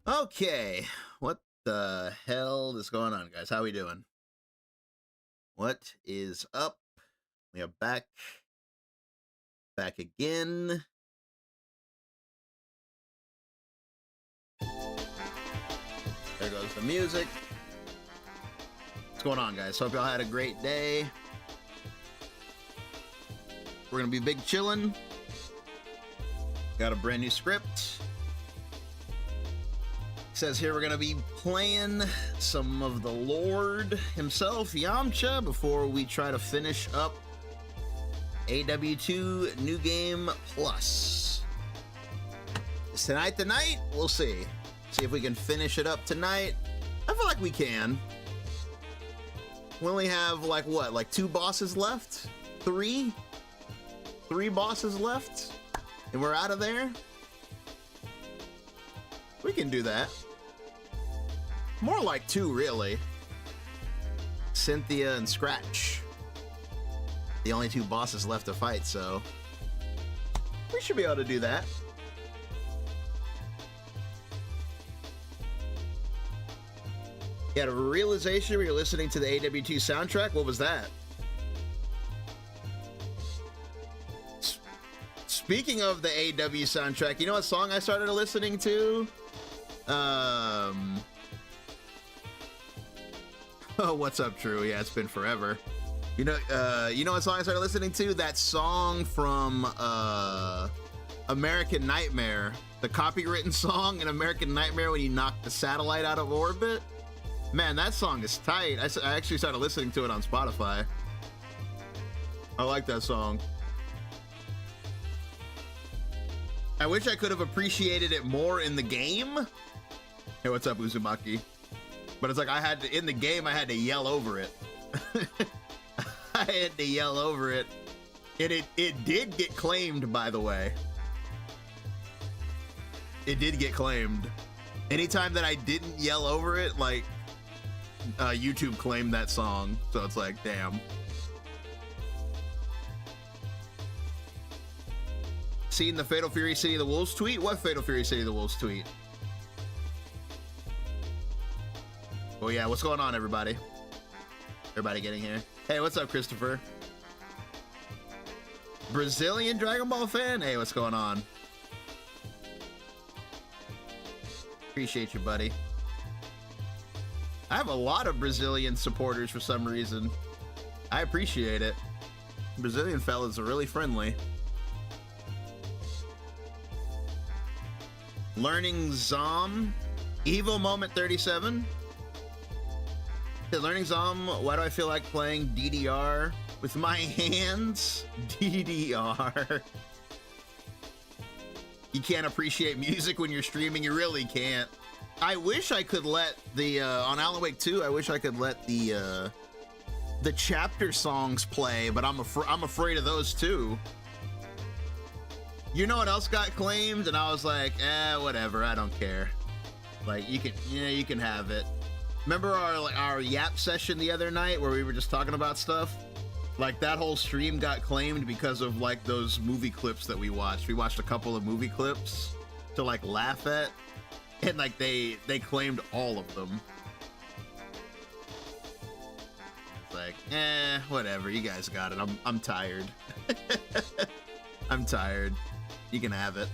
Okay, what the hell is going on, guys? How we doing? What is up? We are back again. There goes the music. What's going on, guys? Hope y'all had a great day. We're gonna be big chillin'. Got a brand new script. Says here we're gonna be playing some of the Lord himself, Yamcha, before we try to finish up AW2 New Game Plus. Is tonight the night? We'll see. See if we can finish it up tonight. I feel like we can. We only have like what, like 2 bosses left? 3? 3 bosses left? And we're out of there? We can do that. More like 2, really. Cynthia and Scratch. The only 2 bosses left to fight, so we should be able to do that. You had a realization when you're listening to the AW2 soundtrack? What was that? Speaking of the AW soundtrack, you know what song I started listening to? Oh, what's up, True? Yeah, it's been forever. You know what song I started listening to? That song from American Nightmare, the copywritten song in American Nightmare when you knock the satellite out of orbit. Man, that song is tight. I actually started listening to it on Spotify. I like that song. I wish I could have appreciated it more in the game. Hey, what's up, Uzumaki? But it's like in the game, I had to yell over it. I had to yell over it. And it did get claimed, by the way. It did get claimed. Anytime that I didn't yell over it, like, YouTube claimed that song. So it's like, damn. Seen the Fatal Fury City of the Wolves tweet? What Fatal Fury City of the Wolves tweet? Oh yeah, what's going on, everybody? Everybody getting here? Hey, what's up, Christopher? Brazilian Dragon Ball fan? Hey, what's going on? Appreciate you, buddy. I have a lot of Brazilian supporters for some reason. I appreciate it. Brazilian fellas are really friendly. Learning Zom, Evo Moment 37. Learning Zom, why do I feel like playing DDR with my hands? DDR. You can't appreciate music when you're streaming. You really can't. I wish I could let the on Alan Wake 2. I wish I could let the chapter songs play, but I'm afraid of those too. You know what else got claimed? And I was like, whatever, I don't care. Like, you can have it. Remember our Yap session the other night where we were just talking about stuff? Like, that whole stream got claimed because of, like, those movie clips that we watched. We watched a couple of movie clips to, like, laugh at. And, like, they claimed all of them. It's like, whatever, you guys got it. I'm tired. I'm tired. You can have it.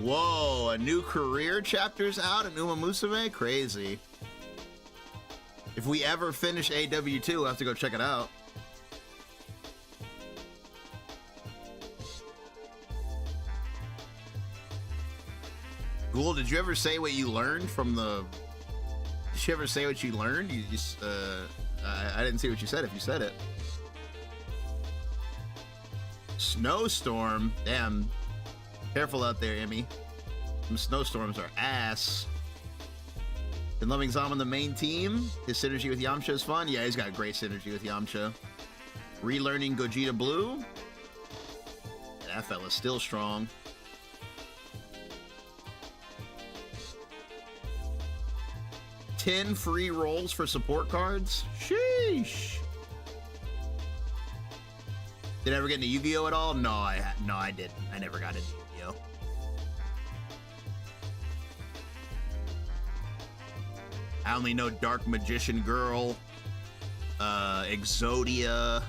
Whoa, a new career chapter's out in Uma Musume? Crazy. If we ever finish AW2, we'll have to go check it out. Ghoul, did you ever say what you learned from the... Did you ever say what you learned? You just, I didn't see what you said if you said it. Snowstorm? Damn. Careful out there, Emmy. Some snowstorms are ass. Been loving Zom on the main team. His synergy with Yamcha is fun. Yeah, he's got great synergy with Yamcha. Relearning Gogeta Blue. That fella's still strong. $10 free rolls for support cards? Sheesh. Did I ever get into Yu-Gi-Oh at all? No, I didn't. I never got into Yu-Gi-Oh. I only know Dark Magician Girl, Exodia,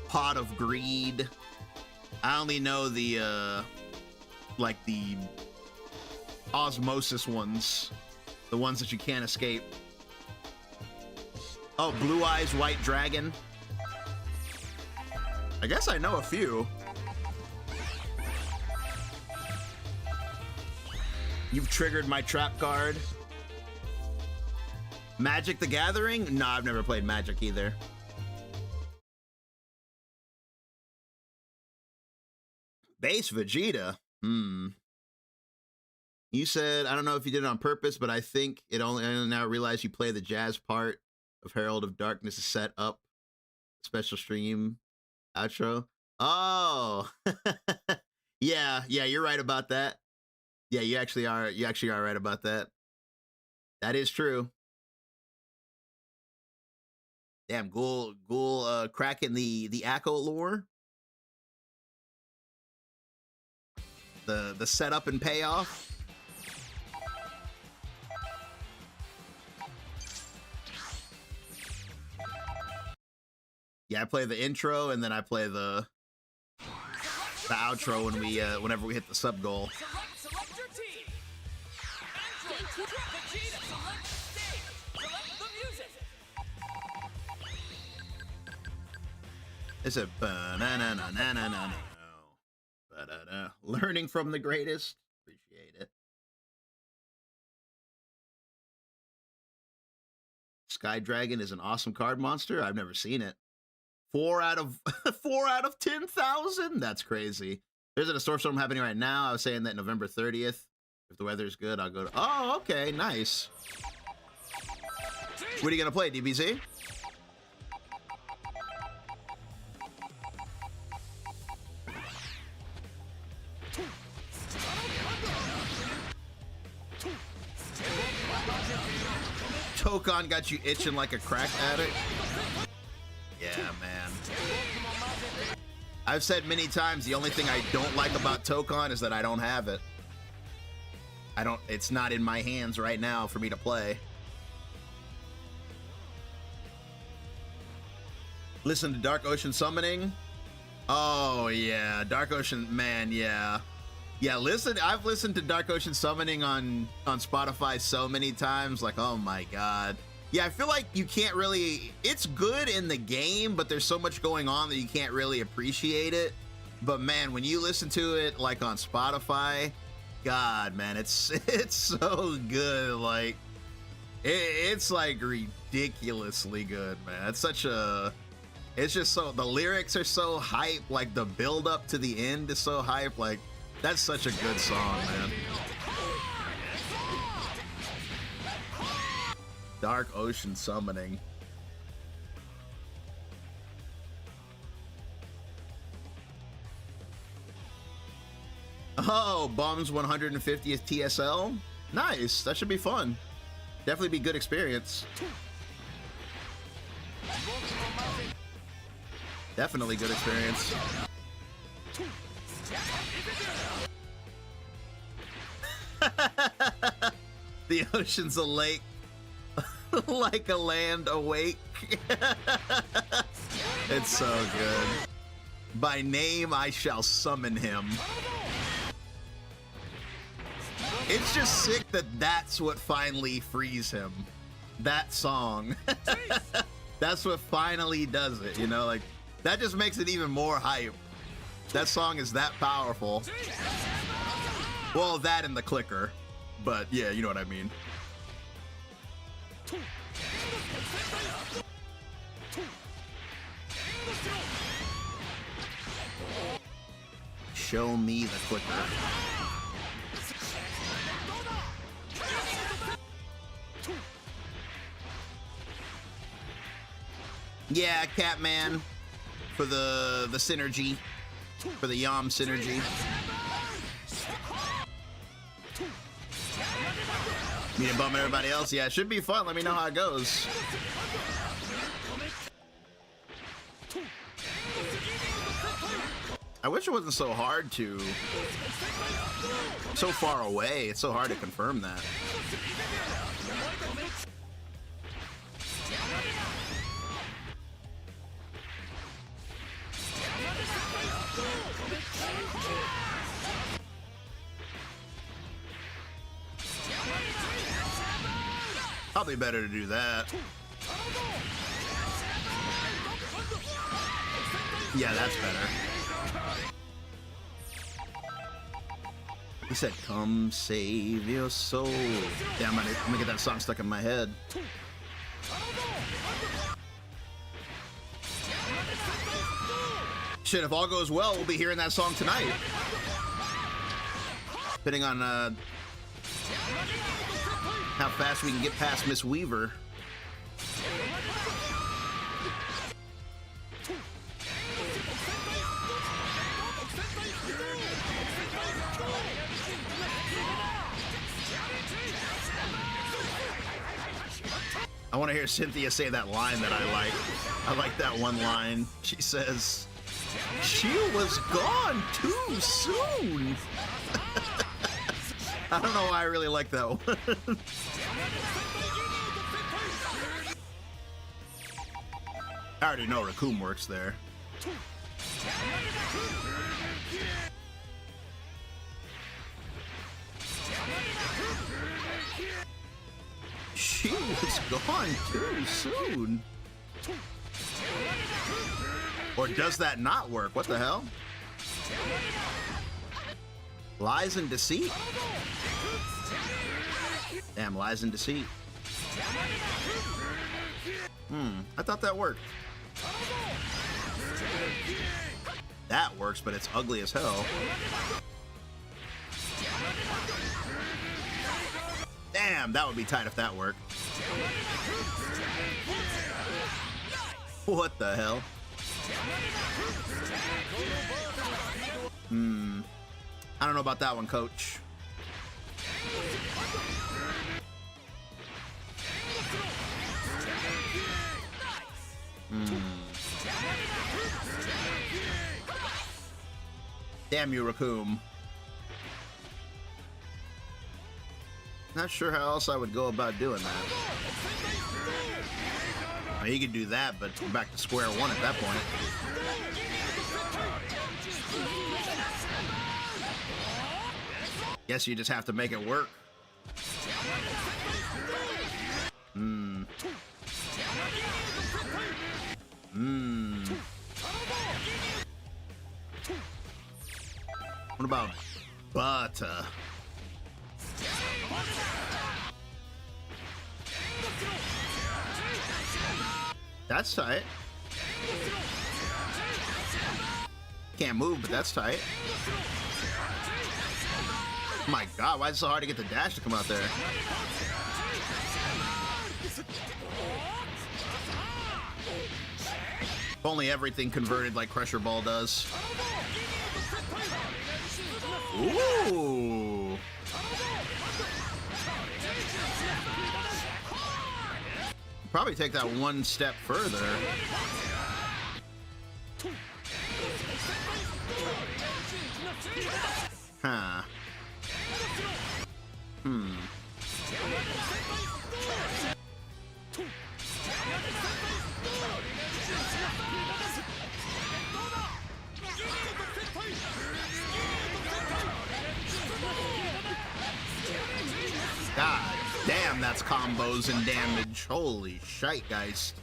Pot of Greed. I only know the, like the Osmosis ones. The ones that you can't escape. Oh, Blue Eyes White Dragon. I guess I know a few. You've triggered my trap card. Magic the Gathering? No, I've never played Magic either. Base Vegeta? You said, I don't know if you did it on purpose, but I think it only, I now realize you play the jazz part of Herald of Darkness to set up special stream outro. Oh, yeah, you're right about that. Yeah, you actually are right about that. That is true. Damn, Ghoul cracking the Akko lore. The setup and payoff. Yeah, I play the intro and then I play the outro when we whenever we hit the sub goal. Select your team. Vegeta, select the stage. Select the music. It's a ba-na-na-na-na-na-na. Ba-da-da. Learning from the greatest. Appreciate it. Sky Dragon is an awesome card monster. I've never seen it. 4 out of 10,000. That's crazy. There's a storm happening right now. I was saying that November 30th. If the weather's good, I'll go to. Oh, okay, nice. What are you gonna play, DBZ? Tokon got you itching like a crack addict. Yeah, man. I've said many times the only thing I don't like about Tokon is that I don't have it. It's not in my hands right now for me to play. Listen to Dark Ocean Summoning. Oh yeah, Dark Ocean, man, yeah. Yeah, I've listened to Dark Ocean Summoning on Spotify so many times, like, oh my god. Yeah, I feel like you can't really, it's good in the game, but there's so much going on that you can't really appreciate it. But man, when you listen to it like on Spotify, god, man, it's so good. Like, it's like ridiculously good, man. It's just so, the lyrics are so hype, like the build up to the end is so hype. Like, that's such a good song, man. Dark Ocean Summoning. Oh, Bum's 150th TSL. Nice. That should be fun. Definitely be good experience. Definitely good experience. The ocean's a lake, like a land awake. It's so good. By name I shall summon him. It's just sick that that's what finally frees him. That song. That's what finally does it, you know? Like, that just makes it even more hype. That song is that powerful. Well, that and the clicker. But yeah, you know what I mean. Show me the clicker. Yeah, Catman for the synergy. for the Yam synergy. Me and bum everybody else. Yeah, it should be fun. Let me know how it goes. I wish it wasn't so hard to... So far away. It's so hard to confirm that. Probably better to do that. Yeah, that's better. He said, "Come save your soul." Damn, I'm gonna get that song stuck in my head. Shit, if all goes well, we'll be hearing that song tonight. Depending on how fast we can get past Miss Weaver. I want to hear Cynthia say that line that I like. I like that one line. She says, "She was gone too soon." I don't know why I really like that one. I already know Raccoon works there. She was gone too soon. Or does that not work? What the hell? Lies and deceit? Damn, lies and deceit. I thought that worked. That works, but it's ugly as hell. Damn, that would be tight if that worked. What the hell? I don't know about that one, coach. Damn you, Raccoon. Not sure how else I would go about doing that. I mean, you could do that, but we're back to square one at that point. Guess you just have to make it work. What about butter? That's tight. Can't move, but that's tight. My God, why is it so hard to get the dash to come out there? If only everything converted like Crusher Ball does. Ooh. Probably take that one step further. Huh. God damn, that's combos and damage. Holy shite, guys.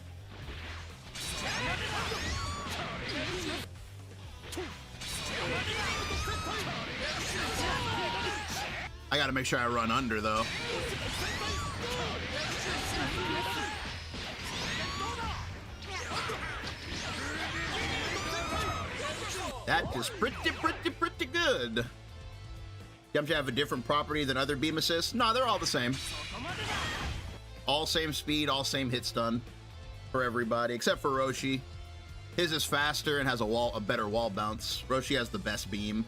I gotta make sure I run under, though. That is pretty good. Yamcha have a different property than other beam assists? No, they're all the same. All same speed, all same hit stun for everybody, except for Roshi. His is faster and has a better wall bounce. Roshi has the best beam.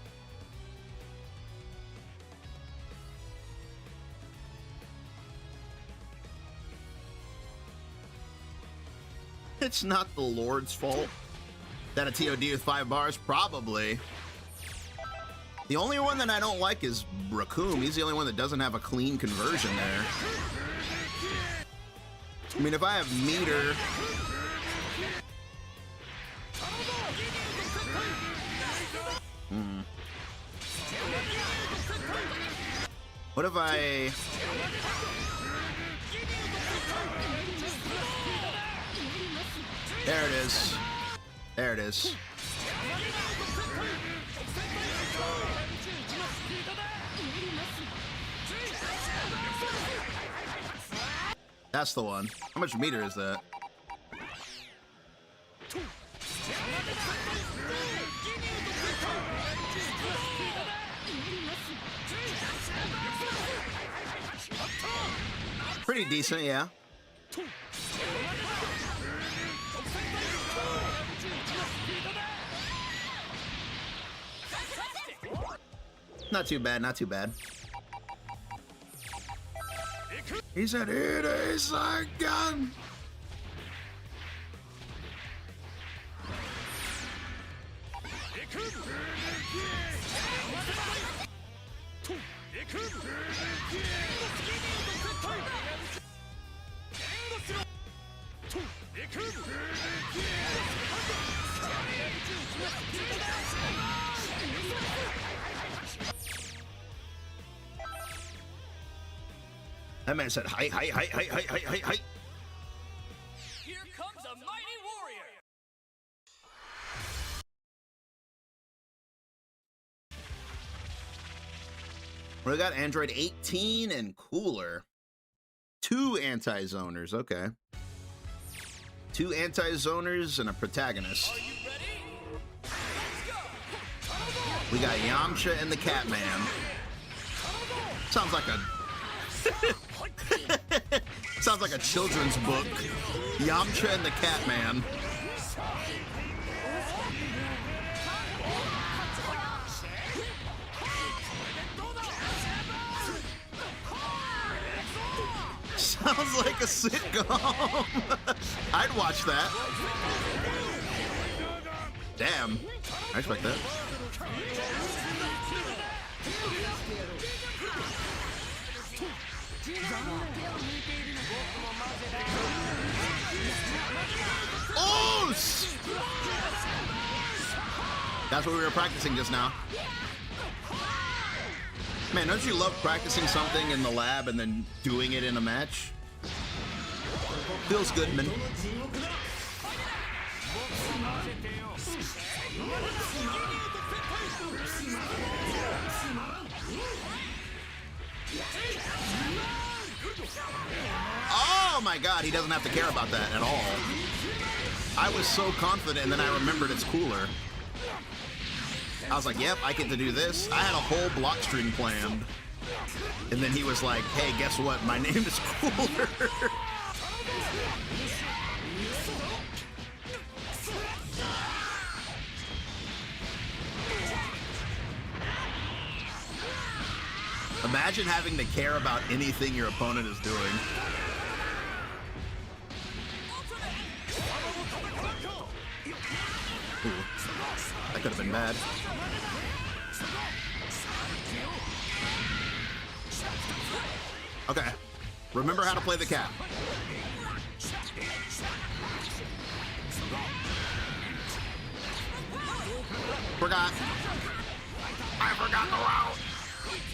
It's not the Lord's fault that a TOD with 5 bars, probably. The only one that I don't like is Raccoon. He's the only one that doesn't have a clean conversion there. I mean, if I have meter... What if I... There it is. There it is. That's the one. How much meter is that? Pretty decent, yeah. Not too bad, not too bad. He said, "It is a gun." That man said, "Hi, hi, hi, hi, hi, hi, hi, hi." Here comes a mighty warrior. We got Android 18 and Cooler. 2 anti-zoners, okay. 2 anti-zoners and a protagonist. Are you ready? Let's go. We got Yamcha and the Catman. Sounds like a... Sounds like a children's book. Yamcha and the Catman. Sounds like a sitcom. I'd watch that. Damn. I expect that. Oh! That's what we were practicing just now. Man, don't you love practicing something in the lab and then doing it in a match? Feels good, man. Oh my god, he doesn't have to care about that at all. I was so confident and then I remembered it's Cooler. I was like, yep, I get to do this. I had a whole block string planned. And then he was like, hey, guess what? My name is Cooler. Imagine having to care about anything your opponent is doing. Ooh, that could have been bad. Okay, remember how to play the cap. Forgot. I forgot the route.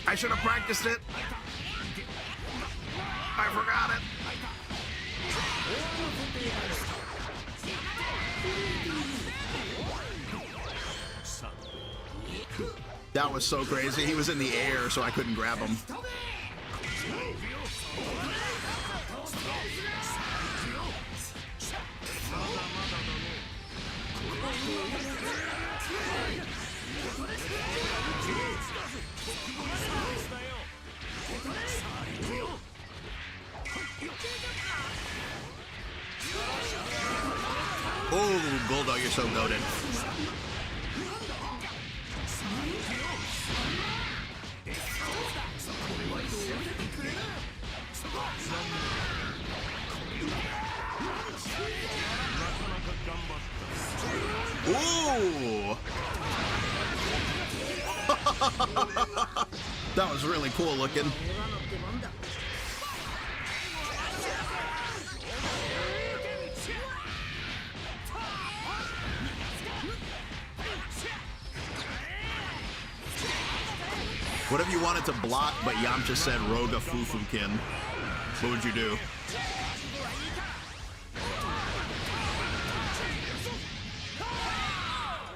I should have practiced it. I forgot it. That was so crazy. He was in the air, so I couldn't grab him. Oh, Guldo, you're so goated. Ooh! That was really cool looking. What if you wanted to block, but Yamcha said Roga Fufukin? What would you do?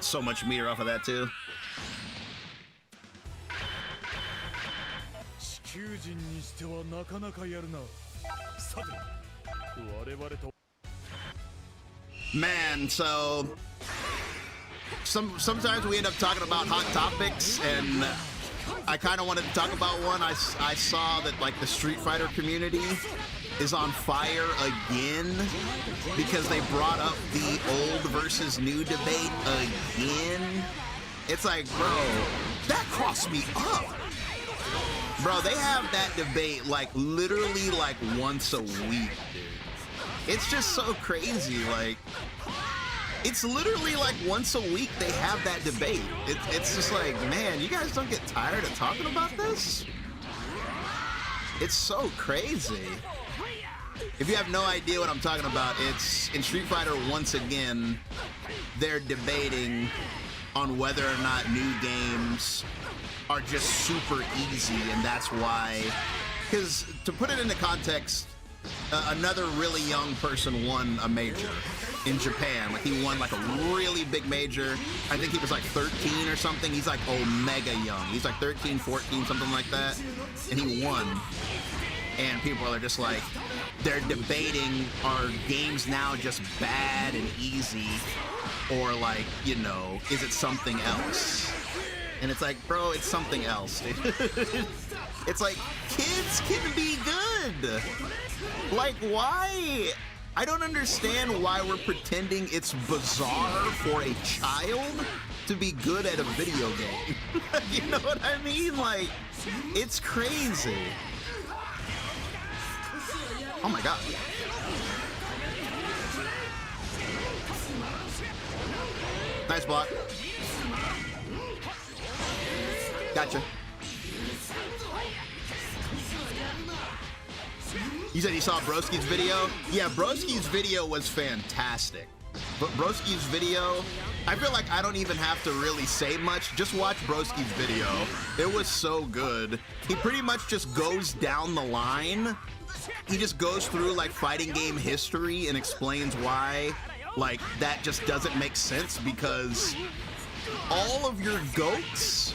So much meter off of that too. Man, so sometimes we end up talking about hot topics, and I kind of wanted to talk about one. I saw that like the Street Fighter community is on fire again because they brought up the old versus new debate again. It's like, bro, that crossed me up. Bro, they have that debate like literally like once a week, dude. It's just so crazy. Like, it's literally like once a week they have that debate. It's just like, man, you guys don't get tired of talking about this? It's so crazy. If you have no idea what I'm talking about, it's in Street Fighter. Once again, they're debating on whether or not new games are just super easy, and that's why. Because to put it into context, another really young person won a major in Japan. Like, he won like a really big major. I think he was like 13 or something. He's like omega young. He's like 13, 14, something like that. And he won. And people are just like, they're debating, are games now just bad and easy? Or like, you know, is it something else? And it's like, bro, it's something else, dude. It's like, kids can be good. Like, why? I don't understand why we're pretending it's bizarre for a child to be good at a video game. You know what I mean? Like, it's crazy. Oh my god. Nice block. Gotcha. You said you saw Broski's video? Yeah, Broski's video was fantastic. But Broski's video, I feel like I don't even have to really say much. Just watch Broski's video. It was so good. He pretty much just goes down the line. He just goes through like fighting game history and explains why like that just doesn't make sense, because all of your GOATs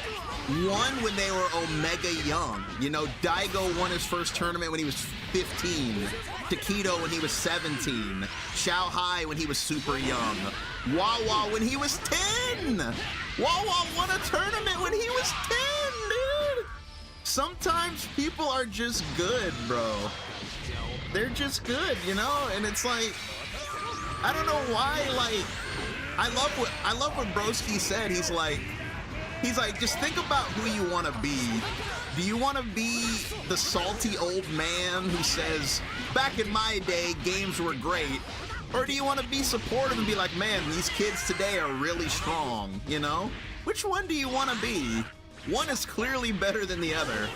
won when they were omega young. You know, Daigo won his first tournament when he was 15. Takedo when he was 17. Xiao Hai when he was super young. Wawa when he was 10. Wawa won a tournament when he was 10, dude. Sometimes people are just good, bro. They're just good, you know? And it's like, I don't know why, like, I love what Broski said. He's like, just think about who you want to be. Do you want to be the salty old man who says, back in my day, games were great? Or do you want to be supportive and be like, man, these kids today are really strong, you know? Which one do you want to be? One is clearly better than the other.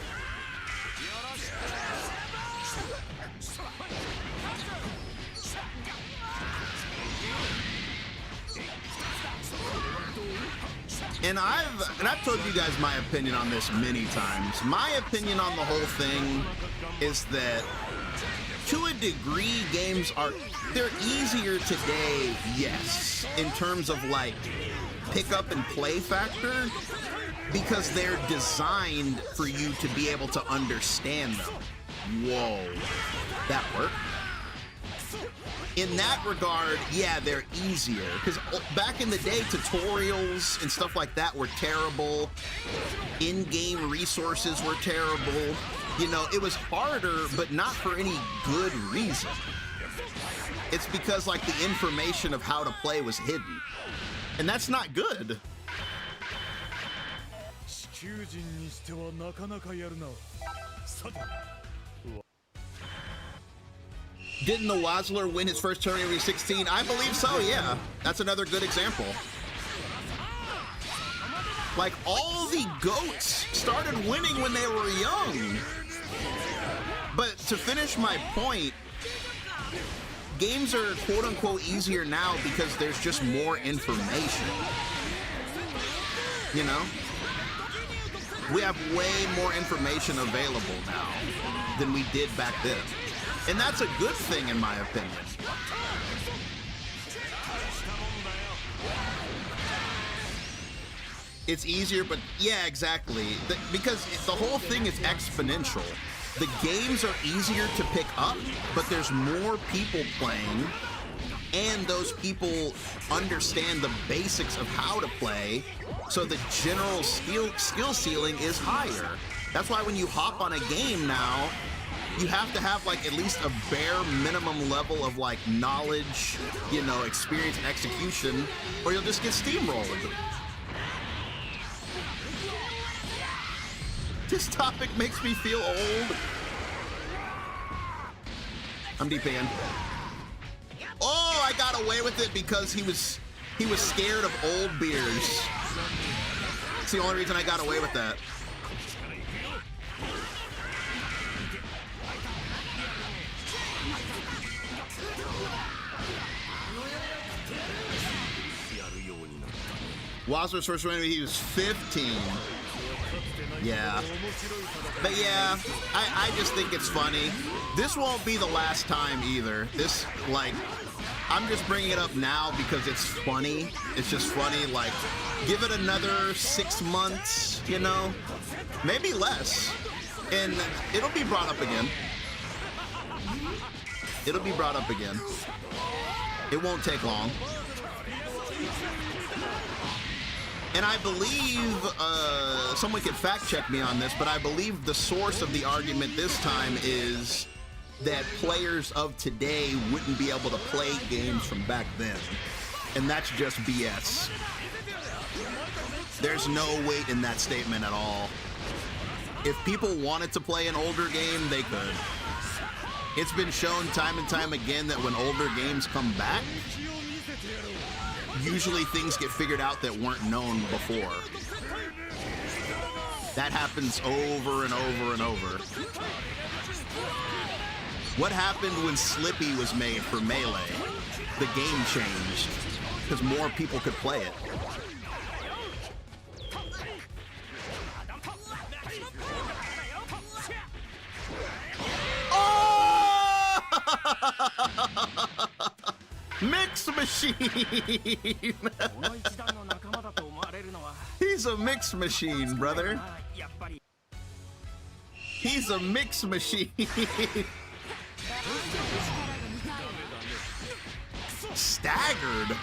And I've told you guys my opinion on this many times. My opinion on the whole thing is that, to a degree, games they're easier today, yes, in terms of like pick up and play factor, because they're designed for you to be able to understand them. Whoa, that worked? In that regard, yeah, they're easier. Because back in the day, tutorials and stuff like that were terrible. In-game resources were terrible. You know, it was harder, but not for any good reason. it's because like the information of how to play was hidden. And that's not good. Didn't the Wazzler win his first tournament when he was 16? I believe so, yeah. That's another good example. Like, all the GOATs started winning when they were young. But to finish my point, games are quote-unquote easier now because there's just more information. You know? We have way more information available now than we did back then. And that's a good thing, in my opinion. It's easier, but yeah, exactly. Because the whole thing is exponential. The games are easier to pick up, but there's more people playing, and those people understand the basics of how to play, so the general skill ceiling is higher. That's why when you hop on a game now, you have to have like at least a bare minimum level of like knowledge, you know, experience and execution, or you'll just get steamrolled. This topic makes me feel old. I'm DPing. Oh, I got away with it because he was scared of old beers. It's the only reason I got away with that. Wazzler's first win, he was 15. Yeah. But yeah, I just think it's funny. This won't be the last time either. This, like, I'm just bringing it up now because it's funny. It's just funny. Like, give it another 6 months, you know? Maybe less. And it'll be brought up again. It'll be brought up again. It won't take long. And I believe, someone could fact check me on this, but I believe the source of the argument this time is that players of today wouldn't be able to play games from back then. And that's just BS. There's no weight in that statement at all. If people wanted to play an older game, they could. It's been shown time and time again that when older games come back, usually things get figured out that weren't known before. That happens over and over and over. What happened when Slippy was made for Melee? The game changed because more people could play it. Oh! Mix machine! He's a mix machine, brother. He's a mix machine. Staggered.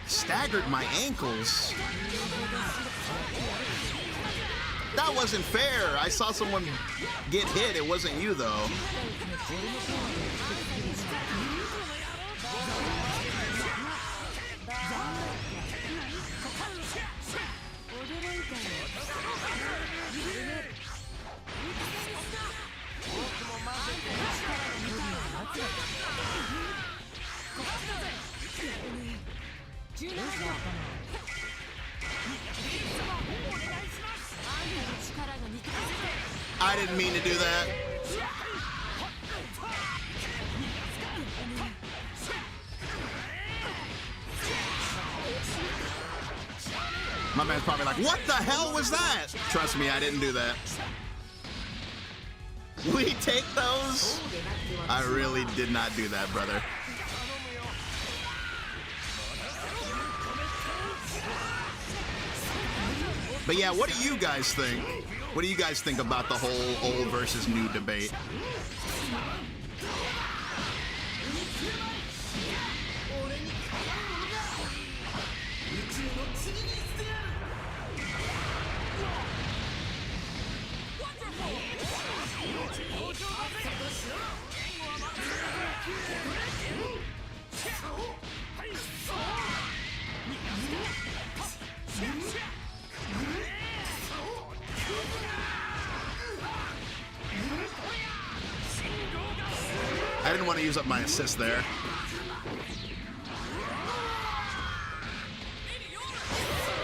Staggered my ankles. That wasn't fair. I saw someone get hit. It wasn't you, though. I didn't mean to do that. My man's probably like, what the hell was that? Trust me, I didn't do that. We take those? I really did not do that, brother. But yeah, what do you guys think? What do you guys think about the whole old versus new debate? I didn't want to use up my assist there.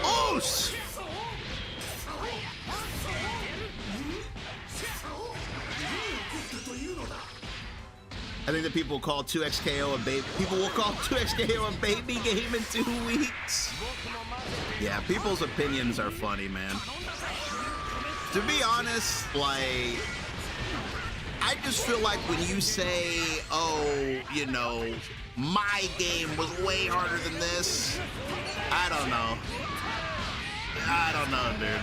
Oh! I think that people call 2XKO a baby. People will call 2XKO a baby game in 2 weeks. Yeah, people's opinions are funny, man. To be honest, like, I just feel like when you say, oh, you know, my game was way harder than this, I don't know. I don't know, dude.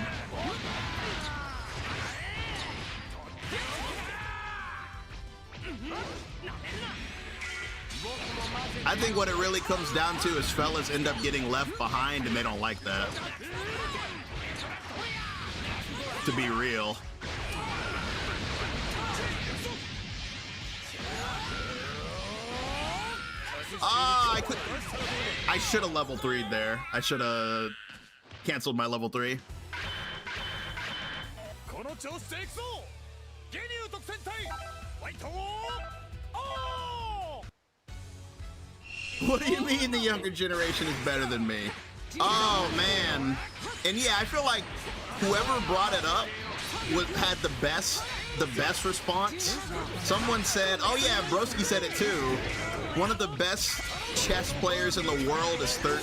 I think what it really comes down to is fellas end up getting left behind and they don't like that. To be real. Ah, I should have level 3'd there. I should have canceled my level 3. What do you mean the younger generation is better than me? Oh, man. And yeah, I feel like whoever brought it up had the best response. Someone said, oh yeah, Broski said it too. One of the best chess players in the world is 13.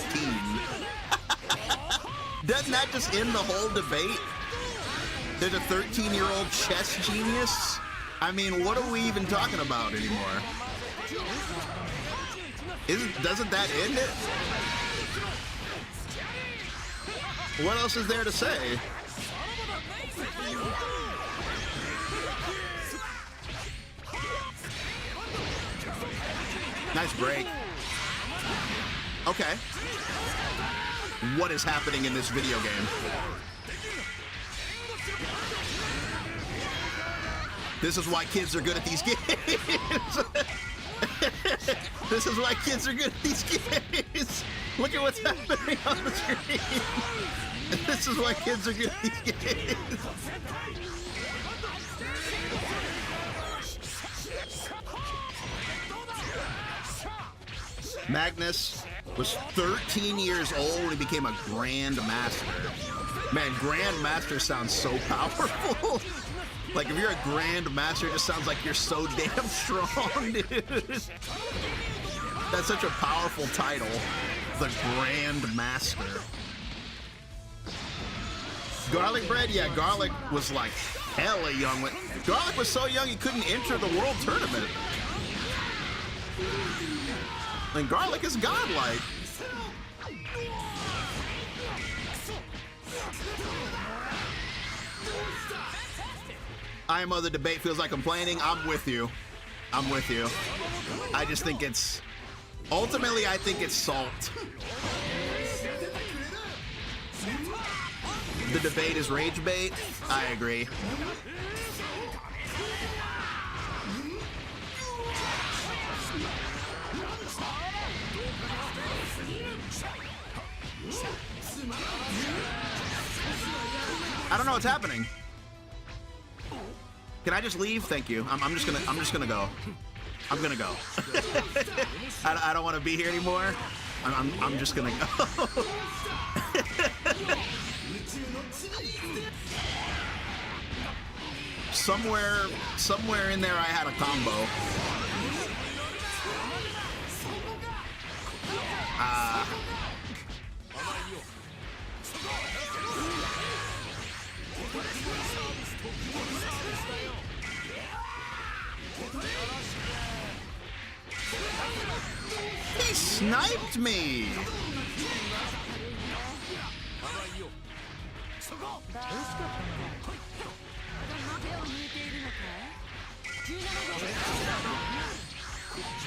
Doesn't that just end the whole debate? There's a 13-year-old chess genius? I mean, what are we even talking about anymore? Doesn't that end it? What else is there to say? Nice break. Okay. What is happening in this video game? This is why kids are good at these games. This is why kids are good at these games. Look at what's happening on the screen. This is why kids are good at these games. Magnus was 13 years old when he became a Grand Master. Man, Grand Master sounds so powerful. Like, if you're a Grand Master, it just sounds like you're so damn strong, dude. That's such a powerful title. The Grand Master. Garlic bread? Yeah, Garlic was like hella young. Garlic was so young he couldn't enter the World Tournament. And Garlic is godlike. IMO, the debate feels like complaining. I'm with you. I'm with you. I just think it's... Ultimately, I think it's salt. The debate is rage bait. I agree. I don't know what's happening. Can I just leave? Thank you. I'm just gonna go. I'm gonna go. I don't want to be here anymore. I'm just gonna go. Somewhere in there I had a combo. He sniped me!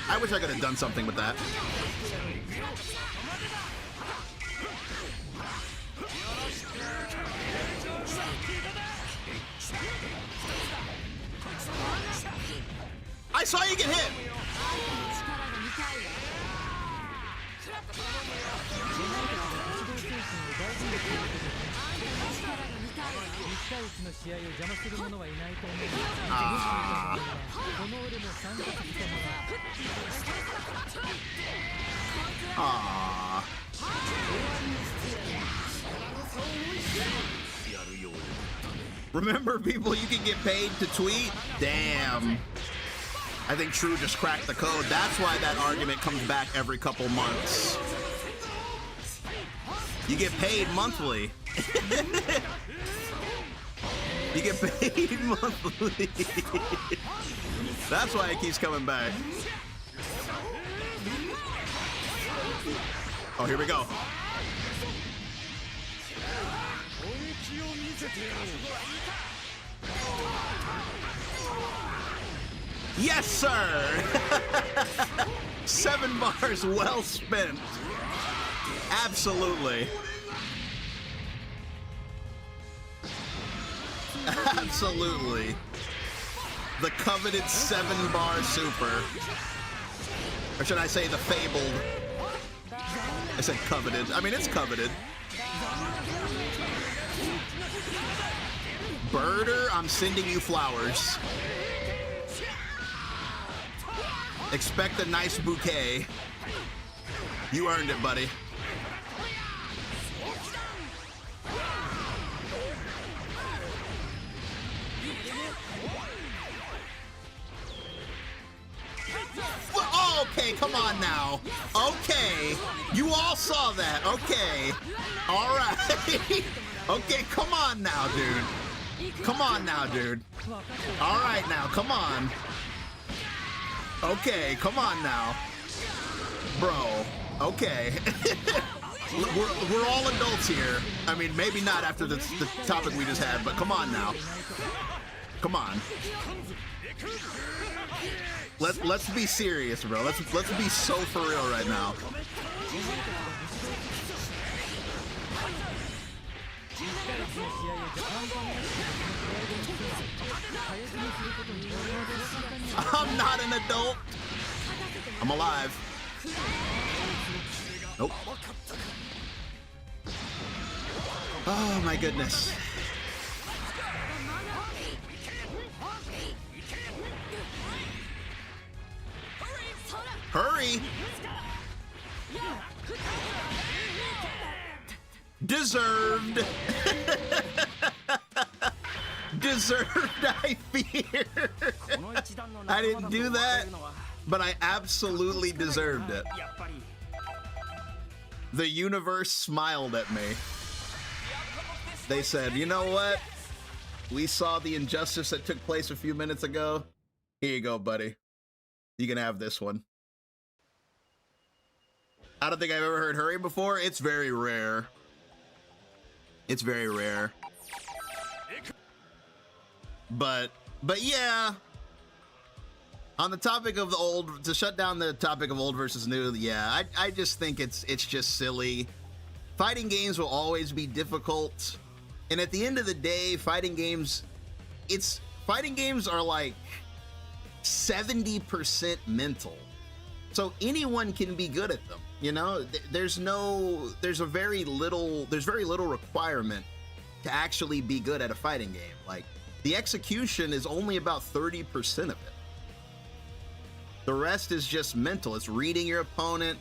I wish I could have done something with that. I saw you get hit! Ah. Ah. Remember, people, you can get paid to tweet? Damn. I think True just cracked the code. That's why that argument comes back every couple months. You get paid monthly. You get paid monthly. That's why it keeps coming back. Oh, here we go. Yes, sir. 7 bars well spent. Absolutely. Absolutely. The coveted 7-bar super. Or should I say the fabled? I said coveted. I mean, it's coveted. Birder, I'm sending you flowers. Expect a nice bouquet. You earned it, buddy. Okay, come on now. Okay. You all saw that. Okay. All right. Okay, come on now, dude. Come on now, dude. All right now, come on. Okay, come on now. Bro, okay. we're all adults here. I mean, maybe not after the topic we just had, but come on now. Come on. Let's be serious, bro. Let's be so for real right now. I'm not an adult. I'm alive. Nope. Oh my goodness. Hurry! Deserved! Deserved, I fear! I didn't do that, but I absolutely deserved it. The universe smiled at me. They said, you know what? We saw the injustice that took place a few minutes ago. Here you go, buddy. You can have this one. I don't think I've ever heard Hurry before. It's very rare. It's very rare. But yeah. On the topic of the old, to shut down the topic of old versus new, yeah, I just think it's just silly. Fighting games will always be difficult. And at the end of the day, fighting games are like 70% mental. So anyone can be good at them. You know, there's very little requirement to actually be good at a fighting game. Like, the execution is only about 30% of it. The rest is just mental. It's reading your opponent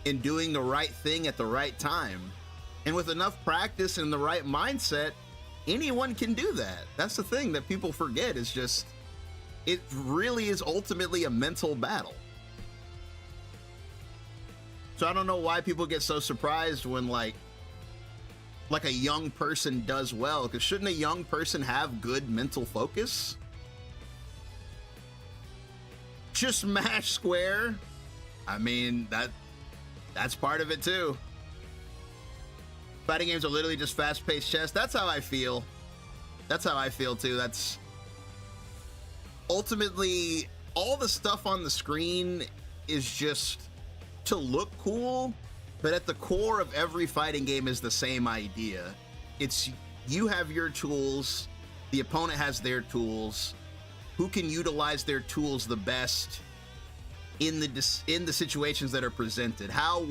and doing the right thing at the right time. And with enough practice and the right mindset, anyone can do that. That's the thing that people forget, is just, it really is ultimately a mental battle. So I don't know why people get so surprised when like a young person does well, because shouldn't a young person have good mental focus? Just mash square. I mean, that's part of it too. Fighting games are literally just fast-paced chess. That's how I feel. That's how I feel too. That's ultimately all the stuff on the screen is just to look cool, but at the core of every fighting game is the same idea. It's you have your tools, the opponent has their tools. Who can utilize their tools the best in the situations that are presented? How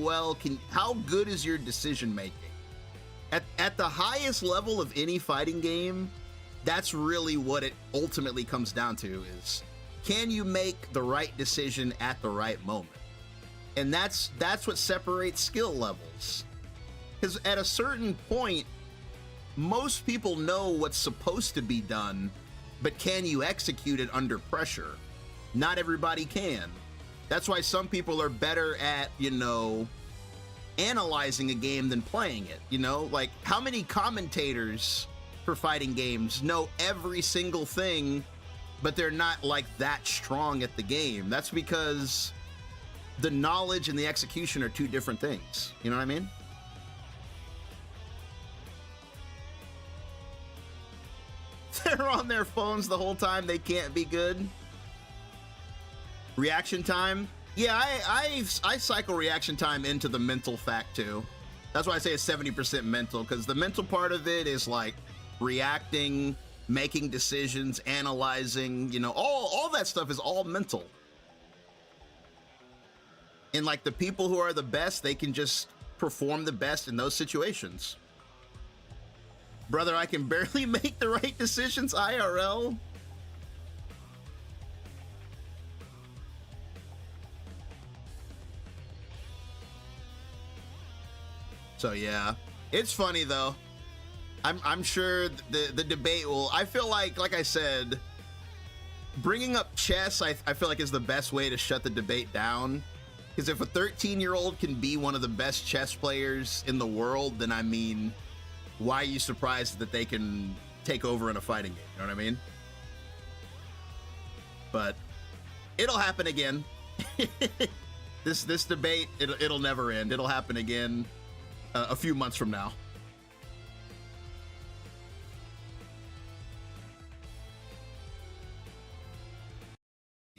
good is your decision making? At the highest level of any fighting game, that's really what it ultimately comes down to is, can you make the right decision at the right moment? And that's what separates skill levels. Because at a certain point, most people know what's supposed to be done, but can you execute it under pressure? Not everybody can. That's why some people are better at, you know, analyzing a game than playing it. You know, like how many commentators for fighting games know every single thing, but they're not like that strong at the game? That's because the knowledge and the execution are two different things. You know what I mean? They're on their phones the whole time. They can't be good. Reaction time. Yeah, I cycle reaction time into the mental fact too. That's why I say it's 70% mental, because the mental part of it is like reacting, making decisions, analyzing, you know, all that stuff is all mental. And like the people who are the best, they can just perform the best in those situations. Brother, I can barely make the right decisions IRL. So yeah, it's funny though. I'm sure the debate will, I feel like I said, bringing up chess, I feel like is the best way to shut the debate down. Because if a 13-year-old can be one of the best chess players in the world, then I mean, why are you surprised that they can take over in a fighting game? You know what I mean? But it'll happen again. This debate, it'll never end. It'll happen again a few months from now.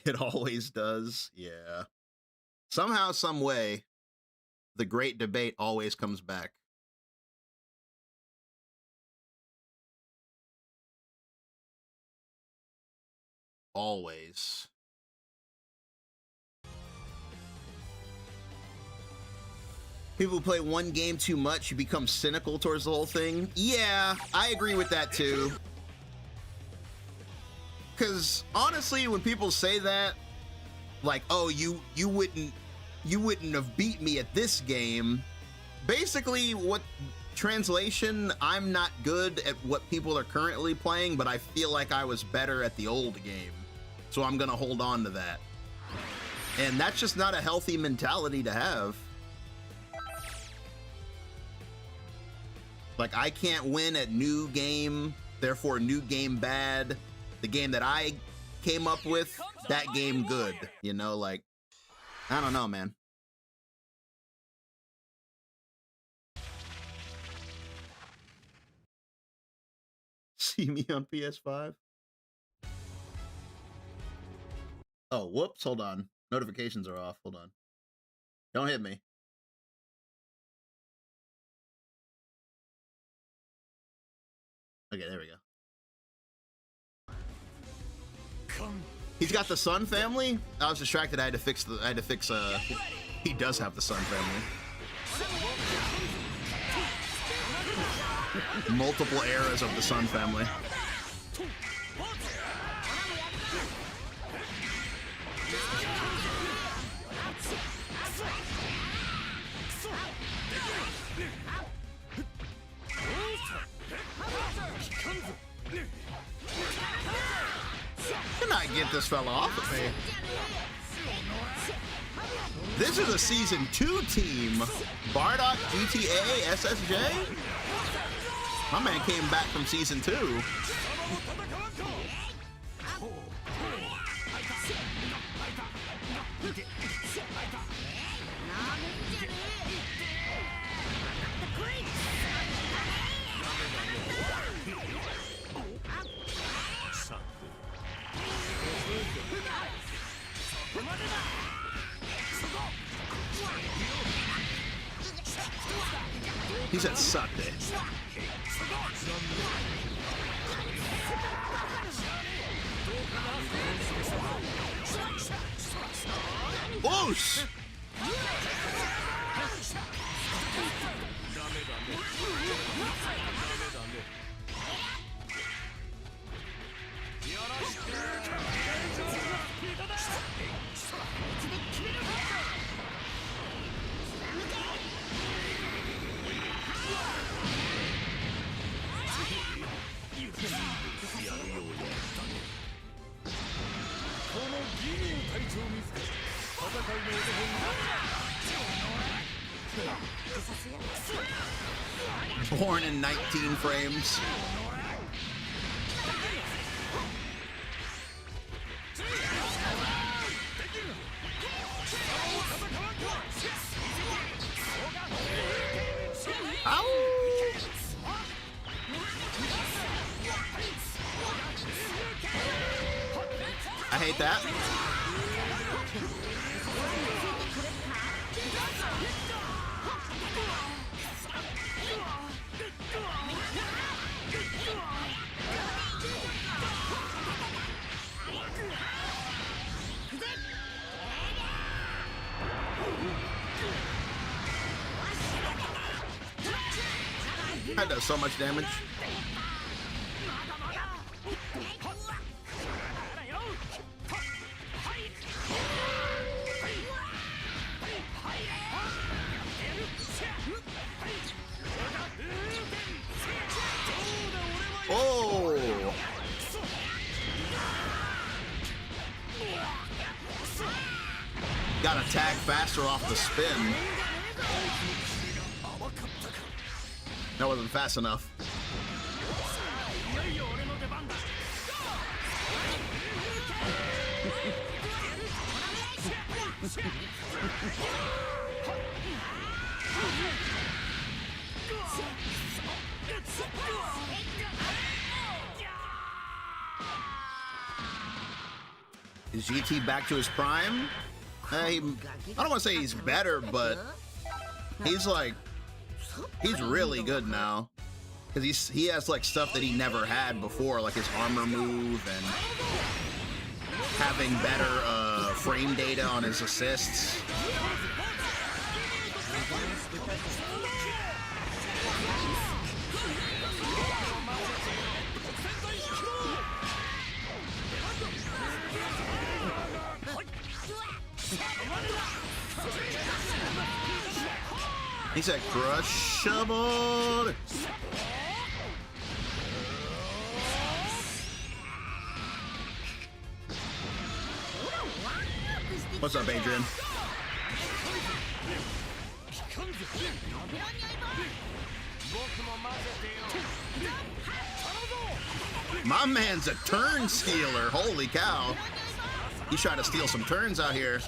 It always does. Yeah. Somehow, some way, the great debate always comes back. Always. People who play one game too much, you become cynical towards the whole thing. Yeah, I agree with that too. Because honestly, when people say that, like, oh, you wouldn't have beat me at this game, basically what translation, I'm not good at what people are currently playing, but I feel like I was better at the old game, so I'm gonna hold on to that. And that's just not a healthy mentality to have. Like, I can't win at new game, therefore new game bad. The game that I came up with, that game good. You know, like, I don't know, man. See me on PS5? Oh, whoops, hold on. Notifications are off, hold on. Don't hit me. Okay, there we go. He's got the Sun family? I was distracted. I had to fix he does have the Sun family. Multiple eras of the Sun family. Cannot get this fella off of me. This is a season 2 team. Bardock, GTA, SSJ. My man came back from season 2. He said sucked it. Whoosh! Born in 19 frames. Ow! I hate that. That does so much damage. Oh! Gotta tag faster off the spin. That wasn't fast enough. Is GT back to his prime? I don't want to say he's better, but he's like, he's really good now. Because he has like stuff that he never had before, like his armor move and having better frame data on his assists. He said crushable. What's up, Adrian? My man's a turn stealer. Holy cow. He's trying to steal some turns out here.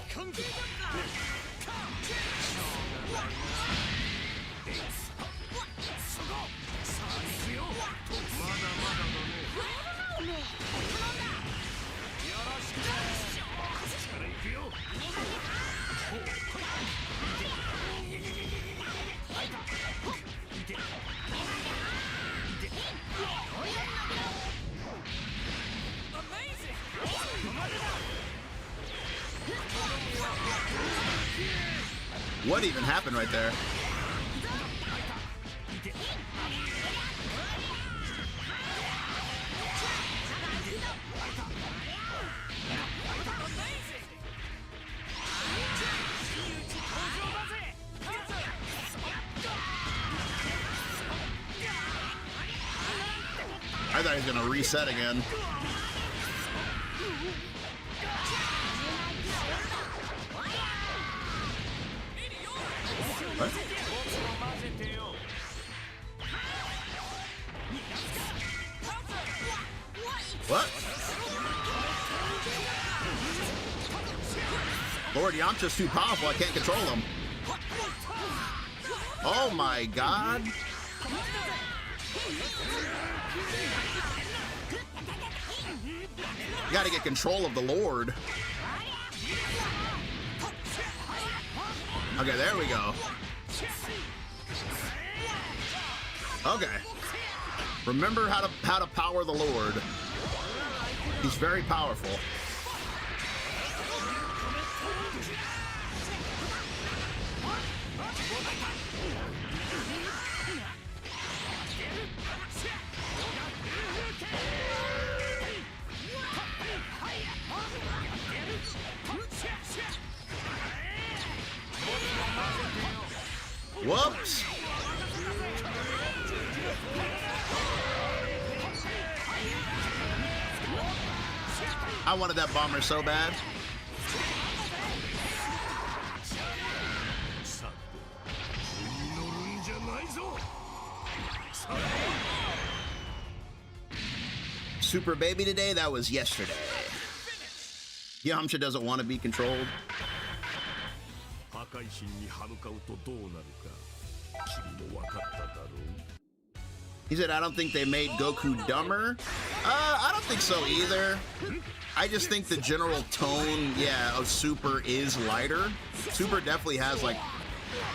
What even happened right there? I thought he was gonna reset again. What? What? Lord Yamcha's too powerful, I can't control him. Oh my god. You gotta get control of the Lord. Okay, there we go. Okay. Remember how to power the Lord. He's very powerful. Whoops. I wanted that bomber so bad. Super baby today? That was yesterday. Yamcha doesn't want to be controlled. He said, I don't think they made Goku dumber. I don't think so either. I just think the general tone, yeah, of Super is lighter. Super definitely has like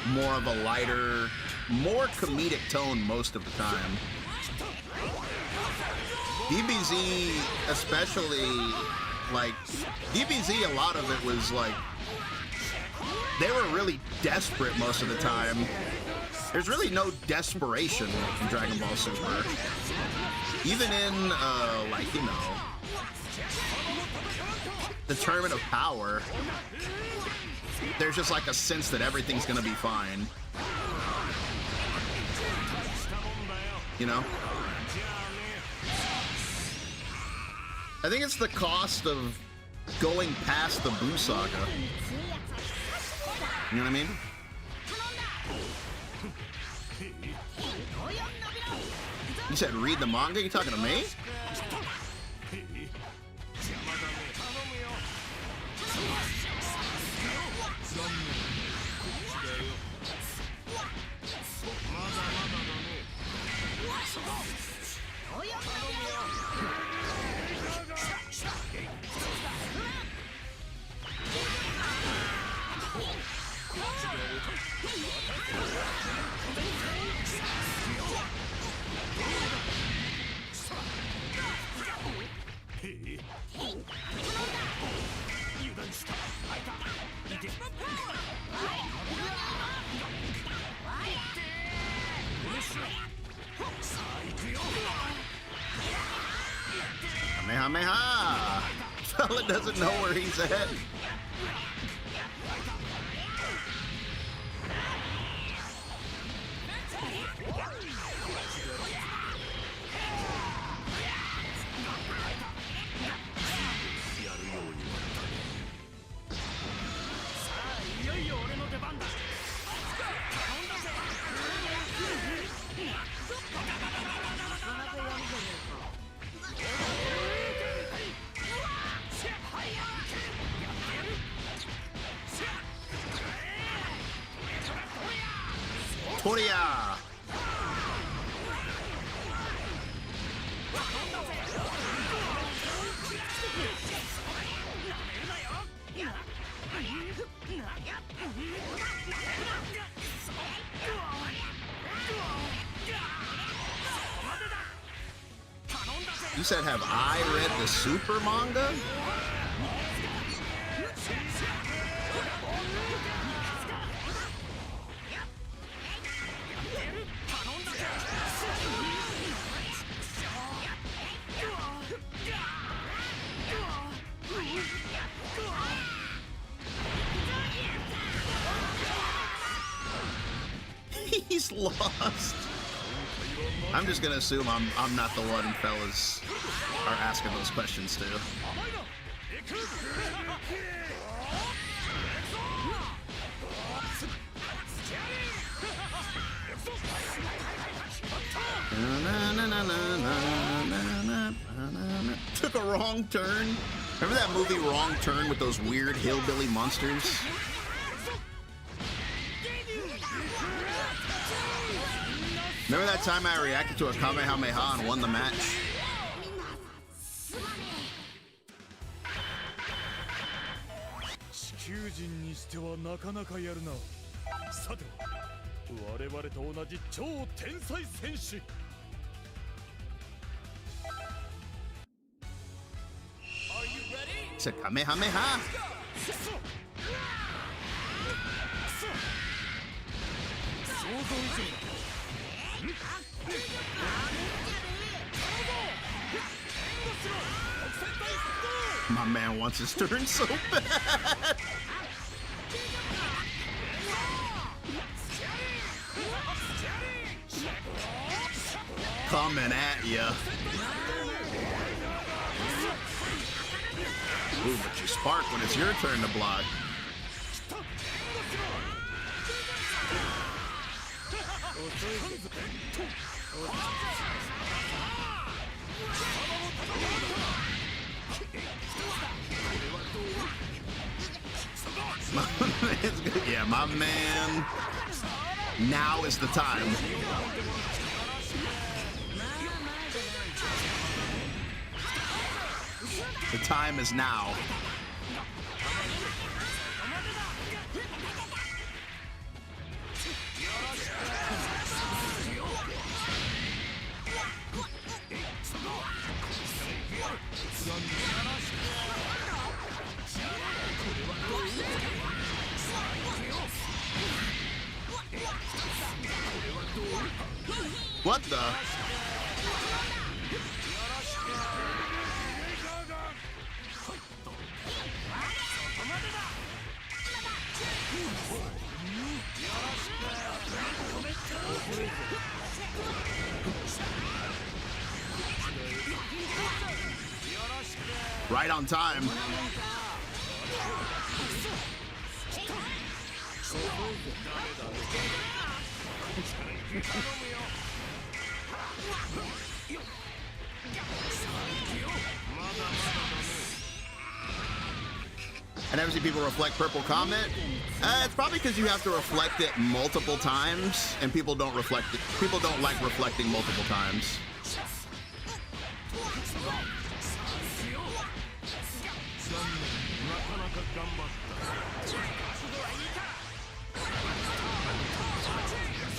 more of a lighter, more comedic tone most of the time. DBZ especially, like, DBZ, a lot of it was like, they were really desperate most of the time. There's really no desperation in Dragon Ball Super. Even in, like, you know, the Tournament of Power, there's just like a sense that everything's gonna be fine. You know? I think it's the cost of going past the Buu Saga. You know what I mean? You said read the manga? You talking to me? Kamehameha! Fella doesn't know where he's at. Toria! You said, have I read the Super manga? He's lost. I'm just gonna assume I'm not the one fellas are asking those questions to. Took a wrong turn. Remember that movie Wrong Turn with those weird hillbilly monsters? Remember that time I reacted to a Kamehameha and won the match? It's a Kamehameha. My man wants his turn so bad. coming at ya. Ooh, but you spark when it's your turn to block. Yeah, my man. Now is the time. The time is now. What the? Right on time. I never see people reflect purple comment. It's probably because you have to reflect it multiple times, and people don't reflect it. People don't like reflecting multiple times.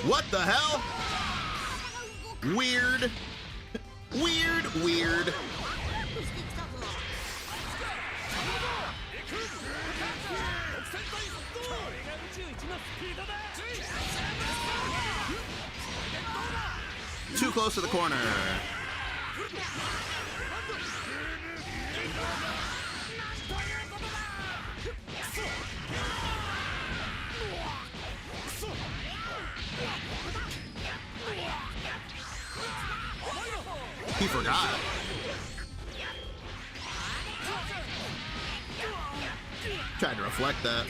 What the hell? Weird. Weird. Too close to the corner. He forgot. Tried to reflect that.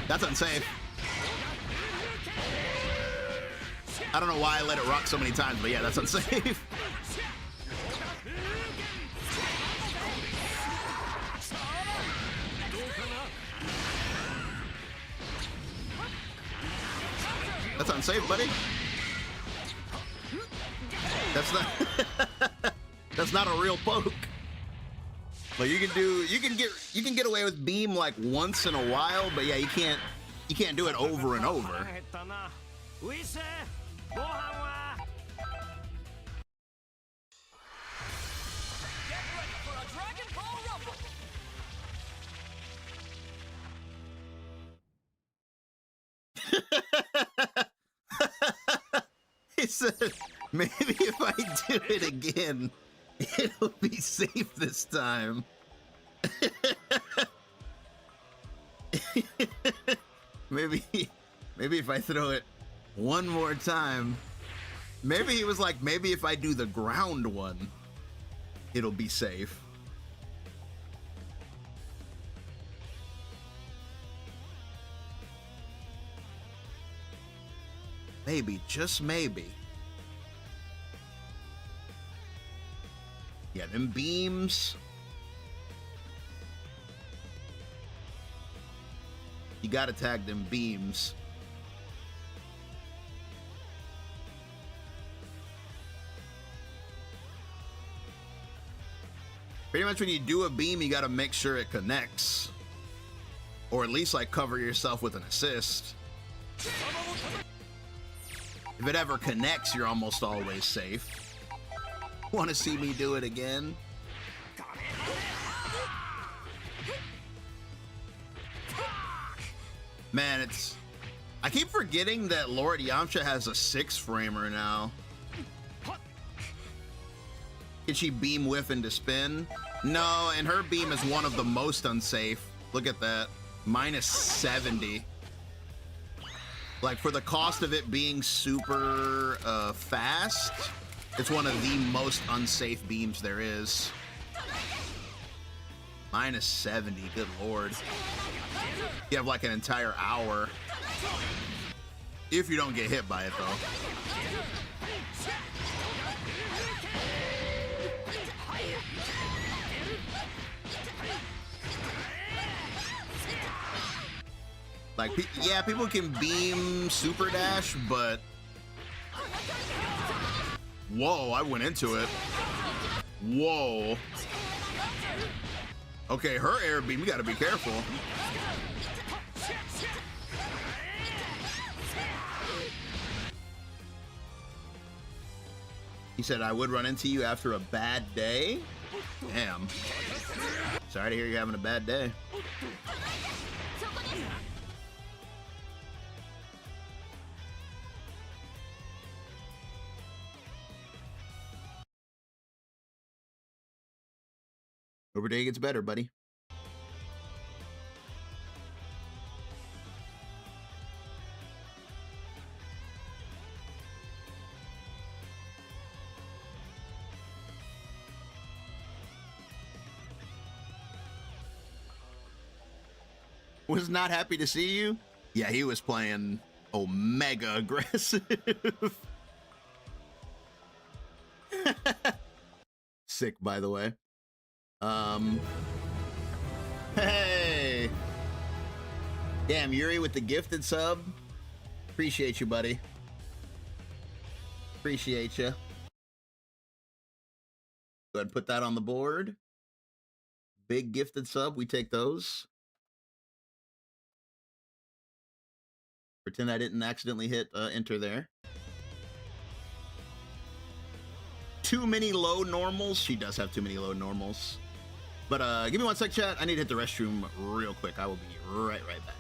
That's unsafe. I don't know why I let it rock so many times, but yeah, that's unsafe. That's unsafe, buddy. That's not that's not a real poke. But you can get away with beam like once in a while, but yeah, you can't do it over and over. He said, maybe if I do it again, it'll be safe this time. maybe if I throw it one more time. Maybe he was like, maybe if I do the ground one, it'll be safe. Maybe, just maybe. Yeah, them beams. You gotta tag them beams. Pretty much when you do a beam, you gotta make sure it connects. Or at least like cover yourself with an assist. If it ever connects, you're almost always safe. Want to see me do it again? Man, I keep forgetting that Lord Yamcha has a 6-framer now. Can she beam whiff into spin? No, and her beam is one of the most unsafe. Look at that. Minus 70. Like, for the cost of it being super fast, it's one of the most unsafe beams there is. Minus 70, good lord. You have like an entire hour. If you don't get hit by it, though. Like, yeah, people can beam super dash, but whoa, I went into it. Whoa. Okay, her air beam, you gotta be careful. He said, I would run into you after a bad day. Damn. Sorry to hear you're having a bad day. Every day gets better, buddy. Was not happy to see you. Yeah, he was playing Omega aggressive. Sick, by the way. Hey. Damn, Yuri with the gifted sub. Appreciate you, buddy. Appreciate you. Go ahead and put that on the board. Big gifted sub, we take those. Pretend I didn't accidentally hit enter there. Too many low normals. She does have too many low normals. But give me 1 sec, chat. I need to hit the restroom real quick. I will be right back.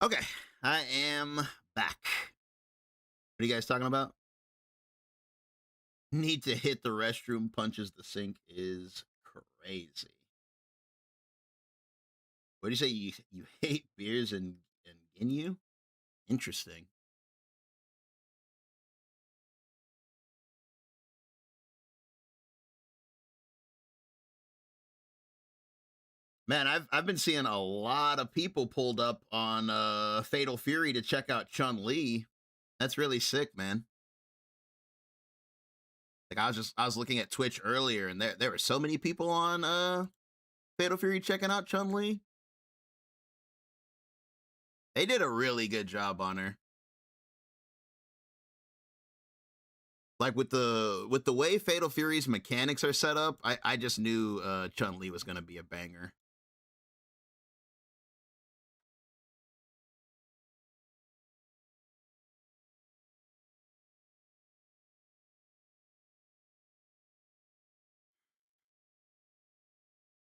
Okay, I am back. What are you guys talking about? Need to hit the restroom, punches the sink is crazy. What do you say? You hate beers and Ginyu? Interesting. Man, I've been seeing a lot of people pulled up on Fatal Fury to check out Chun-Li. That's really sick, man. Like I was looking at Twitch earlier and there were so many people on Fatal Fury checking out Chun-Li. They did a really good job on her. Like with the way Fatal Fury's mechanics are set up, I just knew Chun-Li was gonna be a banger.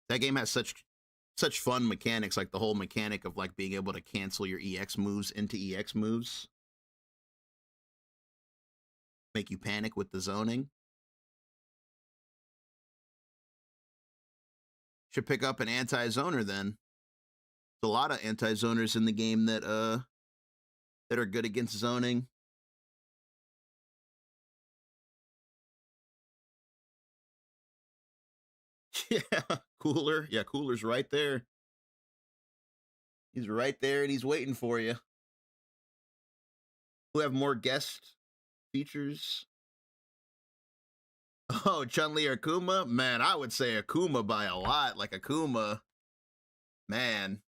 That game has such fun mechanics, like the whole mechanic of like being able to cancel your EX moves into EX moves. Make you panic with the zoning. Should pick up an anti-zoner then. There's a lot of anti-zoners in the game that are good against zoning. Yeah, Cooler. Yeah, Cooler's right there. He's right there and he's waiting for you. Who have more guest features? Oh, Chun-Li or Akuma? Man, I would say Akuma by a lot. Like Akuma, man,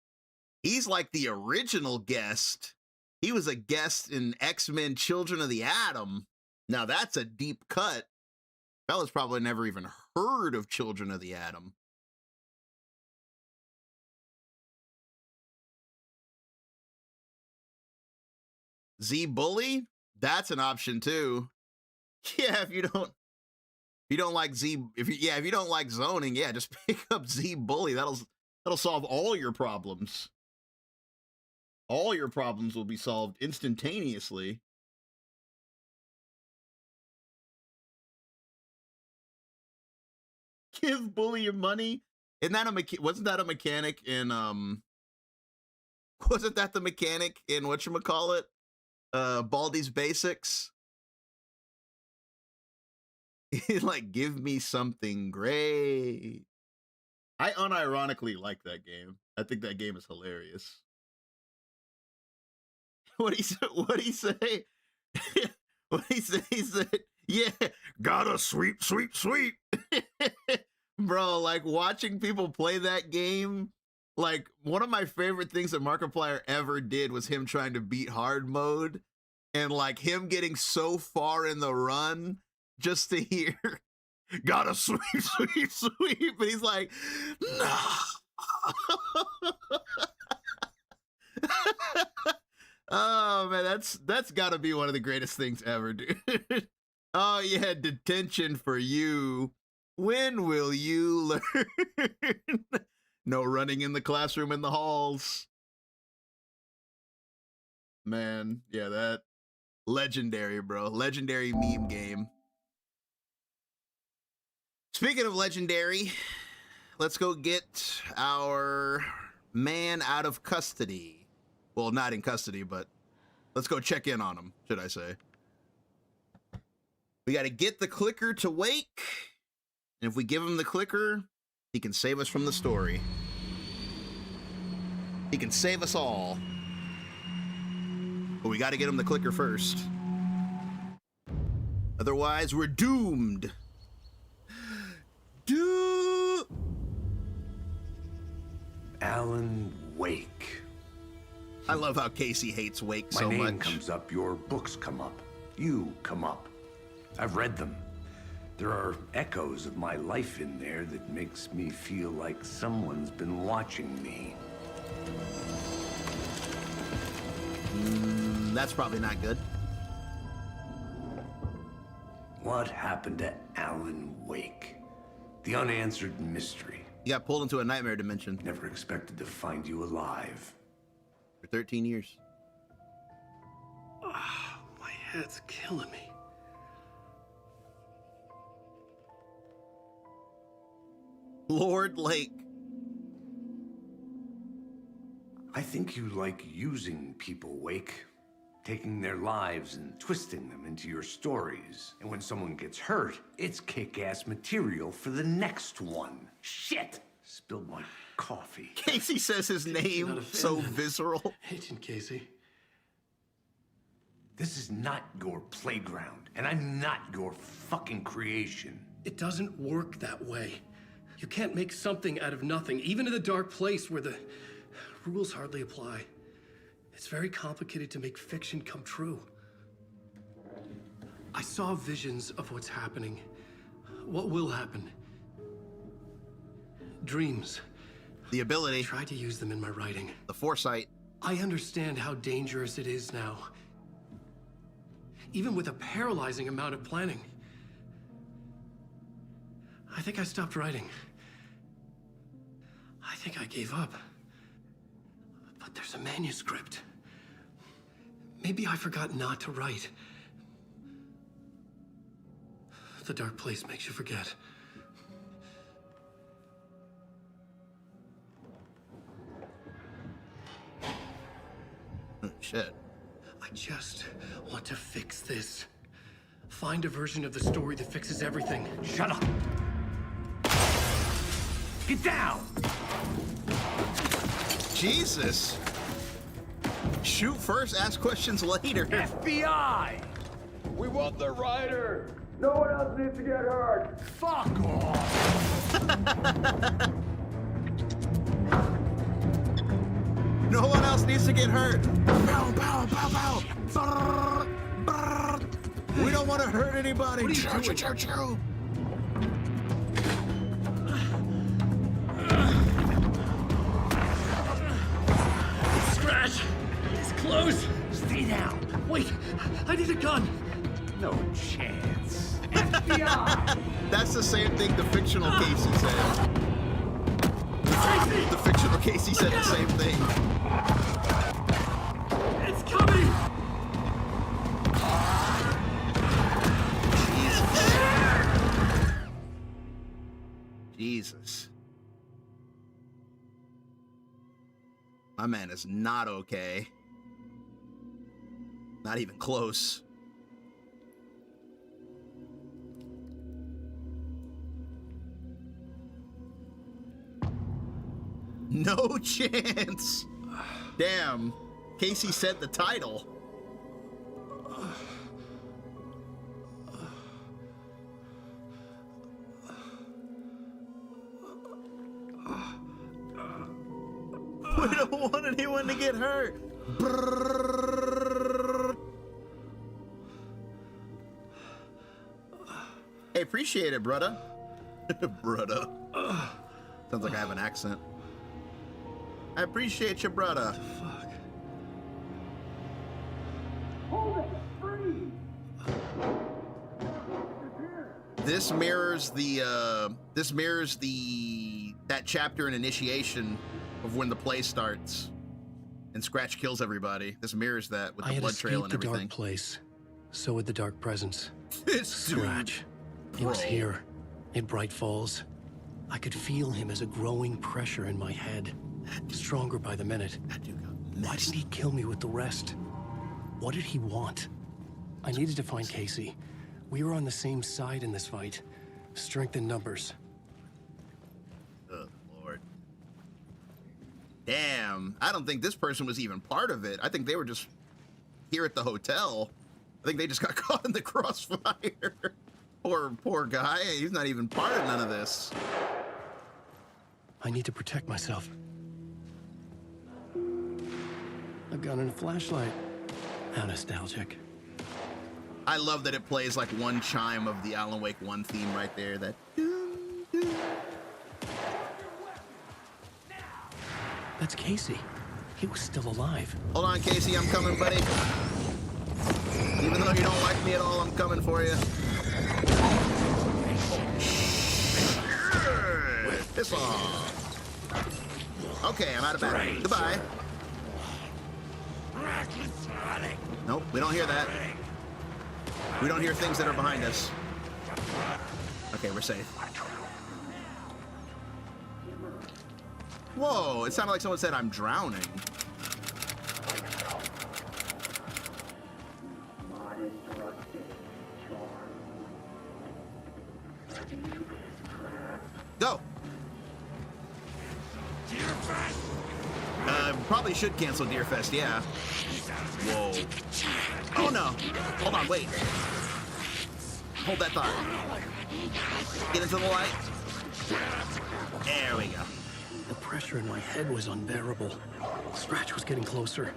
he's like the original guest. He was a guest in X-Men Children of the Atom. Now that's a deep cut. Fella's probably never even heard of Children of the Atom. Z-Bully? That's an option too. Yeah, if you don't like if you don't like zoning, yeah, just pick up Z-Bully. That'll solve all your problems. All your problems will be solved instantaneously. Give Bully your money. Isn't that wasn't that a mechanic in wasn't that the mechanic in whatchamacallit? Baldi's Basics? Like, give me something great. I unironically like that game. I think that game is hilarious. What he say? What he say? What he say? He said, "Yeah, gotta sweep." Bro, like watching people play that game. Like one of my favorite things that Markiplier ever did was him trying to beat hard mode, and like him getting so far in the run just to hear gotta sweep, and he's like, no. Oh man, that's gotta be one of the greatest things ever, dude. Oh yeah, detention for you. When will you learn? No running in the classroom in the halls. Man, yeah, that legendary, bro. Legendary meme game. Speaking of legendary, let's go get our man out of custody. Well, not in custody, but let's go check in on him, should I say. We got to get the clicker to wake. And if we give him the clicker, he can save us from the story. He can save us all. But we got to get him the clicker first. Otherwise, we're doomed. Alan Wake. I love how Casey hates Wake so much. My name comes up, your books come up, you come up. I've read them. There are echoes of my life in there that makes me feel like someone's been watching me. That's probably not good. What happened to Alan Wake? The unanswered mystery. You got pulled into a nightmare dimension. Never expected to find you alive. 13 years. Oh, my head's killing me. Lord Lake. I think you like using people, Wake. Taking their lives and twisting them into your stories. And when someone gets hurt, it's kick-ass material for the next one. Shit! Spilled my coffee. Casey says his name so visceral. Agent Casey. This is not your playground, and I'm not your fucking creation. It doesn't work that way. You can't make something out of nothing, even in the dark place where the rules hardly apply. It's very complicated to make fiction come true. I saw visions of what's happening, what will happen. Dreams. The ability, I tried to use them in my writing. the foresight. I understand how dangerous it is now. Even with a paralyzing amount of planning. I think I stopped writing. I think I gave up. But there's a manuscript. Maybe I forgot not to write. The dark place makes you forget. Shit. I just want to fix this. Find a version of the story that fixes everything. Shut up! Get down! Jesus. Shoot first, ask questions later. FBI! We want the rider! No one else needs to get hurt! Fuck off! No one else needs to get hurt. Bow, bow, bow, bow. Brrr, brrr. We don't want to hurt anybody. What are you doing? Choo, choo, choo. Scratch! It's close! Stay down! Wait! I need a gun! No chance. FBI! That's the same thing the fictional Casey said. The fictional Casey said the same thing. It's coming! Jesus. My man is not okay. Not even close. No chance. Damn. Casey said the title. We don't want anyone to get hurt. Brrr. Hey, appreciate it, brother. Brother. Sounds like I have an accent. I appreciate you, brother. Fuck. Hold it! Free! This mirrors that chapter in Initiation of when the play starts and Scratch kills everybody. This mirrors that with the blood trail and I had escaped the everything. dark place. So would the dark presence. This dude, Scratch. He was bro. here, in Bright Falls. I could feel him as a growing pressure in my head. Stronger by the minute. That dude got Why messed. didn't he kill me with the rest? What did he want? I needed to find Casey. We were on the same side in this fight. Strength in numbers. Oh, Lord. Damn. I don't think this person was even part of it. I think they were just here at the hotel. I think they just got caught in the crossfire. Poor guy. He's not even part of none of this. I need to protect myself. A gun and a flashlight. How nostalgic. I love that it plays like one chime of the Alan Wake 1 theme right there. That. Doo, doo. That's Casey. He was still alive. Hold on, Casey. I'm coming, buddy. Even though you don't like me at all, I'm coming for you. Piss off. Okay, I'm out of battery. Goodbye. Nope, we don't hear that. We don't hear things that are behind us. Okay, we're safe. Whoa, it sounded like someone said I'm drowning. Go! Probably should cancel Deerfest, yeah. Whoa. Oh no! Hold on, wait. Hold that thought. Get into the light. There we go. The pressure in my head was unbearable. Scratch was getting closer.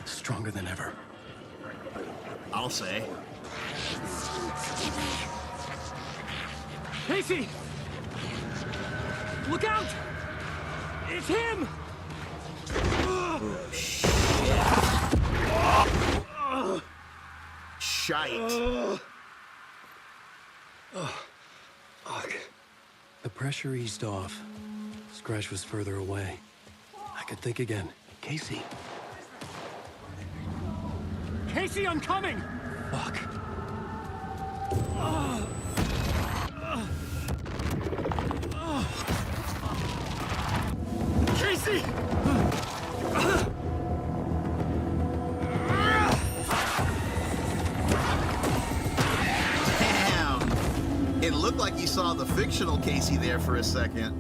Stronger than ever. I'll say. Casey! Look out! It's him! Shite. Fuck. The pressure eased off. Scratch was further away. I could think again. Casey. Casey, I'm coming! Fuck. Casey! Damn. It looked like you saw the fictional Casey there for a second.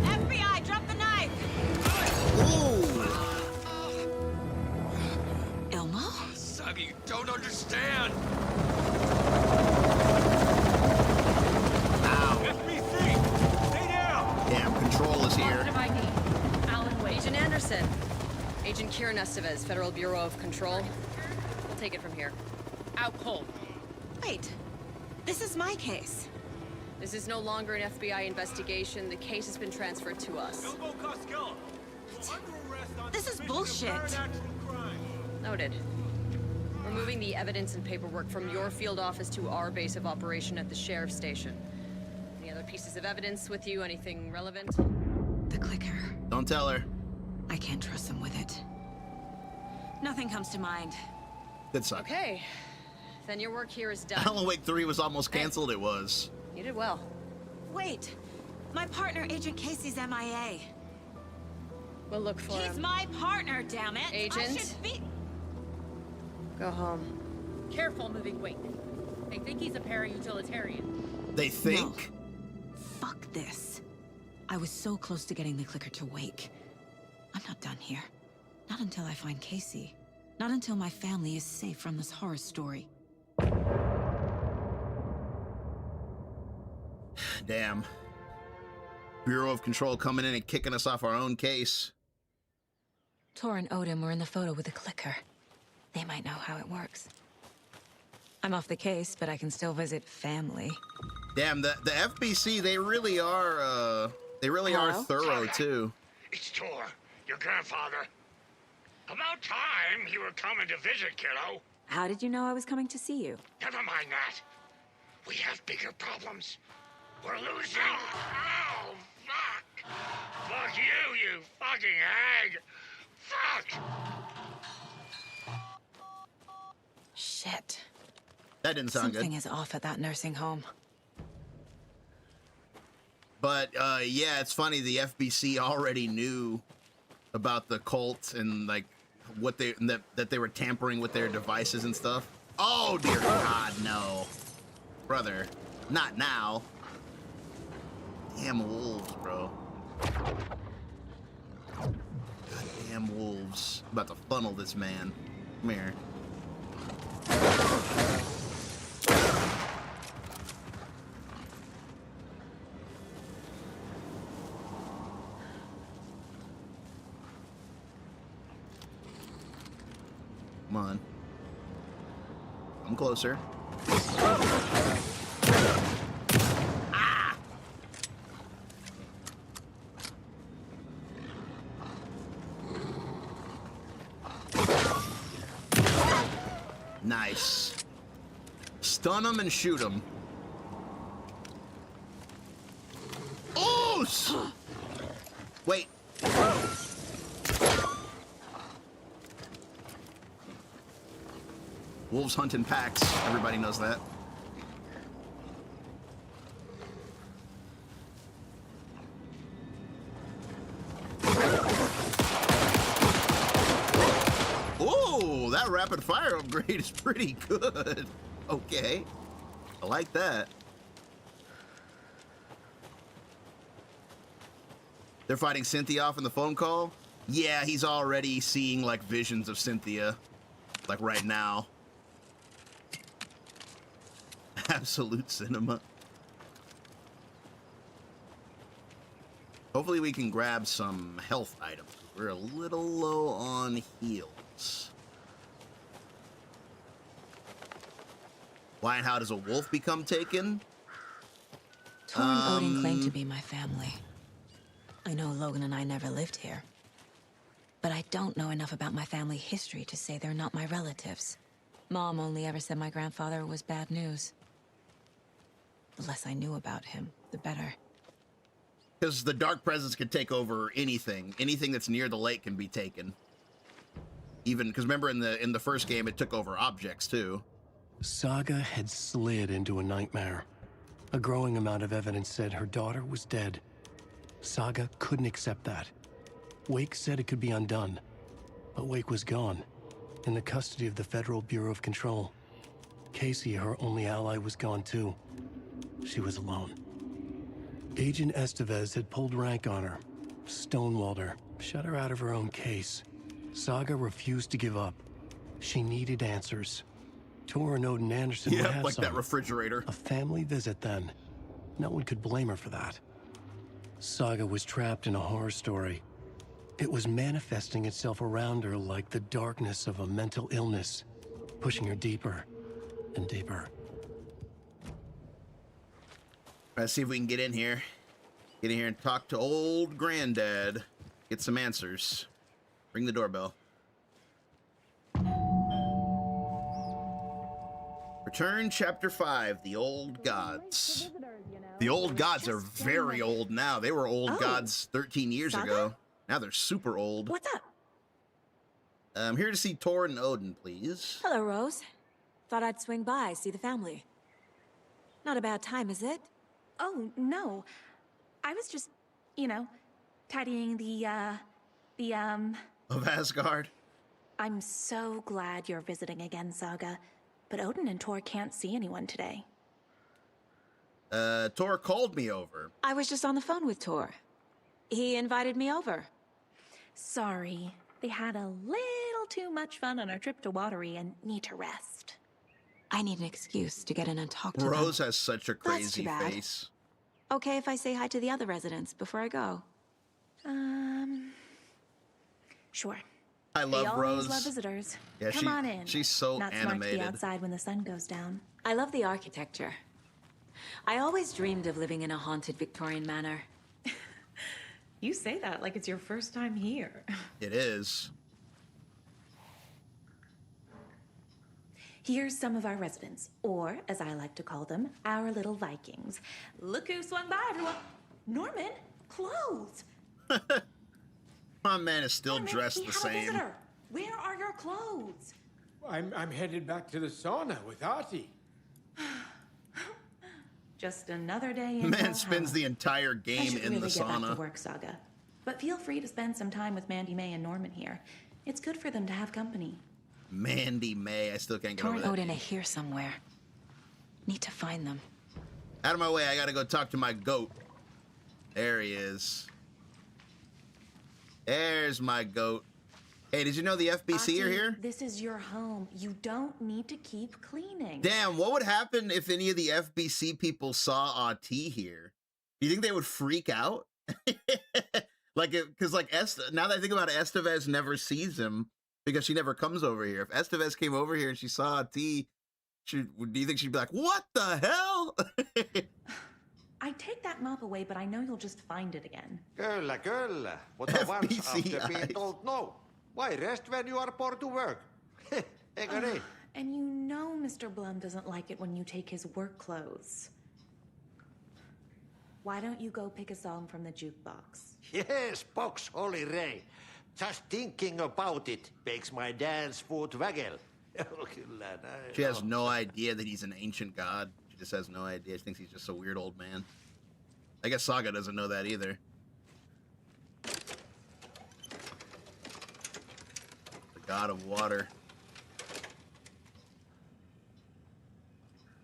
FBI, drop the knife! Elmo? Suggy, you don't understand. Ow. FBC, stay down. Damn, Control is here. Positive ID. Alan Wade. Agent Anderson. Agent Kieran Estevez, Federal Bureau of Control. We'll take it from here. Out cold. Wait, this is my case. This is no longer an FBI investigation. The case has been transferred to us. This is bullshit. Noted. We're moving the evidence and paperwork from your field office to our base of operation at the sheriff's station. Any other pieces of evidence with you? Anything relevant? The clicker. Don't tell her. I can't trust them with it. Nothing comes to mind. Good suck. Okay. Then your work here is done. Alan Wake 3 was almost canceled. It was. You did well. Wait, my partner, Agent Casey's MIA. We'll look for He's him. my partner, damn it! I Agent? should be... Go home. Careful moving weight. They think he's a para-utilitarian. They think? No. Fuck this. I was so close to getting the clicker to wake. I'm not done here. Not until I find Casey. Not until my family is safe from this horror story. Damn. Bureau of Control coming in and kicking us off our own case. Tor and Odin were in the photo with the clicker. They might know how it works. I'm off the case, but I can still visit family. Damn, the FBC, they really are Hello? thorough, too. It's Tor, your grandfather. About time you were coming to visit, kiddo. How did you know I was coming to see you? Never mind that. We have bigger problems. We're losing. Oh, fuck. Fuck you, you fucking hag. Fuck. Shit. That didn't sound Something good. is off at that nursing home. But, yeah, it's funny. The FBC already knew about the cult and, like, what that they were tampering with their devices and stuff. Oh, dear God, no. Brother, not now. Damn wolves, bro. Goddamn wolves. I'm about to funnel this man. Come here. Come on. I'm closer. Ah! Nice. Stun him and shoot him. Oh! Wait. Wolves hunt in packs. Everybody knows that. Oh, that rapid fire upgrade is pretty good. Okay. I like that. They're fighting Cynthia off in the phone call? Yeah, he's already seeing like visions of Cynthia. Like right now. Absolute cinema. Hopefully we can grab some health items. We're a little low on heals. Why and how does a wolf become taken? Tor and Odin claim to be my family. I know Logan and I never lived here. But I don't know enough about my family history to say they're not my relatives. Mom only ever said my grandfather was bad news. The less I knew about him, the better. Because the dark presence can take over anything. Anything that's near the lake can be taken. Even because remember in the first game it took over objects too. Saga had slid into a nightmare. A growing amount of evidence said her daughter was dead. Saga couldn't accept that. Wake said it could be undone. But Wake was gone, in the custody of the Federal Bureau of Control. Casey, her only ally, was gone too. She was alone. Agent Estevez had pulled rank on her, stonewalled her, shut her out of her own case. Saga refused to give up. She needed answers. Tor and Odin Anderson would have like some. that refrigerator. A family visit then. No one could blame her for that. Saga was trapped in a horror story. It was manifesting itself around her like the darkness of a mental illness, pushing her deeper and deeper. Let's see if we can get in here. Get in here and talk to old granddad. Get some answers. Ring the doorbell. Return chapter 5, The Old Gods. The old gods are very old now. They were old gods 13 years ago. Now they're super old. What's up? I'm here to see Tor and Odin, please. Hello, Rose. Thought I'd swing by, see the family. Not a bad time, is it? Oh, no. I was just, you know, tidying Of Asgard? I'm so glad you're visiting again, Saga. But Odin and Tor can't see anyone today. Tor called me over. I was just on the phone with Tor. He invited me over. Sorry. They had a little too much fun on our trip to Watery and need to rest. I need an excuse to get in and talk to them. Rose has such a That's crazy too bad. face. Okay if I say hi to the other residents before I go? Sure. I love they Rose. always love visitors. Yeah, Come on in. she's so Not animated. smart to be outside when the sun goes down. I love the architecture. I always dreamed of living in a haunted Victorian manor. You say that like it's your first time here. It is. Here's some of our residents, or as I like to call them, our little Vikings. Look who swung by, everyone. Norman, clothes. My man is still Norman, dressed we the have a same. visitor. Where are your clothes? I'm headed back to the sauna with Artie. Just another day in Man hell. spends the entire I game should in really the get back to sauna. work, Saga. But feel free to spend some time with Mandy May and Norman here. It's good for them to have company. Mandy May, I still can't get Tor over and that. Odin are here somewhere. Need to find them. Out of my way, I gotta go talk to my goat. There he is. There's my goat. Hey, did you know the FBC are Aki, here? This is your home. You don't need to keep cleaning. Damn, what would happen if any of the FBC people saw Ati here? Do you think they would freak out? Like, because now that I think about it, Estevez never sees him because she never comes over here. If Estevez came over here and she saw Ati, do you think she'd be like, what the hell? I take that mop away, but I know you'll just find it again. Kyllä. What I want after FBC being eyes. told no. Why rest when you are poor to work? Eikö niin? And you know Mr. Blum doesn't like it when you take his work clothes. Why don't you go pick a song from the jukebox? Yes, box Holy Ray. Just thinking about it makes my dance foot waggle. She has no idea that he's an ancient god. She just has no idea. She thinks he's just a weird old man. I guess Saga doesn't know that either. The god of water.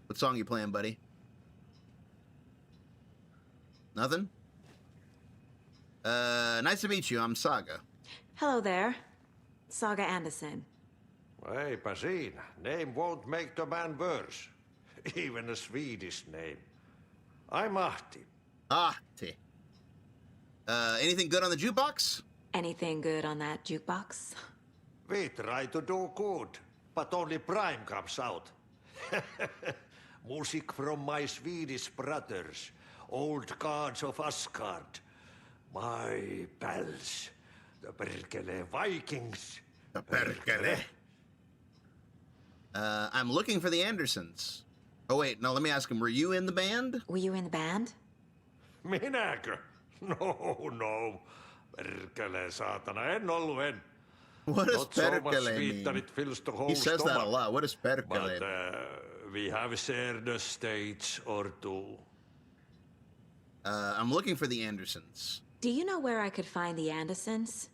What song you playing, buddy? Nothing? Nice to meet you. I'm Saga. Hello there. Saga Anderson. Eipä siinä. Name won't make the man worse. Even a Swedish name. I'm Ahti. Ahti. Anything good on the jukebox? Anything good on that jukebox? We try to do good, but only Prime comes out. Music from my Swedish brothers, old gods of Asgard. My pals, the Perkele Vikings. The Perkele. I'm looking for the Andersons. Oh, wait, no, let me ask him. Were you in the band? Were you in the band? Minäkö? No. Perkele, saatana, en ollut en. What does Not so much Perkele sweet that mean? it fills the whole He says that a stomach. lot. What does Perkele But mean? we have shared a stage or two. I'm looking for the Andersons. Do you know where I could find the Andersons?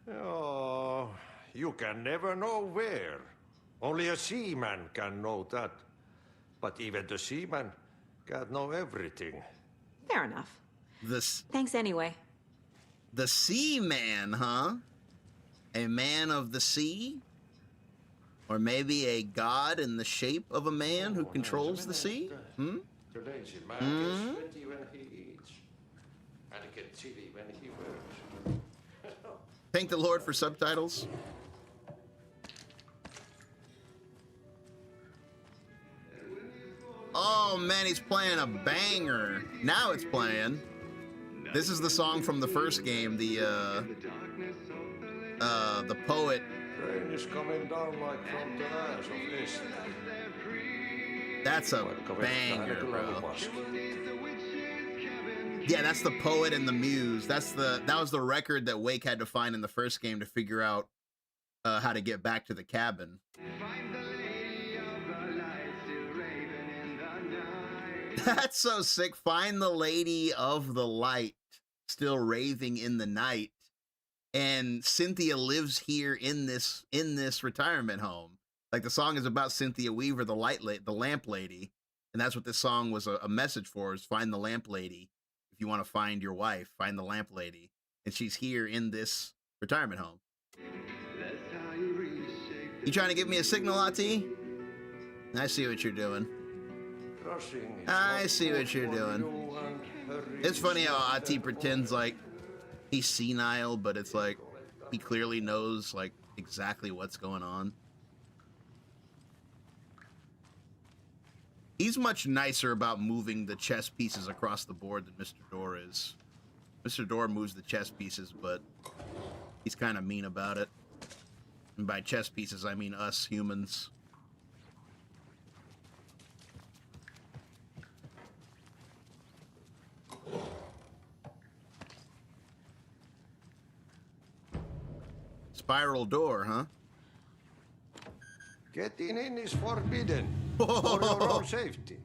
Oh, you can never know where. Only a seaman can know that. But even the seaman can't know everything. Fair enough. This Thanks anyway. the Sea Man, huh? A man of the sea? Or maybe a god in the shape of a man who controls the sea? Hmm? The lazy man gets sweaty when he eats. And gets chilly when he works. Thank the Lord for subtitles. Oh man, he's playing a banger. Now it's playing. This is the song from the first game, the poet. Rain is coming down like from the eyes of this. That's a banger, bro. Yeah, that's the poet and the muse. That was the record that Wake had to find in the first game to figure out how to get back to the cabin. That's so sick. Find the lady of the light, still raving in the night. And Cynthia lives here in this retirement home. Like the song is about Cynthia Weaver, the lamp lady, and that's what this song was a message for: is find the lamp lady. If you want to find your wife, find the lamp lady, and she's here in this retirement home. You trying to give me a signal, Ati? I see what you're doing. I see what you're doing. It's funny how Ati pretends like he's senile, but it's like he clearly knows like exactly what's going on. He's much nicer about moving the chess pieces across the board than Mr. Door is. Mr. Door moves the chess pieces, but he's kind of mean about it. And by chess pieces, I mean us humans. Spiral door, huh? Getting in is forbidden for your own safety.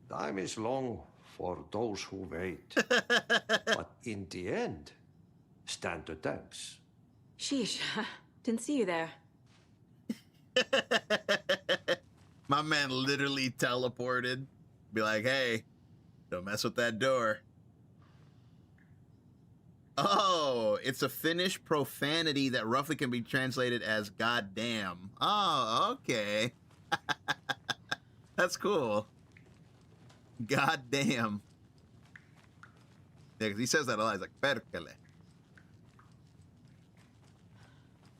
Time is long for those who wait. But in the end, stand the thanks. Sheesh, didn't see you there. My man literally teleported. Be like, hey, don't mess with that door. Oh, it's a Finnish profanity that roughly can be translated as goddamn. Oh, okay. That's cool. Goddamn. Yeah, because he says that a lot. He's like, perkele.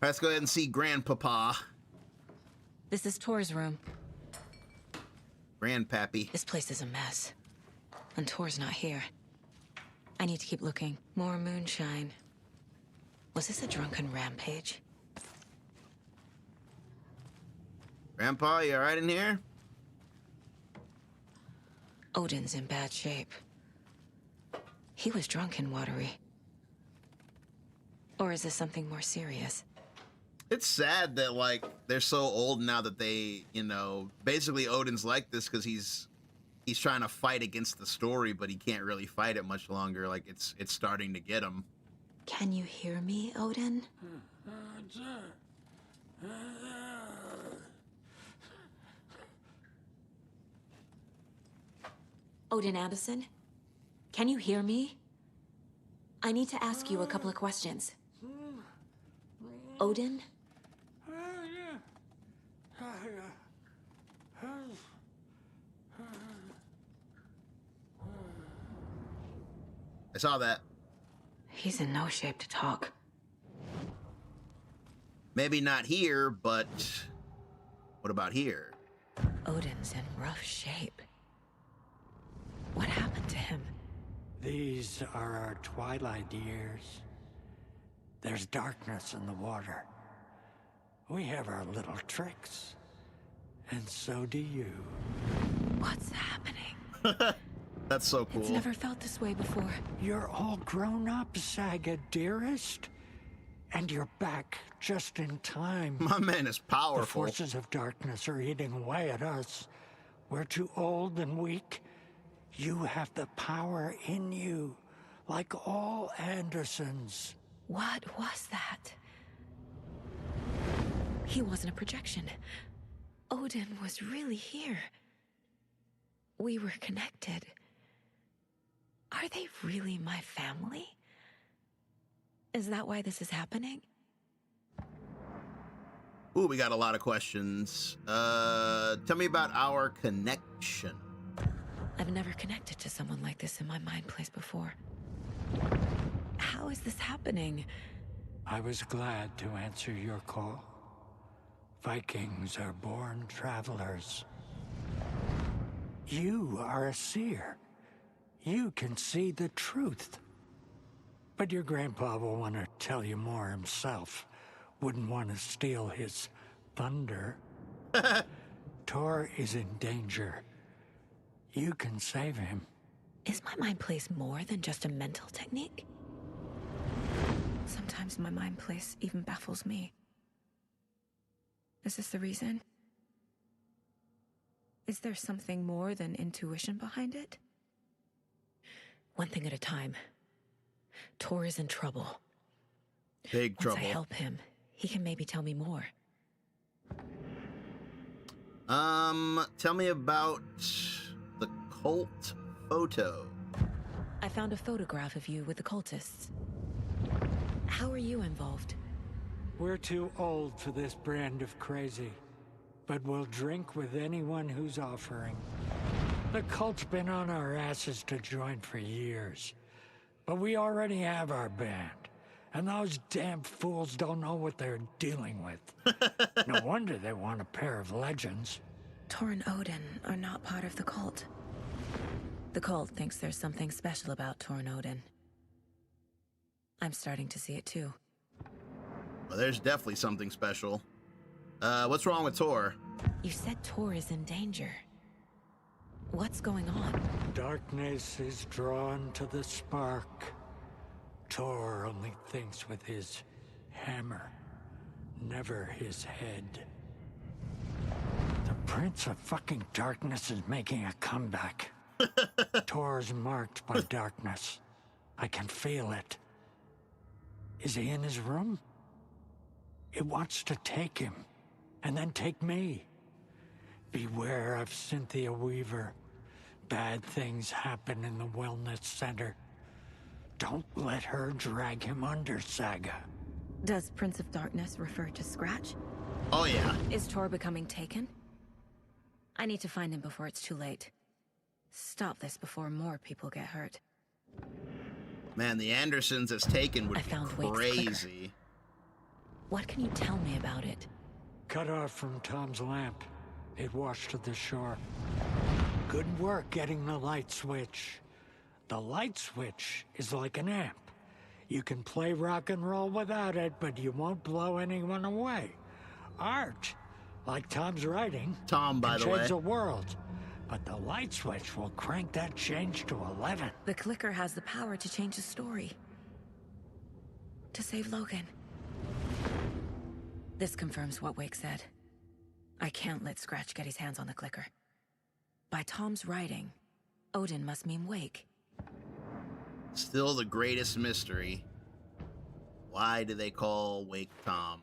Let's go ahead and see Grandpapa. This is Tor's room. Grandpappy. This place is a mess. And Tor's not here. I need to keep looking. More moonshine. Was this a drunken rampage? Grandpa, you alright in here? Odin's in bad shape. He was drunk and watery. Or is this something more serious? It's sad that, like, they're so old now that they, you know, basically Odin's like this because he's trying to fight against the story, but he can't really fight it much longer. Like, it's starting to get him. Can you hear me, Odin? Odin Anderson? Can you hear me? I need to ask you a couple of questions. Odin? I saw that. He's in no shape to talk. Maybe not here, but what about here? Odin's in rough shape. What happened to him? These are our twilight years. There's darkness in the water. We have our little tricks. And so do you. What's happening? That's so cool. It's never felt this way before. You're all grown up, Saga, dearest. And you're back just in time. My man is powerful. The forces of darkness are eating away at us. We're too old and weak. You have the power in you, like all Andersons. What was that? He wasn't a projection. Odin was really here. We were connected. Are they really my family? Is that why this is happening? Ooh, we got a lot of questions. Tell me about our connection. I've never connected to someone like this in my mind place before. How is this happening? I was glad to answer your call. Vikings are born travelers. You are a seer. You can see the truth. But your grandpa will want to tell you more himself. Wouldn't want to steal his thunder. Tor is in danger. You can save him. Is my mind place more than just a mental technique? Sometimes my mind place even baffles me. Is this the reason? Is there something more than intuition behind it? One thing at a time. Tor is in trouble. Big trouble. Once I help him, he can maybe tell me more. Tell me about the cult photo. I found a photograph of you with the cultists. How are you involved? We're too old for this brand of crazy, but we'll drink with anyone who's offering. The cult's been on our asses to join for years, but we already have our band, and those damn fools don't know what they're dealing with. No wonder they want a pair of legends. Tor and Odin are not part of the cult. The cult thinks there's something special about Tor and Odin. I'm starting to see it too. Well, there's definitely something special. What's wrong with Tor? You said Tor is in danger. What's going on? Darkness is drawn to the spark. Tor only thinks with his hammer, never his head. The Prince of fucking Darkness is making a comeback. Tor's marked by darkness. I can feel it. Is he in his room? It wants to take him, and then take me. Beware of Cynthia Weaver. Bad things happen in the wellness center. Don't let her drag him under, Saga. Does Prince of Darkness refer to Scratch? Oh, yeah. Is Tor becoming taken? I need to find him before it's too late. Stop this before more people get hurt. Man, the Andersons as Taken would I found be Wake's crazy. What can you tell me about it? Cut off from Tom's lamp. It washed to the shore. Good work getting the light switch. The light switch is like an amp. You can play rock and roll without it, but you won't blow anyone away. Art like Tom's writing, Tom, by can the change way. the world. But the light switch will crank that change to 11. The clicker has the power to change the story. To save Logan. This confirms what Wake said. I can't let Scratch get his hands on the clicker. By Tom's writing, Odin must mean Wake. Still the greatest mystery. Why do they call Wake Tom?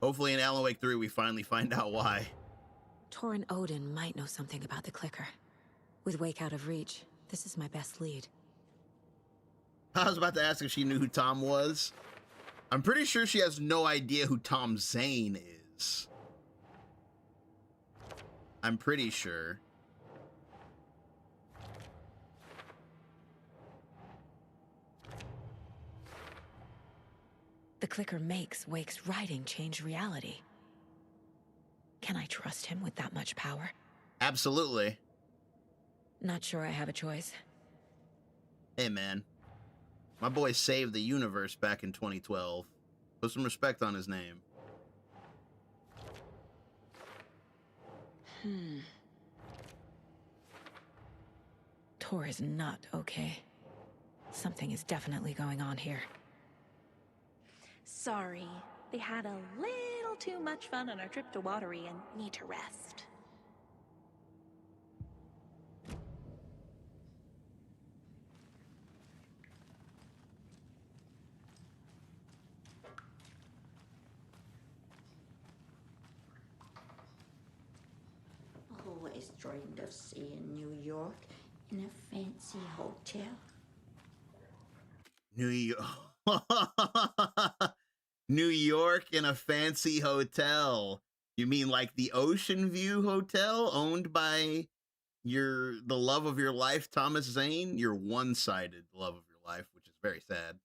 Hopefully in Alan Wake 3 we finally find out why. Tor and Odin might know something about the clicker. With Wake out of reach, this is my best lead. I was about to ask if she knew who Tom was. I'm pretty sure she has no idea who Tom Zane is. I'm pretty sure. The clicker makes Wake's writing change reality. Can I trust him with that much power? Absolutely. Not sure I have a choice. Hey, man. My boy saved the universe back in 2012. Put some respect on his name. Tor is not okay. Something is definitely going on here. Sorry. They had a little too much fun on our trip to Watery and need to rest. Always dreamed of seeing New York in a fancy hotel. New York. New York in a fancy hotel. You mean like the Ocean View Hotel owned by the love of your life, Thomas Zane? Your one-sided love of your life, which is very sad.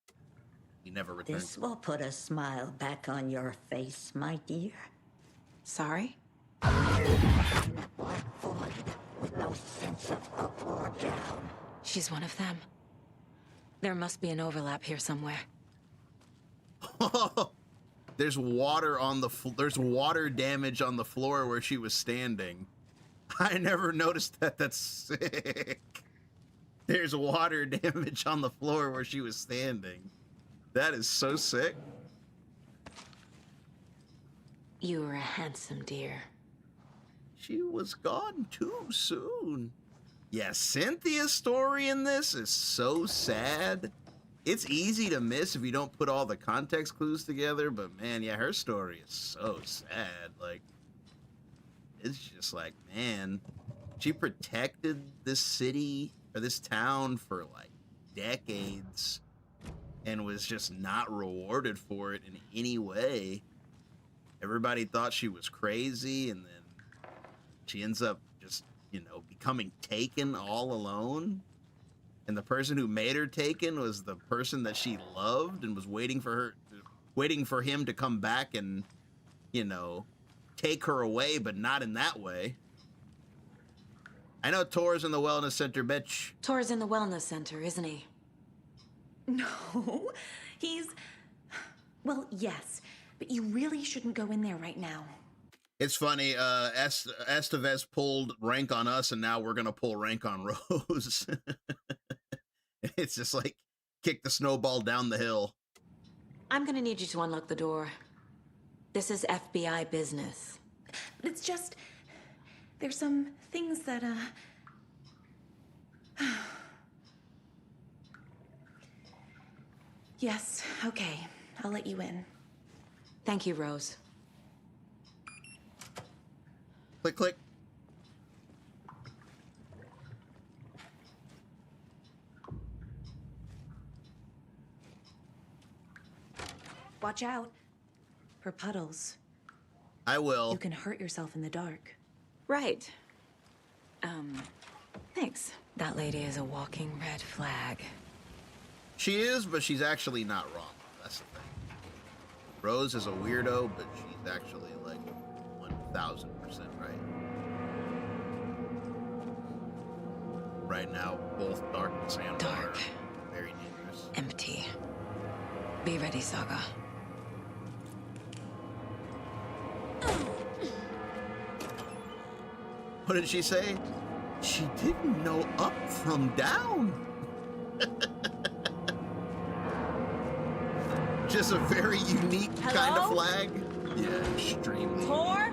He never returned. This will put a smile back on your face, my dear. Sorry? With no sense of up or down. She's one of them. There must be an overlap here somewhere. There's water on the there's water damage on the floor where she was standing. I never noticed that. That's sick. There's water damage on the floor where she was standing. That is so sick. You were a handsome dear. She was gone too soon. Yeah, Cynthia's story in this is so sad. It's easy to miss if you don't put all the context clues together, but man, yeah, her story is so sad. Like, it's just like, man, she protected this city or this town for like decades and was just not rewarded for it in any way. Everybody thought she was crazy, and then she ends up just, becoming taken all alone. And the person who made her taken was the person that she loved and was waiting for him to come back and, take her away, but not in that way. I know Tor's in the wellness center, bitch. Tor's in the wellness center, isn't he? No, well, yes, but you really shouldn't go in there right now. It's funny, Estevez pulled rank on us, and now we're gonna pull rank on Rose. It's just like, kick the snowball down the hill. I'm gonna need you to unlock the door. This is FBI business. It's just, there's some things that, Yes, okay, I'll let you in. Thank you, Rose. Click, click. Watch out for puddles. I will. You can hurt yourself in the dark. Right. Thanks. That lady is a walking red flag. She is, but she's actually not wrong. That's the thing. Rose is a weirdo, but she's actually like 1000% right. Right now, both darkness and water are very dangerous. Empty. Be ready, Saga. What did she say? She didn't know up from down. Just a very unique kind of flag. Yeah, extremely. Tor?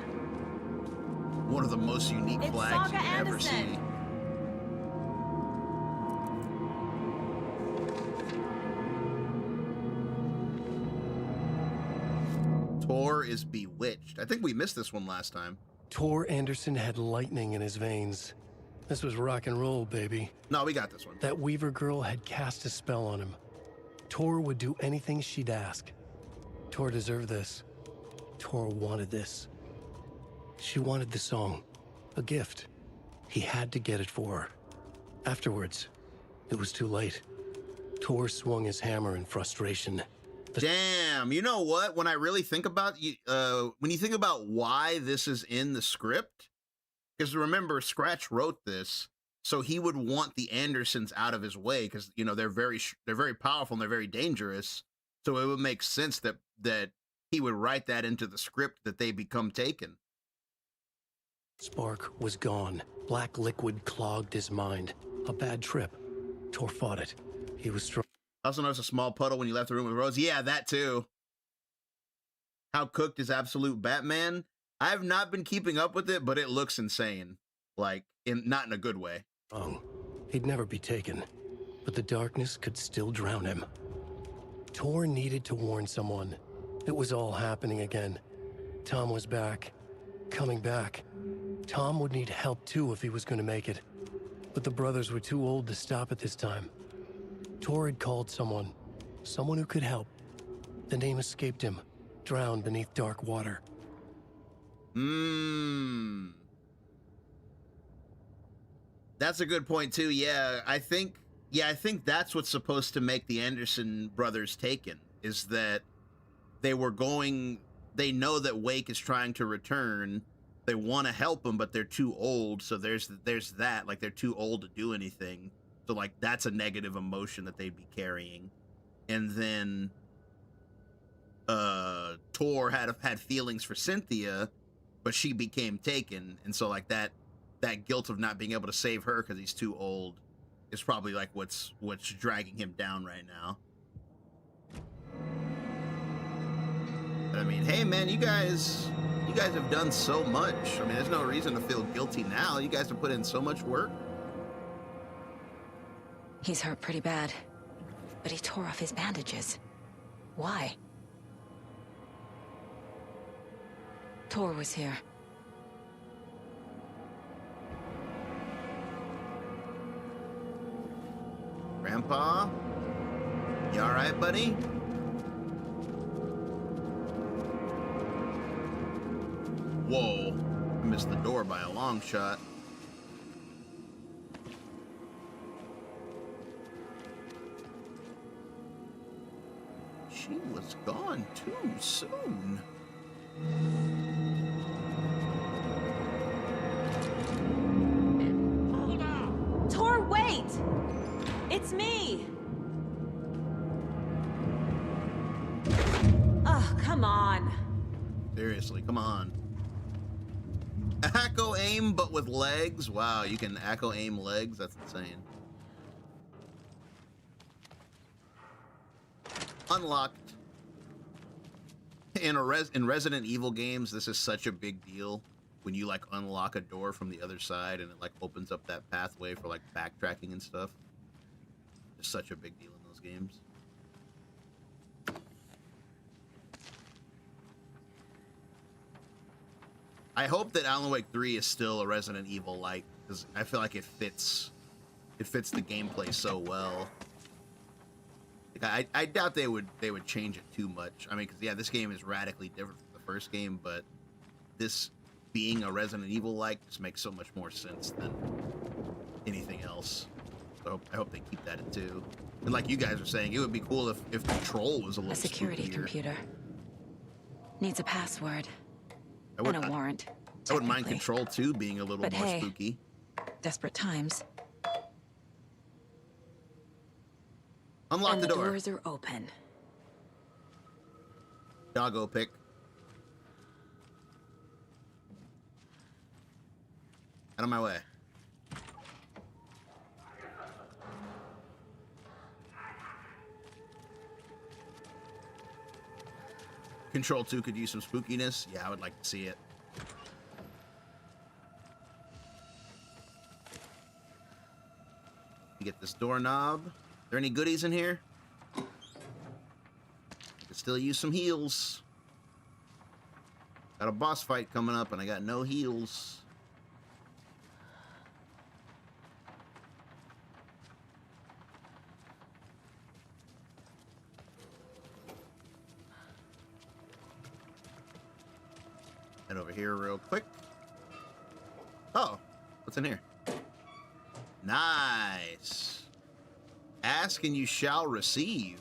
One of the most unique flags you can ever see. Tor is bewitched. I think we missed this one last time. Tor Anderson had lightning in his veins. This was rock and roll, baby. No, we got this one. That Weaver girl had cast a spell on him. Tor would do anything she'd ask. Tor deserved this. Tor wanted this. She wanted the song. A gift. He had to get it for her. Afterwards, it was too late. Tor swung his hammer in frustration. Damn, you know what? When I really think about when you think about why this is in the script, because remember, Scratch wrote this, so he would want the Andersons out of his way because they're very powerful and they're very dangerous. So it would make sense that he would write that into the script that they become taken. Spark was gone. Black liquid clogged his mind. A bad trip. Tor fought it. He was strong. I also noticed a small puddle when you left the room with Rose. Yeah, that too. How cooked is Absolute Batman? I've not been keeping up with it, but it looks insane. Like, not in a good way. He'd never be taken, but the darkness could still drown him. Tor needed to warn someone. It was all happening again. Tom was back. Coming back. Tom would need help too if he was going to make it. But the brothers were too old to stop at this time. Tor had called someone who could help. The name escaped him, drowned beneath dark water. That's a good point too. Yeah, I think that's what's supposed to make the Anderson brothers taken, is that they know that Wake is trying to return. They want to help him, but they're too old. So there's that, like, they're too old to do anything. So, like, that's a negative emotion that they'd be carrying. And then Tor had feelings for Cynthia, but she became taken. And so, like, that guilt of not being able to save her because he's too old is probably, like, what's dragging him down right now. But, I mean, hey, man, you guys have done so much. I mean, there's no reason to feel guilty now. You guys have put in so much work. He's hurt pretty bad, but he tore off his bandages. Why? Tor was here. Grandpa? You all right, buddy? Whoa, I missed the door by a long shot. She was gone too soon. Hold on! Tor, wait! It's me! Oh, come on. Seriously, come on. Echo aim, but with legs? Wow, you can echo aim legs? That's insane. Unlocked. In Resident Evil games, this is such a big deal when you, like, unlock a door from the other side and it, like, opens up that pathway for, like, backtracking and stuff. It's such a big deal in those games. I hope that Alan Wake 3 is still a Resident Evil-like, because I feel like it fits the gameplay so well. Like, I doubt they would change it too much. I mean, because yeah, this game is radically different from the first game, but this being a Resident Evil-like just makes so much more sense than anything else. So I hope they keep that in too. And like you guys are saying, it would be cool if Control was a little A security spookier. computer. Needs a password. I wouldn't- And a warrant. I wouldn't mind technically. Control 2 being a little But more hey, spooky. Desperate times. Unlock And the door. doors are open. Doggo pick. Out of my way. Control 2 could use some spookiness. Yeah, I would like to see it. Get this doorknob. Are there any goodies in here? Could still use some heals. Got a boss fight coming up and I got no heals. Head over here real quick. Oh, what's in here? Nice. Ask and you shall receive.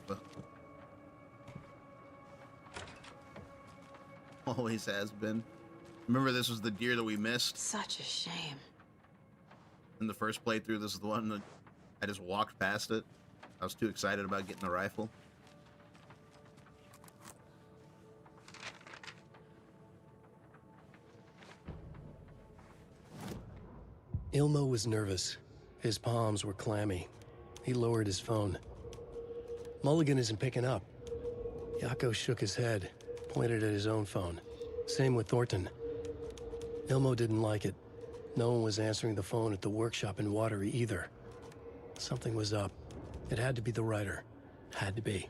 Always has been. Remember, this was the deer that we missed? Such a shame. In the first playthrough, this is the one that I just walked past it. I was too excited about getting the rifle. Ilmo was nervous. His palms were clammy. He lowered his phone. Mulligan isn't picking up. Yako shook his head, pointed at his own phone. Same with Thornton. Ilmo didn't like it. No one was answering the phone at the workshop in Watery either. Something was up. It had to be the writer. Had to be.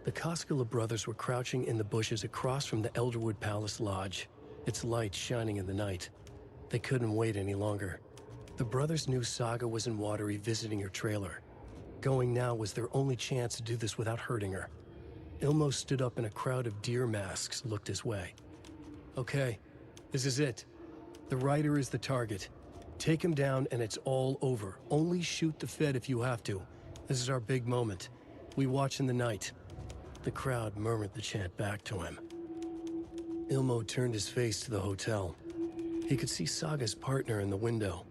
The Koskela brothers were crouching in the bushes across from the Elderwood Palace Lodge, its light shining in the night. They couldn't wait any longer. The brothers knew Saga was in Watery visiting her trailer. Going now was their only chance to do this without hurting her. Ilmo stood up and a crowd of deer masks looked his way. Okay, this is it. The writer is the target. Take him down and it's all over. Only shoot the Fed if you have to. This is our big moment. We watch in the night. The crowd murmured the chant back to him. Ilmo turned his face to the hotel. He could see Saga's partner in the window.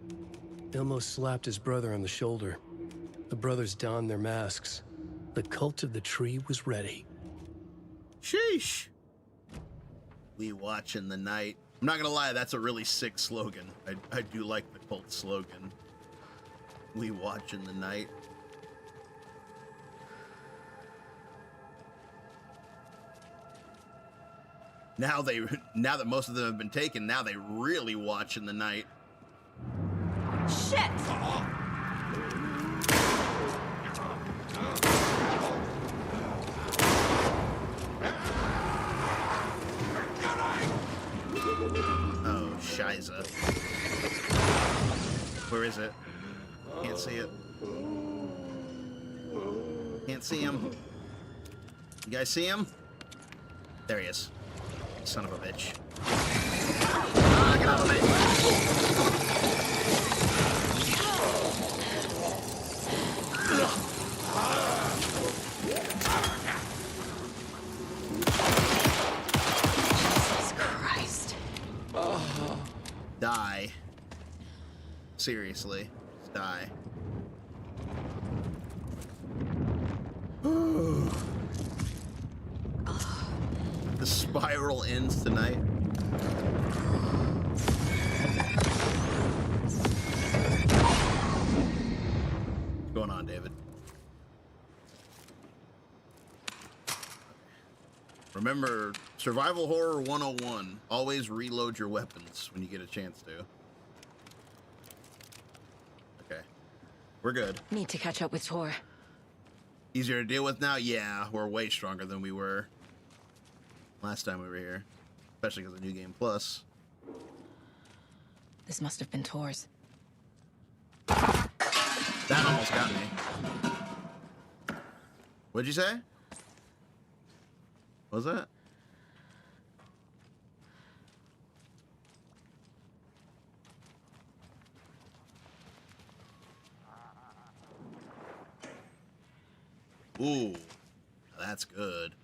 Ilmo slapped his brother on the shoulder. The brothers donned their masks. The cult of the tree was ready. Sheesh. We watch in the night. I'm not gonna lie, that's a really sick slogan. I do like the cult slogan. We watch in the night. Now that most of them have been taken, now they really watch in the night. Shit! Oh, Shiza. Where is it? Can't see it. Can't see him. You guys see him? There he is. Son of a bitch. Ah, get out of me! Jesus Christ. Die. Seriously. Just die. The spiral ends tonight. What's going on, David? Remember, Survival Horror 101. Always reload your weapons when you get a chance to. Okay. We're good. Need to catch up with Tor. Easier to deal with now? Yeah, we're way stronger than we were last time we were here. Especially because of New Game Plus. This must have been Tor's. That almost got me. What'd you say? What was that? Ooh, that's good.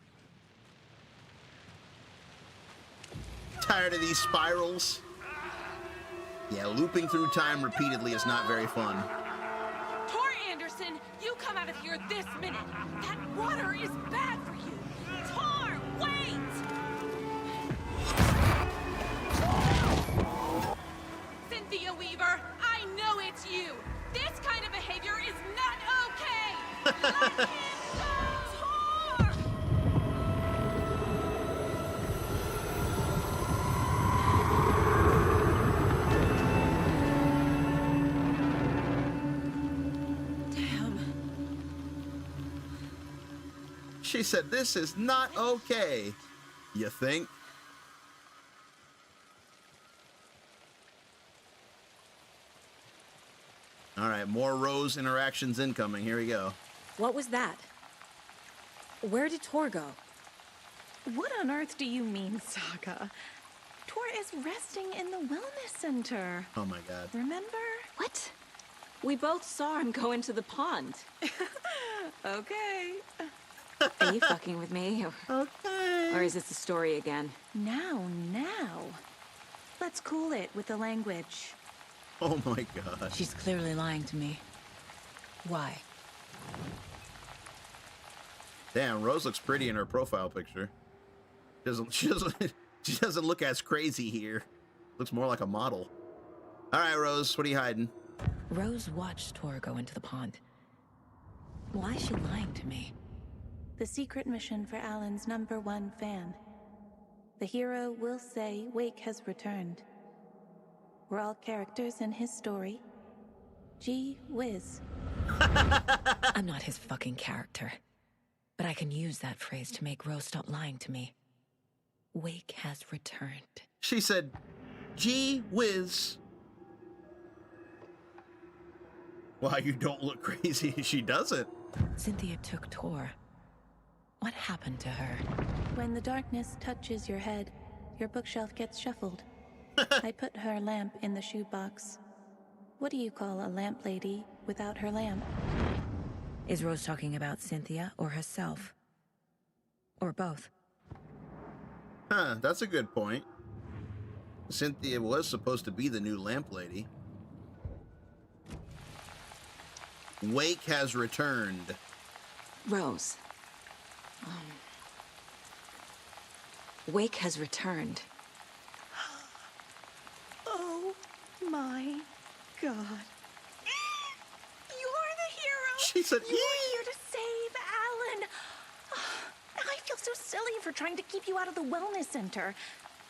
Tired of these spirals? Yeah, looping through time repeatedly is not very fun. Tor Anderson, you come out of here this minute. That water is bad for you. Tor, wait! Since Cynthia Weaver! I know it's you! This kind of behavior is not okay! Let him go! Tor! Damn. She said, "This is not okay." You think? All right, more Rose interactions incoming. Here we go. What was that? Where did Tor go? What on earth do you mean, Saga? Tor is resting in the wellness center. Oh my god. Remember? What? We both saw him go into the pond. Okay. Are you fucking with me? Okay. Or is this the story again? Now. Let's cool it with the language. Oh my god. She's clearly lying to me. Why? Damn, Rose looks pretty in her profile picture. She doesn't look as crazy here. Looks more like a model. All right, Rose, what are you hiding? Rose watched Tor go into the pond. Why is she lying to me? The secret mission for Alan's #1 fan. The hero will say Wake has returned. We're all characters in his story. Gee whiz. I'm not his fucking character. But I can use that phrase to make Rose stop lying to me. Wake has returned. She said, "Gee whiz." Wow, you don't look crazy. She doesn't. Cynthia took Tor. What happened to her? When the darkness touches your head, your bookshelf gets shuffled. I put her lamp in the shoebox. What do you call a lamp lady without her lamp? Is Rose talking about Cynthia or herself? Or both? Huh, that's a good point. Cynthia was supposed to be the new lamp lady. Wake has returned. Rose. Wake has returned. Oh my god. You're the hero! She said, "You're here to save Alan!" I feel so silly for trying to keep you out of the wellness center.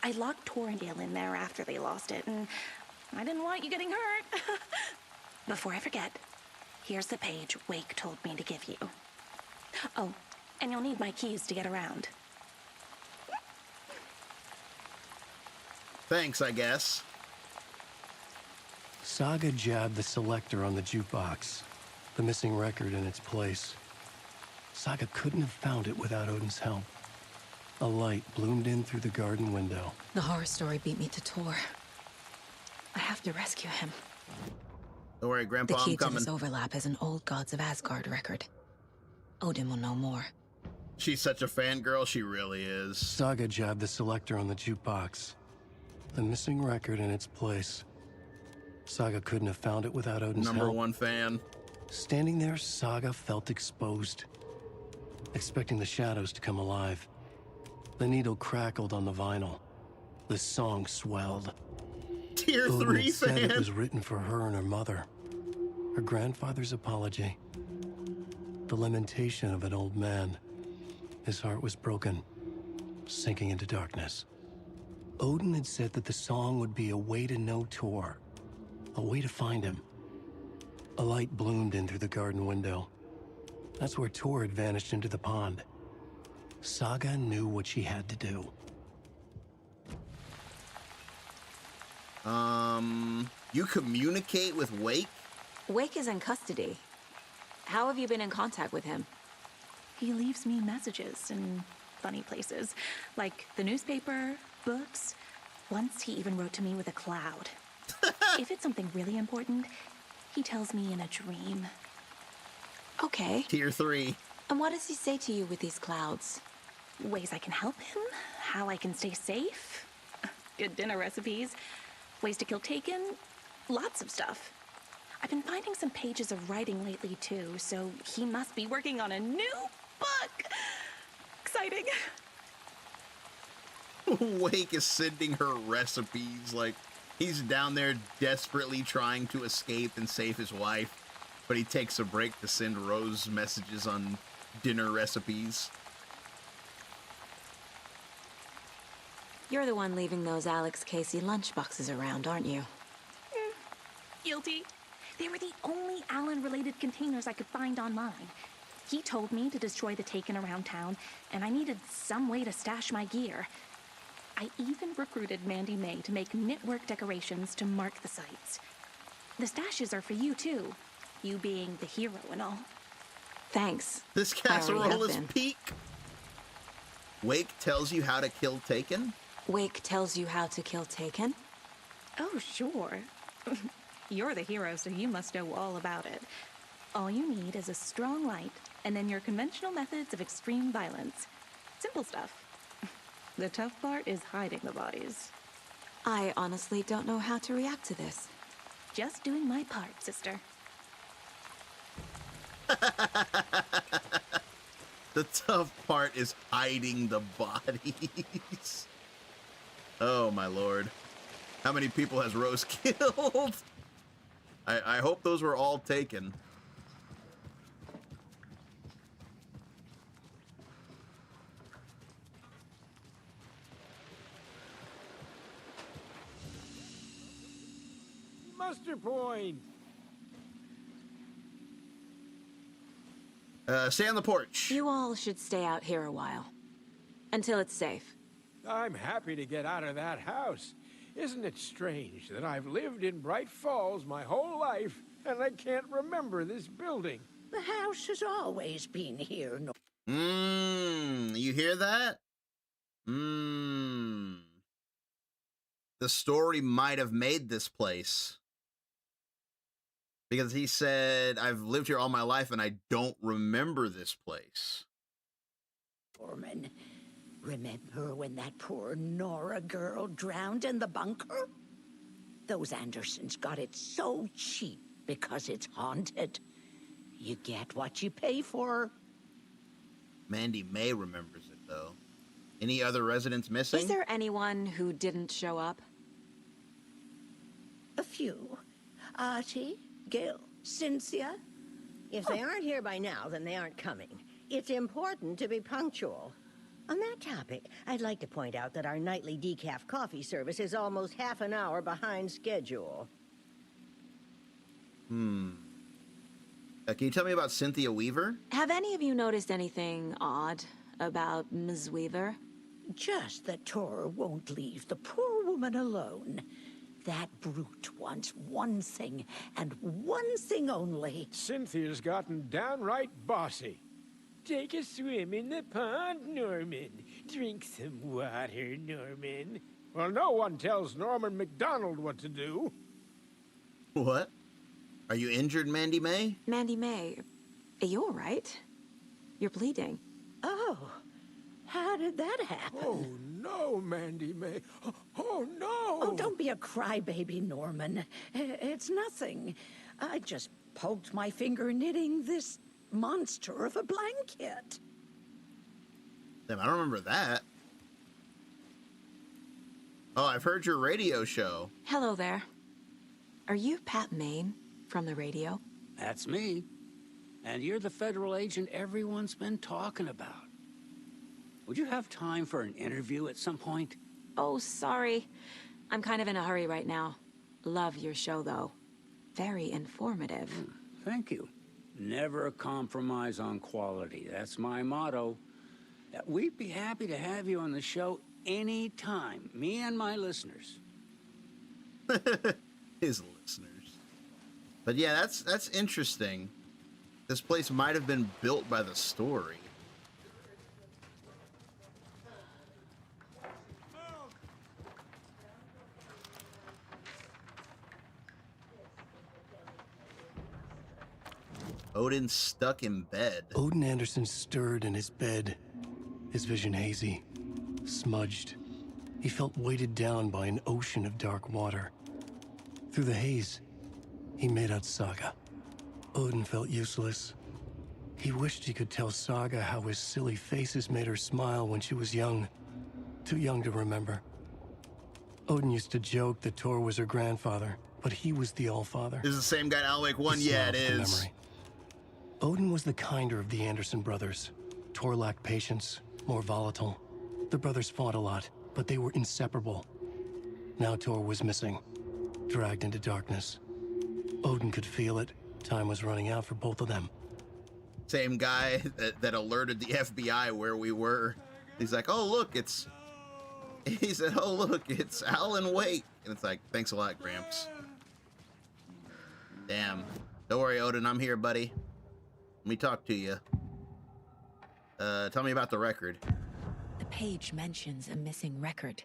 I locked Torrendale in there after they lost it, and I didn't want you getting hurt. Before I forget, here's the page Wake told me to give you. Oh, and you'll need my keys to get around. Thanks, I guess. Saga jabbed the selector on the jukebox, the missing record in its place. Saga couldn't have found it without Odin's help. A light bloomed in through the garden window. The horror story beat me to Tor. I have to rescue him. Don't worry, Grandpa, The key I'm to coming. this overlap is an old Gods of Asgard record. Odin will know more. She's such a fangirl, she really is. Saga jabbed the selector on the jukebox, the missing record in its place. Saga couldn't have found it without Odin's help. #1 fan. Standing there, Saga felt exposed, expecting the shadows to come alive. The needle crackled on the vinyl. The song swelled. Tier Odin 3 had said fan. it was written for her and her mother. Her grandfather's apology. The lamentation of an old man. His heart was broken, sinking into darkness. Odin had said that the song would be a way to know Tor, a way to find him. A light bloomed in through the garden window. That's where Tor had vanished into the pond. Saga knew what she had to do. You communicate with Wake? Wake is in custody. How have you been in contact with him? He leaves me messages in funny places, like the newspaper, books. Once he even wrote to me with a cloud. If it's something really important, he tells me in a dream. Okay. Tier 3. And what does he say to you with these clouds? Ways I can help him, how I can stay safe, good dinner recipes, ways to kill Taken, lots of stuff. I've been finding some pages of writing lately too, so he must be working on a new book. Exciting. Wake is sending her recipes like He's down there desperately trying to escape and save his wife, but he takes a break to send Rose messages on dinner recipes. You're the one leaving those Alex Casey lunchboxes around, aren't you? Guilty. They were the only Alan-related containers I could find online. He told me to destroy the Taken around town, and I needed some way to stash my gear. I even recruited Mandy May to make knitwork decorations to mark the sites. The stashes are for you, too. You being the hero and all. Thanks. This casserole is peak. Wake tells you how to kill Taken? Wake tells you how to kill Taken? Oh, sure. You're the hero, so you must know all about it. All you need is a strong light, and then your conventional methods of extreme violence. Simple stuff. The tough part is hiding the bodies. I honestly don't know how to react to this. Just doing my part, sister. The tough part is hiding the bodies. Oh, my lord. How many people has Rose killed? I hope those were all Taken. Muster point. Stay on the porch. You all should stay out here a while. Until it's safe. I'm happy to get out of that house. Isn't it strange that I've lived in Bright Falls my whole life, and I can't remember this building? The house has always been here. You hear that? The story might have made this place. Because he said, I've lived here all my life and I don't remember this place. Foreman, remember when that poor Nora girl drowned in the bunker? Those Andersons got it so cheap because it's haunted. You get what you pay for. Mandy May remembers it, though. Any other residents missing? Is there anyone who didn't show up? A few. Artie, Gil, Cynthia. If they aren't here by now, then they aren't coming. It's important to be punctual. On that topic, I'd like to point out that our nightly decaf coffee service is almost half an hour behind schedule. Can you tell me about Cynthia Weaver? Have any of you noticed anything odd about Ms. Weaver? Just that Tor won't leave the poor woman alone. That brute wants one thing, and one thing only. Cynthia's gotten downright bossy. Take a swim in the pond, Norman. Drink some water, Norman. Well, no one tells Norman McDonald what to do. What? Are you injured, Mandy May? Mandy May, are you all right? You're bleeding. Oh, how did that happen? Oh, no, Mandy May. Oh, no! Oh, don't be a crybaby, Norman. It's nothing. I just poked my finger knitting this monster of a blanket. Damn, I don't remember that. Oh, I've heard your radio show. Hello there. Are you Pat Maine from the radio? That's me. And you're the federal agent everyone's been talking about. Would you have time for an interview at some point? Oh, sorry. I'm kind of in a hurry right now. Love your show, though. Very informative. Thank you. Never compromise on quality. That's my motto. We'd be happy to have you on the show anytime. Me and my listeners. His listeners. But yeah, that's interesting. This place might have been built by the story. Odin stuck in bed. Odin Anderson stirred in his bed, his vision hazy, smudged. He felt weighted down by an ocean of dark water. Through the haze, he made out Saga. Odin felt useless. He wished he could tell Saga how his silly faces made her smile when she was young. Too young to remember. Odin used to joke that Tor was her grandfather, but he was the Allfather. This is the same guy in Alan Wake 1? Yeah, it is. Odin was the kinder of the Anderson brothers. Tor lacked patience, more volatile. The brothers fought a lot, but they were inseparable. Now Tor was missing, dragged into darkness. Odin could feel it. Time was running out for both of them. Same guy that alerted the FBI where we were. He's like, oh, look, it's... He said, oh, look, it's Alan Wake. And it's like, thanks a lot, Gramps. Damn. Don't worry, Odin, I'm here, buddy. Let me talk to you. Tell me about the record. The page mentions a missing record.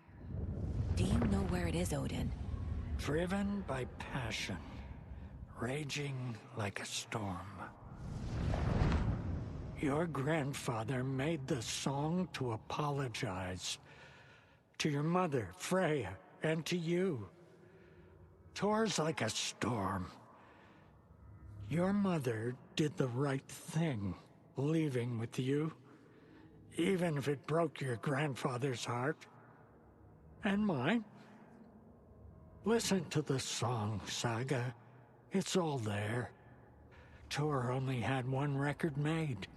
Do you know where it is, Odin? Driven by passion, raging like a storm. Your grandfather made the song to apologize. To your mother, Freya, and to you. Tor's like a storm. Your mother did the right thing, leaving with you, even if it broke your grandfather's heart. And mine. Listen to the song, Saga. It's all there. Tor only had one record made.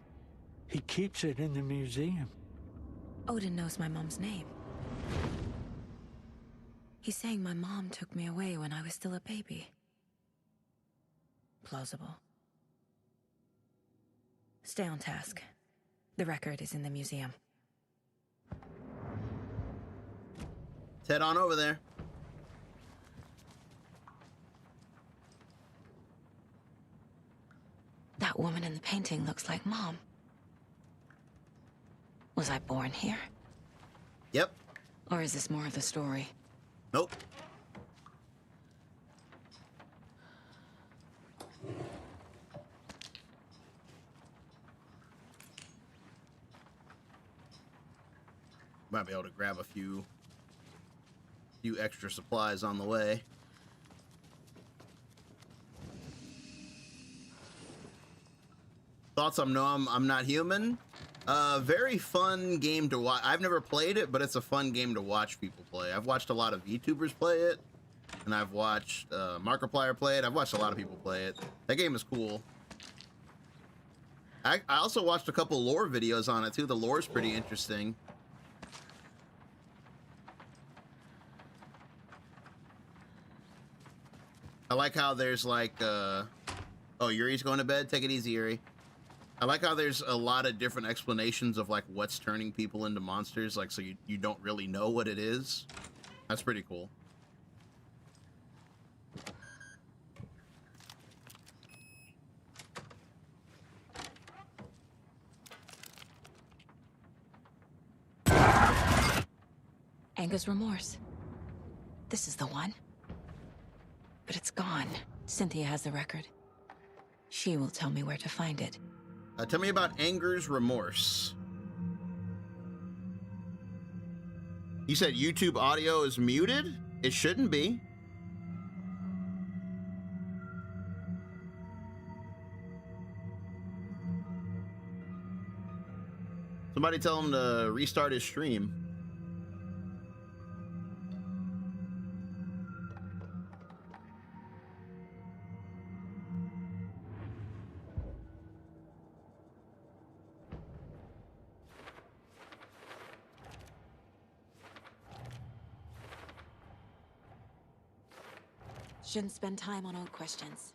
He keeps it in the museum. Odin knows my mom's name. He's saying my mom took me away when I was still a baby. Plausible. Stay on task. The record is in the museum. Let's head on over there. That woman in the painting looks like Mom. Was I born here? Yep. Or is this more of the story? Nope. Might be able to grab a few extra supplies on the way. Thoughts on No, I'm Not Human? Very fun game to watch. I've never played it, but it's a fun game to watch people play. I've watched a lot of YouTubers play it, and I've watched Markiplier play it. I've watched a lot of people play it. That game is cool. I also watched a couple lore videos on it too. The lore is pretty interesting. I like how there's like, oh, Yuri's going to bed? Take it easy, Yuri. I like how there's a lot of different explanations of like what's turning people into monsters, like so you don't really know what it is. That's pretty cool. Anger's Remorse. This is the one. But it's gone. Cynthia has the record. She will tell me where to find it. Tell me about Anger's Remorse. You said YouTube audio is muted? It shouldn't be. Somebody tell him to restart his stream. Shouldn't spend time on old questions.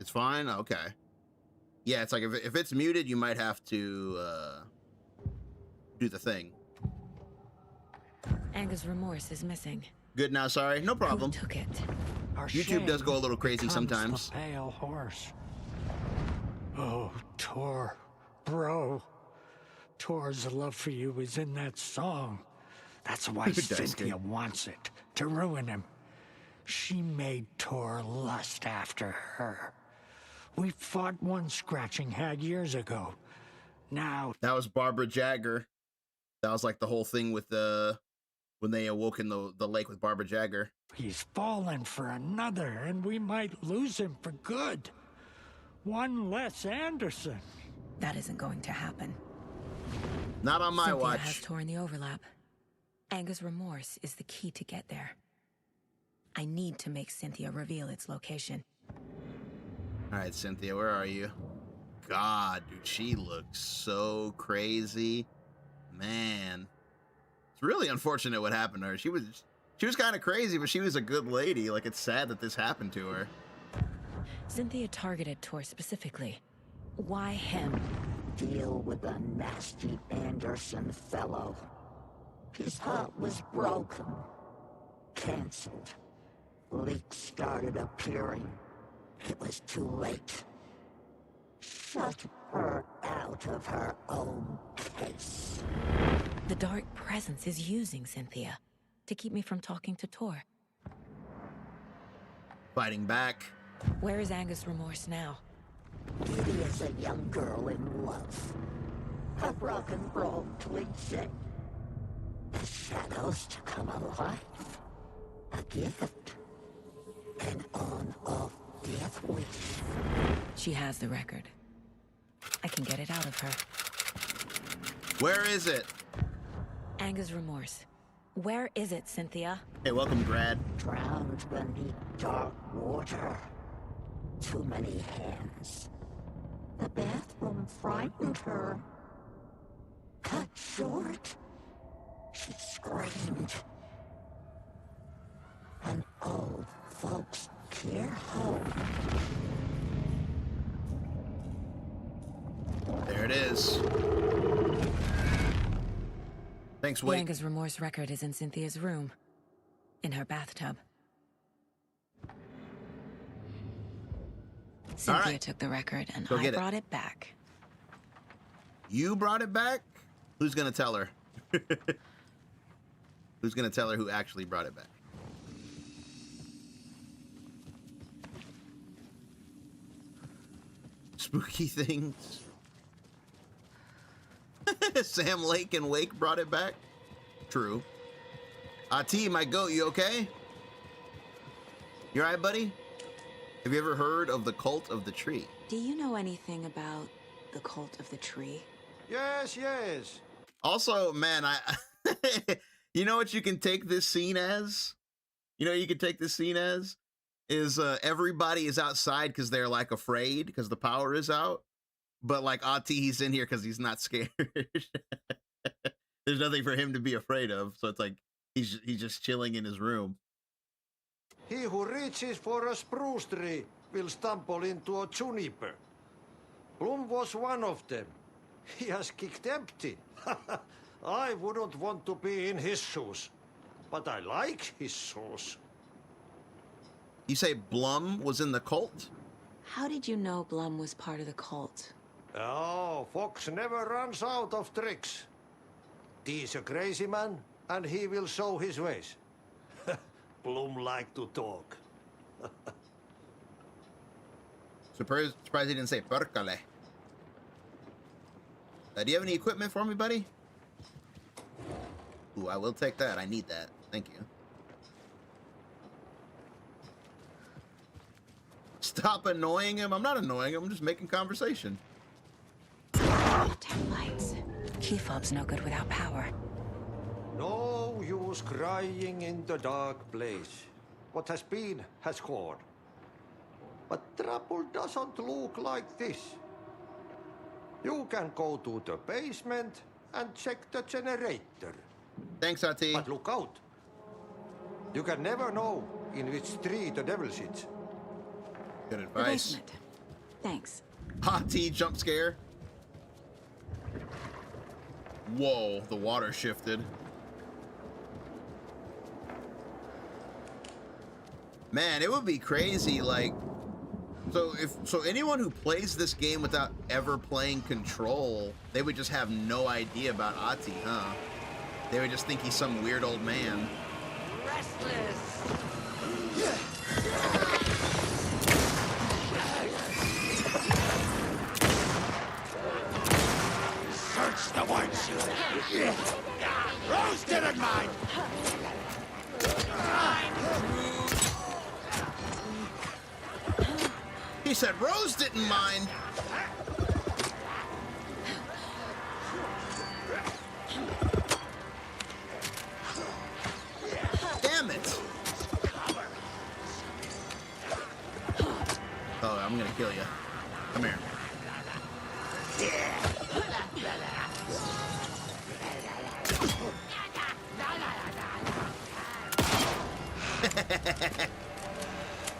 It's fine? Okay. Yeah, it's like if it's muted, you might have to do the thing. Anger's Remorse is missing. Good now, sorry. No problem. Who took it? YouTube does go a little crazy sometimes. The pale horse. Oh, Tor, bro. Tor's love for you is in that song. That's why Cynthia wants it, to ruin him. She made Tor lust after her. We fought one scratching hag years ago. Now... That was Barbara Jagger. That was like the whole thing with when they awoke in the lake with Barbara Jagger. He's fallen for another, and we might lose him for good. One less Anderson. That isn't going to happen. Not on my Cynthia watch. has torn the overlap. Anger's remorse is the key to get there. I need to make Cynthia reveal its location. All right, Cynthia, where are you? God, dude, she looks so crazy. Man. It's really unfortunate what happened to her. She was kind of crazy, but she was a good lady. Like, it's sad that this happened to her. Cynthia targeted Tor specifically. Why him? Deal with the nasty Anderson fellow. His heart was broken. Cancelled. Leaks started appearing. It was too late. Shut her out of her own case. The dark presence is using Cynthia to keep me from talking to Tor. Fighting back. Where is Anger's remorse now? Kitty is a young girl in love. A rock and roll cliche. The shadows to come alive. A gift. An on-off death wish. She has the record. I can get it out of her. Where is it? Anger's remorse. Where is it, Cynthia? Hey, welcome, Grad. Drowned beneath dark water. Too many hands. The bathroom frightened her. Cut short. She screamed. An old folks' care home. There it is. Thanks, Wake. Anger's remorse record is in Cynthia's room. In her bathtub. Cynthia took the record and I brought it back. You brought it back? Who's gonna tell her? Who's gonna tell her who actually brought it back? Spooky things. Sam Lake and Wake brought it back? True. T, my goat, you okay? You alright, buddy? Have you ever heard of the Cult of the Tree? Do you know anything about the Cult of the Tree? Yes, yes. Also, man, you know what you can take this scene as? You know what you can take this scene as? Is everybody is outside because they're like afraid because the power is out. But like Ati, he's in here because he's not scared. There's nothing for him to be afraid of. So it's like he's just chilling in his room. He who reaches for a spruce tree will stumble into a juniper. Bloom was one of them. He has kicked empty. I wouldn't want to be in his shoes, but I like his shoes. You say Blum was in the cult? How did you know Blum was part of the cult? Oh, Fox never runs out of tricks. He's a crazy man, and he will show his ways. Bloom like to talk. Surprised he didn't say percale. Do you have any equipment for me, buddy? Ooh, I will take that. I need that. Thank you. Stop annoying him. I'm not annoying him. I'm just making conversation. Damn lights. Key fob's no good without power. No use crying in the dark place. What has been has gone. But trouble doesn't look like this. You can go to the basement and check the generator. Thanks, Ati. But look out. You can never know in which tree the devil sits. Good advice. The basement. Thanks. Ati jump scare. Whoa, the water shifted. Man, it would be crazy, like, so anyone who plays this game without ever playing Control, they would just have no idea about Ati, huh? They would just think he's some weird old man. Restless. Search the woods! Rose didn't mind! He said Rose didn't mind. I'm gonna kill you. Come here.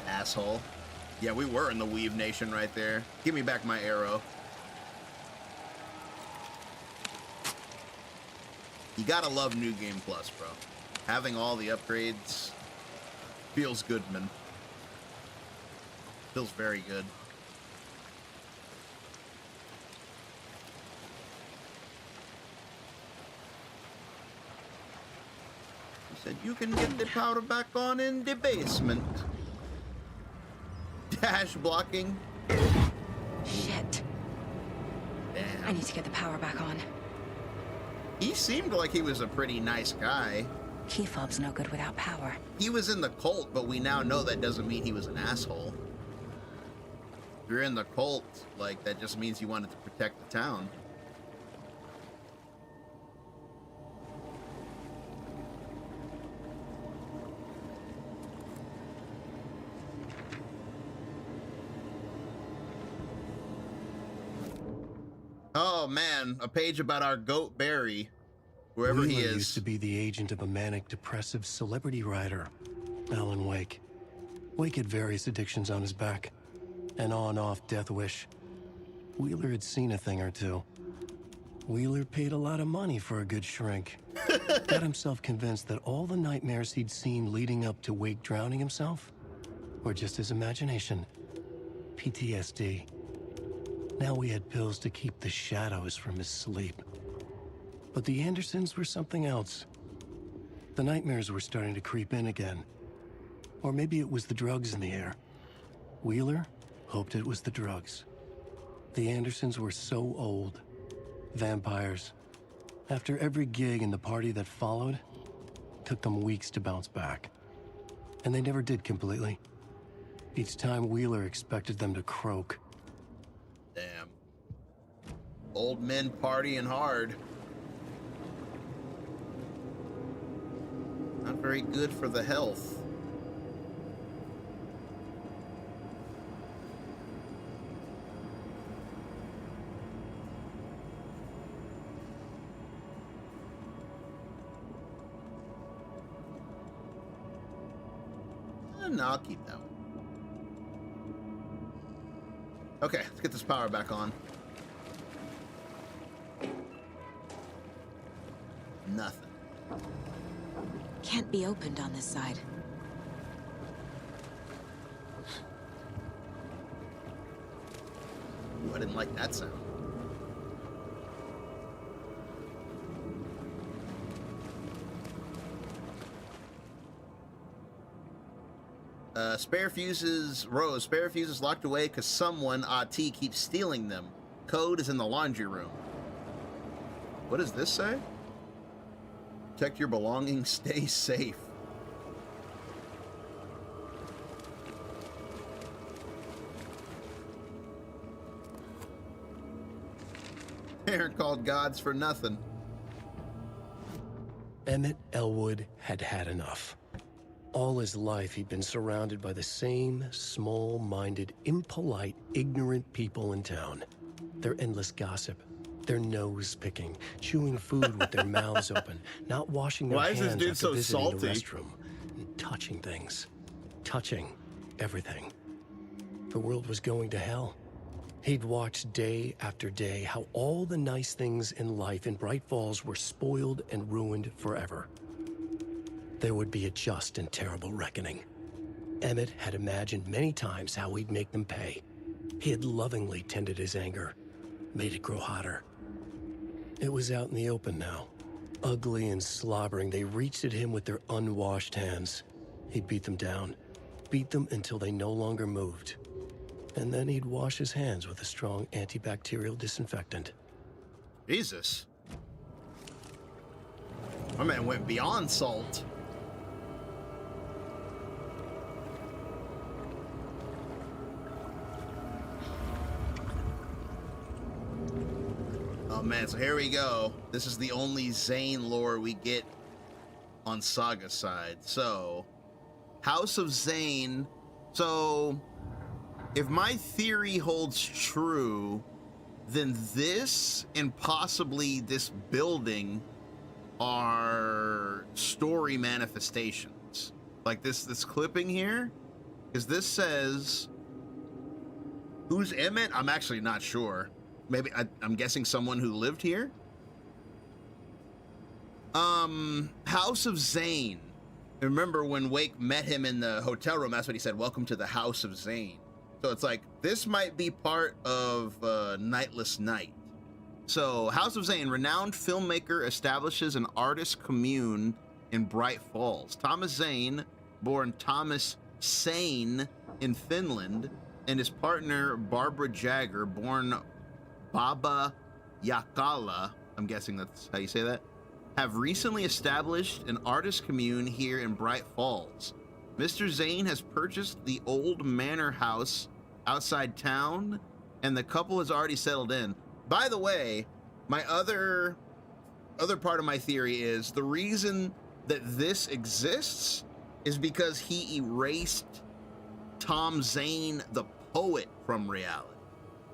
Asshole. Yeah, we were in the Weave Nation right there. Give me back my arrow. You gotta love New Game Plus, bro. Having all the upgrades feels good, man. Feels very good. He said you can get the power back on in the basement. Dash blocking. Shit. Damn. I need to get the power back on. He seemed like he was a pretty nice guy. Key fob's no good without power. He was in the cult, but we now know that doesn't mean he was an asshole. If you're in the cult, like, that just means you wanted to protect the town. Oh man, a page about our goat Barry, wherever he Wheeler is. used to be the agent of a manic depressive celebrity writer, Alan Wake. Wake had various addictions on his back, an on-off death wish. Wheeler had seen a thing or two. Wheeler paid a lot of money for a good shrink. Got himself convinced that all the nightmares he'd seen leading up to Wake drowning himself were just his imagination. PTSD. Now we had pills to keep the shadows from his sleep. But the Andersons were something else. The nightmares were starting to creep in again. Or maybe it was the drugs in the air. Wheeler hoped it was the drugs. The Andersons were so old. Vampires. After every gig and the party that followed, took them weeks to bounce back. And they never did completely. Each time Wheeler expected them to croak. Damn. Old men partying hard. Not very good for the health. No, I'll keep that one. Okay, let's get this power back on. Nothing. Can't be opened on this side. Ooh, I didn't like that sound. Spare fuses, Rose, spare fuses locked away because someone, AT, keeps stealing them. Code is in the laundry room. What does this say? Protect your belongings, stay safe. They aren't called gods for nothing. Emmett Elwood had had enough. All his life, he'd been surrounded by the same small-minded, impolite, ignorant people in town. Their endless gossip, their nose-picking, chewing food with their mouths open, not washing their hands after visiting the restroom, and touching things. Touching everything. The world was going to hell. He'd watched day after day how all the nice things in life in Bright Falls were spoiled and ruined forever. There would be a just and terrible reckoning. Emmett had imagined many times how he'd make them pay. He had lovingly tended his anger, made it grow hotter. It was out in the open now. Ugly and slobbering, they reached at him with their unwashed hands. He'd beat them down, beat them until they no longer moved. And then he'd wash his hands with a strong antibacterial disinfectant. Jesus. My man went beyond salt. Oh man, so here we go. This is the only Zane lore we get on Saga's side. So, House of Zane. So, if my theory holds true, then this and possibly this building are story manifestations. Like this clipping here, because this says, who's Emmett? I'm actually not sure. Maybe I'm guessing someone who lived here. House of Zane. Remember when Wake met him in the hotel room, that's what he said, welcome to the House of Zane. So it's like, this might be part of Nightless Night. So House of Zane, renowned filmmaker, establishes an artist commune in Bright Falls. Thomas Zane, born Thomas Sane in Finland, and his partner Barbara Jagger, born Baba Yakala, I'm guessing that's how you say that, have recently established an artist commune here in Bright Falls. Mr. Zane has purchased the old manor house outside town, and the couple has already settled in. By the way, my other part of my theory is the reason that this exists is because he erased Tom Zane, the poet, from reality.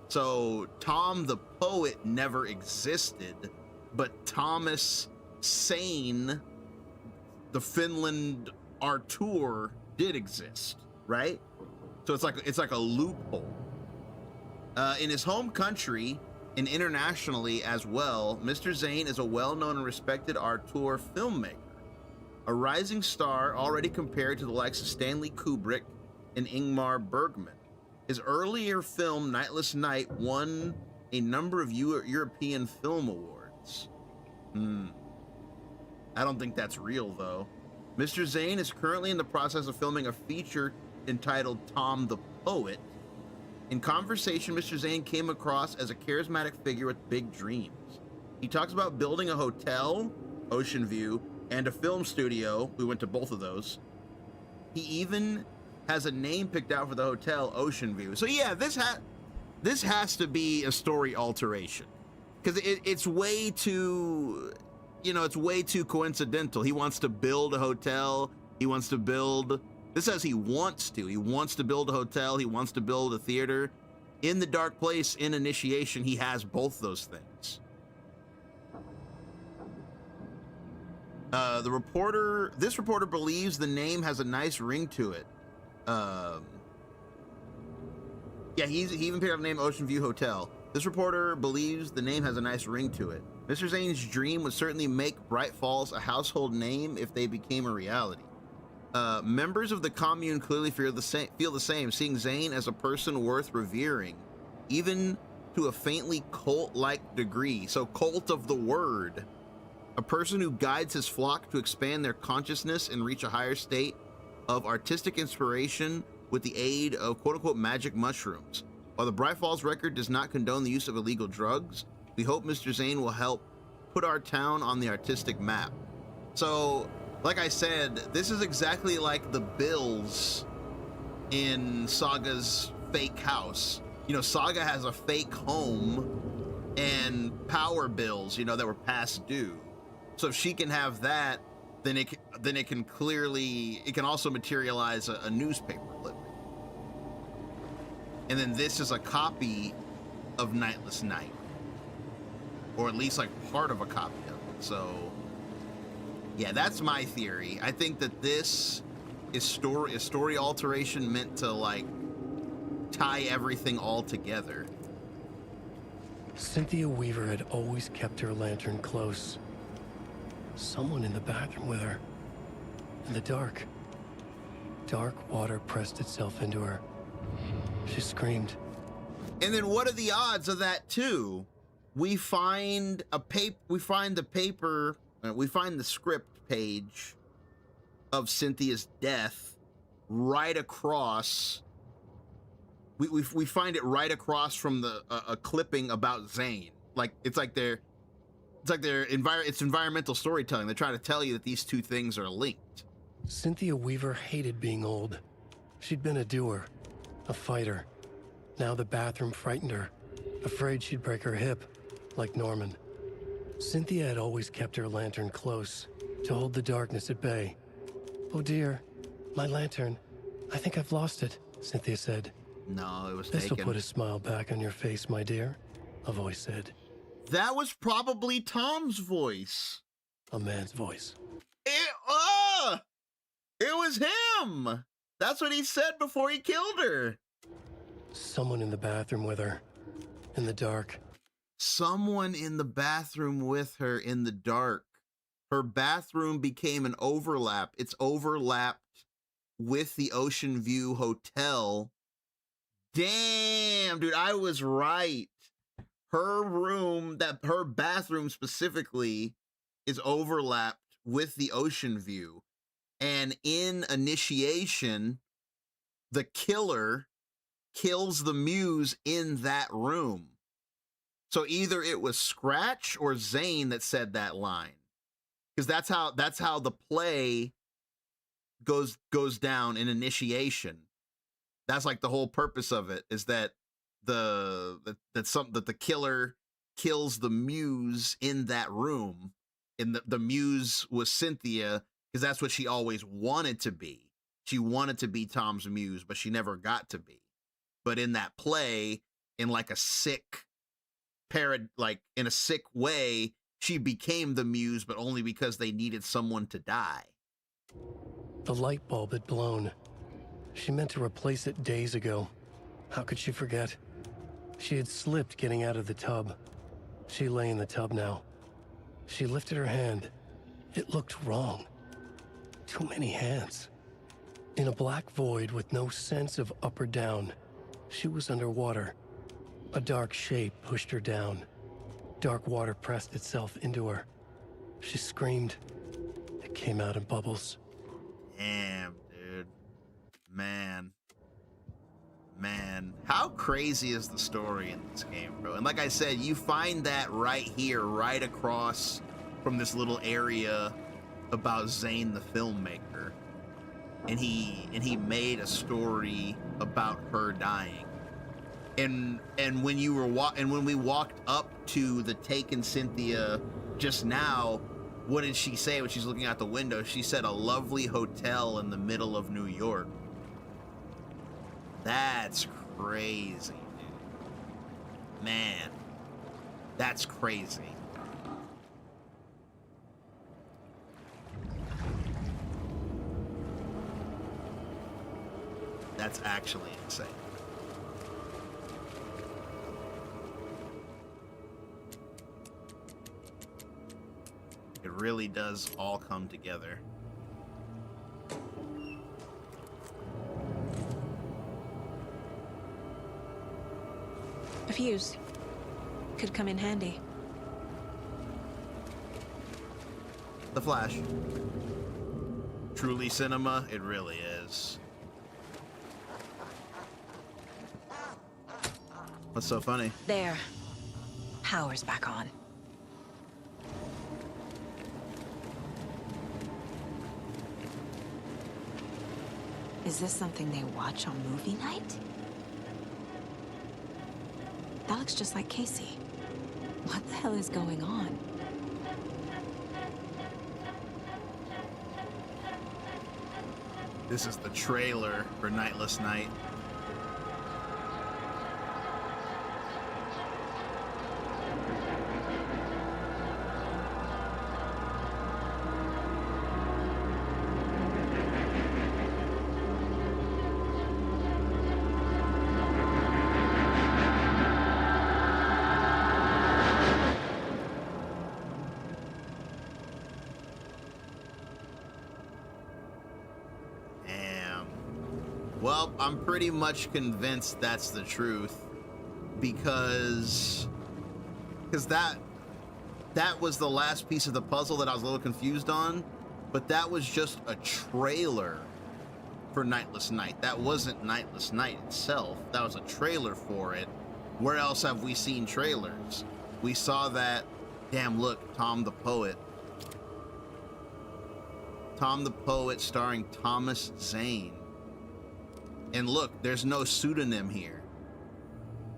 So Tom the poet never existed, but Thomas Sane, the Finland Artur, did exist, right? So it's like a loophole. In his home country and internationally as well, Mr. Zane is a well-known and respected Artur filmmaker, a rising star already compared to the likes of Stanley Kubrick and Ingmar Bergman. His earlier film, Nightless Night, won a number of European film awards. I don't think that's real, though. Mr. Zane is currently in the process of filming a feature entitled Tom the Poet. In conversation, Mr. Zane came across as a charismatic figure with big dreams. He talks about building a hotel, Ocean View, and a film studio. We went to both of those. He even has a name picked out for the hotel, Ocean View. So yeah, this has to be a story alteration, because it's way too, it's way too coincidental. He wants to build a hotel. He wants to build. This says he wants to. He wants to build a hotel. He wants to build a theater. In The Dark Place, in Initiation, he has both those things. This reporter believes the name has a nice ring to it. Yeah, he even picked up the name Ocean View Hotel. This reporter believes the name has a nice ring to it. Mr. Zane's dream would certainly make Bright Falls a household name if they became a reality. Members of the commune clearly feel the same, seeing Zane as a person worth revering, even to a faintly cult-like degree. So, cult of the word. A person who guides his flock to expand their consciousness and reach a higher state of artistic inspiration with the aid of quote-unquote magic mushrooms. While the Bright Falls Record does not condone the use of illegal drugs, we hope Mr. Zane will help put our town on the artistic map. So, like I said, this is exactly like the bills in Saga's fake house. Saga has a fake home and power bills, that were past due. So if she can have that, then it can also materialize a newspaper clipping. And then this is a copy of Nightless Night, or at least like part of a copy of it. So yeah, that's my theory. I think that this is a story alteration meant to like tie everything all together. Cynthia Weaver had always kept her lantern close. Someone in the bathroom with her. In the dark. Dark water pressed itself into her. She screamed. And then what are the odds of that too? We find the script page of Cynthia's death right across. We find it right across from a clipping about Zane. It's environmental storytelling. They're trying to tell you that these two things are linked. Cynthia Weaver hated being old. She'd been a doer, a fighter. Now the bathroom frightened her, afraid she'd break her hip, like Norman. Cynthia had always kept her lantern close, to hold the darkness at bay. "Oh dear, my lantern. I think I've lost it," Cynthia said. No, it was This will taken. put a smile back on your face, my dear, a voice said. That was probably Tom's voice. A man's voice. It was him. That's what he said before he killed her. Someone in the bathroom with her, in the dark. Someone in the bathroom with her in the dark. Her bathroom became an overlap. It's overlapped with the Ocean View Hotel. Damn, dude, I was right. Her bathroom specifically is overlapped with the Ocean View. And in Initiation, the killer kills the muse in that room. So either it was Scratch or Zane that said that line. Because that's how the play goes down in Initiation. That's like the whole purpose of it, is that that the killer kills the muse in that room. And the muse was Cynthia, because that's what she always wanted to be. She wanted to be Tom's muse, but she never got to be. But in that play, in like a sick in a sick way, she became the muse, but only because they needed someone to die. The light bulb had blown. She meant to replace it days ago. How could she forget? She had slipped getting out of the tub. She lay in the tub now. She lifted her hand. It looked wrong. Too many hands. In a black void with no sense of up or down, she was underwater. A dark shape pushed her down. Dark water pressed itself into her. She screamed. It came out in bubbles. Damn, dude. Man. How crazy is the story in this game, bro? And like I said, you find that right here, right across from this little area about Zane the filmmaker. And he made a story about her dying. And when we walked up to the taken Cynthia just now, what did she say when she's looking out the window? She said a lovely hotel in the middle of New York. That's crazy, dude. Man, that's crazy. That's actually insane. It really does all come together. A fuse could come in handy. The Flash. Truly cinema, it really is. What's so funny? There. Power's back on. Is this something they watch on movie night? That looks just like Casey. What the hell is going on? This is the trailer for Nightless Night. Well, I'm pretty much convinced that's the truth, because that was the last piece of the puzzle that I was a little confused on, but that was just a trailer for Nightless Night. That wasn't Nightless Night itself. That was a trailer for it. Where else have we seen trailers? We saw that, damn, look, Tom the Poet. Tom the Poet starring Thomas Zane. And look, there's no pseudonym here.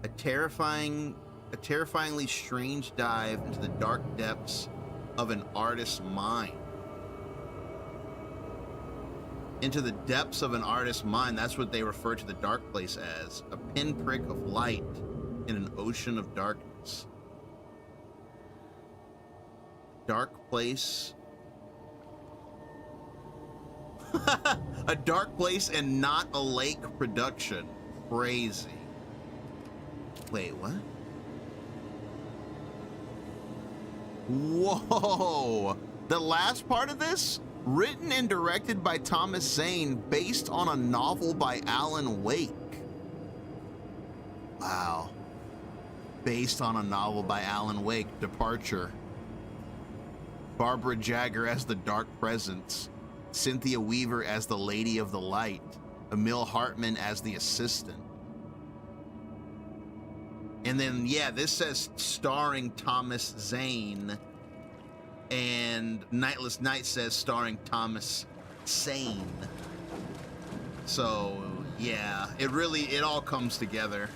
A terrifyingly strange dive into the dark depths of an artist's mind. into the depths of an artist's mind. That's what they refer to the dark place as, a pinprick of light in an ocean of darkness. Dark place. A dark place and not a lake production. Crazy. Wait, what? Whoa! The last part of this? Written and directed by Thomas Zane, based on a novel by Alan Wake. Wow. Based on a novel by Alan Wake, Departure. Barbara Jagger as the Dark Presence. Cynthia Weaver as the Lady of the Light. Emil Hartman as the assistant. And then, yeah, this says starring Thomas Zane. And Nightless Night says starring Thomas Sane. So, yeah, it all comes together.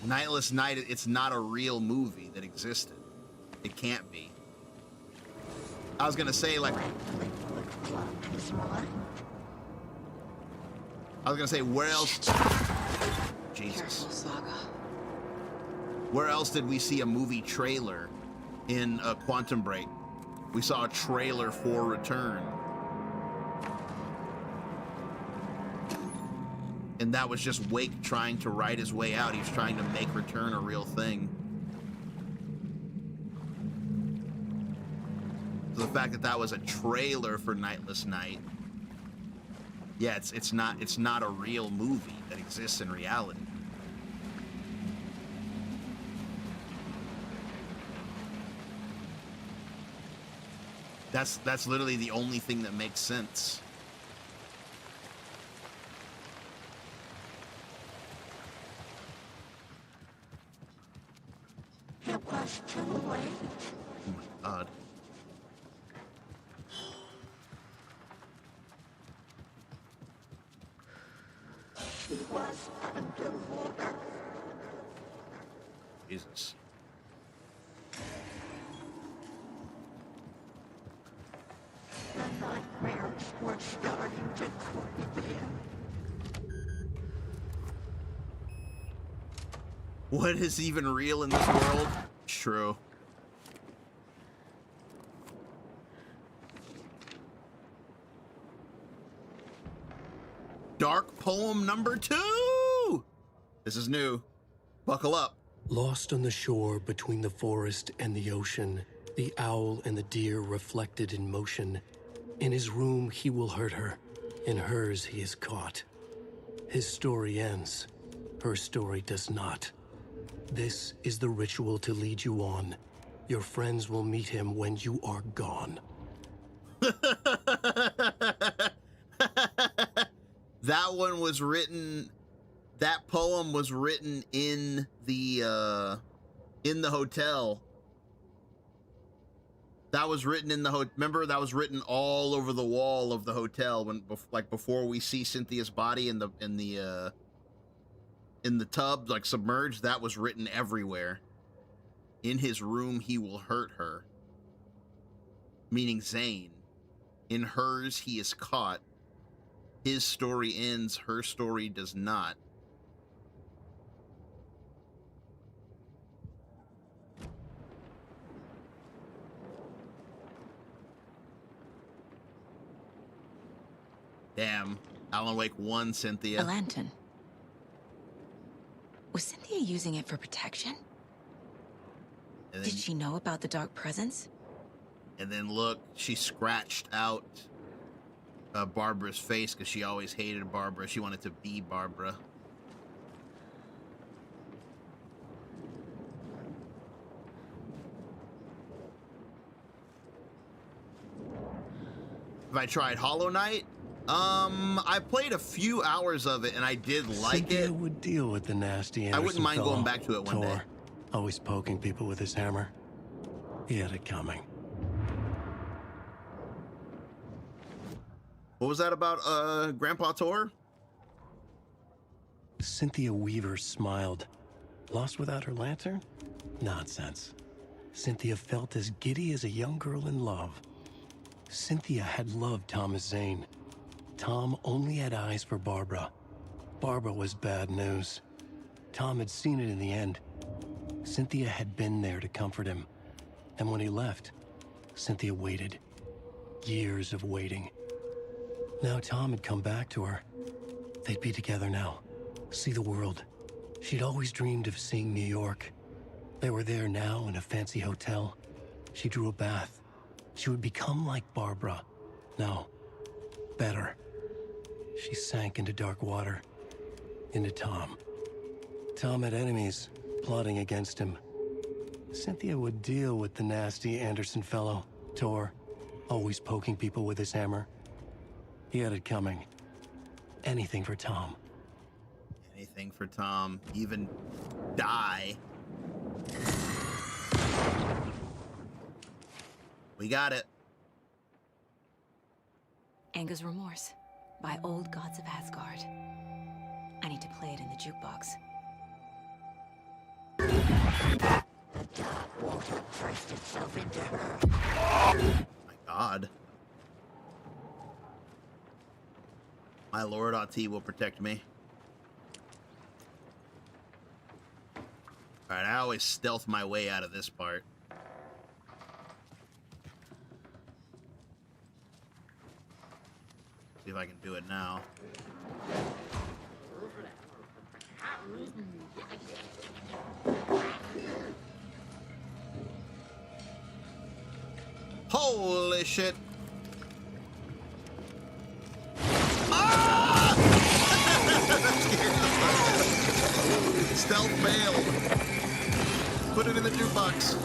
Nightless Night, it's not a real movie that existed. It can't be. I was gonna say, like, where else? Jesus. Where else did we see a movie trailer in a Quantum Break? We saw a trailer for Return. And that was just Wake trying to write his way out. He was trying to make Return a real thing. So the fact that that was a trailer for Nightless Night, yeah, it's not a real movie that exists in reality. That's literally the only thing that makes sense. It was too late. Oh my God. She was underwater. Jesus. The nightmares were starting to creep in. What is even real in this world? True. Dark poem number 2! This is new. Buckle up. Lost on the shore between the forest and the ocean, the owl and the deer reflected in motion. In his room, he will hurt her. In hers, he is caught. His story ends. Her story does not. This is the ritual to lead you on. Your friends will meet him when you are gone. That one was written, that poem was written in the hotel. That was written in the hotel. Remember, that was written all over the wall of the hotel when, like, before we see Cynthia's body in the tub, like submerged. That was written everywhere. In his room, he will hurt her. Meaning Zane. In hers, he is caught. His story ends, her story does not. Damn. Alan Wake 1, Cynthia. A lantern. Was Cynthia using it for protection? Did she know about the dark presence? And then look, she scratched out Barbara's face because she always hated Barbara. She wanted to be Barbara. Have I tried Hollow Knight? I played a few hours of it and I did like Cynthia it. Would deal with the nasty Anderson I wouldn't mind fellow. going back to it one day. Always poking people with his hammer. He had it coming. What was that about, Grandpa Tor? Cynthia Weaver smiled. Lost without her lantern? Nonsense. Cynthia felt as giddy as a young girl in love. Cynthia had loved Thomas Zane. Tom only had eyes for Barbara. Barbara was bad news. Tom had seen it in the end. Cynthia had been there to comfort him. And when he left, Cynthia waited. Years of waiting. Now Tom had come back to her. They'd be together now. See the world. She'd always dreamed of seeing New York. They were there now in a fancy hotel. She drew a bath. She would become like Barbara. No, better. She sank into dark water. Into Tom. Tom had enemies plotting against him. Cynthia would deal with the nasty Anderson fellow, Tor, always poking people with his hammer. He had it coming. Anything for Tom. Anything for Tom. Even die. We got it. Anger's Remorse by Old Gods of Asgard. I need to play it in the jukebox. The dark water pressed itself into her. My God. My Lord Ati will protect me. Alright, I always stealth my way out of this part. See if I can do it now. Holy shit! Ah! Stealth failed. Put it in the jukebox.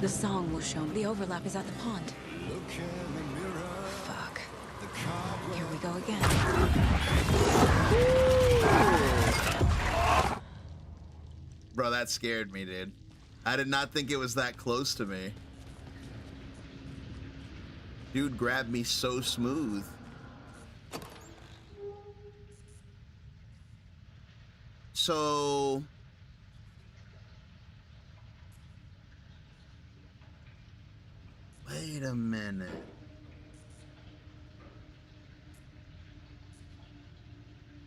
The song was shown. The overlap is at the pond. Fuck. Here we go again. Bro, that scared me, dude. I did not think it was that close to me. Dude grabbed me so smooth. So... Wait a minute.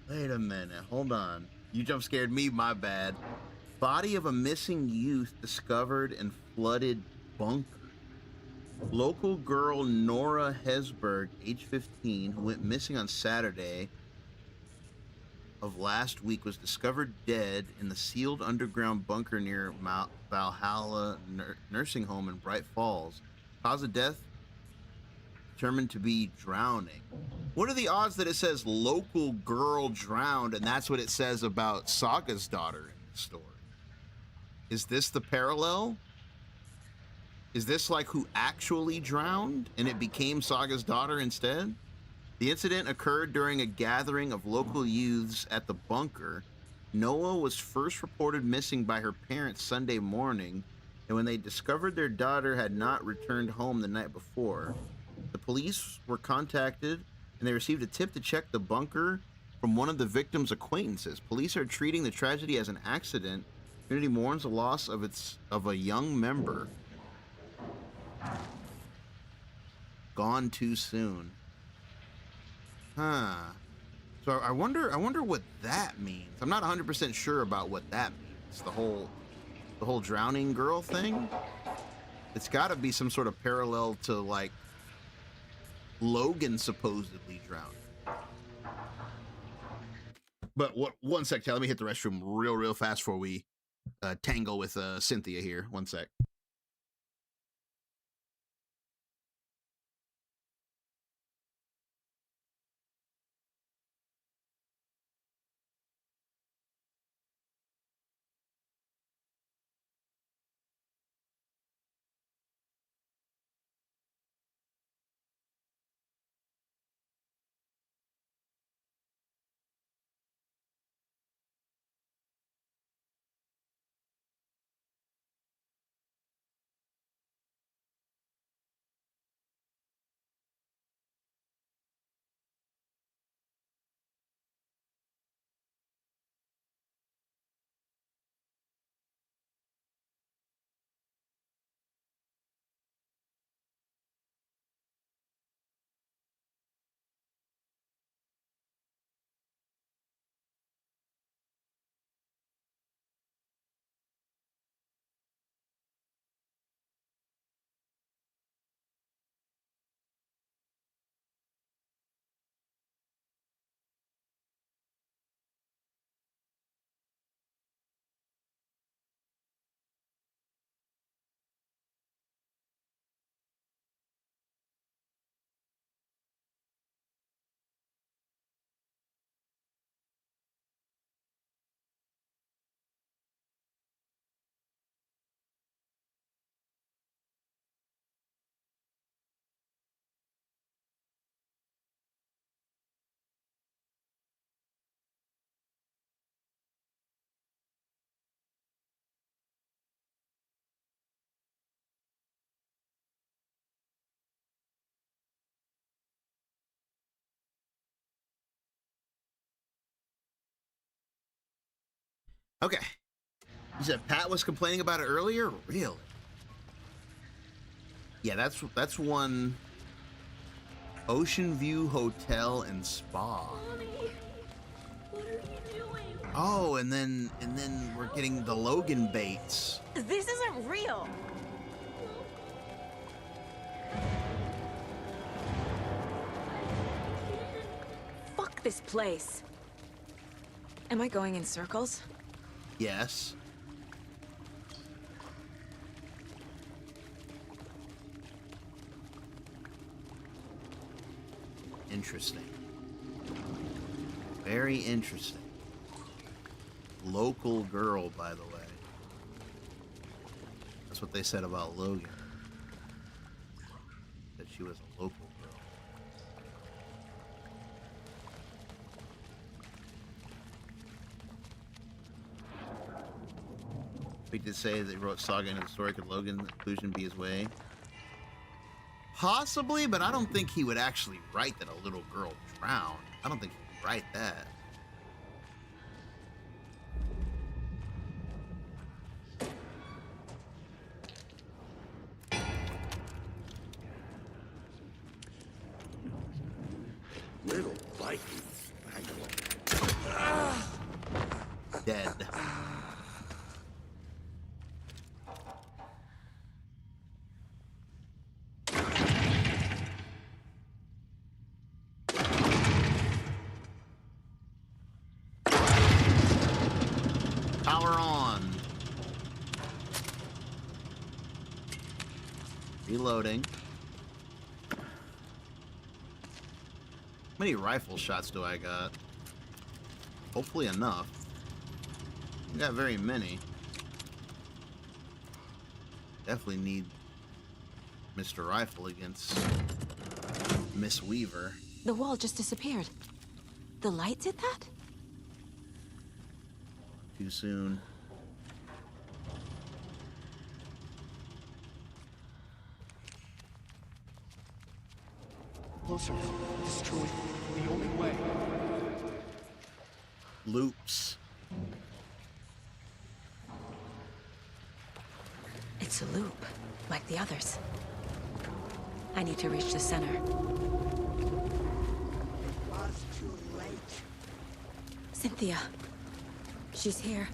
Wait a minute. Hold on. You jump scared me, my bad. Body of a missing youth discovered in flooded bunker. Local girl Nora Hesberg, age 15, who went missing on Saturday of last week, was discovered dead in the sealed underground bunker near Valhalla Nursing Home in Bright Falls. Cause of death determined to be drowning. What are the odds that it says local girl drowned and that's what it says about Saga's daughter in the story? Is this the parallel? Is this like who actually drowned and it became Saga's daughter instead? The incident occurred during a gathering of local youths at the bunker. Noah was first reported missing by her parents Sunday morning, and when they discovered their daughter had not returned home the night before, the police were contacted and they received a tip to check the bunker from one of the victim's acquaintances. Police are treating the tragedy as an accident. The community mourns the loss of a young member. Gone too soon. Huh. So I wonder what that means. I'm not 100% sure about what that means. The whole drowning girl thing. It's got to be some sort of parallel to like Logan supposedly drowning. But one sec, let me hit the restroom real fast before we tangle with Cynthia here. One sec. Okay. You said Pat was complaining about it earlier? Really? Yeah, that's one. Ocean View Hotel and Spa. Mommy, what are you doing? Oh, and then we're getting the Logan baits. This isn't real. Fuck this place. Am I going in circles? Yes. Interesting. Very interesting. Local girl, by the way. That's what they said about Logan. That she was a local girl. We did say they wrote Saga into the story. Could Logan's inclusion be his way? Possibly, but I don't think he would actually write that a little girl drowned. I don't think he would write that. Little Viking. Dead. Power on. Reloading. How many rifle shots do I got? Hopefully enough. I got very many. Definitely need Mr. Rifle against Miss Weaver. The wall just disappeared. The light did that? Too soon. Closer. Destroy. The only way. Loops. It's a loop, like the others. I need to reach the center. Was too late. Cynthia. She's here.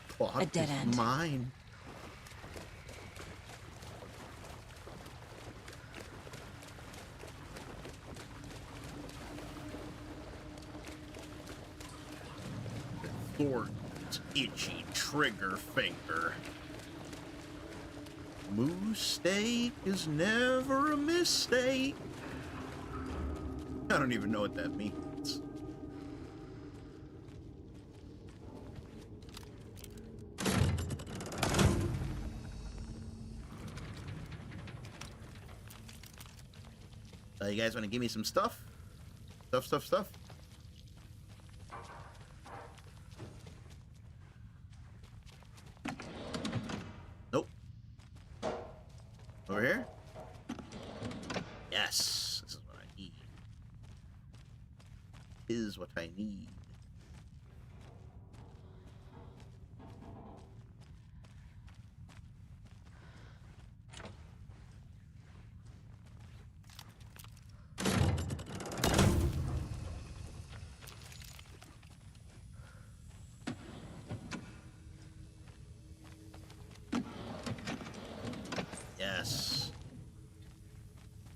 Clock A dead is end. Mine. Thornton's itchy trigger finger. Mistake is never a mistake. I don't even know what that means. You guys want to give me some stuff? Stuff? Nope. Over here? Yes. This is what I need. Is what I need.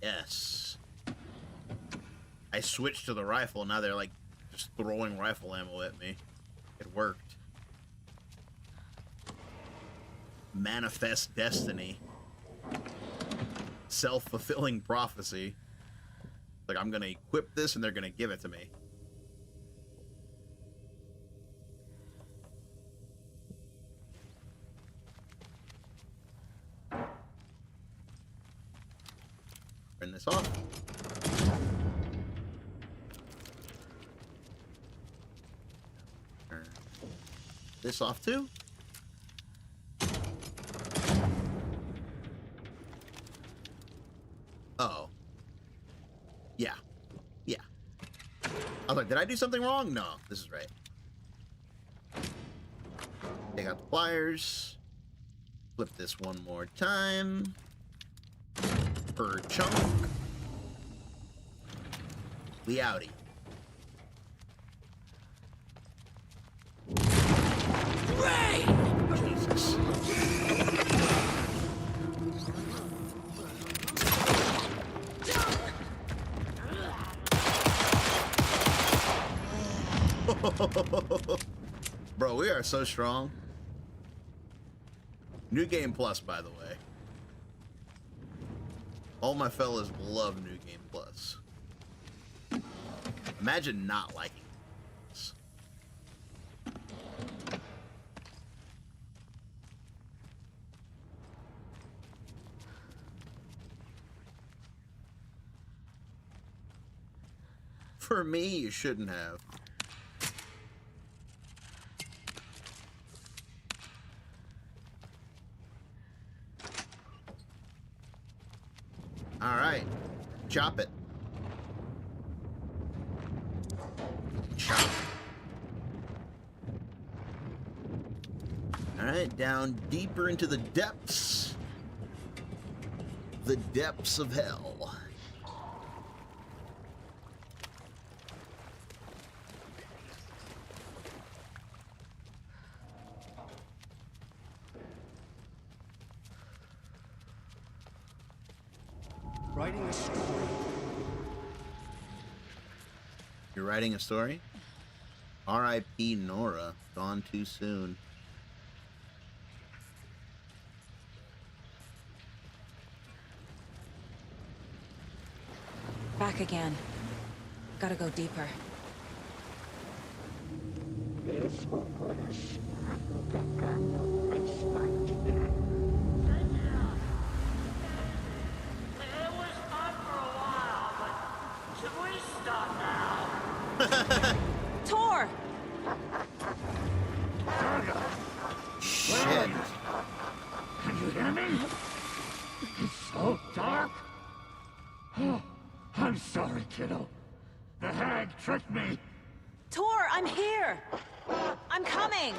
Yes. I switched to the rifle, now they're like just throwing rifle ammo at me. It worked. Manifest destiny. Self-fulfilling prophecy. Like, I'm gonna equip this and they're gonna give it to me. Turn this off. Turn this off too. Oh. Yeah. Yeah. was like, did I do something wrong? No, this is right. Take out the pliers. Flip this one more time. Per chunk. We outie. Jesus. Bro, we are so strong. New Game Plus, by the way. All my fellas love New Game Plus. Imagine not liking this. For me, you shouldn't have. All right, chop it. Chop. All right, down deeper into the depths. The depths of hell. Writing a story. You're writing a story? R.I.P. Nora. Gone too soon. Back again. Gotta go deeper. Tor! Shit. Can you hear me? It's so dark. Oh, I'm sorry, kiddo. The hag tricked me. Tor, I'm here! I'm coming!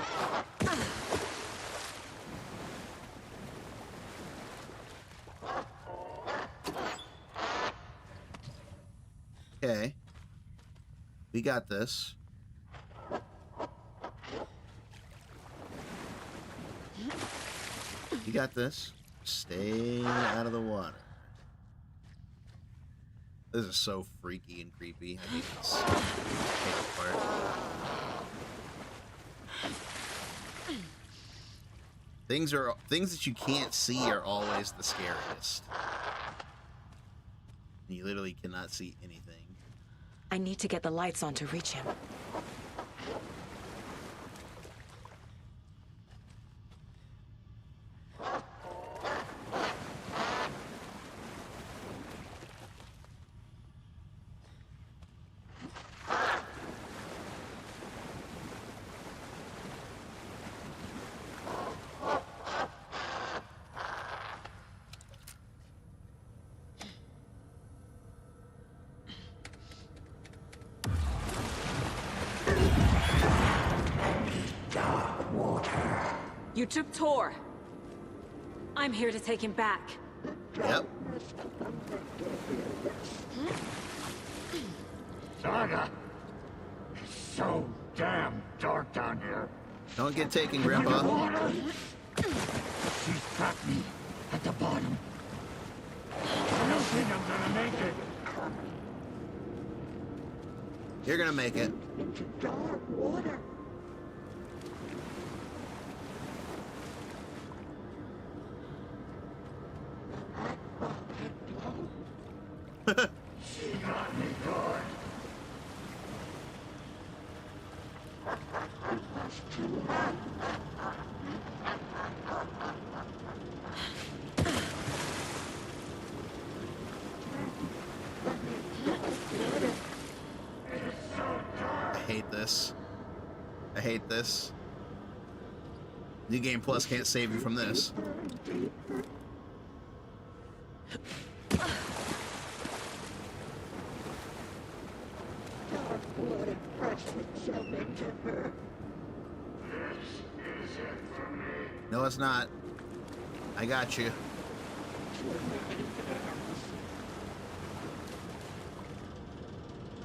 Okay. We got this. You got this. Stay out of the water. This is so freaky and creepy. I think it's take it apart. Things that you can't see are always the scariest. You literally cannot see anything. I need to get the lights on to reach him. You took Tor. I'm here to take him back. Yep. Saga, it's so damn dark down here. Don't get taken, Grandpa. She's trapped me at the bottom. I don't think I'm gonna make it. You're gonna make it. Into dark water. She got me good. I hate this. I hate this. New Game Plus can't save you from this. blood and freshman jump into her. No, it's not. I got you.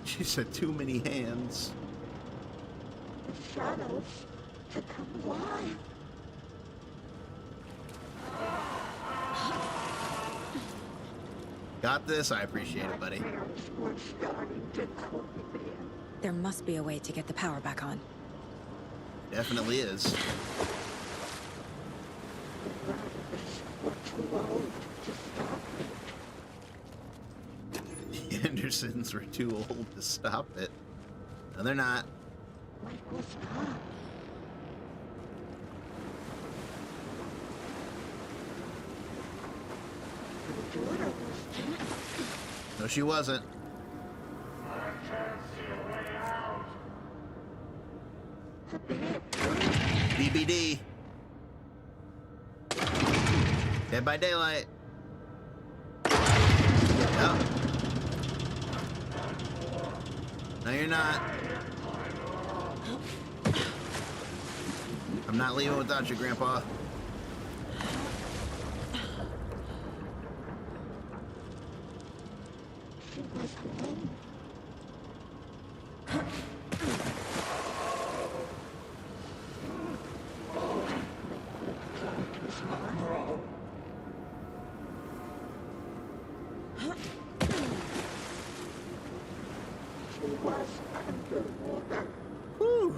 She said too many hands. The shadows to come alive. Got this? I appreciate it, buddy. There must be a way to get the power back on. Definitely is. The Andersons were too old to stop it. No, they're not. No, she wasn't. BBD. Dead by Daylight. Yep. No, you're not. I'm not leaving without you, Grandpa. Whew.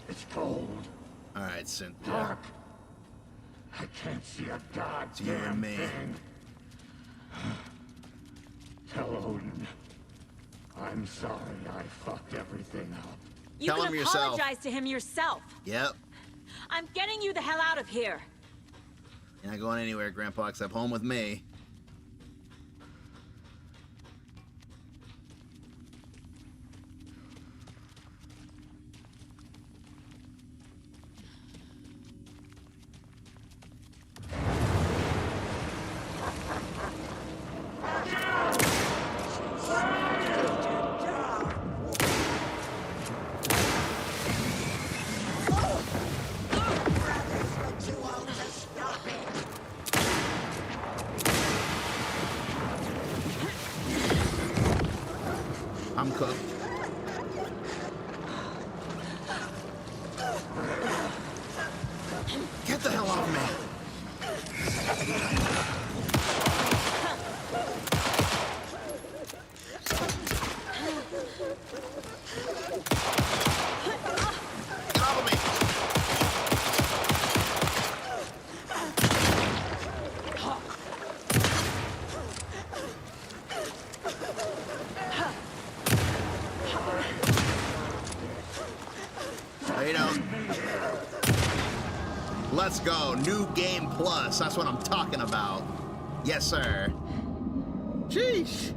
It's cold. All right, Cynthia. Dark. I can't see a It's you and goddamn me. thing. Tell Odin. I'm sorry I fucked everything up. You Tell can him yourself. apologize to him yourself. Yep. I'm getting you the hell out of here. You're not going anywhere, Grandpa, except home with me. I'm cooked. Get the hell off me. Get off of me. How you doing? Let's go. New game plus. That's what I'm talking about. Yes, sir. Sheesh.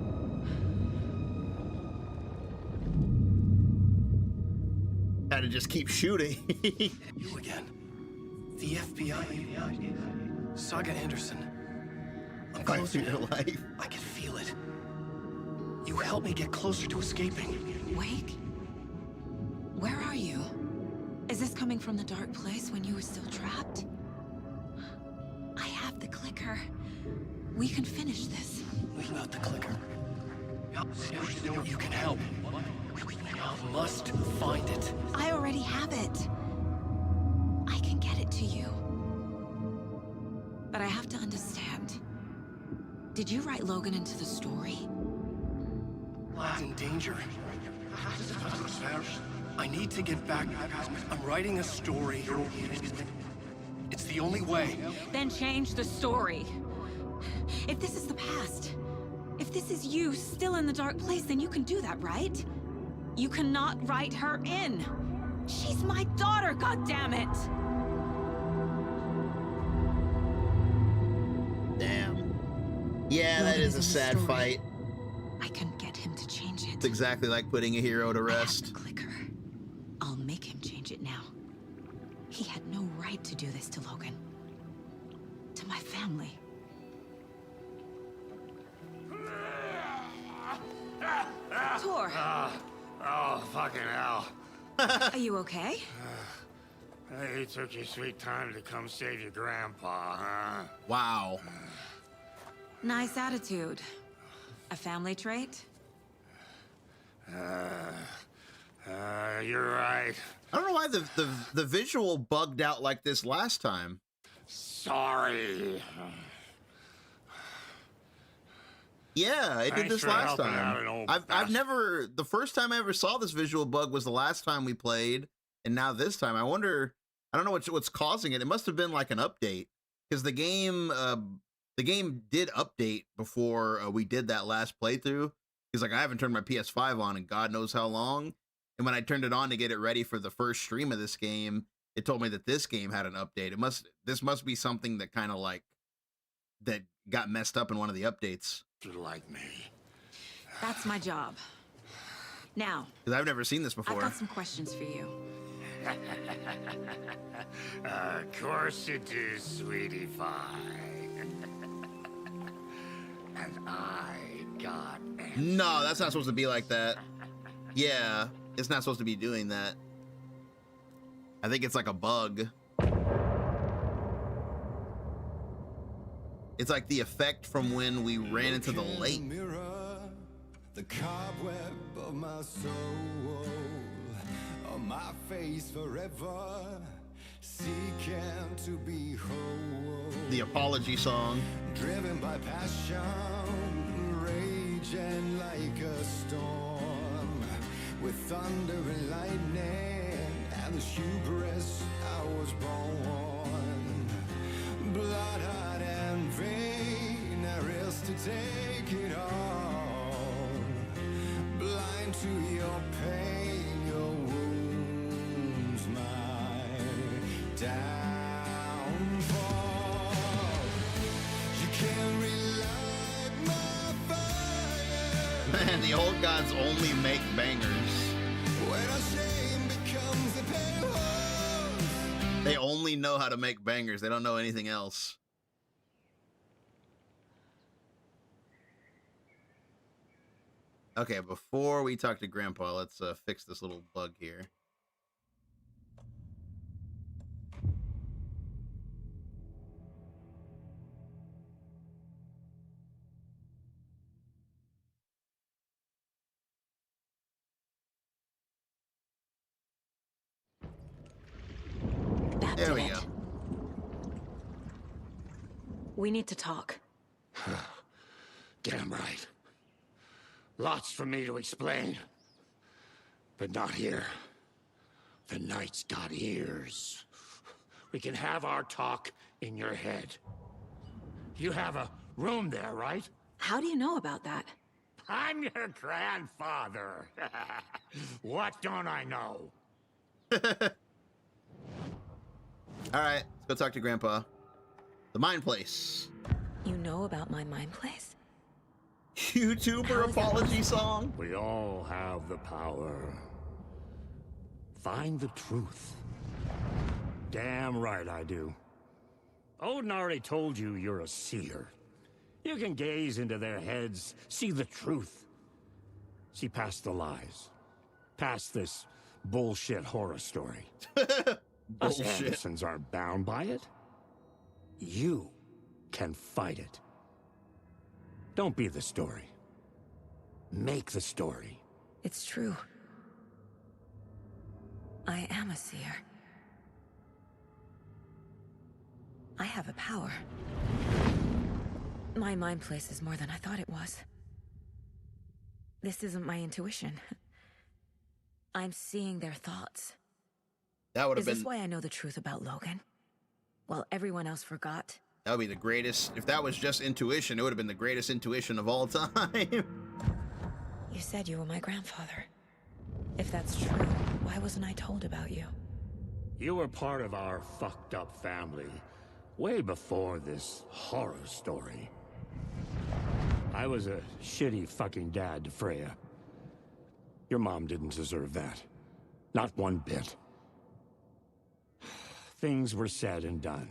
Had to just keep shooting. You again. The FBI. Saga Anderson. I'm Fight close for your now. life. I can feel it. You helped me get closer to escaping. Wake? Where are you? Is this coming from the dark place when you were still trapped? I have the clicker. We can finish this. Without the clicker. You can help. I must find it. I already have it. I can get it to you. But I have to understand. Did you write Logan into the story? Lad's in danger. I need to get back. I'm writing a story. It's the only way. Then change the story. If this is the past, if this is you still in the dark place, then you can do that, right? You cannot write her in. She's my daughter, goddammit! Damn. Yeah, that Logan is a in the sad story. fight. I can get him to change it. It's exactly like putting a hero to rest. Clicker. I'll make him change it now. He had no right to do this to Logan. my family. Tor. Oh, fucking hell. Are you okay? Hey, you took your sweet time to come save your grandpa, huh? Wow. Nice attitude. A family trait? You're right. I don't know why the visual bugged out like this last time. Sorry. Yeah, it did Thanks this for last helping out time. an old I've bastard. never, the first time I ever saw this visual bug was the last time we played, and now this time. I wonder, I don't know what's causing it. It must have been like an update, because the game did update before we did that last playthrough. Because like I haven't turned my PS5 on in God knows how long, and when I turned it on to get it ready for the first stream of this game, it told me that this game had an update. This must be something that kind of like that got messed up in one of the updates. Like me. That's my job. Now, Because I've never seen this before. I've got some questions for you. Of course you do, sweetie pie. And I got answers. No, that's not supposed to be like that. Yeah, it's not supposed to be doing that. I think it's like a bug. It's like the effect from when we ran into the lake. Mirror, the cobweb of my soul, on my face forever, seeking to be whole. The apology song. Driven by passion, raging like a storm, with thunder and lightning, and the hubris I was born. Blood, heart, and vein, I risk to take it all. Blind to your pain, your wounds, my downfall. You can't relight my fire. Man, the old gods only make bangers. When our shame becomes a pale horse. They only know how to make bangers. They don't know anything else. Okay, before we talk to Grandpa, let's fix this little bug here. There we go. We need to talk. Damn right. Lots for me to explain. But not here. The night's got ears. We can have our talk in your head. You have a room there, right? How do you know about that? I'm your grandfather. What don't I know? All right, let's go talk to Grandpa. The Mind Place. You know about my mind place? YouTuber apology song. We all have the power. Find the truth. Damn right I do. Odin already told you you're a seer. You can gaze into their heads, see the truth. See past the lies. Past this bullshit horror story. Us Bullshit. Andersons aren't bound by it. You can fight it. Don't be the story. Make the story. It's true. I am a seer. I have a power. My mind place is more than I thought it was. This isn't my intuition. I'm seeing their thoughts. That would have Is been. this why I know the truth about Logan? While everyone else forgot? That would be the greatest. If that was just intuition, it would have been the greatest intuition of all time. You said you were my grandfather. If that's true, why wasn't I told about you? You were part of our fucked up family way before this horror story. I was a shitty fucking dad to Freya. Your mom didn't deserve that. Not one bit. Things were said and done.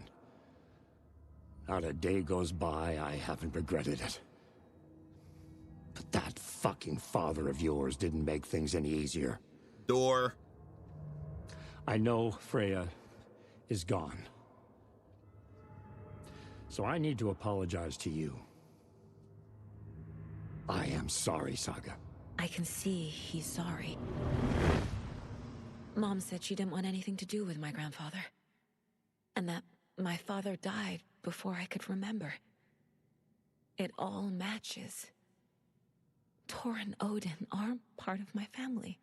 Not a day goes by I haven't regretted it. But that fucking father of yours didn't make things any easier. Door. I know Freya is gone. So I need to apologize to you. I am sorry, Saga. I can see he's sorry. Mom said she didn't want anything to do with my grandfather. And that my father died before I could remember. It all matches. Tor and Odin aren't part of my family.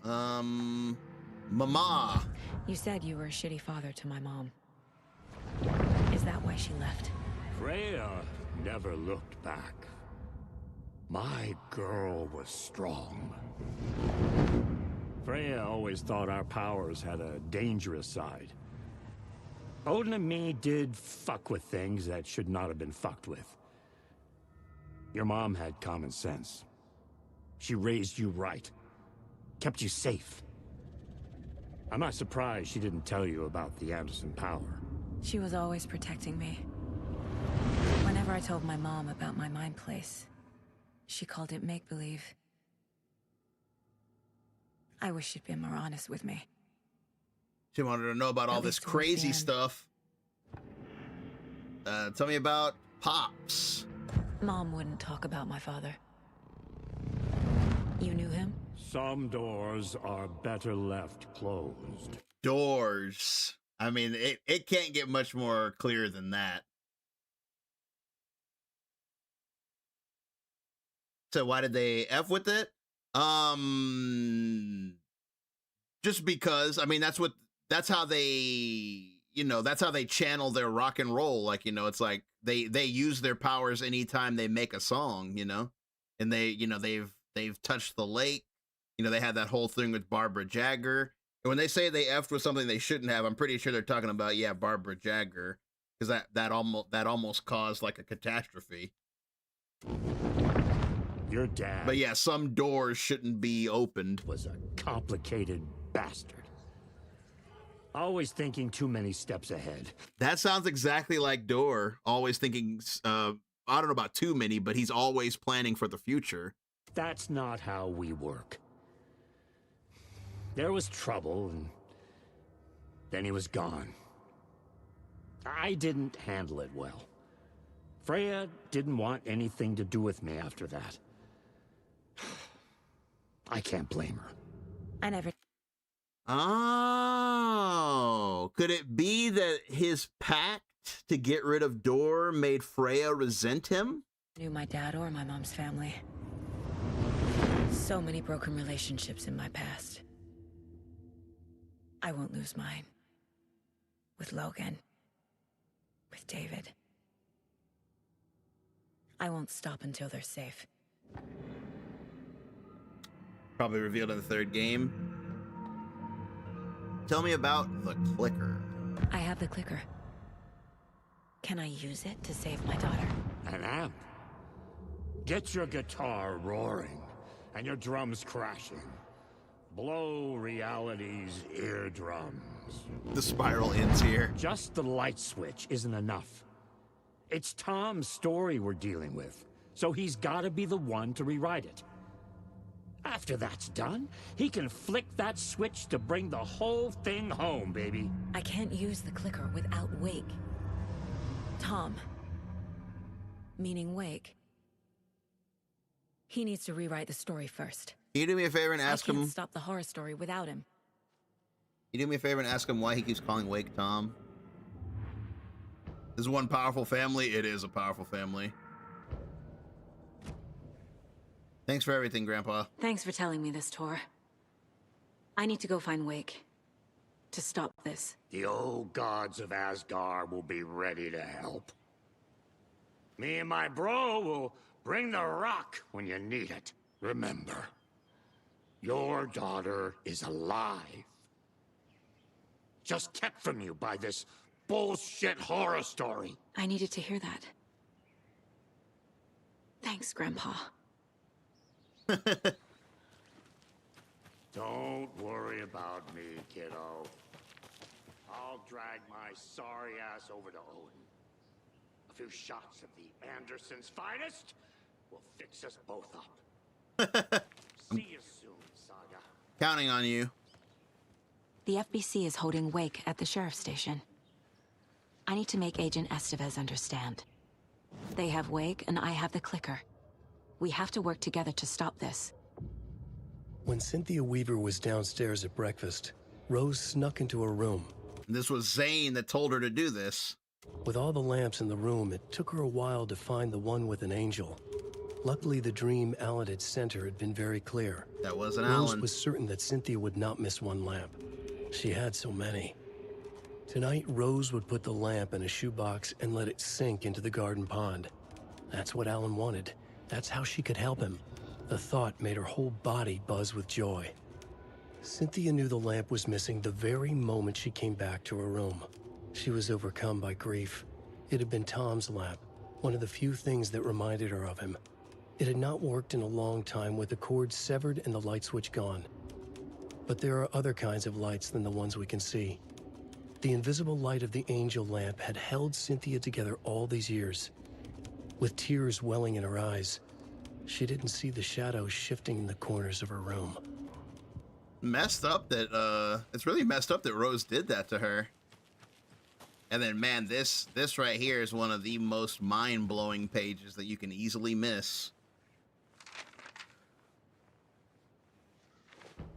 Mama. You said you were a shitty father to my mom. Is that why she left? Freya never looked back. My girl was strong. Freya always thought our powers had a dangerous side. Odin and me did fuck with things that should not have been fucked with. Your mom had common sense. She raised you right. Kept you safe. I'm not surprised she didn't tell you about the Anderson power. She was always protecting me. Whenever I told my mom about my mind place, she called it make-believe. I wish she'd been more honest with me. She wanted to know about all this crazy stuff. Tell me about Pops. Mom wouldn't talk about my father. You knew him? Some doors are better left closed. Doors. I mean, it can't get much more clear than that. So why did they F with it? Just because, I mean, that's how they, that's how they channel their rock and roll. Like, it's like they use their powers anytime they make a song, and they've touched the lake. They had that whole thing with Barbara Jagger. And when they say they F'd with something they shouldn't have, I'm pretty sure they're talking about, Barbara Jagger, because that almost caused like a catastrophe. Your dad. But yeah, some doors shouldn't be opened. Was a complicated bastard. Always thinking too many steps ahead. That sounds exactly like Door. Always thinking, I don't know about too many, but he's always planning for the future. That's not how we work. There was trouble, and then he was gone. I didn't handle it well. Freya didn't want anything to do with me after that. I can't blame her. I never... Oh, could it be that his pact to get rid of Door made Freya resent him? Knew my dad or my mom's family. So many broken relationships in my past. I won't lose mine. With Logan. With David. I won't stop until they're safe. Probably revealed in the third game. Tell me about the clicker. I have the clicker. Can I use it to save my daughter? An amp. Get your guitar roaring and your drums crashing. Blow reality's eardrums. The spiral ends here. Just the light switch isn't enough. It's Tom's story we're dealing with, so he's gotta be the one to rewrite it. After that's done, he can flick that switch to bring the whole thing home, baby. I can't use the clicker without Wake. Tom. Meaning Wake. He needs to rewrite the story first. Can you do me a favor and ask him? I can't stop the horror story without him. You do me a favor and ask him why he keeps calling Wake Tom? This is one powerful family. It is a powerful family. Thanks for everything, Grandpa. Thanks for telling me this, Tor. I need to go find Wake. To stop this. The old gods of Asgard will be ready to help. Me and my bro will bring the rock when you need it. Remember, your daughter is alive. Just kept from you by this bullshit horror story. I needed to hear that. Thanks, Grandpa. Don't worry about me, kiddo. I'll I'll drag my sorry ass over to Owen. A few shots of the Andersons' finest will fix us both up. See you soon, Saga. Counting on you. The FBC is holding Wake at the sheriff's station. I need to make Agent Estevez understand. They have Wake and I have the clicker. We have to work together to stop this. When Cynthia Weaver was downstairs at breakfast, Rose snuck into her room. This was Zane that told her to do this. With all the lamps in the room, it took her a while to find the one with an angel. Luckily, the dream Alan had sent her had been very clear. That wasn't Rose Alan. was certain that Cynthia would not miss one lamp. She had so many. Tonight, Rose would put the lamp in a shoebox and let it sink into the garden pond. That's what Alan wanted. That's how she could help him. The thought made her whole body buzz with joy. Cynthia knew the lamp was missing the very moment she came back to her room. She was overcome by grief. It had been Tom's lamp, one of the few things that reminded her of him. It had not worked in a long time with the cord severed and the light switch gone. But there are other kinds of lights than the ones we can see. The invisible light of the angel lamp had held Cynthia together all these years. With tears welling in her eyes, she didn't see the shadows shifting in the corners of her room. Messed up that, it's really messed up that Rose did that to her. And then, man, this right here is one of the most mind-blowing pages that you can easily miss.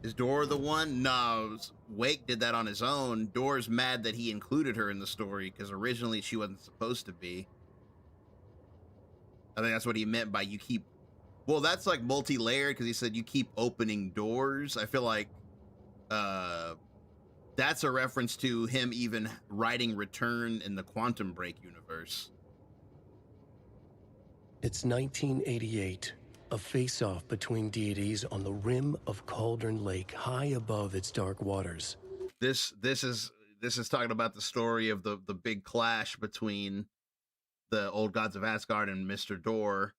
Is Dora the one? No, Wake did that on his own. Dora's mad that he included her in the story because originally she wasn't supposed to be. I think that's what he meant by you keep... Well, that's like multi-layered because he said you keep opening doors. I feel like that's a reference to him even writing Return in the Quantum Break universe. It's 1988, a face-off between deities on the rim of Cauldron Lake, high above its dark waters. This is talking about the story of the big clash between the old gods of Asgard and Mr. Door.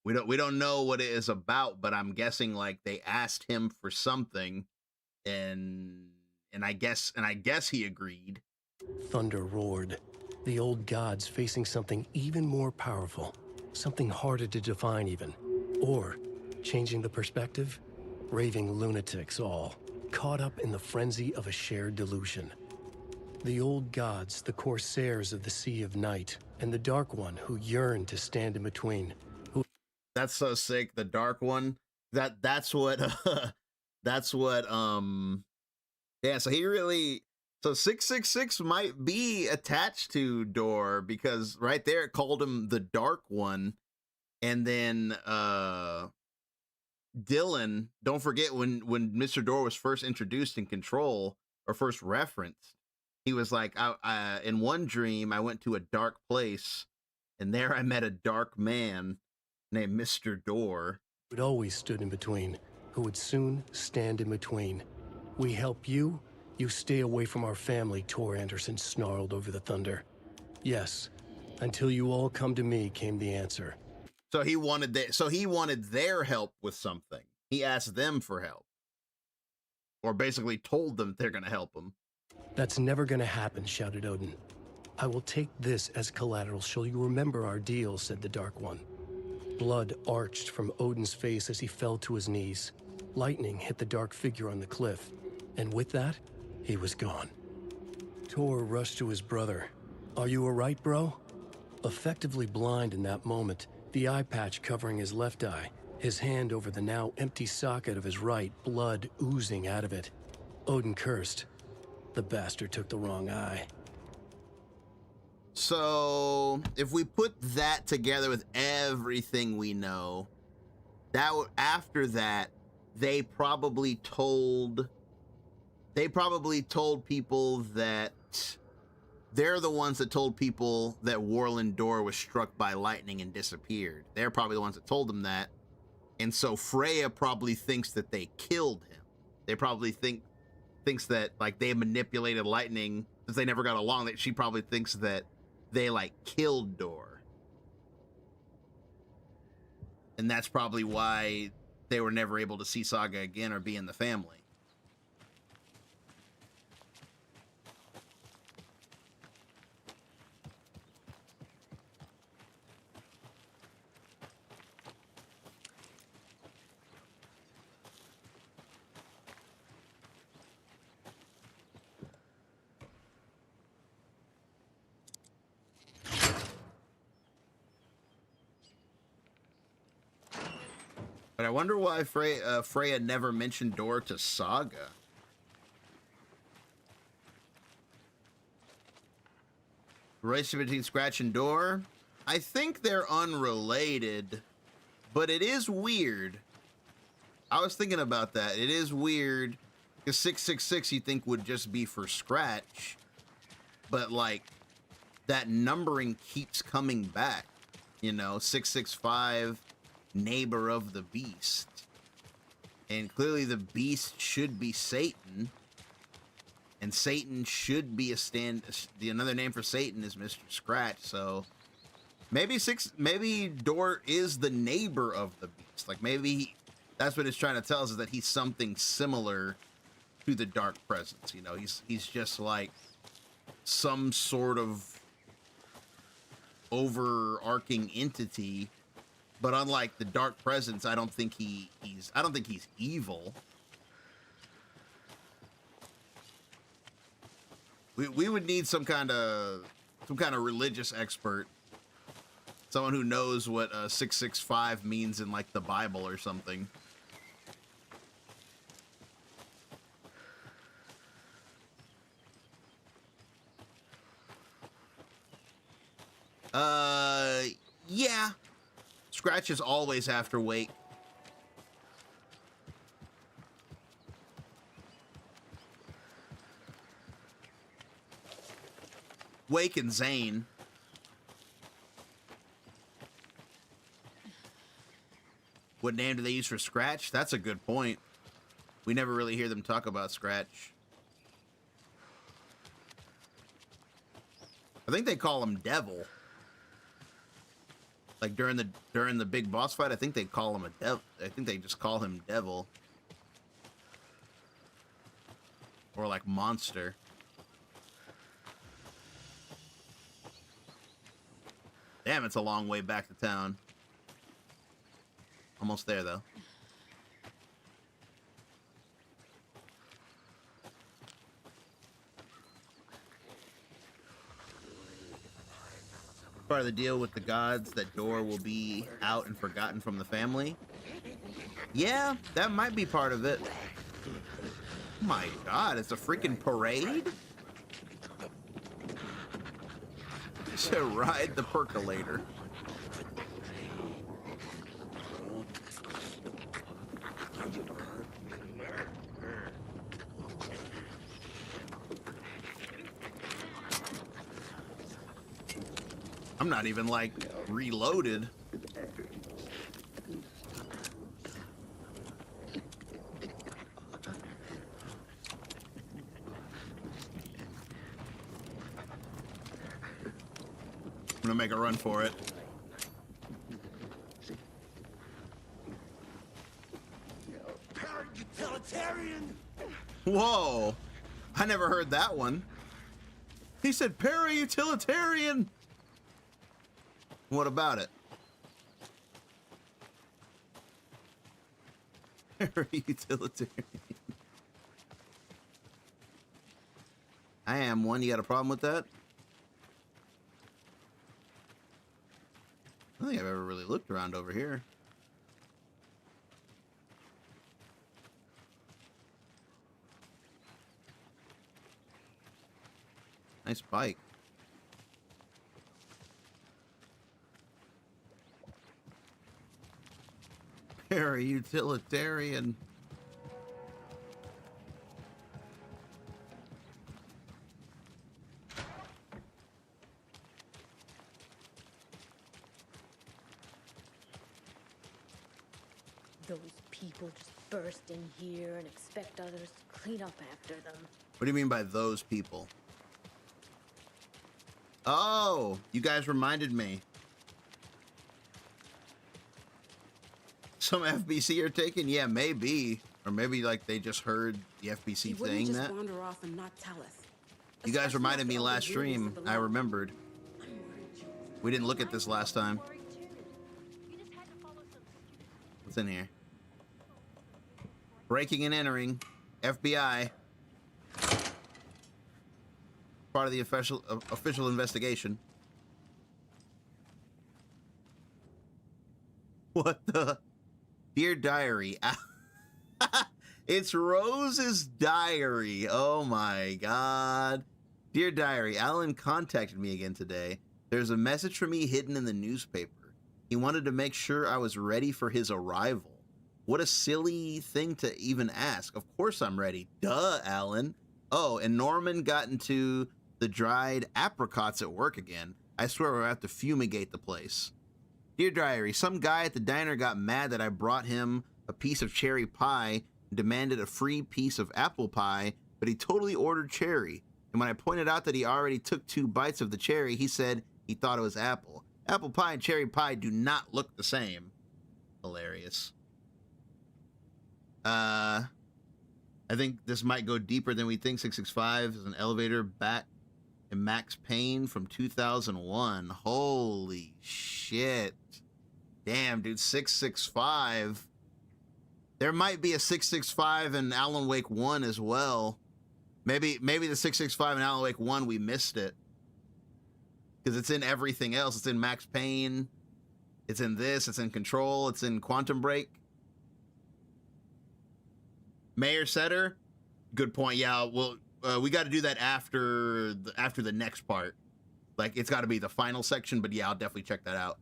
We don't know what it is about, but I'm guessing like they asked him for something, and I guess he agreed. Thunder roared. The old gods facing something even more powerful, something harder to define even. Or, changing the perspective, raving lunatics all, caught up in the frenzy of a shared delusion. The old gods, the corsairs of the Sea of Night, and the Dark One who yearned to stand in between. That's so sick. The Dark One. That's what yeah, so he really, so 666 might be attached to Door because right there it called him the Dark One. And then Dylan, don't forget when Mr. Door was first introduced in Control or first referenced, he was like, in one dream I went to a dark place and there I met a dark man named Mr. Door. Who'd always stood in between, who would soon stand in between. We help you, you stay away from our family, Tor Anderson snarled over the thunder. Yes, until you all come to me came the answer. So he wanted their help with something. He asked them for help. Or basically told them they're going to help him. That's never going to happen, shouted Odin. I will take this as collateral. Shall you remember our deal, said the Dark One. Blood arched from Odin's face as he fell to his knees. Lightning hit the dark figure on the cliff. And with that, he was gone. Tor rushed to his brother. Are you all right, bro? Effectively blind in that moment, the eye patch covering his left eye, his hand over the now empty socket of his right, blood oozing out of it. Odin cursed. The bastard took the wrong eye. So if we put that together with everything we know, after that, they probably told people that they're the ones that told people that Warland Door was struck by lightning and disappeared. They're probably the ones that told them that. And so Freya probably thinks that they killed him. They probably thinks that like they manipulated lightning since they never got along, that she probably thinks that they like killed Door. And that's probably why they were never able to see Saga again or be in the family. But I wonder why Freya never mentioned Door to Saga. The relationship between Scratch and Door? I think they're unrelated, but it is weird. I was thinking about that. It is weird, because 666 you think would just be for Scratch, but like that numbering keeps coming back. You know, 665, neighbor of the beast. And clearly the beast should be Satan. And Satan should be another name for Satan is Mr. Scratch, so maybe Door is the neighbor of the beast. Like maybe that's what it's trying to tell us, is that he's something similar to the Dark Presence. You know, he's just like some sort of overarching entity, but unlike the Dark Presence, I don't think he's evil. We would need some kind of religious expert, someone who knows what 665 means in like the Bible or something. Yeah. Scratch is always after Wake. Wake and Zane. What name do they use for Scratch? That's a good point. We never really hear them talk about Scratch. I think they call him Devil. Like during the big boss fight, I think they call him a devil. I think they just call him Devil. Or like Monster. Damn, it's a long way back to town. Almost there, though. Part of the deal with the gods that Door will be out and forgotten from the family. Yeah, that might be part of it. Oh my god, it's a freaking parade? To ride the percolator. I'm not even like reloaded. I'm gonna make a run for it. Utilitarian. Whoa! I never heard that one. He said para-utilitarian. What about it? Para-utilitarian. I am one. You got a problem with that? I don't think I've ever really looked around over here. Nice bike. Very utilitarian. Those people just burst in here and expect others to clean up after them. What do you mean by those people? Oh, you guys reminded me. Some FBC are taken? Yeah, maybe. Or maybe like they just heard the FBC saying that. Wander off and not tell us. You guys reminded me last stream. I remembered. We didn't look at this last time. What's in here? Breaking and entering. FBI. Part of the official investigation. What the? Dear Diary. It's Rose's diary. Oh my God. Dear Diary, Alan contacted me again today. There's a message for me hidden in the newspaper. He wanted to make sure I was ready for his arrival. What a silly thing to even ask. Of course I'm ready. Duh, Alan. Oh, and Norman got into the dried apricots at work again. I swear we'll have to fumigate the place. Dear Diary, some guy at the diner got mad that I brought him a piece of cherry pie and demanded a free piece of apple pie, but he totally ordered cherry. And when I pointed out that he already took 2 bites of the cherry, he said he thought it was apple. Apple pie and cherry pie do not look the same. Hilarious. I think this might go deeper than we think. 665 is an elevator back in Max Payne from 2001. Holy shit. Damn, dude, 665. There might be a 665 in Alan Wake 1 as well. Maybe the 665 in Alan Wake 1, we missed it. Because it's in everything else. It's in Max Payne. It's in this. It's in Control. It's in Quantum Break. Mayor Setter? Good point. Yeah, well, we got to do that after the next part. Like, it's got to be the final section, but yeah, I'll definitely check that out.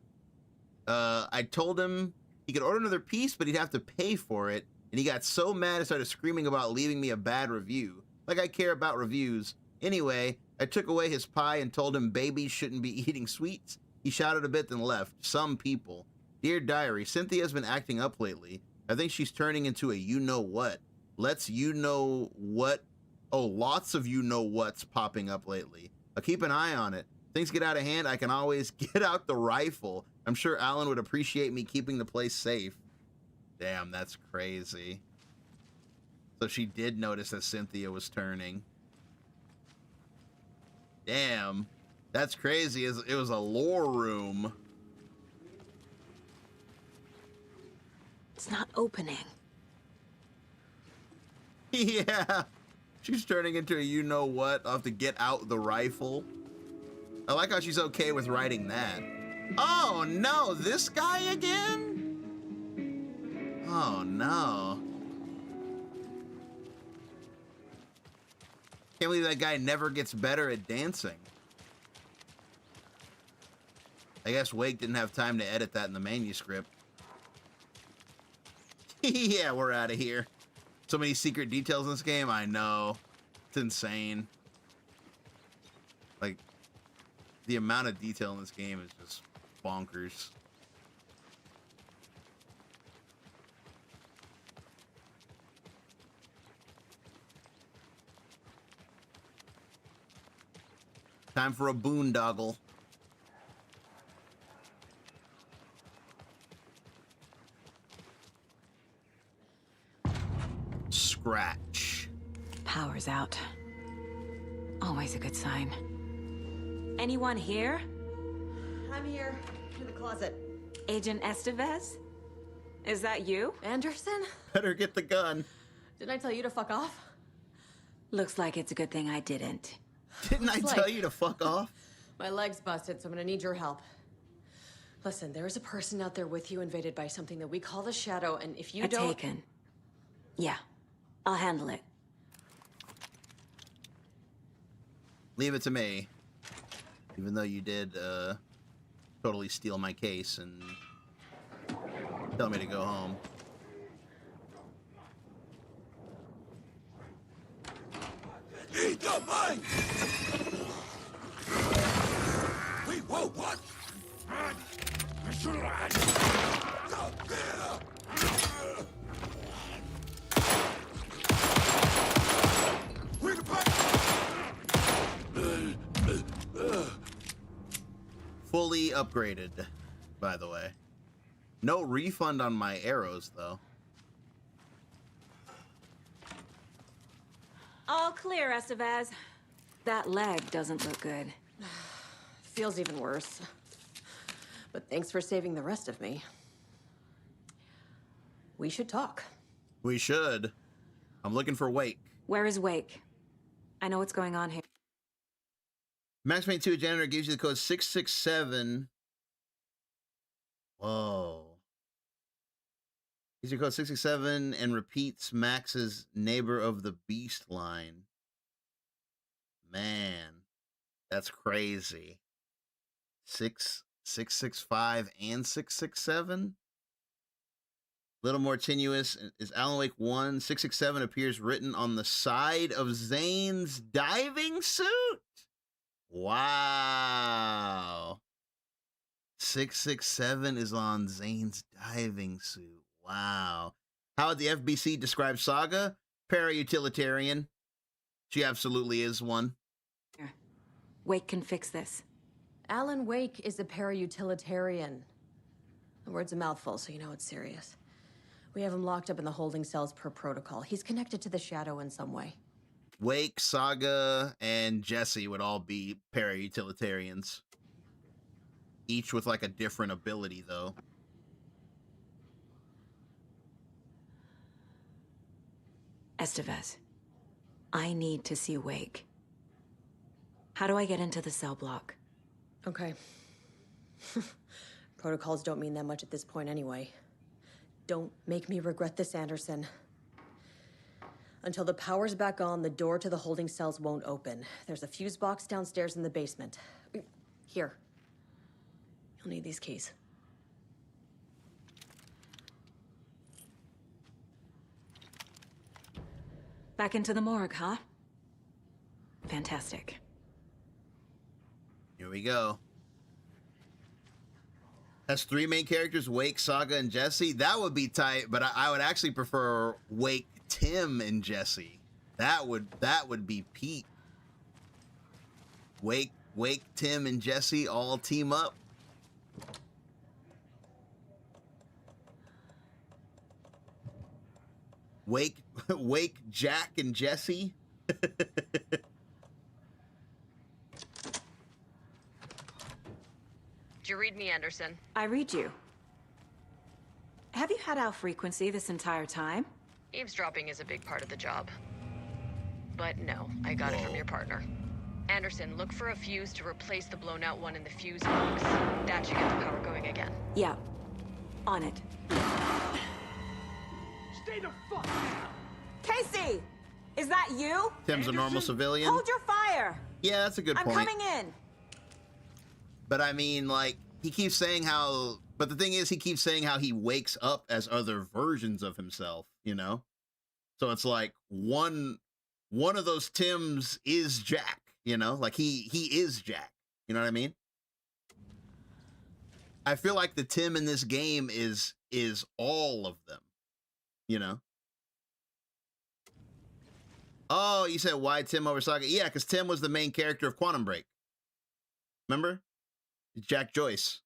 I told him he could order another piece, but he'd have to pay for it. And he got so mad and started screaming about leaving me a bad review. Like I care about reviews. Anyway, I took away his pie and told him babies shouldn't be eating sweets. He shouted a bit then left. Some people. Dear Diary, Cynthia's been acting up lately. I think she's turning into a you-know-what. Lots of you-know-what's popping up lately. I'll keep an eye on it. Things get out of hand, I can always get out the rifle. I'm sure Alan would appreciate me keeping the place safe. Damn, that's crazy. So she did notice that Cynthia was turning. Damn, that's crazy. It was a lore room. It's not opening. Yeah, she's turning into a you-know-what. I'll have to get out the rifle. I like how she's okay with writing that. Oh no, this guy again? Oh no. Can't believe that guy never gets better at dancing. I guess Wake didn't have time to edit that in the manuscript. Yeah, we're out of here. So many secret details in this game, I know. It's insane. Like, the amount of detail in this game is just bonkers. Time for a boondoggle. Scratch. Power's out. Always a good sign. Anyone here? I'm here, in the closet. Agent Estevez? Is that you? Anderson? Better get the gun. Didn't I tell you to fuck off? Looks like it's a good thing I didn't. Didn't I tell you to fuck off? My leg's busted, so I'm gonna need your help. Listen, there is a person out there with you invaded by something that we call the Shadow, and if you don't... Taken. Yeah, I'll handle it. Leave it to me. Even though you did totally steal my case and tell me to go home. Eat the mic! Wait, whoa, what? Fully upgraded, by the way. No refund on my arrows, though. All clear, Estevez. That leg doesn't look good. Feels even worse. But thanks for saving the rest of me. We should talk. We should. I'm looking for Wake. Where is Wake? I know what's going on here. Max Payne 2 janitor gives you the code 667. Whoa. User code 667 and repeats Max's Neighbor of the Beast line. Man, that's crazy. 665 and 667. Little more tenuous is Alan Wake 1. 667 appears written on the side of Zane's diving suit. Wow. 667 is on Zane's diving suit. Wow. How would the FBC describe Saga? Para-utilitarian. She absolutely is one. Wake can fix this. Alan Wake is a para-utilitarian. The word's a mouthful, so you know it's serious. We have him locked up in the holding cells per protocol. He's connected to the Shadow in some way. Wake, Saga, and Jesse would all be para-utilitarians. Each with like a different ability, though. Estevez, I need to see Wake. How do I get into the cell block? Okay. Protocols don't mean that much at this point anyway. Don't make me regret this, Anderson. Until the power's back on, the door to the holding cells won't open. There's a fuse box downstairs in the basement. Here. You'll need these keys. Back into the morgue, huh? Fantastic. Here we go. Has 3 main characters, Wake, Saga, and Jesse. That would be tight, but I would actually prefer Wake, Tim, and Jesse. That would be peak. Wake, Tim, and Jesse all team up. Wake, Jack, and Jesse. Did you read me, Anderson? I read you. Have you had our frequency this entire time? Eavesdropping is a big part of the job. But no, I got it from your partner. Anderson, look for a fuse to replace the blown out one in the fuse box. That should get the power going again. Yeah. On it. Stay the fuck down! Casey! Is that you? Tim's a normal civilian. Hold your fire! Yeah, that's a good point. I'm coming in! But I mean, like, he keeps saying how... But the thing is, he keeps saying how he wakes up as other versions of himself, you know? So it's like, one of those Tims is Jack, you know? Like, he is Jack. You know what I mean? I feel like the Tim in this game is all of them, you know? Oh, you said why Tim over Saga? Yeah, because Tim was the main character of Quantum Break. Remember? Jack Joyce.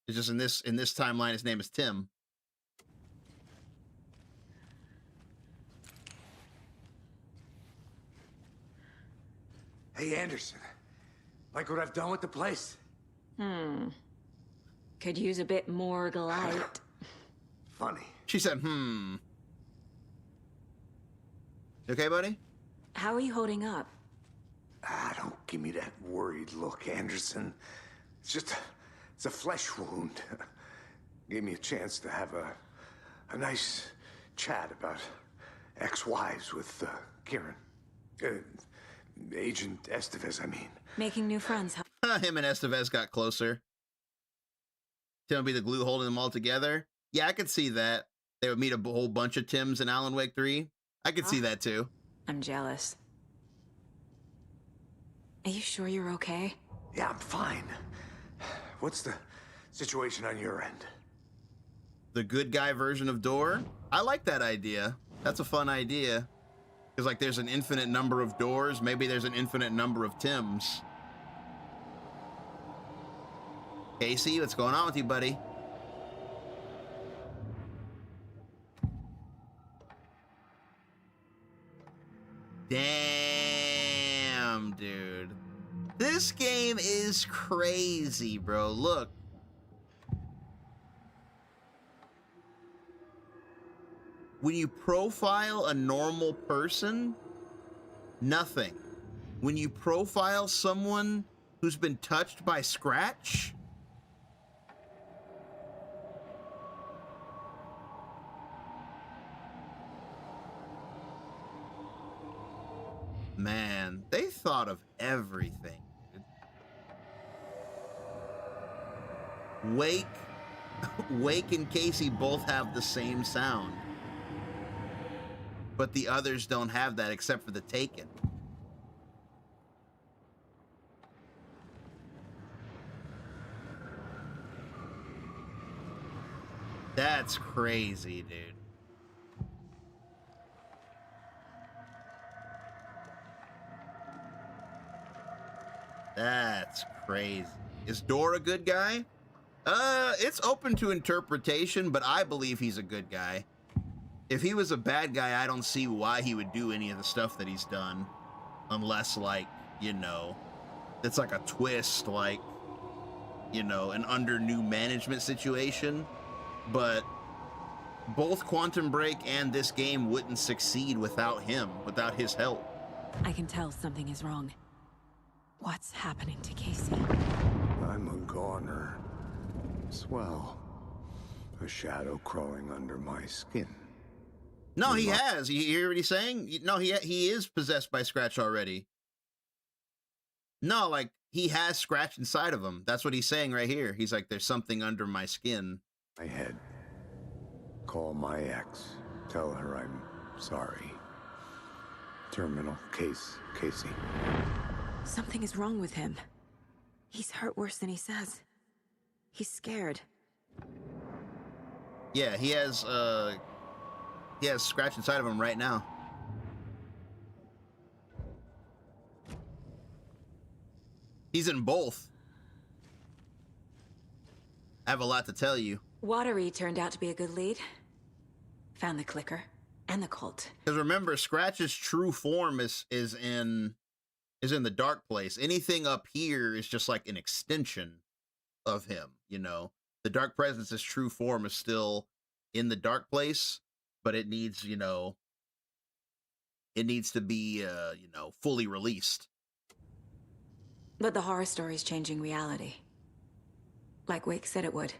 It's just in this timeline, his name is Tim. Hey, Anderson. Like what I've done with the place? Could use a bit more light. Funny. She said, You okay, buddy? How are you holding up? Don't give me that worried look, Anderson. It's a flesh wound. Gave me a chance to have a nice chat about ex-wives with Kieran. Agent Estevez, I mean. Making new friends, huh? Him and Estevez got closer. Tim would be the glue holding them all together. Yeah, I could see that. They would meet a whole bunch of Tims in Alan Wake 3. I could see that too. I'm jealous. Are you sure you're okay? Yeah, I'm fine. What's the situation on your end? The good guy version of Door? I like that idea. That's a fun idea. Because, like, there's an infinite number of doors. Maybe there's an infinite number of Tims. Casey, what's going on with you, buddy? Damn, dude. This game is crazy, bro. Look. When you profile a normal person, nothing. When you profile someone who's been touched by Scratch, Man, they thought of everything. Wake and Casey both have the same sound. But the others don't have that except for the Taken. That's crazy, dude. That's crazy. Is Dor a good guy? It's open to interpretation, but I believe he's a good guy. If he was a bad guy, I don't see why he would do any of the stuff that he's done. Unless, like, you know, it's like a twist, like, you know, an under new management situation. But both Quantum Break and this game wouldn't succeed without him, without his help. I can tell something is wrong. What's happening to Casey? I'm a goner. Swell. A shadow crawling under my skin. No, he has. You hear what he's saying? No, he is possessed by Scratch already. No, like, he has Scratch inside of him. That's what he's saying right here. He's like, there's something under my skin. My head. Call my ex. Tell her I'm sorry. Terminal case, Casey. Something is wrong with him. He's hurt worse than he says. He's scared. Yeah, he has Scratch inside of him right now. He's in both. I have a lot to tell you. Watery turned out to be a good lead. Found the clicker and the cult. Because remember, Scratch's true form is in the dark place. Anything up here is just like an extension of him, you know. The dark presence's true form is still in the dark place, but it needs, you know, it needs to be you know, fully released. But the horror story's changing reality. Like Wake said it would.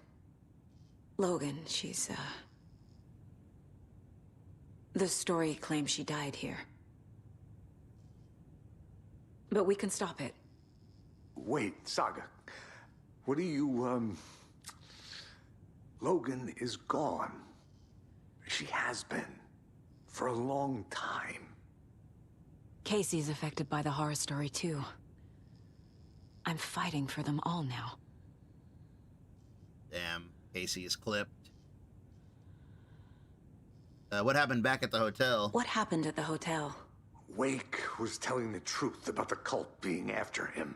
Logan, she's the story claims she died here. But we can stop it. Wait, Saga. What do you, Logan is gone. She has been. For a long time. Casey's affected by the horror story, too. I'm fighting for them all now. Damn, Casey is clipped. What happened back at the hotel? What happened at the hotel? Wake was telling the truth about the cult being after him.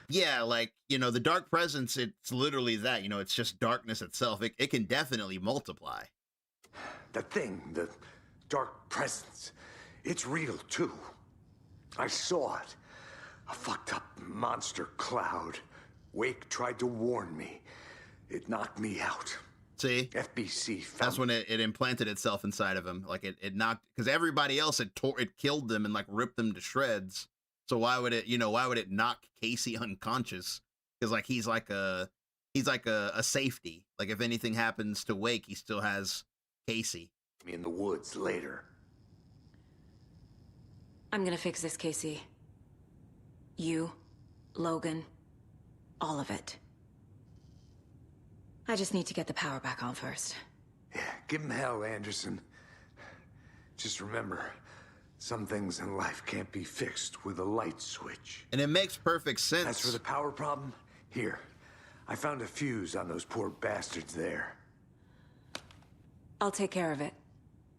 Yeah, like, you know, the dark presence, it's literally that, you know, it's just darkness itself. It can definitely multiply. The thing, the dark presence, it's real too. I saw it. A fucked up monster cloud. Wake tried to warn me. It knocked me out. See? FBC found... That's when it implanted itself inside of him. Like, it knocked... Because everybody else, it killed them and, like, ripped them to shreds. So why would it, you know, why would it knock Casey unconscious? Because, like, he's like a safety. Like, if anything happens to Wake, he still has Casey. Me in the woods later. I'm gonna fix this, Casey. You, Logan, all of it. I just need to get the power back on first. Yeah, give him hell, Anderson. Just remember, some things in life can't be fixed with a light switch. And it makes perfect sense. As for the power problem, here. I found a fuse on those poor bastards there. I'll take care of it.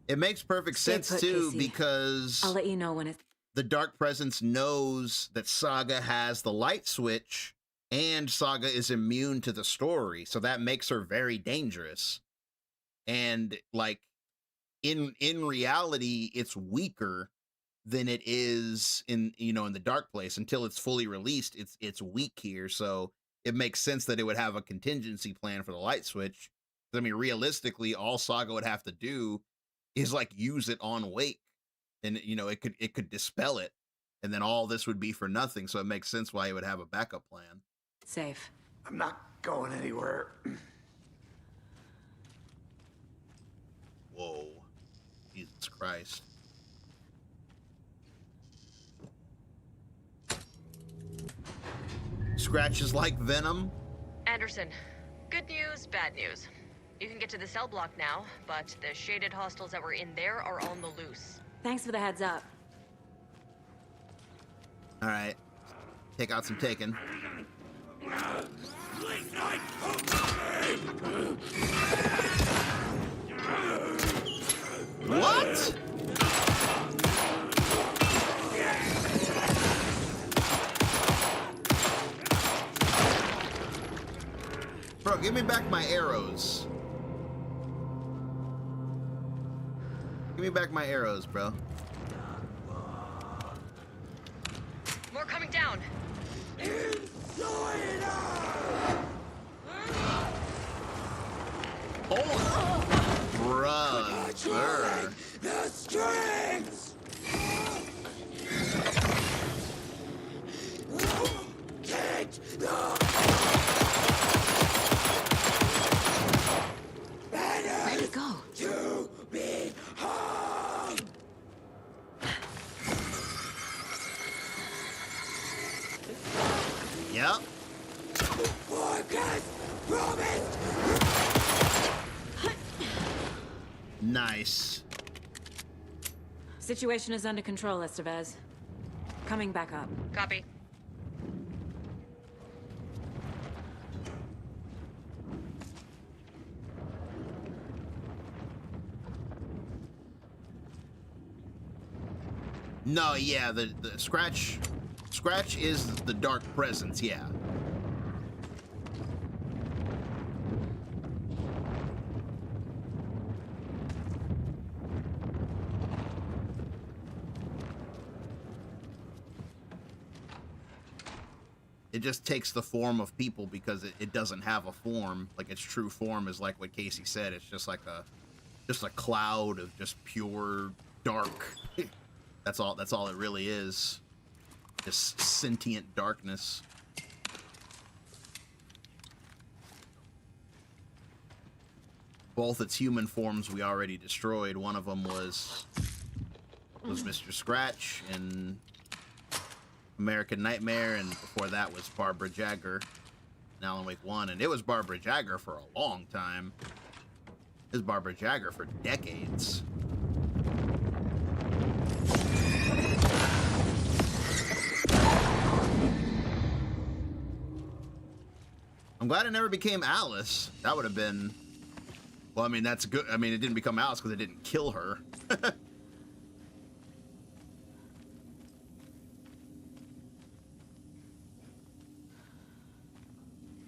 It makes perfect sense, too, Casey. because... I'll let you know when it's... The Dark Presence knows that Saga has the light switch, and Saga is immune to the story, so that makes her very dangerous. And, like, in reality, it's weaker than it is in, you know, in the Dark Place. Until it's fully released, it's weak here, so it makes sense that it would have a contingency plan for the light switch. I mean, realistically, all Saga would have to do is, like, use it on Wake. And, you know, it could dispel it, and then all this would be for nothing. So it makes sense why he would have a backup plan. Safe. I'm not going anywhere. Whoa. Jesus Christ. Scratch is like Venom. Anderson, good news, bad news. You can get to the cell block now, but the shaded hostiles that were in there are on the loose. Thanks for the heads up. All right. Take out some taken. What? Bro, give me back my arrows. Give me back my arrows, bro. More coming down. Oh, brother. The strings! Get Where'd it go? to be hung! Yep. Forecast promised! Nice. Situation is under control, Estevez. Coming back up. Copy. No, yeah, the Scratch is the dark presence, yeah. It just takes the form of people because it doesn't have a form. Like, its true form is like what Casey said. It's just like a cloud of just pure dark. That's all it really is. Just sentient darkness. Both its human forms we already destroyed. One of them was Mr. Scratch in American Nightmare, and before that was Barbara Jagger in Alan Wake 1. And it was Barbara Jagger for a long time. It was Barbara Jagger for decades. I'm glad it never became Alice. That would have been... Well, I mean, that's good. I mean, it didn't become Alice because it didn't kill her.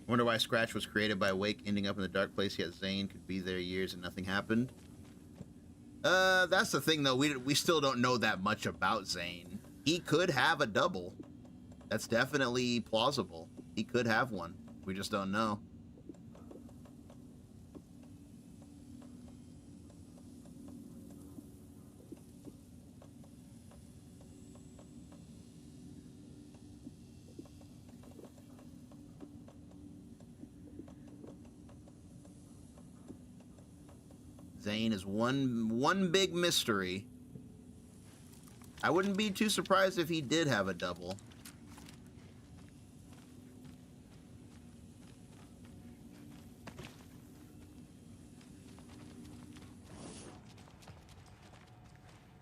Wonder why Scratch was created by Wake ending up in the dark place, yet Zane could be there years and nothing happened. That's the thing, though. We still don't know that much about Zane. He could have a double. That's definitely plausible. He could have one. We just don't know. Zane is one big mystery. I wouldn't be too surprised if he did have a double.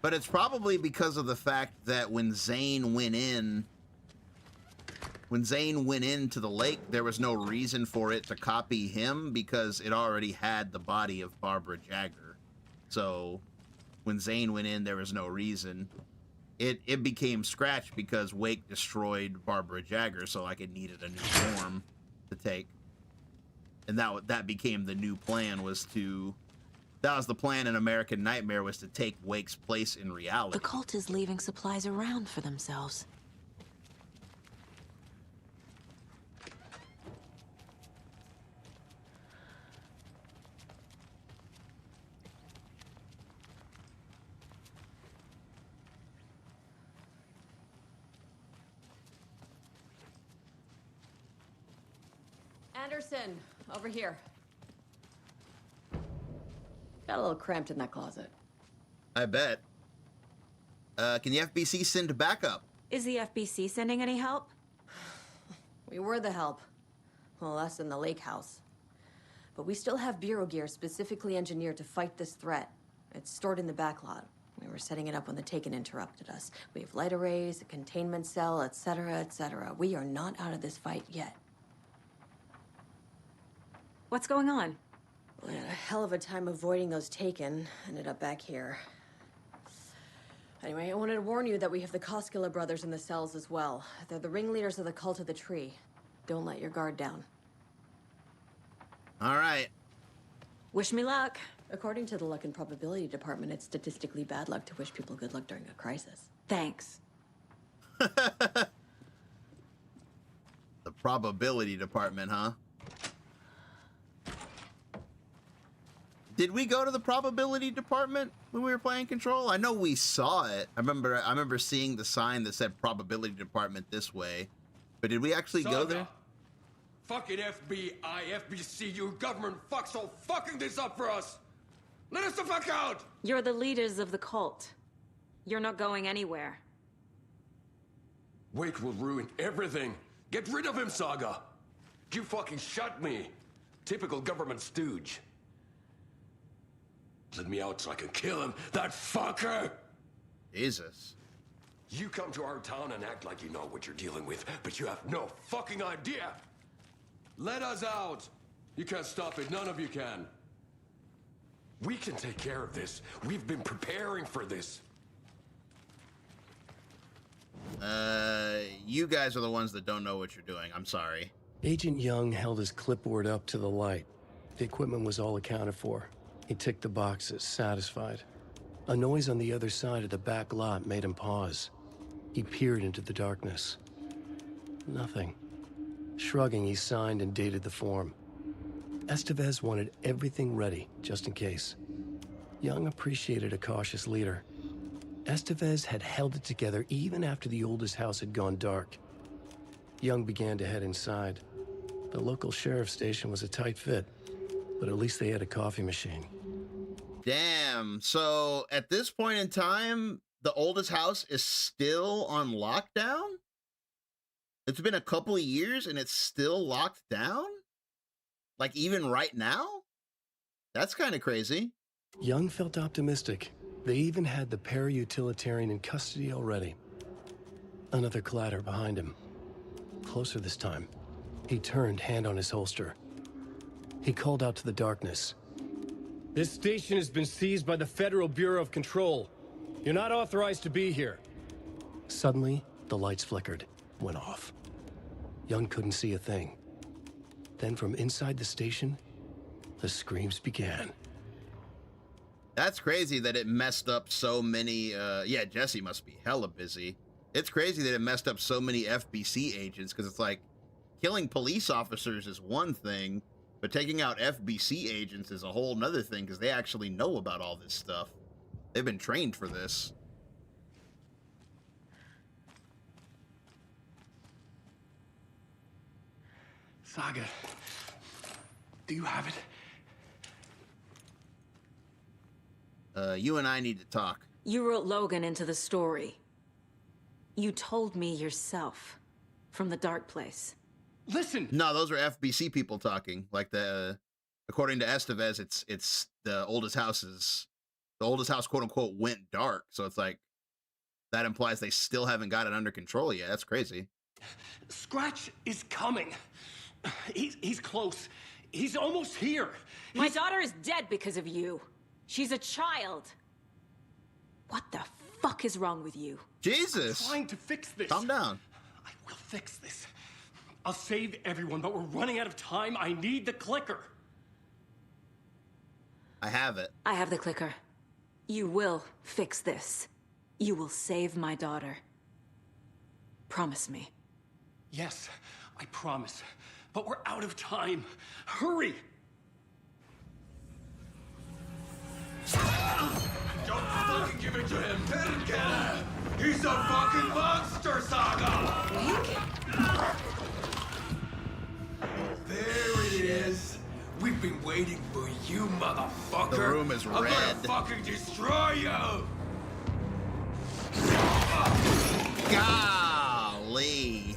But it's probably because of the fact that when Zane went into the lake, there was no reason for it to copy him because it already had the body of Barbara Jagger. So when Zane went in, there was no reason. It became Scratch because Wake destroyed Barbara Jagger, so like it needed a new form to take. And that became the new plan, that was the plan in American Nightmare, was to take Wake's place in reality. The cult is leaving supplies around for themselves. Anderson, over here. Got a little cramped in that closet. I bet. Can the FBC send backup? Is the FBC sending any help? We were the help. Well, us in the lake house. But we still have bureau gear specifically engineered to fight this threat. It's stored in the back lot. We were setting it up when the Taken interrupted us. We have light arrays, a containment cell, etc., etc. We are not out of this fight yet. What's going on? We had a hell of a time avoiding those Taken. Ended up back here. Anyway, I wanted to warn you that we have the Koskela brothers in the cells as well. They're the ringleaders of the Cult of the Tree. Don't let your guard down. All right. Wish me luck. According to the Luck and Probability Department, it's statistically bad luck to wish people good luck during a crisis. Thanks. The Probability Department, huh? Did we go to the Probability Department when we were playing Control? I know we saw it. I remember seeing the sign that said Probability Department this way. But did we actually go there? Fucking FBI, FBC, your government fucks all fucking this up for us! Let us the fuck out! You're the leaders of the cult. You're not going anywhere. Wake will ruin everything. Get rid of him, Saga! You fucking shut me! Typical government stooge. Let me out so I can kill him, that fucker! Jesus. You come to our town and act like you know what you're dealing with, but you have no fucking idea! Let us out! You can't stop it, none of you can. We can take care of this. We've been preparing for this. You guys are the ones that don't know what you're doing. I'm sorry. Agent Young held his clipboard up to the light. The equipment was all accounted for. He ticked the boxes, satisfied. A noise on the other side of the back lot made him pause. He peered into the darkness. Nothing. Shrugging, he signed and dated the form. Estevez wanted everything ready, just in case. Young appreciated a cautious leader. Estevez had held it together even after the oldest house had gone dark. Young began to head inside. The local sheriff's station was a tight fit, but at least they had a coffee machine. Damn. So at this point in time, the oldest house is still on lockdown? It's been a couple of years and it's still locked down? Like even right now? That's kind of crazy. Young felt optimistic. They even had the para-utilitarian in custody already. Another clatter behind him. Closer this time. He turned, hand on his holster. He called out to the darkness. This station has been seized by the Federal Bureau of Control. You're not authorized to be here. Suddenly, the lights flickered, went off. Young couldn't see a thing. Then from inside the station, the screams began. That's crazy that it messed up so many, yeah, Jesse must be hella busy. It's crazy that it messed up so many FBC agents, because it's like, killing police officers is one thing, but taking out FBC agents is a whole nother thing, because they actually know about all this stuff. They've been trained for this. Saga, do you have it? You and I need to talk. You wrote Logan into the story. You told me yourself from the dark place. Listen! No, those are FBC people talking. Like according to Estevez, it's the oldest house, quote unquote, went dark. So it's like, that implies they still haven't got it under control yet. That's crazy. Scratch is coming. He's close. He's almost here. My daughter is dead because of you. She's a child. What the fuck is wrong with you? Jesus. I'm trying to fix this. Calm down. I will fix this. I'll save everyone, but we're running out of time. I need the clicker. I have it. I have the clicker. You will fix this. You will save my daughter. Promise me. Yes, I promise. But we're out of time. Hurry! Don't fucking give it to him! Perkele! He's a fucking monster, Saga! There it is! We've been waiting for you, motherfucker! The room is red. I'm gonna fucking destroy you! Golly.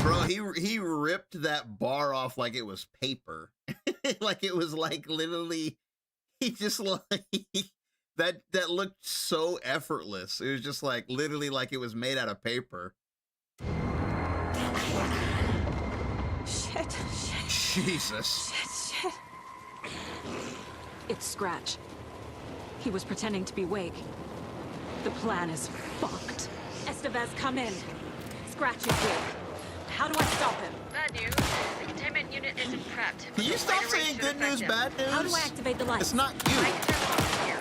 Bro, he ripped that bar off like it was paper. Like it was like literally, he just like that looked so effortless. It was just like literally like it was made out of paper. Shit. Jesus. Shit. It's Scratch. He was pretending to be Wake. The plan is fucked. Estevez, come in. Scratch is Wake. How do I stop him? Bad news. The containment unit isn't prepped. Can you stop saying good news, bad news? How do I activate the lights? It's not you. Lights are locked here.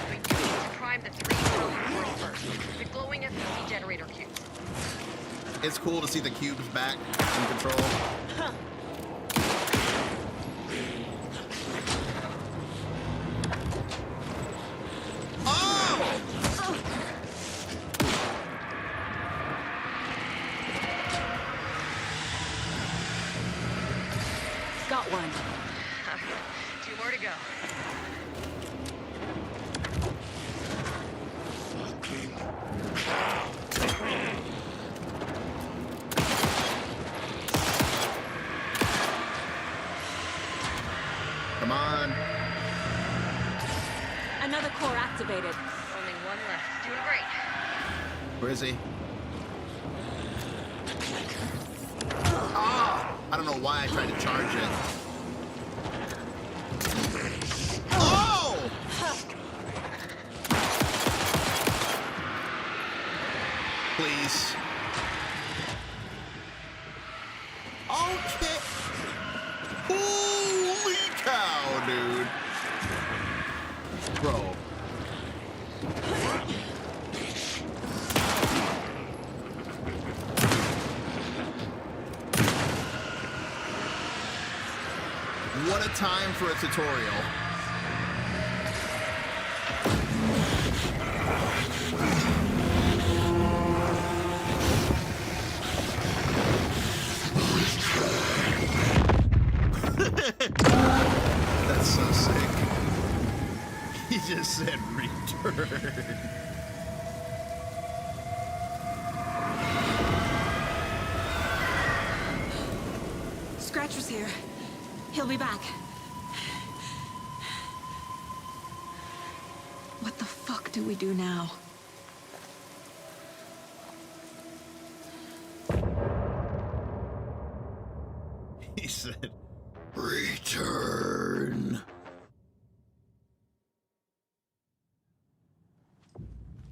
But you need to prime the 3 control first. The glowing FCC generator cubes. It's cool to see the cubes back in control. Huh. Oh! Got one. 2 more to go. Come on. Another core activated. Only 1 left. Doing great. Where is he? Ah! I don't know why I tried to charge it. Oh! Please. Okay. Holy cow, dude. Bro. What a time for a tutorial. That's so sick. He just said return. Scratch was here. He'll be back. What the fuck do we do now? He said, return.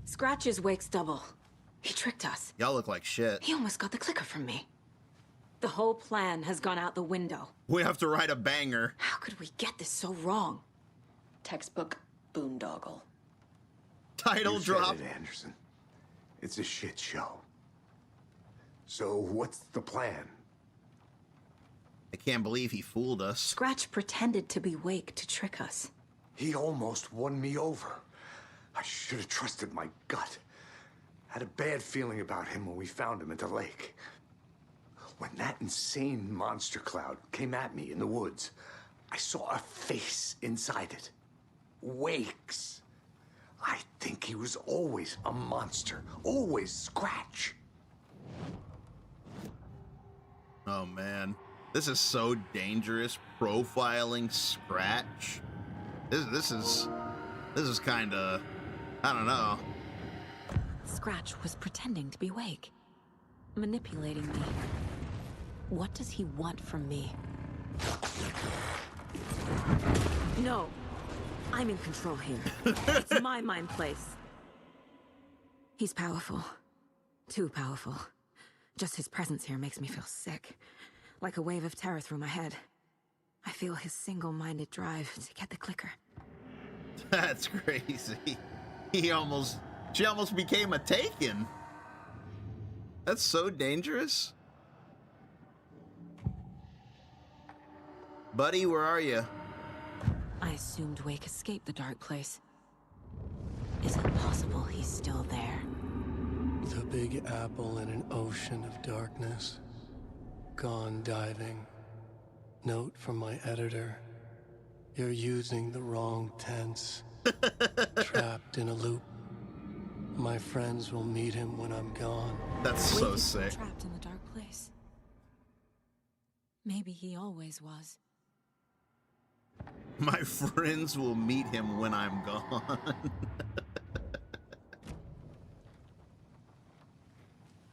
Scratch is Wake's double. He tricked us. Y'all look like shit. He almost got the clicker from me. The whole plan has gone out the window. We have to write a banger. How could we get this so wrong? Textbook boondoggle. Title You said drop. it, Anderson. It's a shit show. So what's the plan? I can't believe he fooled us. Scratch pretended to be Wake to trick us. He almost won me over. I should have trusted my gut. Had a bad feeling about him when we found him at the lake. When that insane monster cloud came at me in the woods, I saw a face inside it. Wake's. I think he was always a monster. Always Scratch. Oh man, this is so dangerous. Profiling Scratch. This is kind of, I don't know. Scratch was pretending to be Wake, manipulating me. What does he want from me? No, I'm in control here. It's my mind place. He's powerful. Too powerful. Just his presence here makes me feel sick. Like a wave of terror through my head. I feel his single-minded drive to get the clicker. That's crazy. She almost became a Taken. That's so dangerous. Buddy, where are you? I assumed Wake escaped the dark place. Is it possible he's still there? The Big Apple in an ocean of darkness. Gone diving. Note from my editor. You're using the wrong tense. Trapped in a loop. My friends will meet him when I'm gone. That's so sick. Trapped in the dark place. Maybe he always was. My friends will meet him when I'm gone.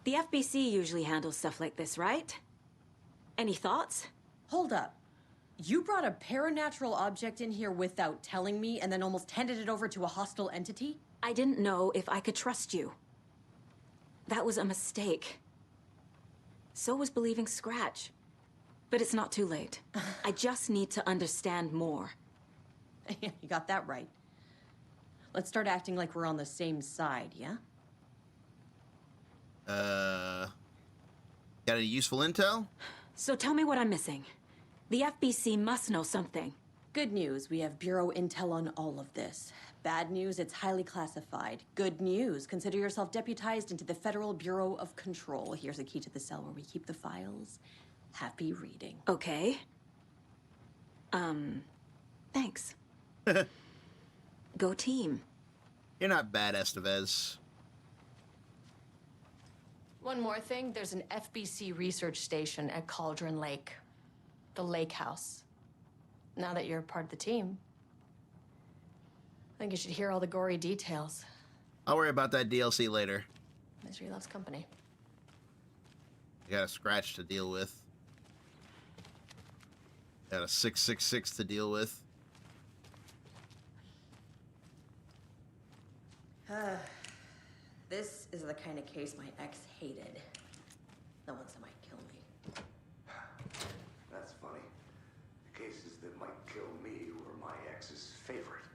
The FBC usually handles stuff like this, right? Any thoughts? Hold up. You brought a paranatural object in here without telling me and then almost handed it over to a hostile entity? I didn't know if I could trust you. That was a mistake. So was believing Scratch. But it's not too late. I just need to understand more. You got that right. Let's start acting like we're on the same side, yeah? Got any useful intel? So tell me what I'm missing. The FBC must know something. Good news, we have Bureau intel on all of this. Bad news, it's highly classified. Good news, consider yourself deputized into the Federal Bureau of Control. Here's a key to the cell where we keep the files. Happy reading. Okay. Thanks. Go team. You're not bad, Estevez. One more thing, there's an FBC research station at Cauldron Lake. The Lake House. Now that you're part of the team, I think you should hear all the gory details. I'll worry about that DLC later. Misery loves company. I got a Scratch to deal with. Got a 666 to deal with. This is the kind of case my ex hated. The ones that might kill me. That's funny. The cases that might kill me were my ex's favorite.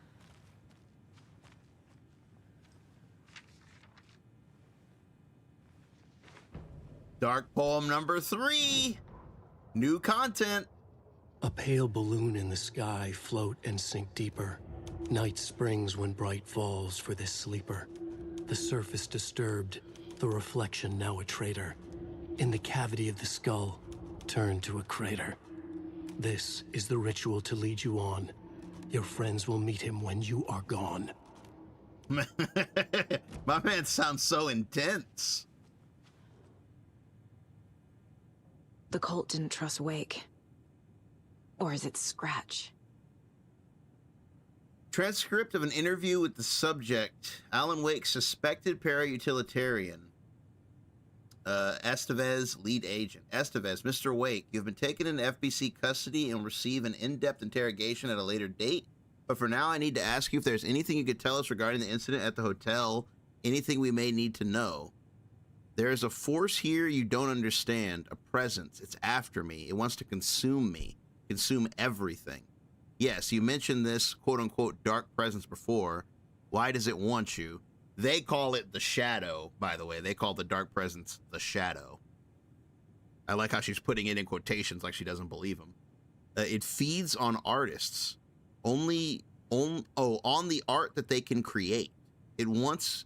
Dark poem number 3. New content. A pale balloon in the sky, float and sink deeper. Night springs when bright falls for this sleeper. The surface disturbed, the reflection now a traitor. In the cavity of the skull, turned to a crater. This is the ritual to lead you on. Your friends will meet him when you are gone. My man sounds so intense. The cult didn't trust Wake. Or is it Scratch? Transcript of an interview with the subject, Alan Wake, suspected para-utilitarian. Estevez, lead agent. Estevez, Mr. Wake, you've been taken into FBC custody and receive an in-depth interrogation at a later date. But for now, I need to ask you if there's anything you could tell us regarding the incident at the hotel, anything we may need to know. There is a force here you don't understand, a presence. It's after me. It wants to consume me, consume everything. Yes, you mentioned this quote-unquote dark presence before. Why does it want you? They call it the shadow, by the way. They call the dark presence the shadow. I like how she's putting it in quotations like she doesn't believe him. It feeds on artists. On the art that they can create. It wants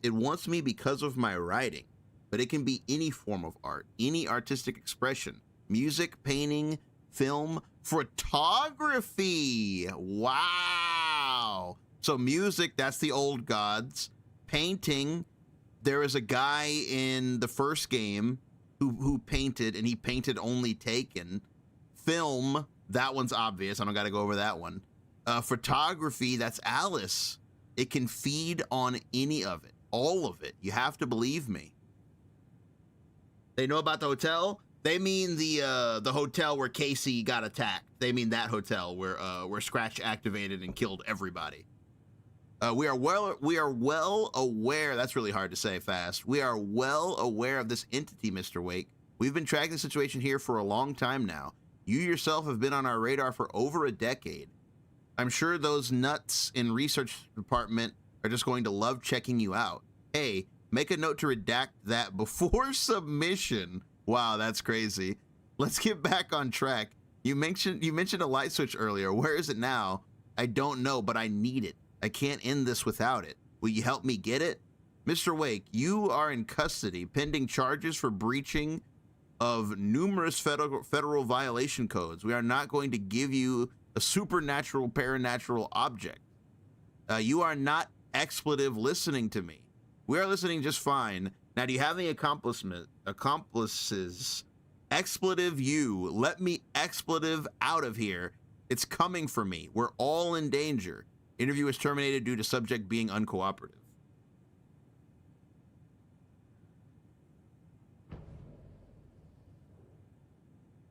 me because of my writing, but it can be any form of art, any artistic expression, music, painting, film, photography. Wow. So music, that's the old gods. Painting, there is a guy in the first game who painted, and he painted only Taken. Film, that one's obvious. I don't got to go over that one. Photography, that's Alice. It can feed on any of it, all of it. You have to believe me. They know about the hotel. They mean the hotel where Casey got attacked. They mean that hotel where Scratch activated and killed everybody. We are well aware. That's really hard to say fast. We are well aware of this entity, Mr. Wake. We've been tracking the situation here for a long time now. You yourself have been on our radar for over a decade. I'm sure those nuts in research department are just going to love checking you out. Hey, make a note to redact that before submission. Wow, that's crazy. Let's get back on track. You mentioned a light switch earlier. Where is it now? I don't know, but I need it. I can't end this without it. Will you help me get it? Mr. Wake, you are in custody pending charges for breaching of numerous federal violation codes. We are not going to give you a supernatural paranatural object. You are not expletive listening to me. We are listening just fine. Now, do you have any accomplices? Expletive you. Let me expletive out of here. It's coming for me. We're all in danger. Interview was terminated due to subject being uncooperative.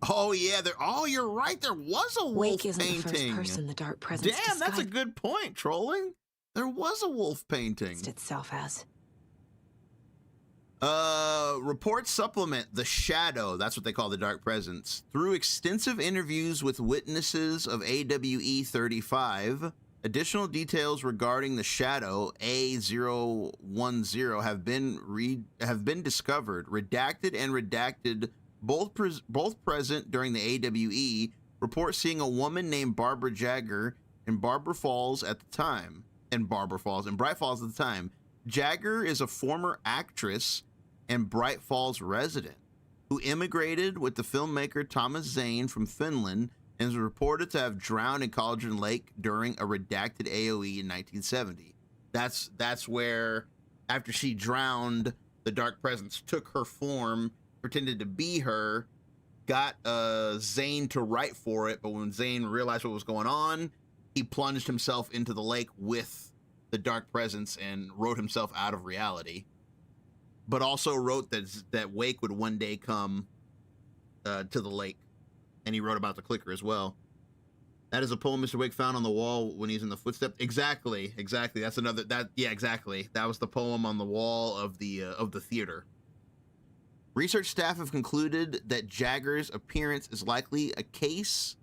Oh yeah, you're right. There was a wolf Wake isn't painting. the first person the dark presence Damn, that's a good point, trolling. There was a wolf painting. Itself as. Reports supplement the shadow, that's what they call the dark presence, through extensive interviews with witnesses of AWE 35. Additional details regarding the shadow A010 have been discovered, redacted and redacted, both present during the AWE. Report seeing a woman named Barbara Jagger in Bright Falls at the time. Jagger is a former actress and Bright Falls resident who immigrated with the filmmaker Thomas Zane from Finland and is reported to have drowned in Cauldron Lake during a redacted AOE in 1970. That's where, after she drowned, the dark presence took her form, pretended to be her, got Zane to write for it, but when Zane realized what was going on, he plunged himself into the lake with the dark presence and wrote himself out of reality. But also wrote that Wake would one day come to the lake. And he wrote about the clicker as well. That is a poem Mr. Wake found on the wall when he's in the footsteps. Exactly. That's another, exactly. That was the poem on the wall of the theater. Research staff have concluded that Jagger's appearance is likely a case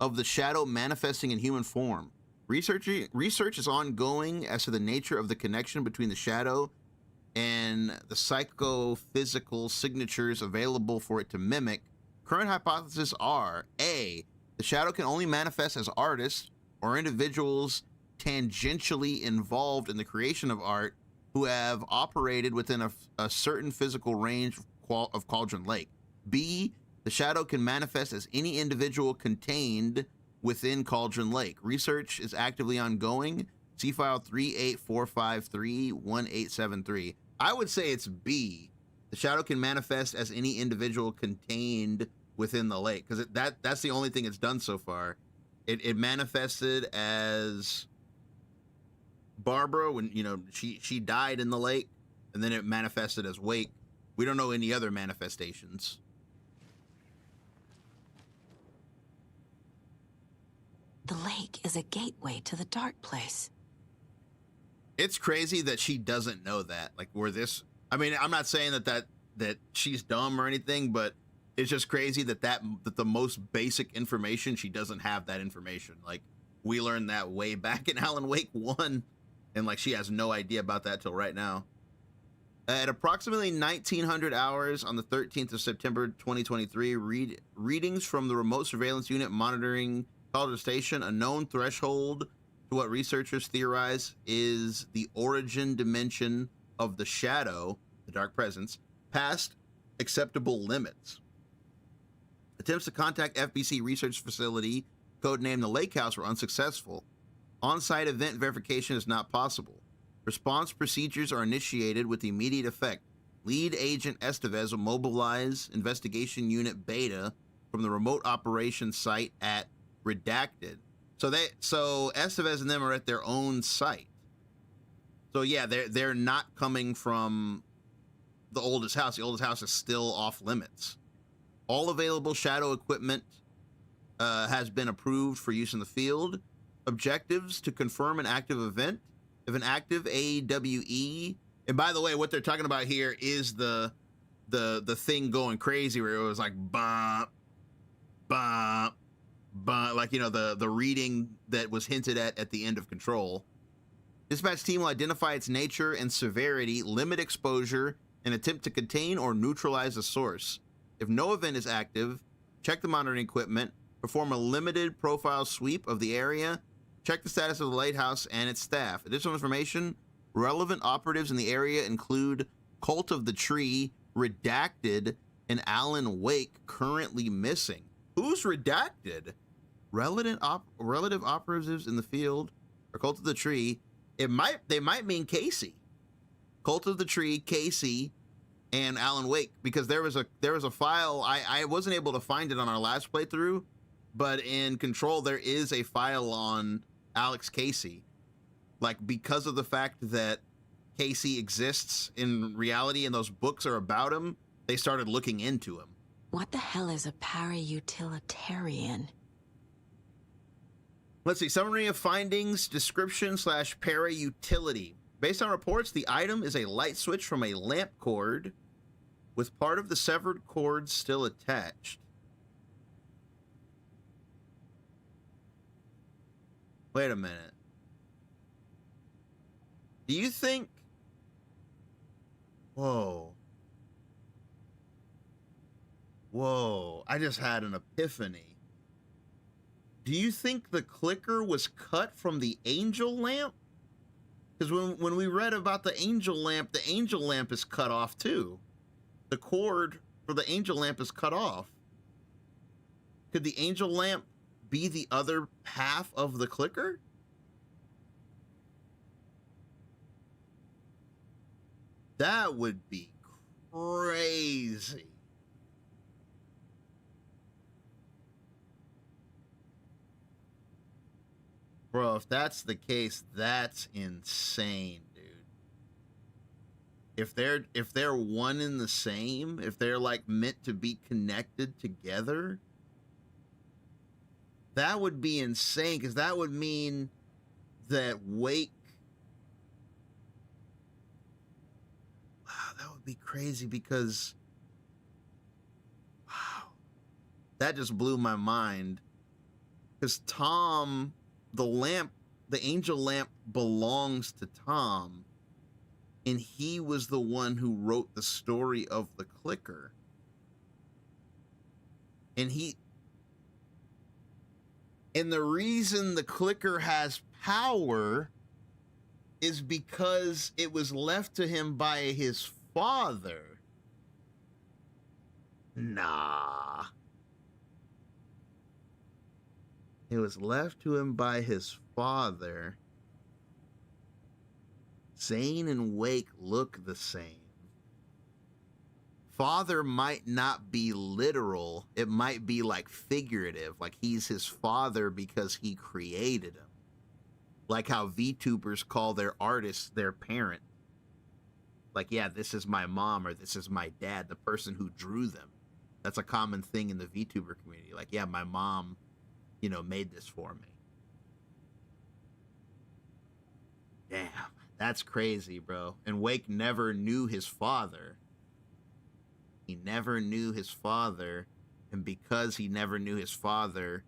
of the shadow manifesting in human form. Research is ongoing as to the nature of the connection between the shadow and the psychophysical signatures available for it to mimic. Current hypotheses are: A, the shadow can only manifest as artists or individuals tangentially involved in the creation of art who have operated within a certain physical range of Cauldron Lake. B, the shadow can manifest as any individual contained within Cauldron Lake. Research is actively ongoing. See file 384531873. I would say it's B. The shadow can manifest as any individual contained within the lake, because that's the only thing it's done so far. It manifested as Barbara when she died in the lake, and then it manifested as Wake. We don't know any other manifestations. The lake is a gateway to the dark place. It's crazy that she doesn't know that. Like, I mean, I'm not saying that she's dumb or anything, but it's just crazy that the most basic information, she doesn't have that information. Like, we learned that way back in Alan Wake 1, and like she has no idea about that till right now. At approximately 1900 hours on the 13th of September 2023, readings from the remote surveillance unit monitoring Cauldron Station, a known threshold to what researchers theorize is the origin dimension of the shadow, the dark presence, past acceptable limits. Attempts to contact FBC research facility, codenamed the Lake House, were unsuccessful. On-site event verification is not possible. Response procedures are initiated with immediate effect. Lead agent Estevez will mobilize investigation unit Beta from the remote operations site at Redacted. So Estevez and them are at their own site. So yeah, they're not coming from the oldest house. The oldest house is still off limits. All available shadow equipment has been approved for use in the field. Objectives: to confirm an active event. If an active AWE, and by the way, what they're talking about here is the thing going crazy where it was like bump, bump, bump, like the reading that was hinted at the end of Control. Dispatch team will identify its nature and severity, limit exposure, and attempt to contain or neutralize the source. If no event is active, check the monitoring equipment, perform a limited profile sweep of the area, check the status of the lighthouse and its staff. Additional information Relevant operatives in the area include Cult of the Tree, Redacted, and Alan Wake, currently missing. Who's Redacted? Relative operatives in the field, or Cult of the Tree. They might mean Casey. Cult of the Tree, Casey, and Alan Wake, because there was a file. I wasn't able to find it on our last playthrough, but in Control there is a file on Alex Casey. Like, because of the fact that Casey exists in reality and those books are about him, they started looking into him. What the hell is a para-utilitarian? Let's see, summary of findings, description / para-utility. Based on reports, the item is a light switch from a lamp cord with part of the severed cord still attached. Wait a minute. Do you think... Whoa. Whoa, I just had an epiphany. Do you think the clicker was cut from the angel lamp? Because when we read about the angel lamp is cut off too. The cord for the angel lamp is cut off. Could the angel lamp be the other half of the clicker? That would be crazy. Bro, if that's the case, that's insane, dude. If they're one and the same, if they're like meant to be connected together, that would be insane, because that would mean that Wake... Wow, that would be crazy, because... Wow. That just blew my mind. Because Tom... the angel lamp belongs to Tom, and he was the one who wrote the story of the clicker. And the reason the clicker has power is because it was left to him by his father. Nah. It was left to him by his father. Zane and Wake look the same. Father might not be literal. It might be like figurative. Like he's his father because he created him. Like how VTubers call their artists their parent. Like, yeah, this is my mom or this is my dad, the person who drew them. That's a common thing in the VTuber community. Like, yeah, my mom, you know, made this for me. Damn, that's crazy, bro. And Wake never knew his father. He never knew his father. And because he never knew his father,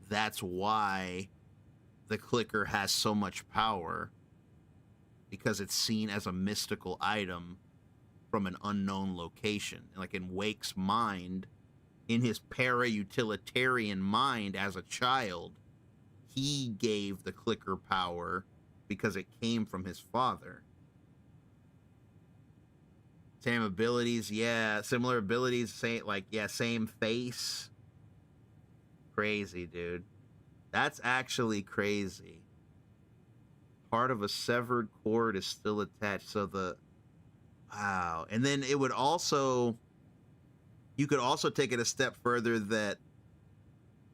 that's why the clicker has so much power. Because it's seen as a mystical item from an unknown location. Like in Wake's mind, in his para-utilitarian mind as a child, he gave the clicker power because it came from his father. Same abilities, yeah. Similar abilities, same, like, yeah, same face. Crazy, dude. That's actually crazy. Part of a severed cord is still attached. So wow. And then it would also, you could also take it a step further that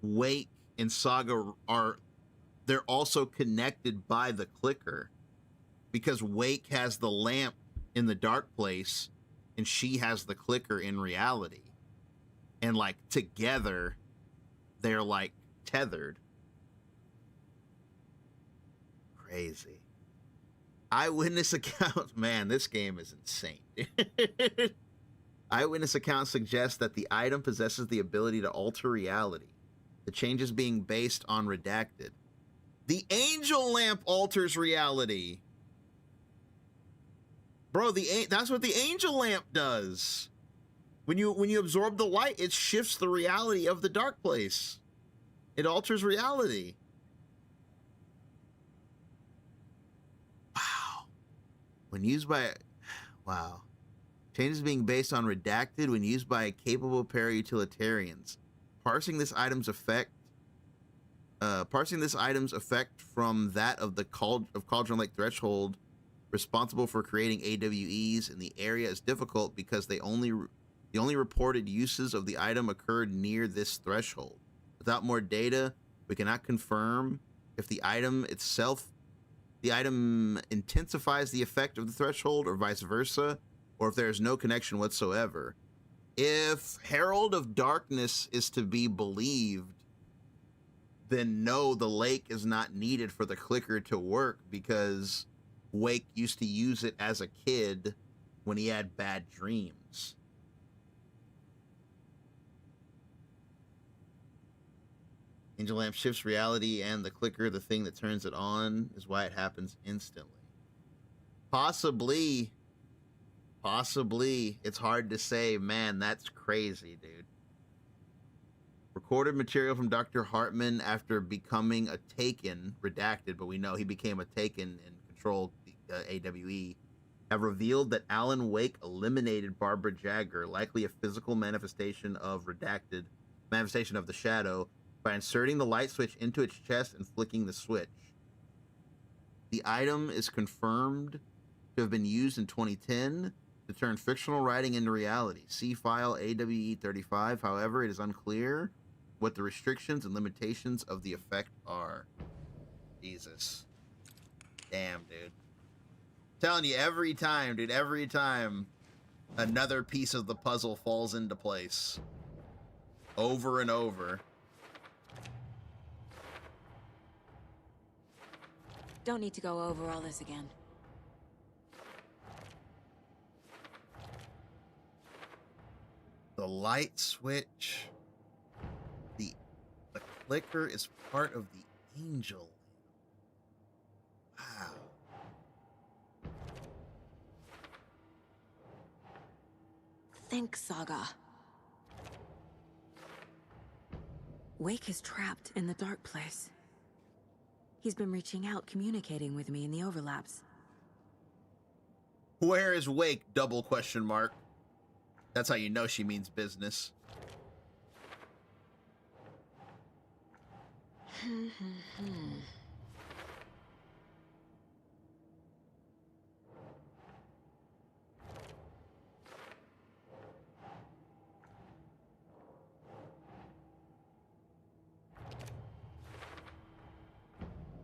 Wake and Saga they're also connected by the clicker, because Wake has the lamp in the dark place and she has the clicker in reality. And like together, they're like tethered. Crazy. Eyewitness account. Man, this game is insane. Eyewitness accounts suggest that the item possesses the ability to alter reality. The changes being based on Redacted. The angel lamp alters reality. Bro, that's what the angel lamp does. When you absorb the light, it shifts the reality of the dark place. It alters reality. Wow. When used by... Wow. Changes being based on redacted when used by capable para-utilitarians. Parsing this item's effect from that of the Cauldron Lake Threshold responsible for creating AWEs in the area is difficult because the only reported uses of the item occurred near this threshold. Without more data, we cannot confirm if the item intensifies the effect of the threshold or vice versa, or if there is no connection whatsoever. If Herald of Darkness is to be believed, then no, the lake is not needed for the clicker to work because Wake used to use it as a kid when he had bad dreams. Angel Lamp shifts reality and the clicker, the thing that turns it on, is why it happens instantly. Possibly. It's hard to say. Man, that's crazy, dude. Recorded material from Dr. Hartman after becoming a Taken, redacted, but we know he became a Taken and controlled the AWE, have revealed that Alan Wake eliminated Barbara Jagger, likely a physical manifestation of the shadow, by inserting the light switch into its chest and flicking the switch. The item is confirmed to have been used in 2010 to turn fictional writing into reality. See file AWE 35. However, it is unclear what the restrictions and limitations of the effect are. Jesus. Damn, dude. Telling you, every time, dude, every time another piece of the puzzle falls into place. Over and over. Don't need to go over all this again. The light switch. The clicker is part of the angel. Wow. Think, Saga. Wake is trapped in the dark place. He's been reaching out, communicating with me in the overlaps. Where is Wake? Double question mark. That's how you know she means business.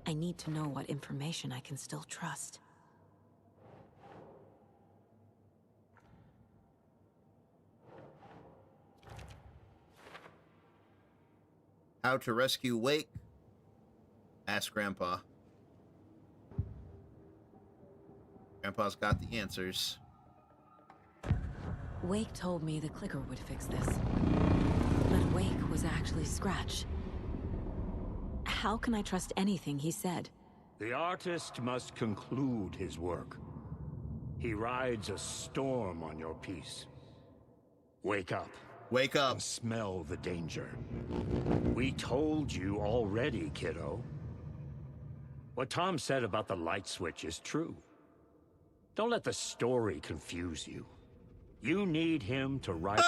I need to know what information I can still trust. How to rescue Wake? Ask Grandpa. Grandpa's got the answers. Wake told me the clicker would fix this. But Wake was actually Scratch. How can I trust anything he said? The artist must conclude his work. He rides a storm on your piece. Wake up. Wake up. And smell the danger. We told you already, kiddo. What Tom said about the light switch is true. Don't let the story confuse you. You need him to write...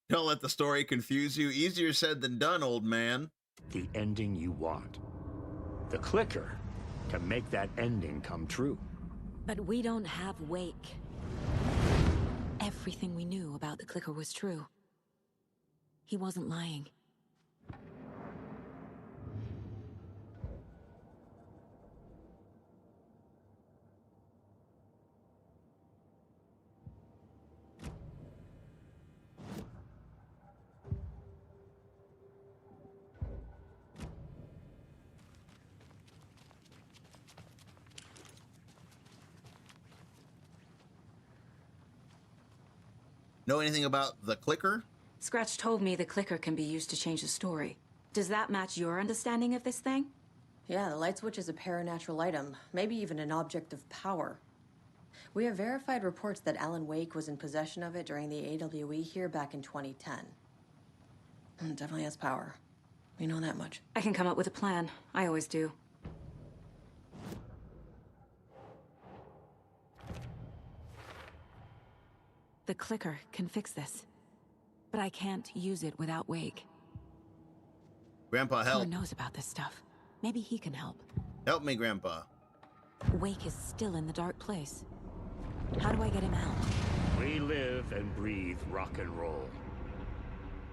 Don't let the story confuse you. Easier said than done, old man. The ending you want. The clicker can make that ending come true. But we don't have Wake. Everything we knew about the clicker was true. He wasn't lying. Know anything about the clicker? Scratch told me the clicker can be used to change the story. Does that match your understanding of this thing? Yeah, the light switch is a paranatural item, maybe even an object of power. We have verified reports that Alan Wake was in possession of it during the AWE here back in 2010. It definitely has power. We know that much. I can come up with a plan. I always do. The clicker can fix this. But I can't use it without Wake. Grandpa, help. Thor knows about this stuff. Maybe he can help. Help me, Grandpa. Wake is still in the dark place. How do I get him out? We live and breathe rock and roll.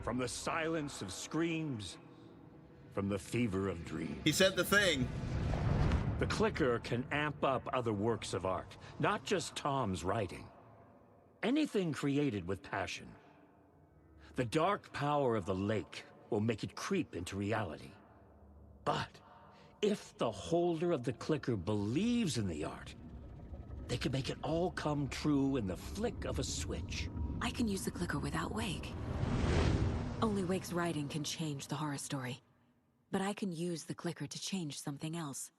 From the silence of screams, from the fever of dreams. He said the thing. The clicker can amp up other works of art, not just Tom's writing. Anything created with passion. The dark power of the lake will make it creep into reality. But if the holder of the clicker believes in the art, they can make it all come true in the flick of a switch. I can use the clicker without Wake. Only Wake's writing can change the horror story. But I can use the clicker to change something else.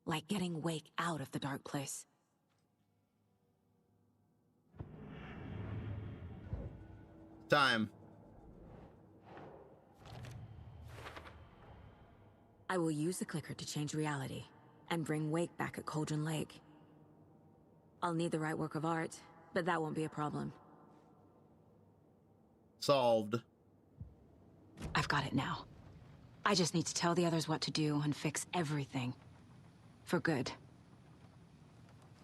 Like getting Wake out of the dark place. Time. I will use the clicker to change reality and bring Wake back at Cauldron Lake. I'll need the right work of art, but that won't be a problem. Solved. I've got it now. I just need to tell the others what to do and fix everything. For good.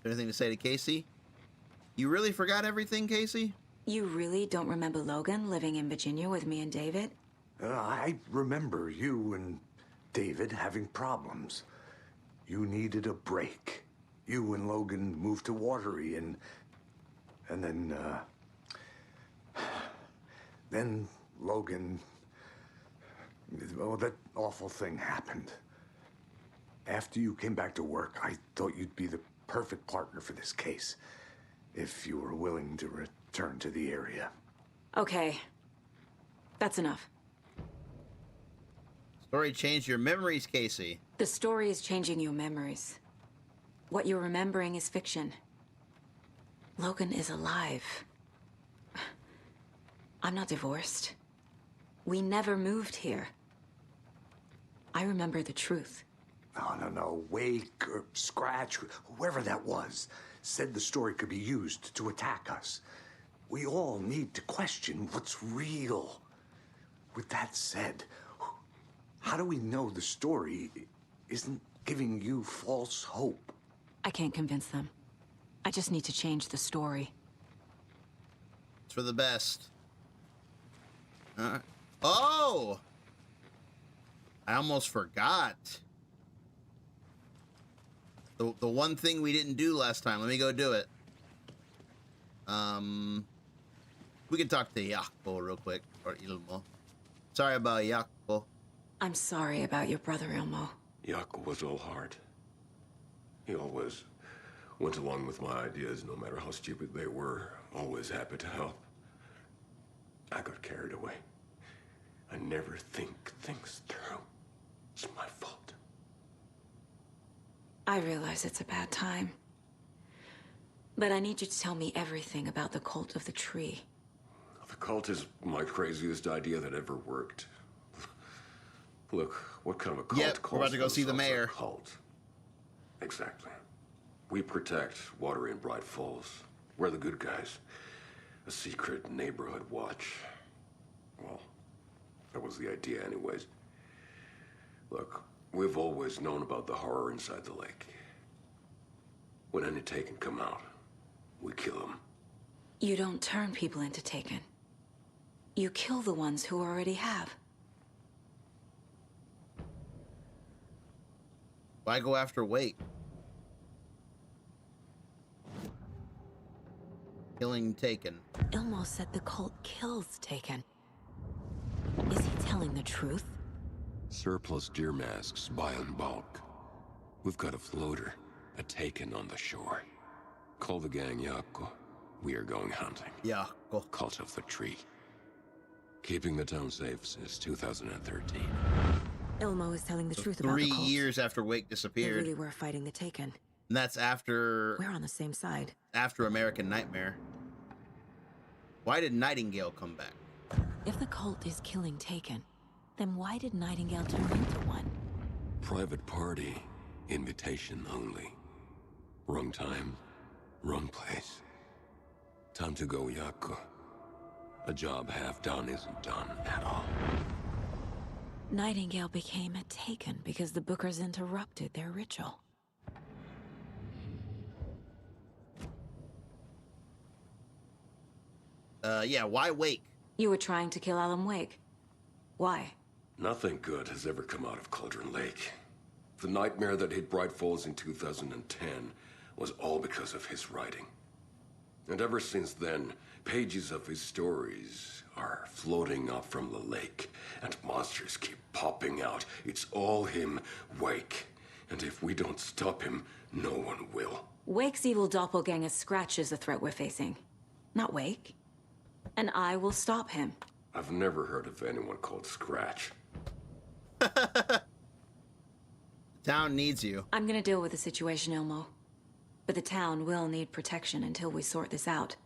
Anything to say to Casey? You really forgot everything, Casey? You really don't remember Logan living in Virginia with me and David? I remember you and David having problems. You needed a break. You and Logan moved to Watery and then Logan, well, that awful thing happened. After you came back to work, I thought you'd be the perfect partner for this case, if you were willing to return to the area. Okay. That's enough. Story changed your memories, Casey. The story is changing your memories. What you're remembering is fiction. Logan is alive. I'm not divorced. We never moved here. I remember the truth. No. Wake or Scratch, whoever that was, said the story could be used to attack us. We all need to question what's real. With that said, how do we know the story isn't giving you false hope? I can't convince them. I just need to change the story. It's for the best. Oh! I almost forgot. The one thing we didn't do last time. Let me go do it. We can talk to Jaakko real quick. Or Ilmo. Sorry about Jaakko. I'm sorry about your brother, Ilmo. Jaakko was all heart. He always went along with my ideas, no matter how stupid they were. Always happy to help. I got carried away. I never think things through. It's my fault. I realize it's a bad time. But I need you to tell me everything about the cult of the tree. The cult is my craziest idea that ever worked. Look, what kind of a cult? Yep, we're about to go see the mayor. A cult. Exactly. We protect Watery and Bright Falls. We're the good guys. A secret neighborhood watch. Well, that was the idea anyways. Look, we've always known about the horror inside the lake. When any Taken come out, we kill them. You don't turn people into Taken. You kill the ones who already have. Why go after Wake? Killing Taken. Ilmo said the cult kills Taken. Is he telling the truth? Surplus deer masks buy in bulk. We've got a floater, a Taken on the shore. Call the gang Jaakko. We are going hunting. Jaakko. Cult of the Tree. Keeping the town safe since 2013. Ilmo is telling the truth about the 3 cult. years after Wake They disappeared. really were fighting the Taken. And that's after... We're on the same side. After American Nightmare. Why did Nightingale come back? If the cult is killing Taken, then why did Nightingale turn into one? Private party. Invitation only. Wrong time, wrong place. Time to go, Yaku. A job half done isn't done at all. Nightingale became a Taken because the Bookers interrupted their ritual. Yeah, why Wake? You were trying to kill Alan Wake. Why? Nothing good has ever come out of Cauldron Lake. The nightmare that hit Bright Falls in 2010 was all because of his writing. And ever since then, pages of his stories are floating up from the lake, and monsters keep popping out. It's all him, Wake. And if we don't stop him, no one will. Wake's evil doppelganger Scratch is the threat we're facing, not Wake. And I will stop him. I've never heard of anyone called Scratch. The town needs you. I'm gonna deal with the situation, Ilmo. But the town will need protection until we sort this out.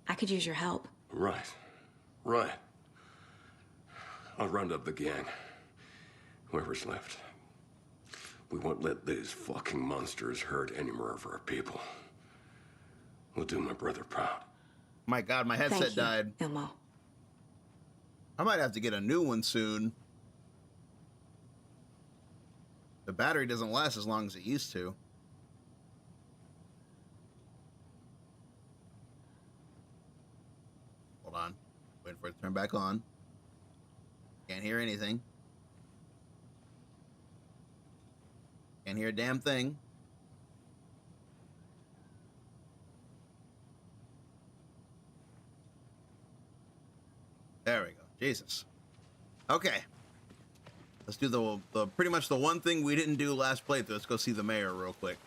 I could use your help. Right. I'll round up the gang. Whoever's left. We won't let these fucking monsters hurt any more of our people. We'll do my brother proud. My God, my headset died. Ilmo. I might have to get a new one soon. The battery doesn't last as long as it used to. Hold on. Waiting for it to turn back on. Can't hear anything. Can't hear a damn thing. There we go. Jesus. Okay. Let's do the pretty much the one thing we didn't do last playthrough. Let's go see the mayor real quick.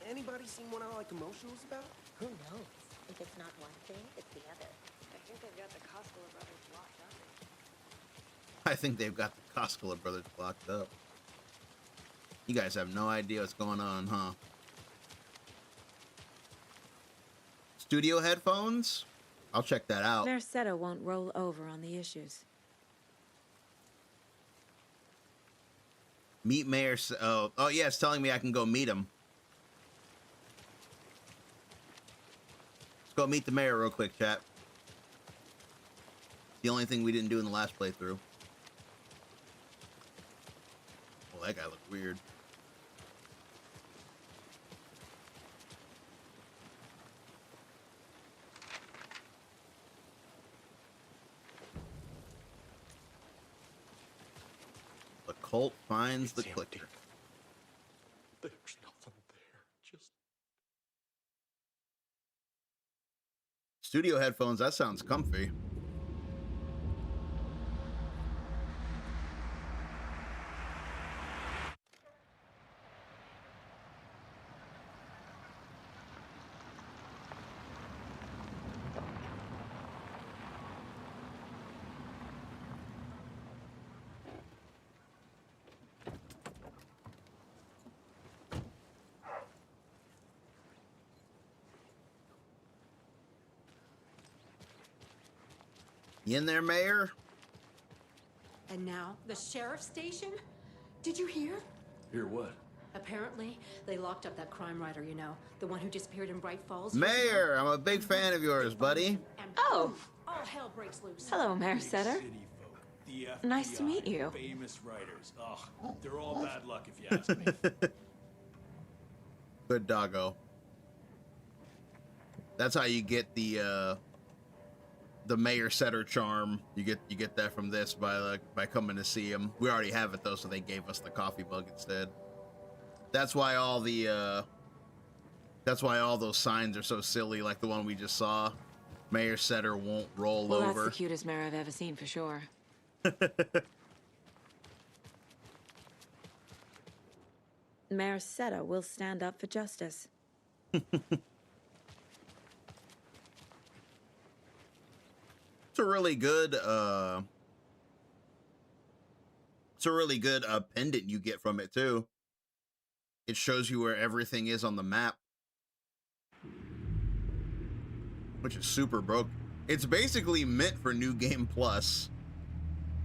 Anybody seen one I like emotionals about? Who knows? If it's not one thing, it's the other. I think they've got the Koskela brothers locked up. I think they've got the Koskela brothers locked up. You guys have no idea what's going on, huh? Studio headphones? I'll check that out. Merced won't roll over on the issues. Meet Mayor. Oh yeah, it's telling me I can go meet him. Let's go meet the mayor real quick, chat. The only thing we didn't do in the last playthrough. Well, that guy looked weird. The cult finds the clicker. There's nothing there. Just Studio headphones, that sounds comfy. You in there, Mayor? And now, the sheriff's station? Did you hear? Hear what? Apparently, they locked up that crime writer, you know, the one who disappeared in Bright Falls. Mayor, I'm a big fan of yours, buddy. Oh! All hell breaks loose. Hello, Merced. The Nice to meet you. Famous writers. Ugh, they're all bad luck if you ask me. Good doggo. That's how you get the Mayor Setter charm. You get that from this by coming to see him. We already have it though, so they gave us the coffee mug instead. That's why all those signs are so silly, like the one we just saw. Mayor Setter won't roll well, over. That's the cutest mayor I've ever seen for sure. Mayor Seta will stand up for justice. It's a really good pendant you get from it too. It shows you where everything is on the map, which is super broke. It's basically meant for New Game Plus,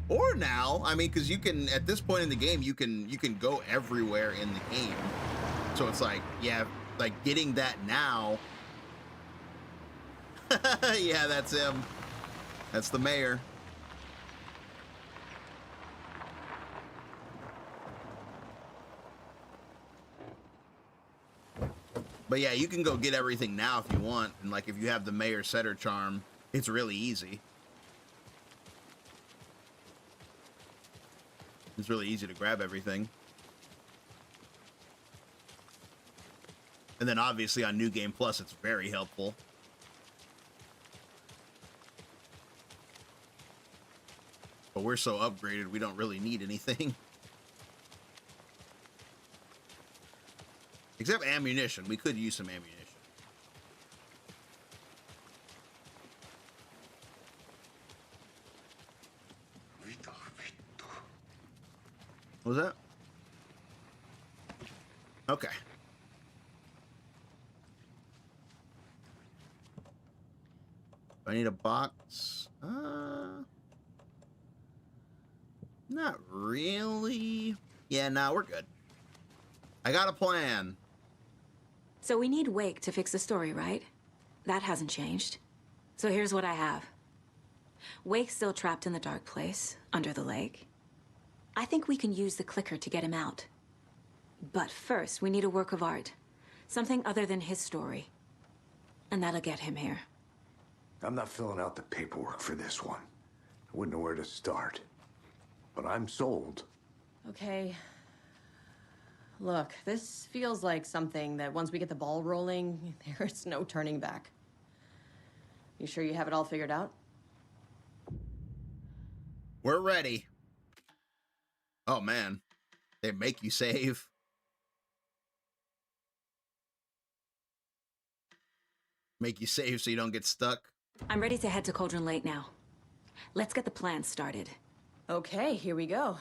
or now. I mean, because you can, at this point in the game, you can go everywhere in the game. So it's like, yeah, like getting that now Yeah, that's him. That's the mayor. But yeah, you can go get everything now if you want. And like, if you have the mayor setter charm, it's really easy. It's really easy to grab everything. And then obviously on New Game Plus, it's very helpful. But we're so upgraded, we don't really need anything. Except ammunition. We could use some ammunition. What was that? Okay. I need a box. Not really. Yeah, no, we're good. I got a plan. So we need Wake to fix the story, right? That hasn't changed. So here's what I have. Wake's still trapped in the dark place, under the lake. I think we can use the clicker to get him out. But first, we need a work of art. Something other than his story. And that'll get him here. I'm not filling out the paperwork for this one. I wouldn't know where to start. But I'm sold. Okay. Look, this feels like something that once we get the ball rolling, there's no turning back. You sure you have it all figured out? We're ready. Oh, man. They make you save. Make you save so you don't get stuck. I'm ready to head to Cauldron Lake now. Let's get the plan started. Okay, here we go.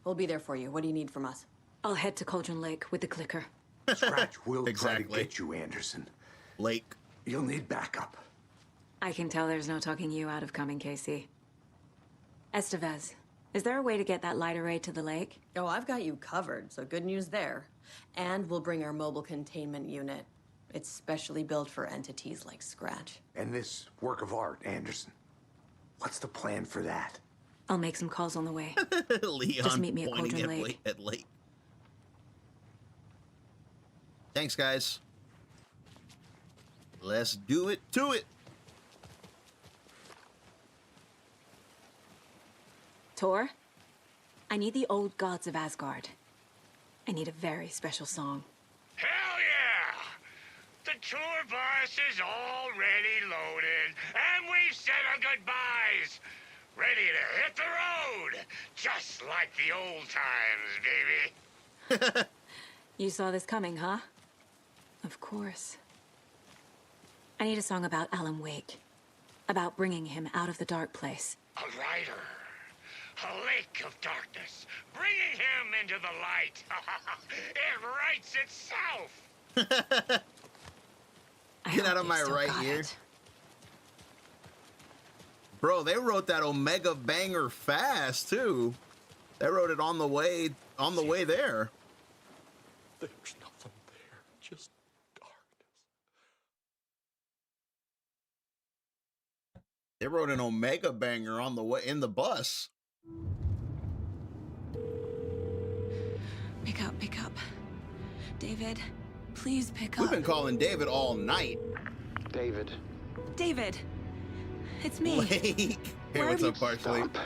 We'll be there for you. What do you need from us? I'll head to Cauldron Lake with the clicker. Scratch will try to get you, Anderson. Lake. You'll need backup. I can tell there's no talking you out of coming, Casey. Estevez, is there a way to get that light array to the lake? Oh, I've got you covered, so good news there. And we'll bring our mobile containment unit. It's specially built for entities like Scratch. And this work of art, Anderson. What's the plan for that? I'll make some calls on the way. Leon Just meet me at pointing Cauldron Lake. at Lake. Thanks, guys. Let's do it to it. Tor, I need the old gods of Asgard. I need a very special song. Hell yeah! The tour bus is already loaded, and we've said our goodbyes. Ready to hit the road, just like the old times, baby. You saw this coming, huh? Of course. I need a song about Alan Wake. About bringing him out of the dark place. A rider. A lake of darkness. Bringing him into the light. It writes itself. Get out of my right ear. Bro, they wrote that Omega banger fast, too. They wrote it on the way there. There's nothing there, just darkness. They wrote an Omega banger on the way in the bus. Pick up. David, please pick up. We've been calling David all night. David. David, it's me. Lake. Hey, what's up, Parsley? Stop.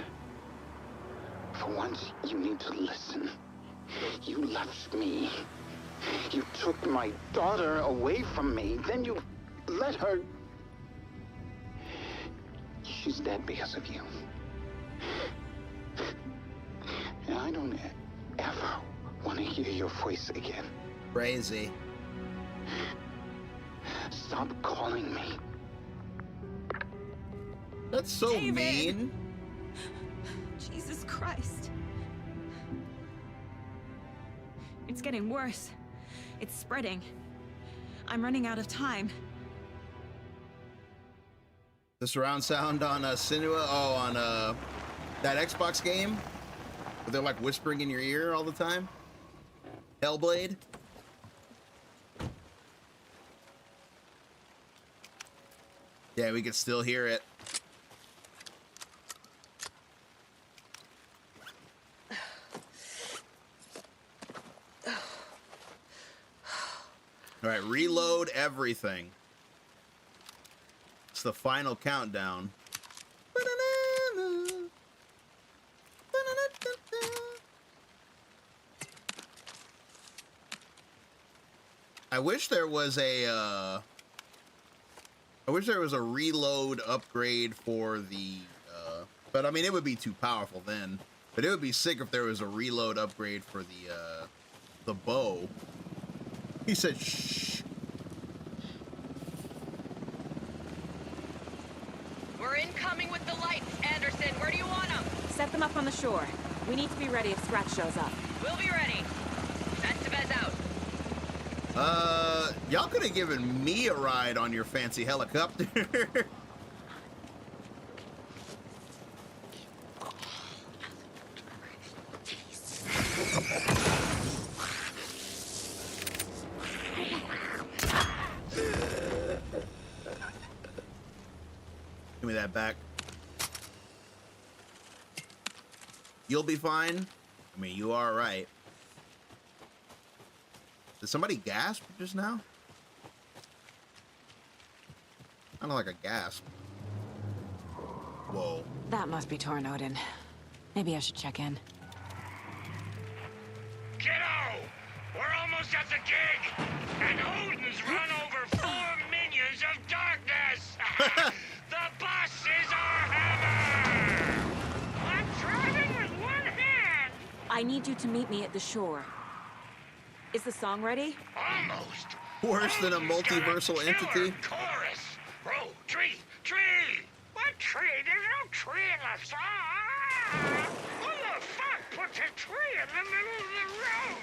For once, you need to listen. You left me. You took my daughter away from me. Then you let her... She's dead because of you. And I don't ever want to hear your voice again. Crazy. Stop calling me. That's so David. mean. Jesus Christ. It's getting worse. It's spreading. I'm running out of time. The surround sound on Sinua, on that Xbox game, where they're like whispering in your ear all the time. Hellblade. Yeah, we can still hear it. All right, reload everything. It's the final countdown. I wish there was a reload upgrade for the but I mean it would be too powerful then. But it would be sick if there was a reload upgrade for the bow. He said shh. We're incoming with the lights, Anderson. Where do you want them? Set them up on the shore. We need to be ready if Scratch shows up. We'll be ready. Estevez out. Y'all could have given me a ride on your fancy helicopter. Give me that back. You'll be fine. I mean, you are right. Did somebody gasp just now? Kind of like a gasp. Whoa. That must be Torn Odin. Maybe I should check in. Kiddo! We're almost at the gig! And Odin's run over 4 minions of darkness! The boss is our hammer! I'm driving with one hand! I need you to meet me at the shore. Is the song ready? Almost! Worse than a multiversal entity? Chorus! Row, tree, tree! What tree? There's no tree in the song! Who the fuck puts a tree in the middle of the road?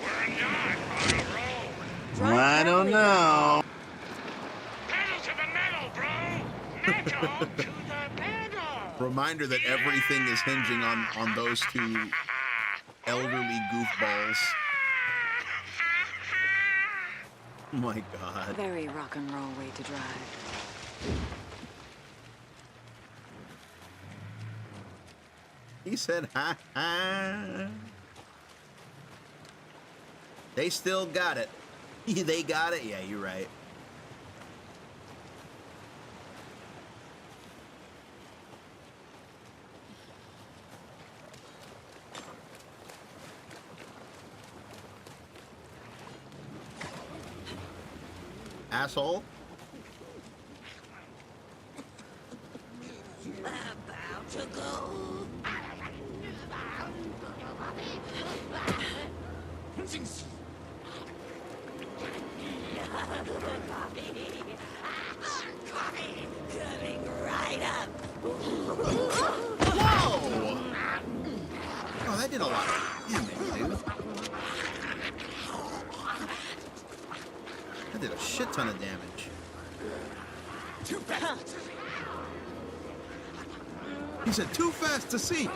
We're not on a road! I don't know. Pedal to the metal, bro! Metal to the pedal! Reminder that everything is hinging on those two elderly goofballs. Oh my god. Very rock and roll way to drive. He said, ha ha. They still got it. They got it? Yeah, you're right. Asshole. About to go. Coming right up. Whoa! Oh, that did a lot of damage, dude. That did a shit ton of damage. Too fast. He said, too fast to see.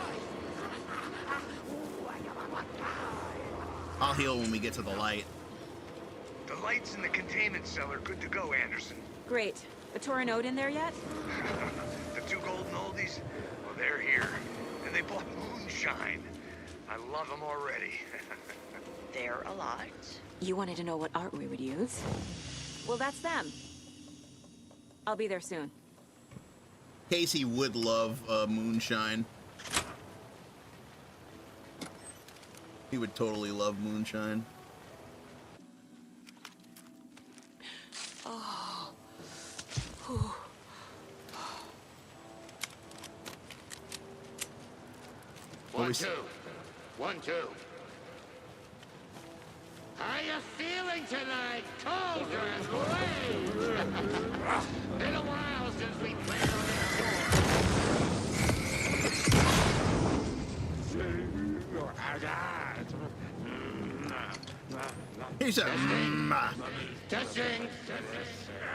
I'll heal when we get to the light. The lights in the containment cell are good to go, Anderson. Great. The Torn Odin there yet? The 2 golden oldies, well, they're here. And they bought moonshine. I love them already. They're a lot. You wanted to know what art we would use? Well, that's them. I'll be there soon. Casey would love moonshine. He would totally love moonshine. Oh. 1, 2. 1, 2. How you feeling tonight, colder and brave? Been a while since we played on He said, Testing.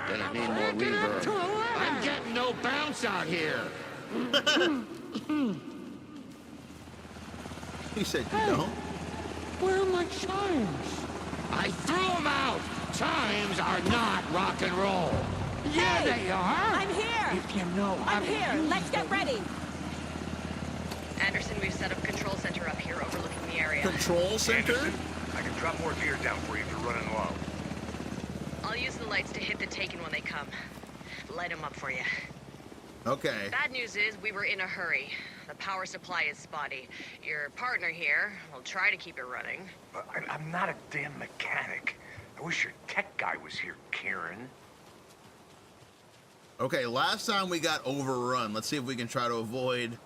Gonna need more reverb. I'm getting no bounce out here. He said, you don't? Where are my chimes? I threw them out. Chimes are not rock and roll. Yeah, Hey, they are. I'm here. If you know how I'm to here. use Let's get ready. Anderson, we've set up a control center up here overlooking the area. Control center? Anderson, I can drop more gear down for you if you're running low. I'll use the lights to hit the Taken when they come. Light them up for you. Okay. Bad news is we were in a hurry. The power supply is spotty. Your partner here will try to keep it running. I'm not a damn mechanic. I wish your tech guy was here, Karen. Okay, last time we got overrun. Let's see if we can try to avoid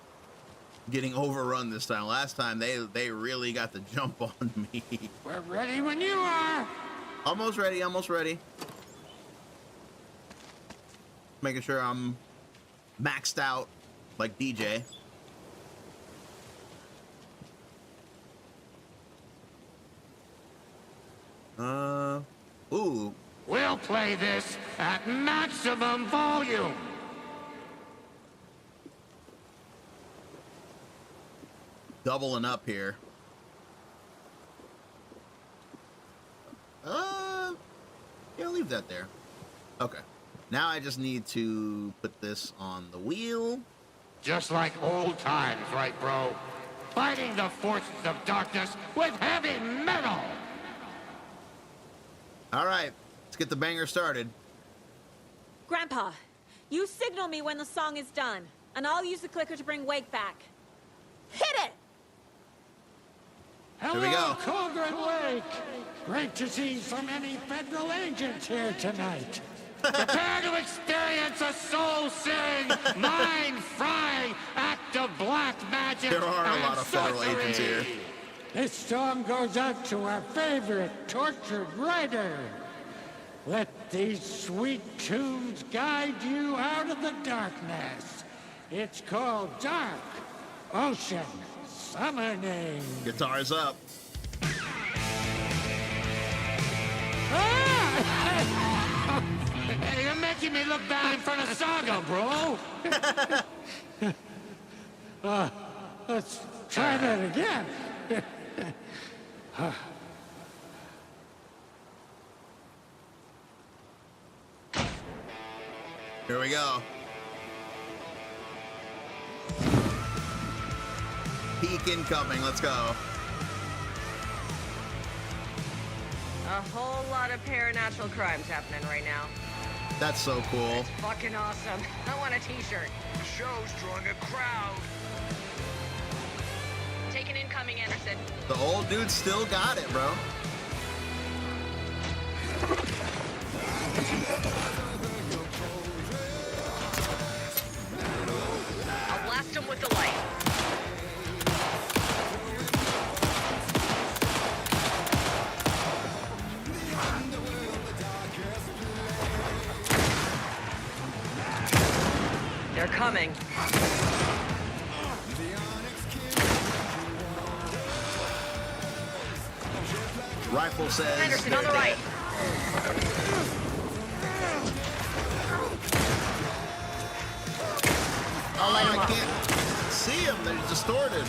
getting overrun this time. Last time they really got the jump on me. We're ready when you are. Almost ready, almost ready. Making sure I'm maxed out like DJ. Ooh. We'll play this at maximum volume. Doubling up here. Yeah, leave that there. Okay. Now I just need to put this on the wheel. Just like old times, right, bro? Fighting the forces of darkness with heavy metal. All right, let's get the banger started. Grandpa, you signal me when the song is done, and I'll use the clicker to bring Wake back. Hit it! Here we go. Cauldron Lake. Great to see so many federal agents here tonight. Prepare to experience a soul-searing, mind-frying act of black magic. There are a and lot of federal sorcery. agents here. This song goes out to our favorite tortured writer. Let these sweet tunes guide you out of the darkness. It's called Dark Ocean Summoning. Guitar's up. Hey, you're making me look bad in front of Saga, bro. Let's try that again. Here we go. Peak incoming, let's go. A whole lot of paranatural crimes happening right now. That's so cool. It's fucking awesome. I want a t-shirt. The show's drawing a crowd. Taken incoming, Anderson. The old dude still got it, bro. I'll blast him with the light. They're coming. Rifle says. Anderson on the right. Oh, I can't see them. They're distorted.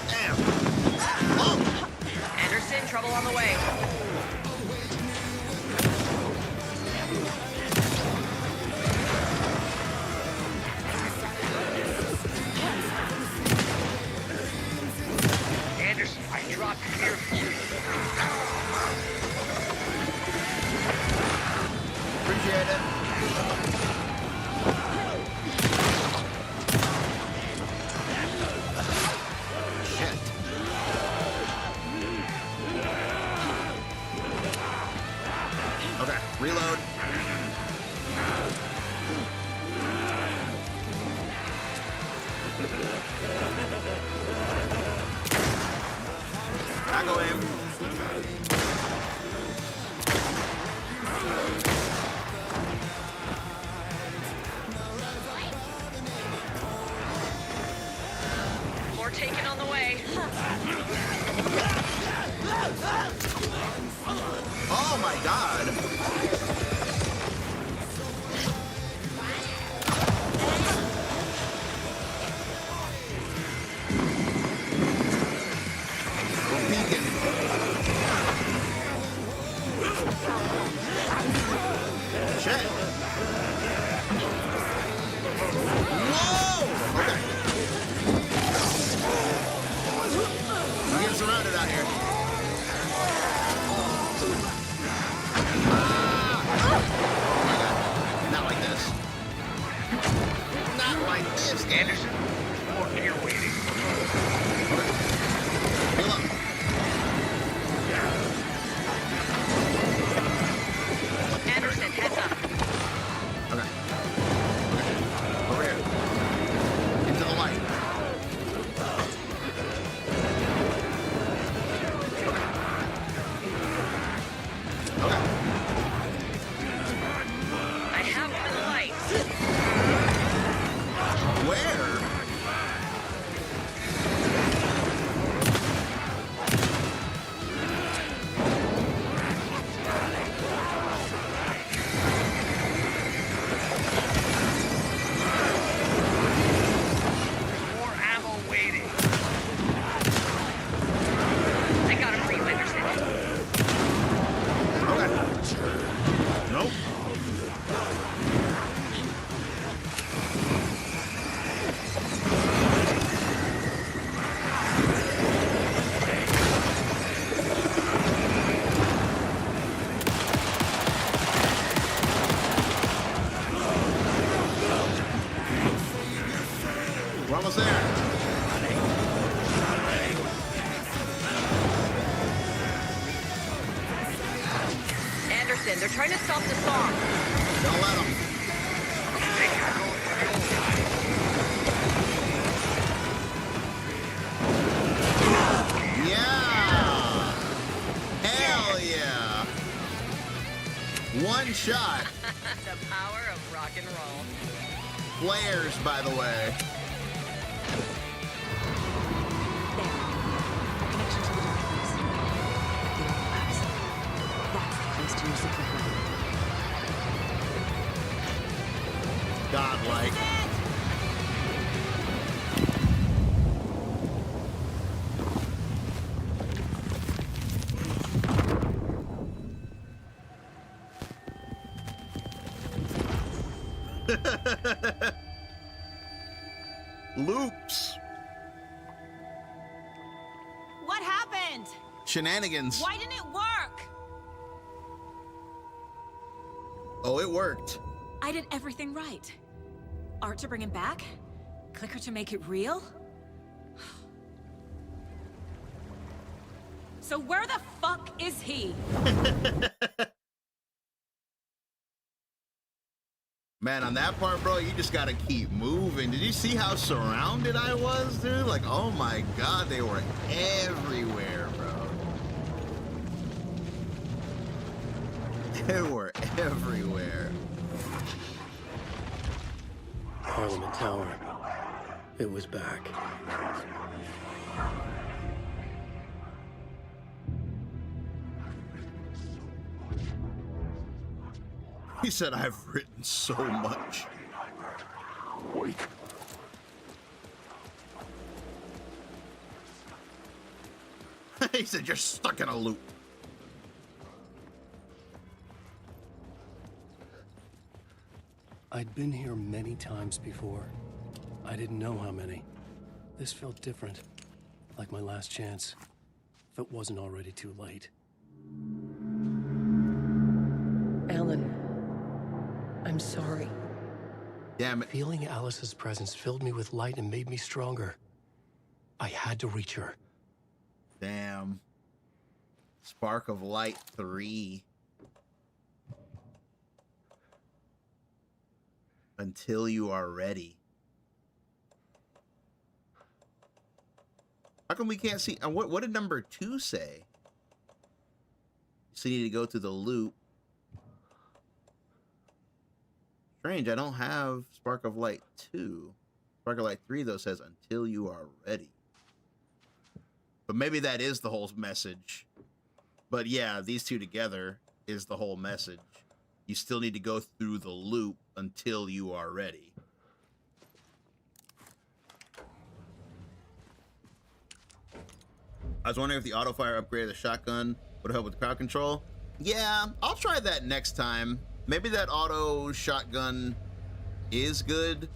Damn. Oh. Anderson, trouble on the way. Anderson, I dropped here for you. Appreciate it. Shit. Okay, reload. I go in. More taken on the way. Oh my god. They're trying to stop the song. Don't let them. Yeah! Hell yeah! One shot. The power of rock and roll. Flares, by the way. Connection to the database. The overlaps. That's the place to use the clicker. Godlike. Loops. What happened? Shenanigans. Why didn't it work? Oh, it worked. I did everything right. Art to bring him back? Clicker to make it real? So where the fuck is he? Man, on that part, bro, you just gotta keep moving. Did you see how surrounded I was, dude? Like, oh my god, they were everywhere, bro. They were everywhere. Parliament Tower. It was back. He said, I've written so much. Wait. He said, you're stuck in a loop. I'd been here many times before. I didn't know how many. This felt different. Like my last chance. If it wasn't already too late. Alan, I'm sorry. Damn it. Feeling Alice's presence filled me with light and made me stronger. I had to reach her. Damn. Spark of Light 3. Until you are ready. How come we can't see? What did number 2 say? So you need to go through the loop. Strange, I don't have Spark of Light 2. Spark of Light 3, though, says until you are ready. But maybe that is the whole message. But yeah, these two together is the whole message. You still need to go through the loop until you are ready. I was wondering if the auto-fire upgrade of the shotgun would help with the crowd control. Yeah, I'll try that next time. Maybe that auto shotgun is good.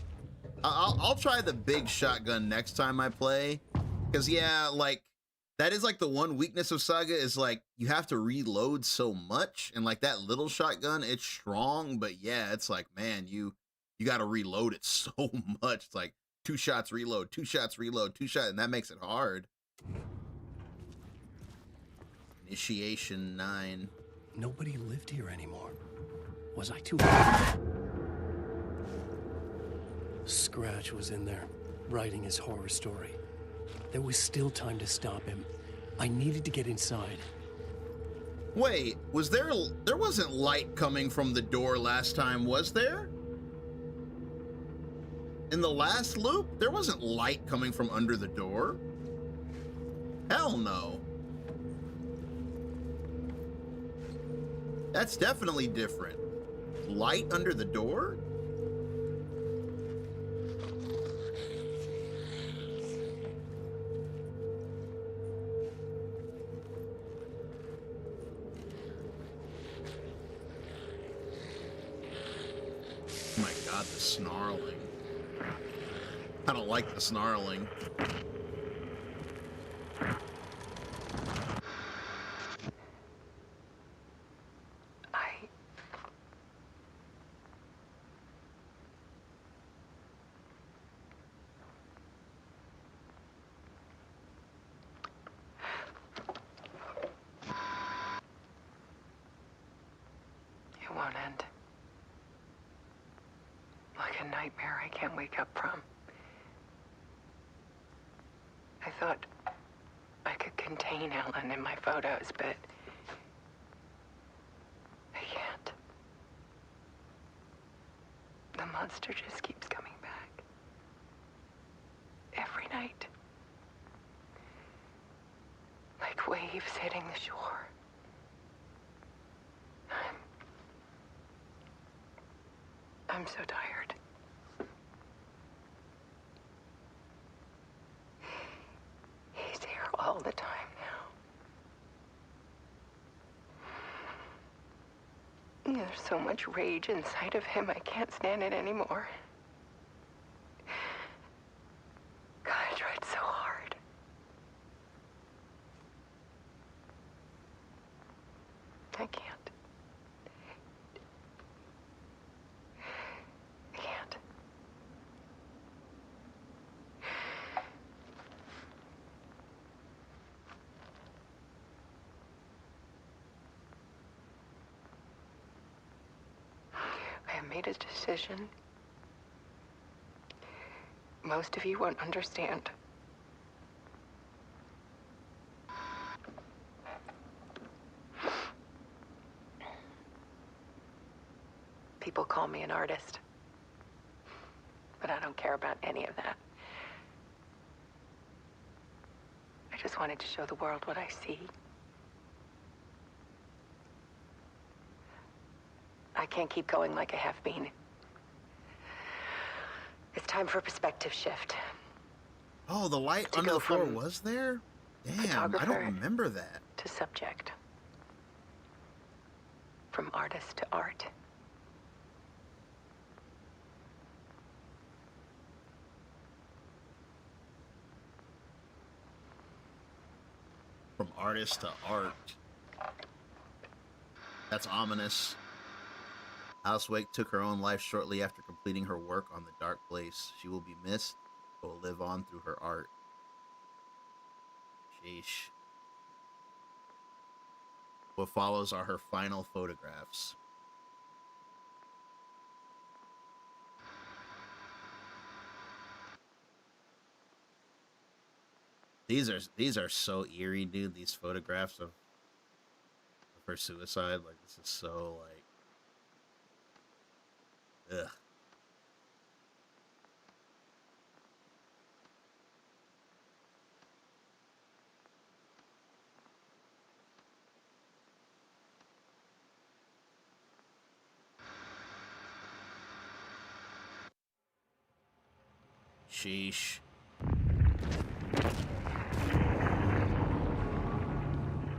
I'll try the big shotgun next time I play. Because, yeah, like, that is, like, the one weakness of Saga is, like, you have to reload so much. And, like, that little shotgun, it's strong. But, yeah, it's like, man, you got to reload it so much. It's like 2 shots, reload, 2 shots, reload, 2 shots. And that makes it hard. Initiation 9. Nobody lived here anymore. Was I too... Scratch was in there, writing his horror story. There was still time to stop him. I needed to get inside. Wait, was there wasn't light coming from the door last time, was there? In the last loop, there wasn't light coming from under the door? Hell no. That's definitely different. Light under the door? Oh my god, the snarling. I don't like the snarling. nightmare I can't wake up from. I thought I could contain Ellen in my photos, but I can't. The monster just keeps coming back. Every night. Like waves hitting the shore. I'm so tired. He's here all the time now. There's so much rage inside of him, I can't stand it anymore. God, I tried so hard. I can't. I can't. I have made a decision. Most of you won't understand. People call me an artist, but I don't care about any of that. I just wanted to show the world what I see. I can't keep going like I have been. It's time for a perspective shift. Oh, the light under the floor was there? Damn, I don't remember that. To subject. From artist to art. From artist to art. That's ominous. Alice Wake took her own life shortly after completing her work on The Dark Place. She will be missed, but will live on through her art. Sheesh. What follows are her final photographs. These are so eerie, dude. These photographs of her suicide, like, this is so like, ugh. Sheesh.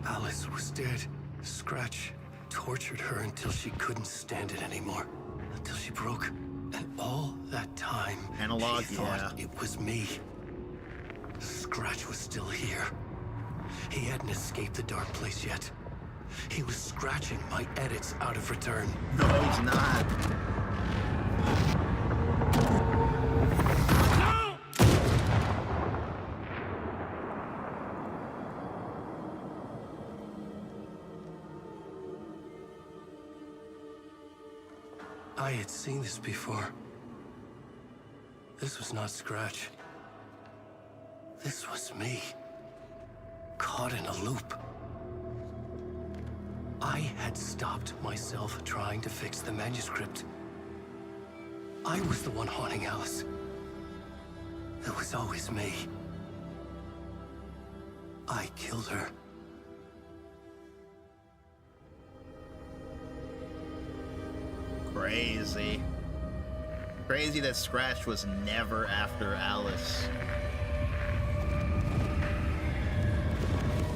Alice was dead. Scratch tortured her until she couldn't stand it anymore. Until she broke. And all that time, Analog, she thought it was me. Scratch was still here. He hadn't escaped the Dark Place yet. He was scratching my edits out of return. No, he's not. I had seen this before. This was not Scratch. This was me. Caught in a loop. I had stopped myself trying to fix the manuscript. I was the one haunting Alice. It was always me. I killed her. Crazy. Crazy that Scratch was never after Alice.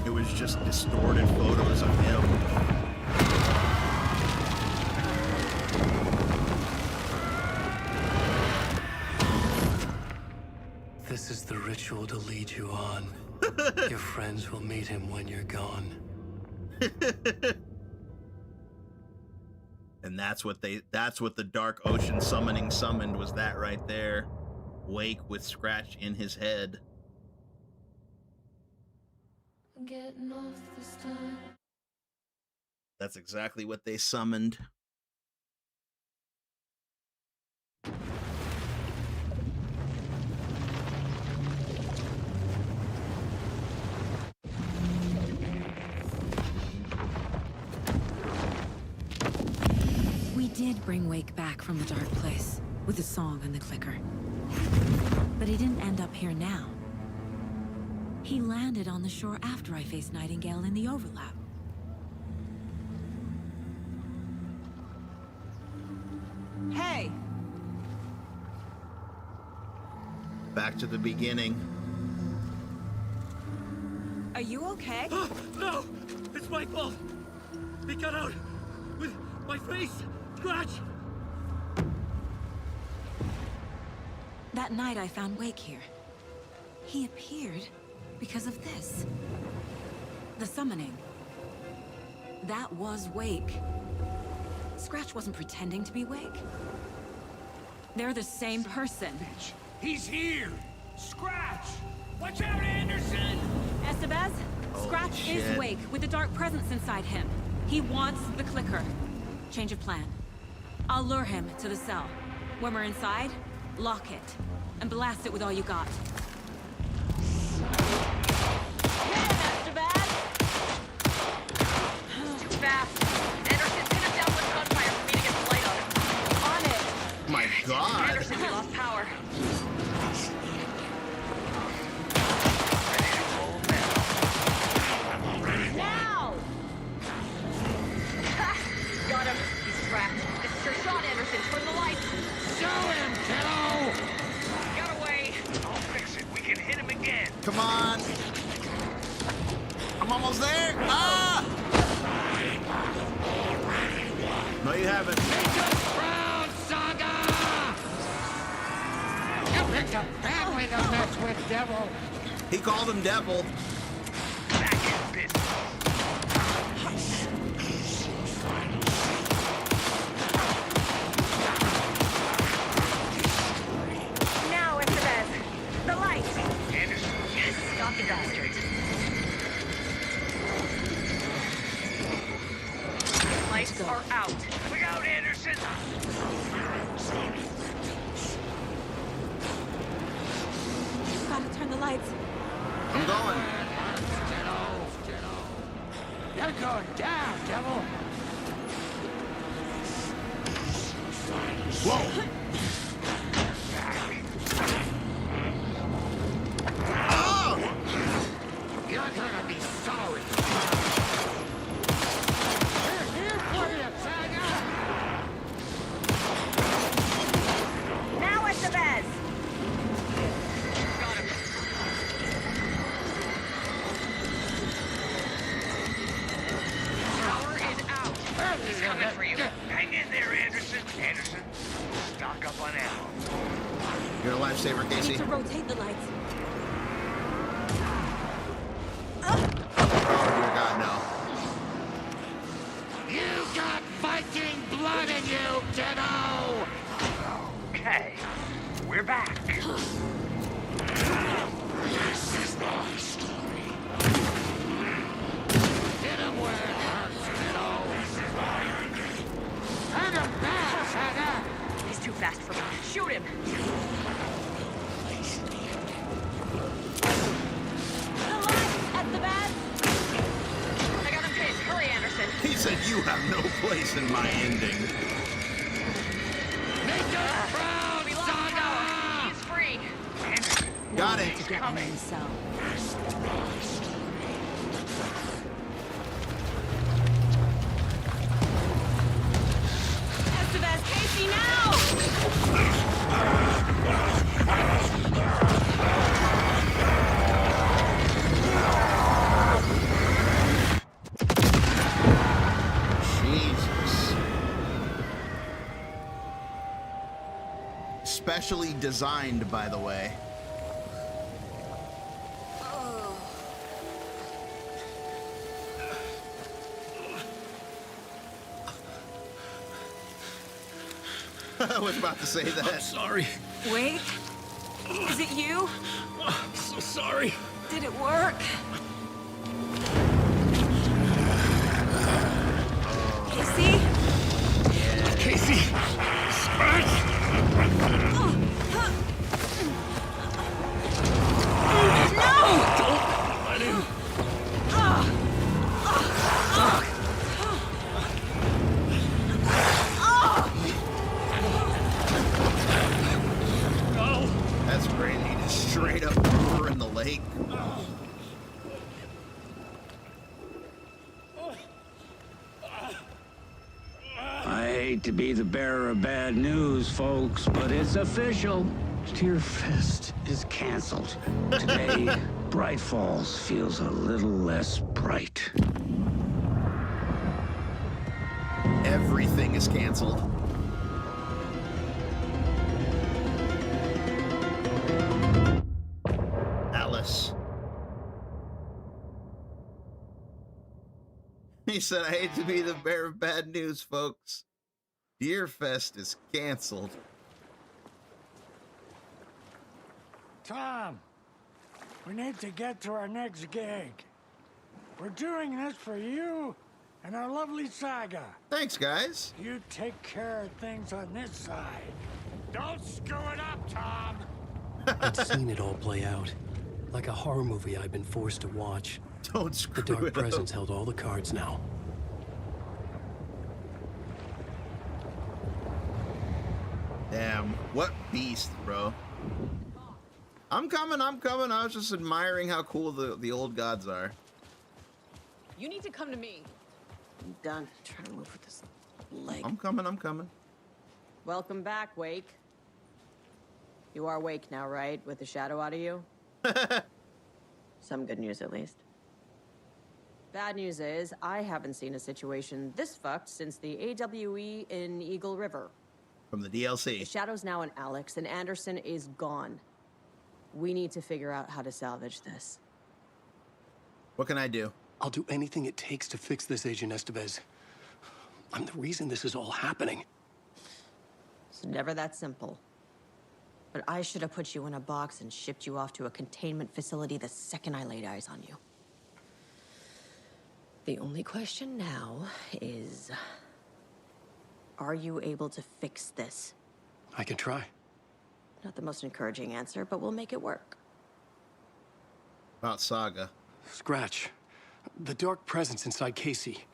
It was just distorted photos of him. This is the ritual to lead you on. Your friends will meet him when you're gone. And that's what the Dark Ocean summoning summoned, was that right there. Wake with Scratch in his head. Getting off this time. That's exactly what they summoned. did bring Wake back from the dark place, with the song and the clicker. But he didn't end up here now. He landed on the shore after I faced Nightingale in the overlap. Hey! Back to the beginning. Are you okay? No! It's my fault! He got out! With my face! Scratch! That night I found Wake here. He appeared because of this. The summoning. That was Wake. Scratch wasn't pretending to be Wake. They're the same person. He's here! Scratch! Watch out, Anderson! Estevez, Scratch is shit. Wake with the dark presence inside him. He wants the clicker. Change of plan. I'll lure him to the cell. When we're inside, lock it. And blast it with all you got. Too fast. Anderson, pin him down with gunfire for me to get the light on him. On it. My God. Anderson, we lost power. Now! Ha! Got him. He's trapped. This is your shot, Anderson. Turn the lights. Show him, kiddo! Got away. I'll fix it. We can hit him again. Come on. I'm almost there. Ah! No, you haven't. Proud Saga! You picked a bad way to mess with, Devil. He called him Devil. Back in business. Now, Estevez. The light. Anderson. Yes, got the bastards. Lights are out. Look out, Anderson! Gotta turn the lights. I'm going. You're going down, Devil! Whoa! Oh! You're gonna be sorry. Here for you, Saga! Now, Estevez. Got him. Power is out. He's coming for you. Hang in there, Anderson. Anderson, stock up on ammo. You're a lifesaver, I need Casey. to rotate the lights. Oh, dear God, no. You got Viking blood in you, kiddo! Okay, we're back. This is my story. Hit him where it hurts, kiddo! Hand him back, Saga! He's too fast for me. Shoot him. The lights, Estevez! I got him pinned. Hurry, Anderson. He said you have no place in my ending. Make us proud, We lost power. He's free. Anderson, Got it. To get me in the cell. Estevez, Casey, now! Jesus. Specially designed, by the way. I was about to say that. I'm sorry. Wake? Is it you? I'm so sorry. Did it work? Casey? Casey! Scratch! No! Don't let him. I hate to be the bearer of bad news, folks, but it's official. Tear Fest is canceled. Today, Bright Falls feels a little less bright. Everything is canceled. Alice. He said, I hate to be the bearer of bad news, folks. Deer Fest is canceled. Tom, we need to get to our next gig. We're doing this for you and our lovely Saga. Thanks, guys. You take care of things on this side. Don't screw it up, Tom! I'd seen it all play out. Like a horror movie I'd been forced to watch. Don't screw The Dark it Presence up. held all the cards now. Damn, what beast, bro. I'm coming. I was just admiring how cool the old gods are. You need to come to me. I'm done trying to move with this leg. I'm coming. Welcome back, Wake. You are Wake now, right? With the shadow out of you? Some good news, at least. Bad news is, I haven't seen a situation this fucked since the AWE in Eagle River. From the DLC. The shadow's now in Alex, and Anderson is gone. We need to figure out how to salvage this. What can I do? I'll do anything it takes to fix this, Agent Estevez. I'm the reason this is all happening. It's never that simple. But I should have put you in a box and shipped you off to a containment facility the second I laid eyes on you. The only question now is... are you able to fix this? I can try. Not the most encouraging answer, but we'll make it work. About Saga. Scratch. The Dark Presence inside Casey.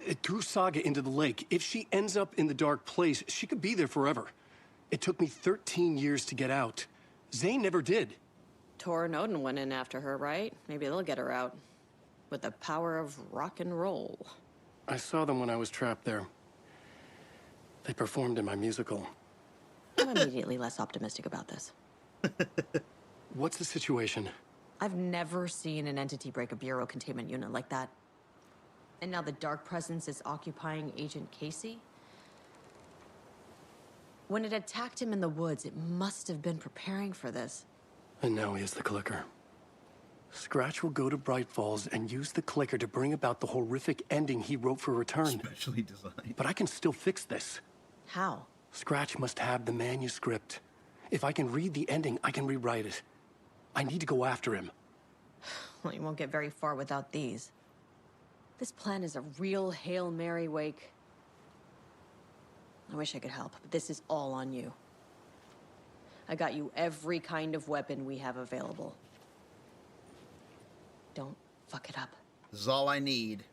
It threw Saga into the lake. If she ends up in the dark place, she could be there forever. It took me 13 years to get out. Zane never did. Tor and Odin went in after her, right? Maybe they'll get her out. With the power of rock and roll. I saw them when I was trapped there. They performed in my musical. I'm immediately less optimistic about this. What's the situation? I've never seen an entity break a bureau containment unit like that. And now the Dark Presence is occupying Agent Casey? When it attacked him in the woods, it must have been preparing for this. And now he has the clicker. Scratch will go to Bright Falls and use the clicker to bring about the horrific ending he wrote for Return. Specially designed. But I can still fix this. How? Scratch must have the manuscript. If I can read the ending, I can rewrite it. I need to go after him. Well, you won't get very far without these. This plan is a real Hail Mary, Wake. I wish I could help, but this is all on you. I got you every kind of weapon we have available. Don't fuck it up. This is all I need.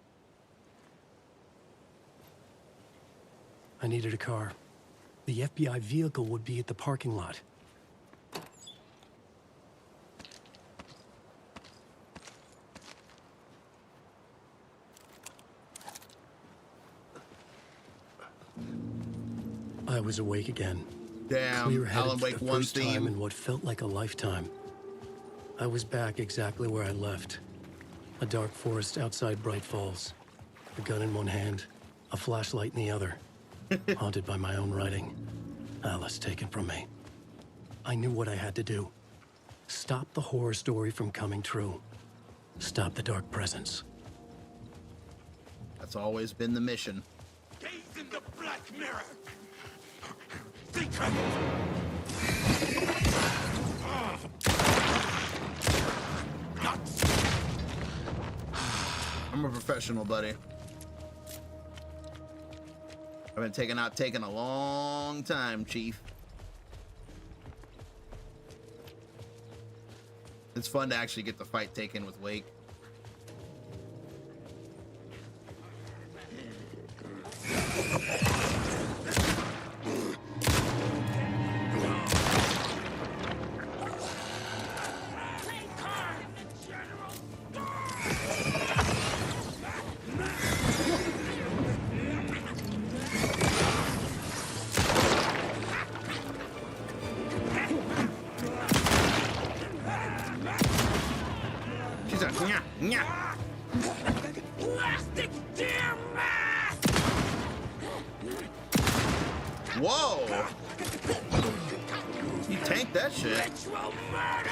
I needed a car. The FBI vehicle would be at the parking lot. I was awake again. Damn, Clear-headed Alan for Wake the 1 first time theme. in what felt like a lifetime. I was back exactly where I left. A dark forest outside Bright Falls. A gun in one hand, a flashlight in the other. Haunted by my own writing. Alice taken from me. I knew what I had to do. Stop the horror story from coming true. Stop the Dark Presence. That's always been the mission. Gaze in the black mirror. Secret. I'm a professional, buddy. I've been taking a long time, Chief. It's fun to actually get the fight taken with Wake. Plastic deer mask! Whoa! You tanked that shit. Ritual murder!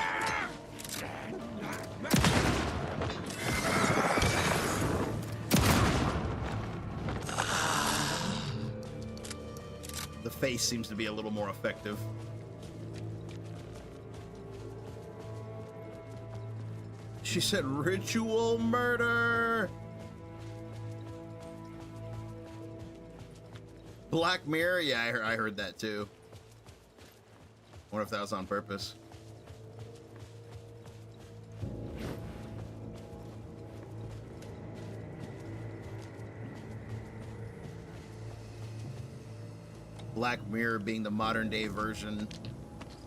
The face seems to be a little more effective. She said ritual murder. Black Mirror? Yeah, I heard that too. Wonder if that was on purpose. Black Mirror being the modern day version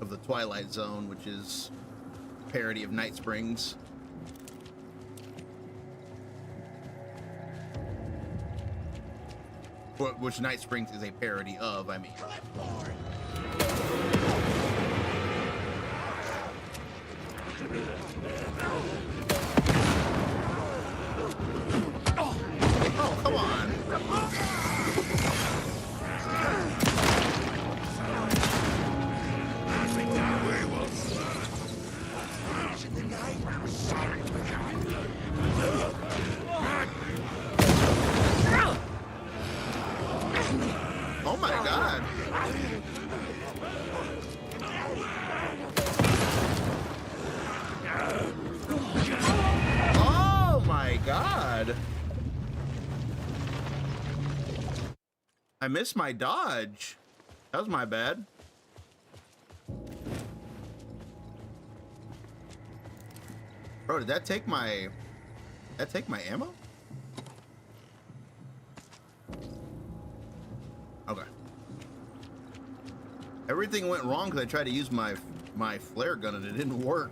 of the Twilight Zone, which is a parody of Night Springs. Which Night Springs is a parody of, I mean. Oh, come on. Oh my God. Oh my God. I missed my dodge. That was my bad. Bro, did that take my ammo? Okay. Everything went wrong because I tried to use my flare gun and it didn't work.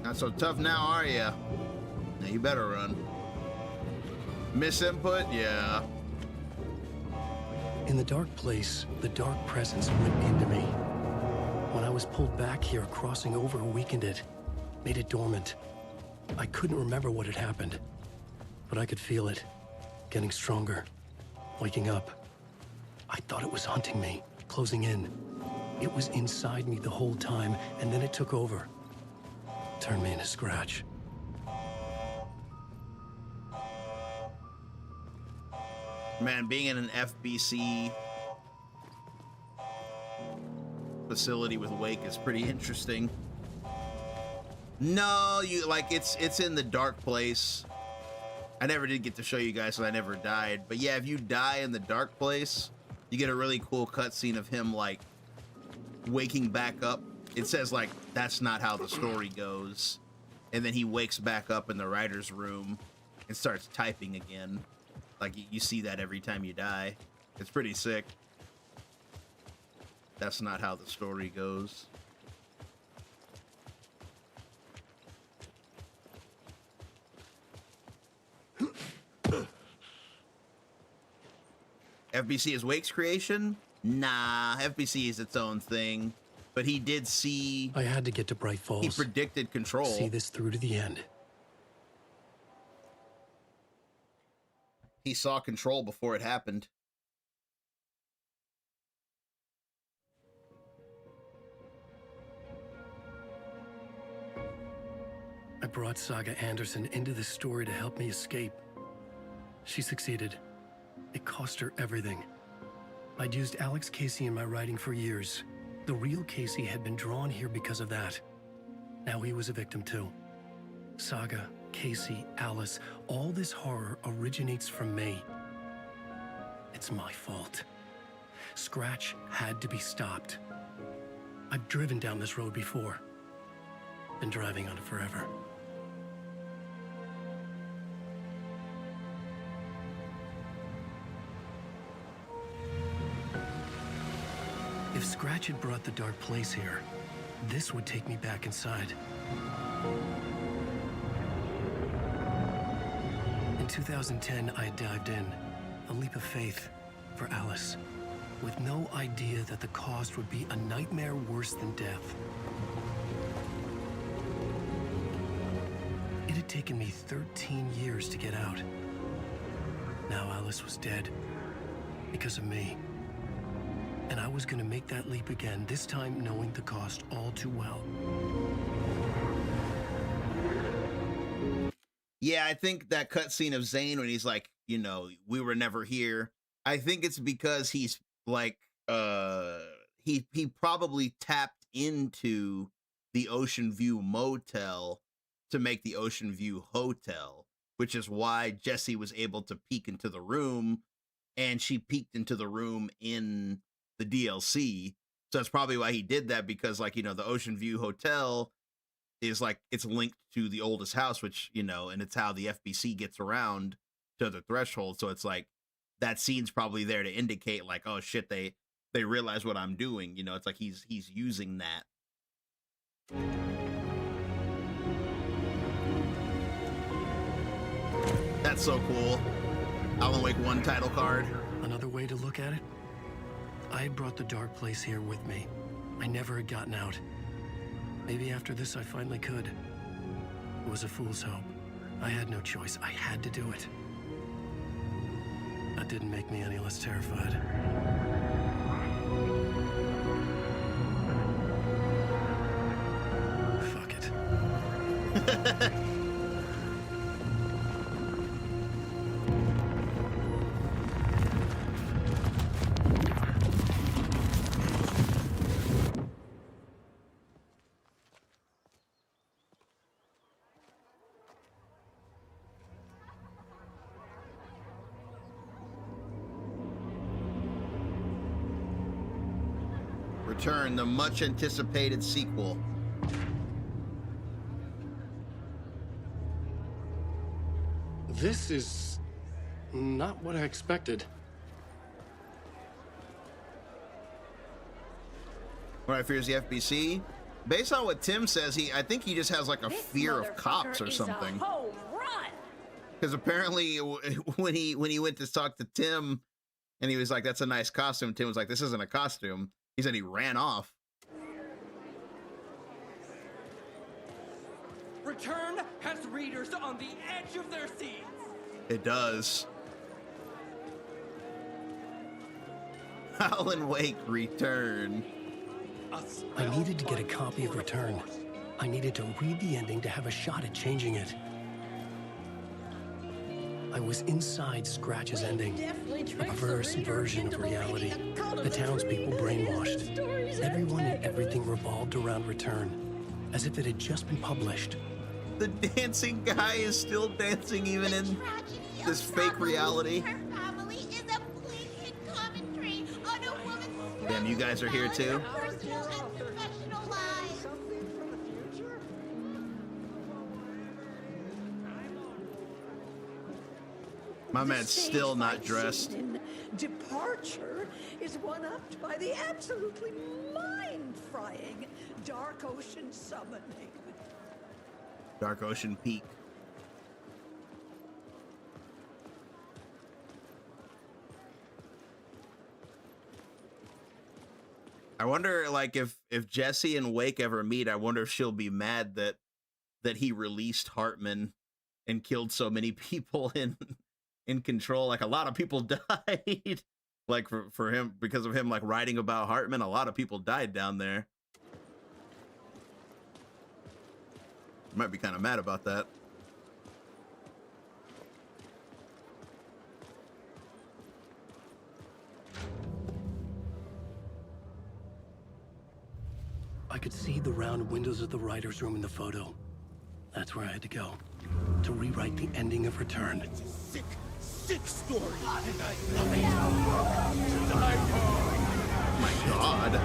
Not so tough now, are ya? Now you better run. Miss input? Yeah. In the dark place, the dark presence went into me. When I was pulled back here, crossing over weakened it, made it dormant. I couldn't remember what had happened, but I could feel it, getting stronger, waking up. I thought it was hunting me, closing in. It was inside me the whole time, and then it took over. Turned me into Scratch. Man, being in an FBC facility with Wake is pretty interesting. No, you like it's in the dark place. I never did get to show you guys, so I never died. But yeah, if you die in the dark place, you get a really cool cutscene of him like waking back up. It says like that's not how the story goes, and then he wakes back up in the writer's room and starts typing again. Like you see that every time you die. It's pretty sick. That's not how the story goes. FBC is Wake's creation? Nah, FBC is its own thing. But he did see... I had to get to Bright Falls. He predicted Control. See this through to the end. He saw Control before it happened. I brought Saga Anderson into this story to help me escape. She succeeded. It cost her everything. I'd used Alex Casey in my writing for years. The real Casey had been drawn here because of that. Now he was a victim too. Saga, Casey, Alice, all this horror originates from me. It's my fault. Scratch had to be stopped. I've driven down this road before. Been driving on it forever. If Scratch had brought the dark place here, this would take me back inside. In 2010, I dived in, a leap of faith for Alice, with no idea that the cost would be a nightmare worse than death. It had taken me 13 years to get out. Now Alice was dead, because of me. And I was gonna make that leap again, this time knowing the cost all too well. Yeah, I think that cutscene of Zane when he's like, you know, we were never here. I think it's because he's like, he probably tapped into the Ocean View Motel to make the Ocean View Hotel, which is why Jesse was able to peek into the room, and she peeked into the room in the DLC. So that's probably why he did that, because, like, you know, the Ocean View Hotel is like, it's linked to the oldest house, which, you know, and it's how the FBC gets around to the threshold. So it's like that scene's probably there to indicate like, oh shit, they realize what I'm doing. You know, it's like he's using that. That's so cool. Alan Wake 1 title card. Another way to look at it, I had brought the dark place here with me. I never had gotten out. Maybe after this I finally could. It was a fool's hope. I had no choice. I had to do it. That didn't make me any less terrified. Fuck it. Return, the much anticipated sequel. This is not what I expected. What I fear is the FBC. Based on what Tim says, I think he just has like a fear of cops or something. Because apparently when he went to talk to Tim and he was like, that's a nice costume, Tim was like, this isn't a costume. He said he ran off. Return has readers on the edge of their seats. It does. Alan Wake Return. I needed to get a copy of Return. I needed to read the ending to have a shot at changing it. I was inside Scratch's ending, a perverse version of reality. The townspeople brainwashed. Everyone and everything revolved around Return, as if it had just been published. The dancing guy is still dancing even in this fake reality. Damn, you guys are here too? My man's still not dressed. Departure is one-upped by the absolutely mind-frying Dark Ocean summoning. Dark Ocean Peak. I wonder, like, if Jesse and Wake ever meet, I wonder if she'll be mad that he released Hartman and killed so many people in Control. Like, a lot of people died. Like, for him, because of him, like, writing about Hartman, a lot of people died down there. Might be kind of mad about that. I could see the round windows of the writer's room in the photo. That's where I had to go, to rewrite the ending of Return. It's a sick, sick story. And I My God.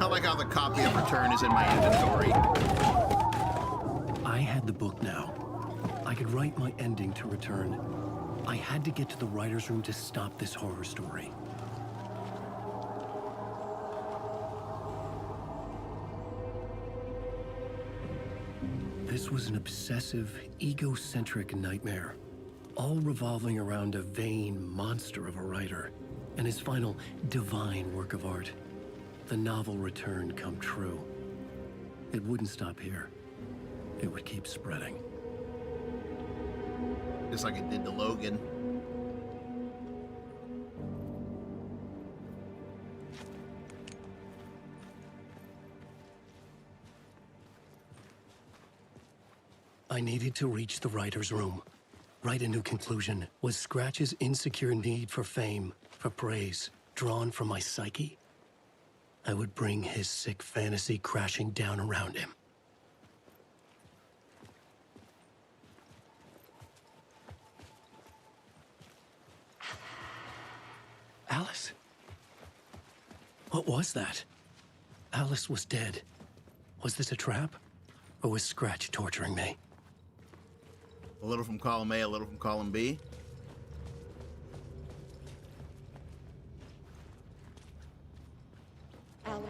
I like how the copy of Return is in my inventory. had the book now. I could write my ending to return. I had to get to the writer's room to stop this horror story. This was an obsessive, egocentric nightmare, all revolving around a vain monster of a writer and his final divine work of art. The novel return come true. It wouldn't stop here. It would keep spreading. Just like it did to Logan. I needed to reach the writer's room. Write a new conclusion. Was Scratch's insecure need for fame, for praise, drawn from my psyche? I would bring his sick fantasy crashing down around him. Alice? What was that? Alice was dead. Was this a trap? Or was Scratch torturing me? A little from column A, a little from column B. Alan.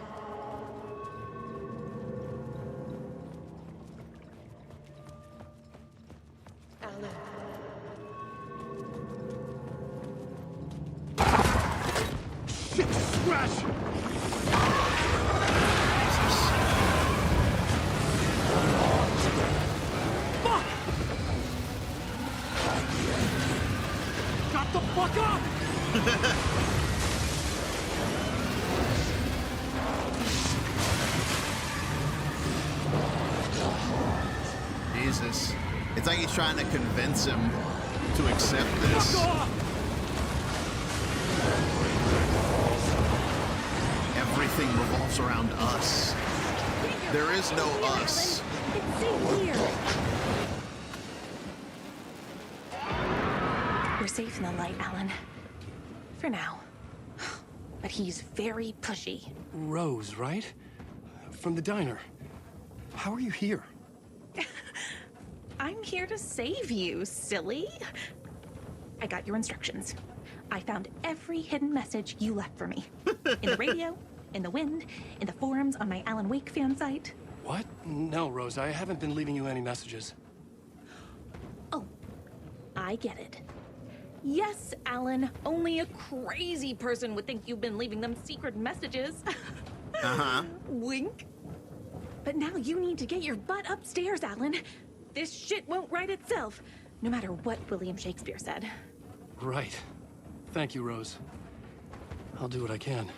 Alan. Shit, Scratch! The fuck up! Jesus. It's like he's trying to convince him to accept this. Everything revolves around us. There is no us. It's safe here. You're safe in the light, Alan. For now. But he's very pushy. Rose, right? From the diner. How are you here? I'm here to save you, silly. I got your instructions. I found every hidden message you left for me. In the radio, in the wind, in the forums on my Alan Wake fan site. What? No, Rose, I haven't been leaving you any messages. Oh, I get it. Yes, Alan, only a crazy person would think you've been leaving them secret messages. Uh-huh. Wink. But now you need to get your butt upstairs, Alan. This shit won't right itself, no matter what William Shakespeare said. Right. Thank you, Rose. I'll do what I can.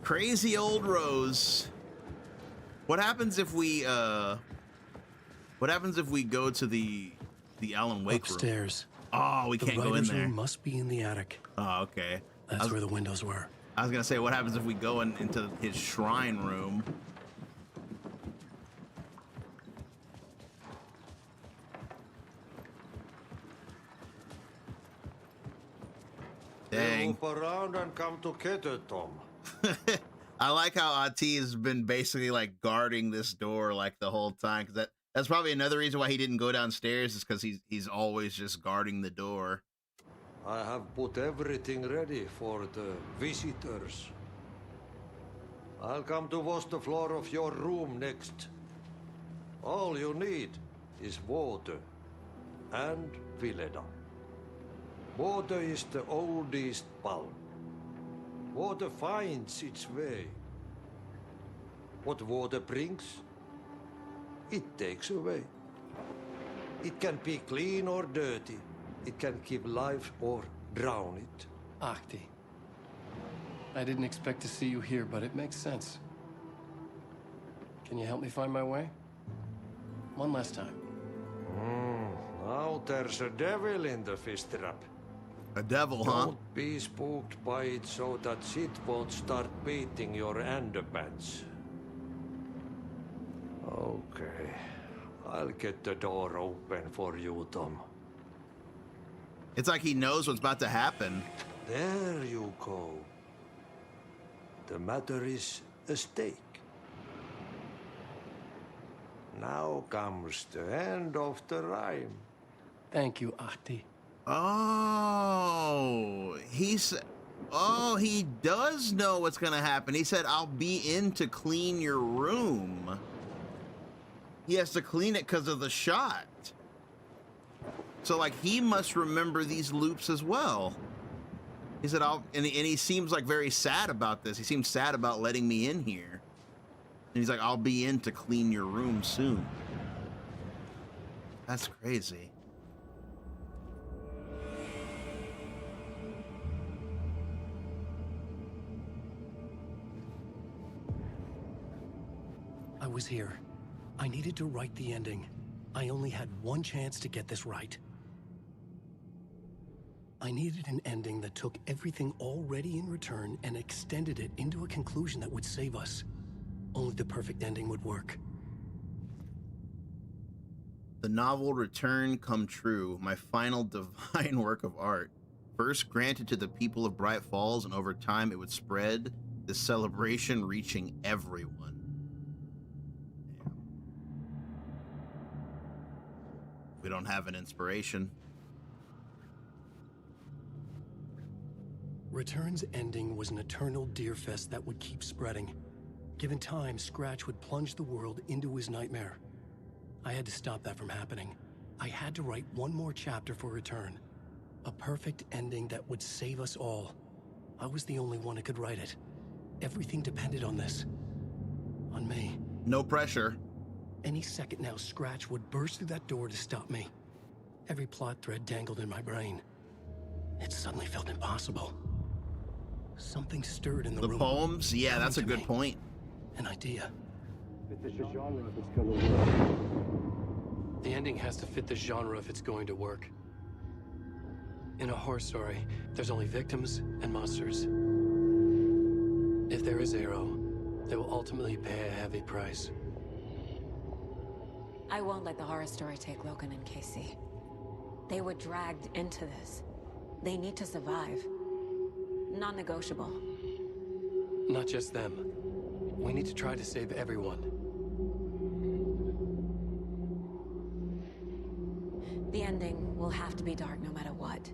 Crazy old Rose. What happens if we go to the Alan Wake Upstairs. room? Oh, we can't go in there. The room must be in the attic. Oh, okay. That's where the windows were. I was gonna say, what happens if we go into his shrine room? Dang. Move around and come together, Tom. I like how AT has been basically like guarding this door like the whole time, because that's probably another reason why he didn't go downstairs, is because he's always just guarding the door. I have put everything ready for the visitors. I'll come to wash the floor of your room next. All you need is water and Vileda. Water is the oldest bulb. Water finds its way. What water brings, it takes away. It can be clean or dirty. It can give life or drown it. Ahti. I didn't expect to see you here, but it makes sense. Can you help me find my way? One last time. Now there's a devil in the fish trap. A devil, huh? Don't be spooked by it so that it won't start beating your underpants. Okay. I'll get the door open for you, Tom. It's like he knows what's about to happen. There you go. The matter is a stake. Now comes the end of the rhyme. Thank you, Ahti. Oh, he does know what's gonna happen. He said, I'll be in to clean your room. He has to clean it because of the shot. So, like, he must remember these loops as well. He said, and he seems like very sad about this. He seems sad about letting me in here. And he's like, I'll be in to clean your room soon. That's crazy. I was here. I needed to write the ending. I only had one chance to get this right. I needed an ending that took everything already in return and extended it into a conclusion that would save us. Only the perfect ending would work. The novel Return Come True, my final divine work of art. First granted to the people of Bright Falls, and over time it would spread, this celebration reaching everyone. We don't have an inspiration. Return's ending was an eternal deerfest that would keep spreading. Given time, Scratch would plunge the world into his nightmare. I had to stop that from happening. I had to write one more chapter for Return. A perfect ending that would save us all. I was the only one who could write it. Everything depended on this. On me. No pressure. Any second now, Scratch would burst through that door to stop me. Every plot thread dangled in my brain. It suddenly felt impossible. Something stirred in the room. The poems? Yeah, that's a good point. An idea. Fit the genre if it's gonna work. The ending has to fit the genre if it's going to work. In a horror story, there's only victims and monsters. If there is Arrow, they will ultimately pay a heavy price. I won't let the horror story take Logan and Casey. They were dragged into this. They need to survive. Non-negotiable. Not just them. We need to try to save everyone. The ending will have to be dark no matter what.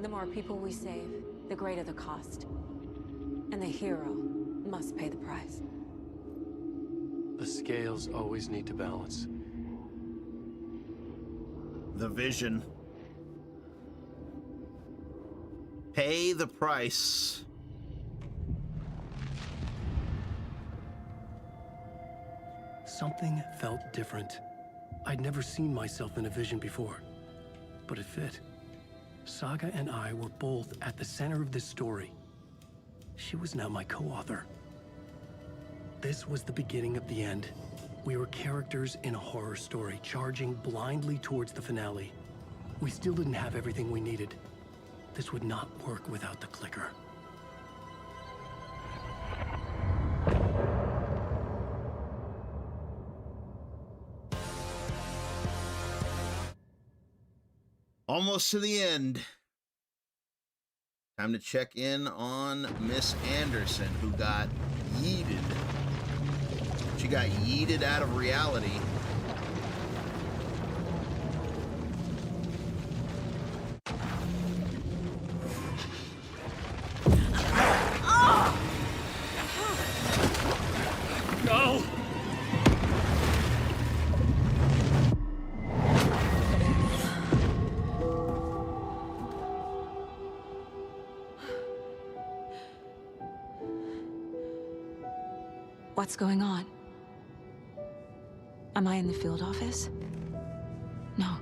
The more people we save, the greater the cost. And the hero must pay the price. The scales always need to balance. The vision. Pay the price. Something felt different. I'd never seen myself in a vision before, but it fit. Saga and I were both at the center of this story. She was now my co-author. This was the beginning of the end. We were characters in a horror story, charging blindly towards the finale. We still didn't have everything we needed. This would not work without the clicker. Almost to the end. Time to check in on Miss Anderson, who got yeeted. She got yeeted out of reality. No! What's going on? Am I in the field office? No.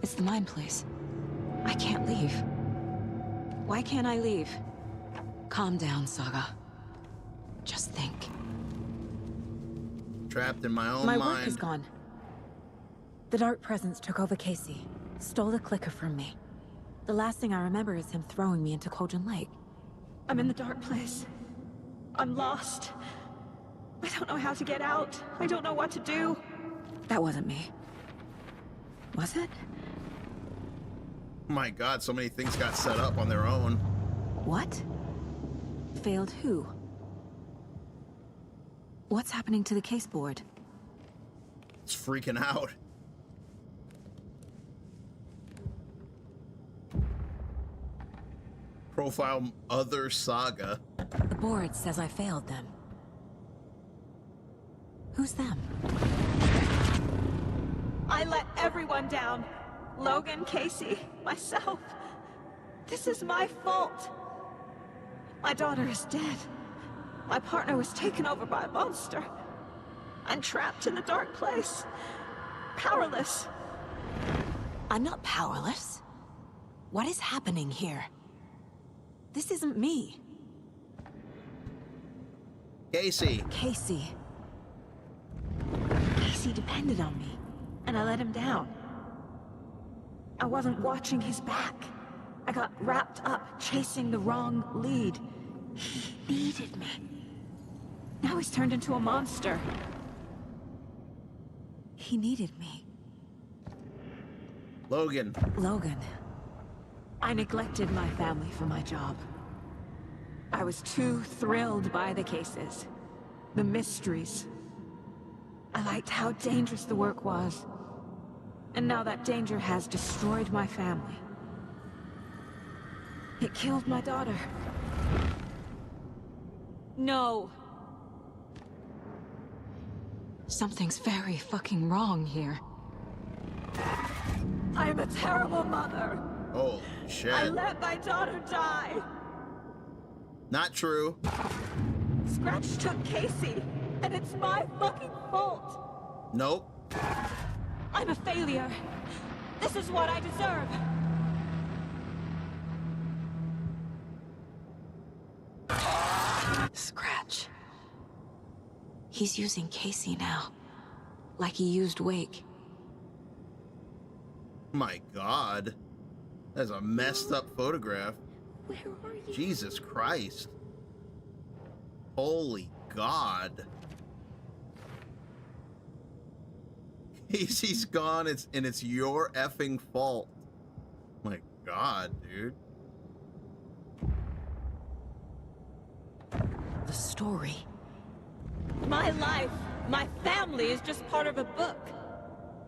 It's the mine place. I can't leave. Why can't I leave? Calm down, Saga. Just think. Trapped in my own mind. My work is gone. The Dark Presence took over Casey, stole the clicker from me. The last thing I remember is him throwing me into Cauldron Lake. I'm in the dark place. I'm lost. I don't know how to get out. I don't know what to do. That wasn't me. Was it? My God, so many things got set up on their own. What? Failed who? What's happening to the case board? It's freaking out. Profile other saga. The board says I failed them. Who's them? I let everyone down. Logan, Casey, myself. This is my fault. My daughter is dead. My partner was taken over by a monster. I'm trapped in the dark place. Powerless. I'm not powerless. What is happening here? This isn't me. Casey. Casey. Casey depended on me, and I let him down. I wasn't watching his back. I got wrapped up chasing the wrong lead. He needed me. Now he's turned into a monster. He needed me. Logan. Logan. I neglected my family for my job. I was too thrilled by the cases, the mysteries. I liked how dangerous the work was. And now that danger has destroyed my family. It killed my daughter. No. Something's very fucking wrong here. I'm a terrible mother. Oh, shit. I let my daughter die. Not true. Scratch took Casey, and it's my fucking fault. Nope. I'm a failure. This is what I deserve. Scratch. He's using Casey now. Like he used Wake. My God. That's a messed up photograph. Where are you? Jesus Christ. Holy God. Casey's gone, and it's your effing fault. My God, dude. The story. My life, my family is just part of a book.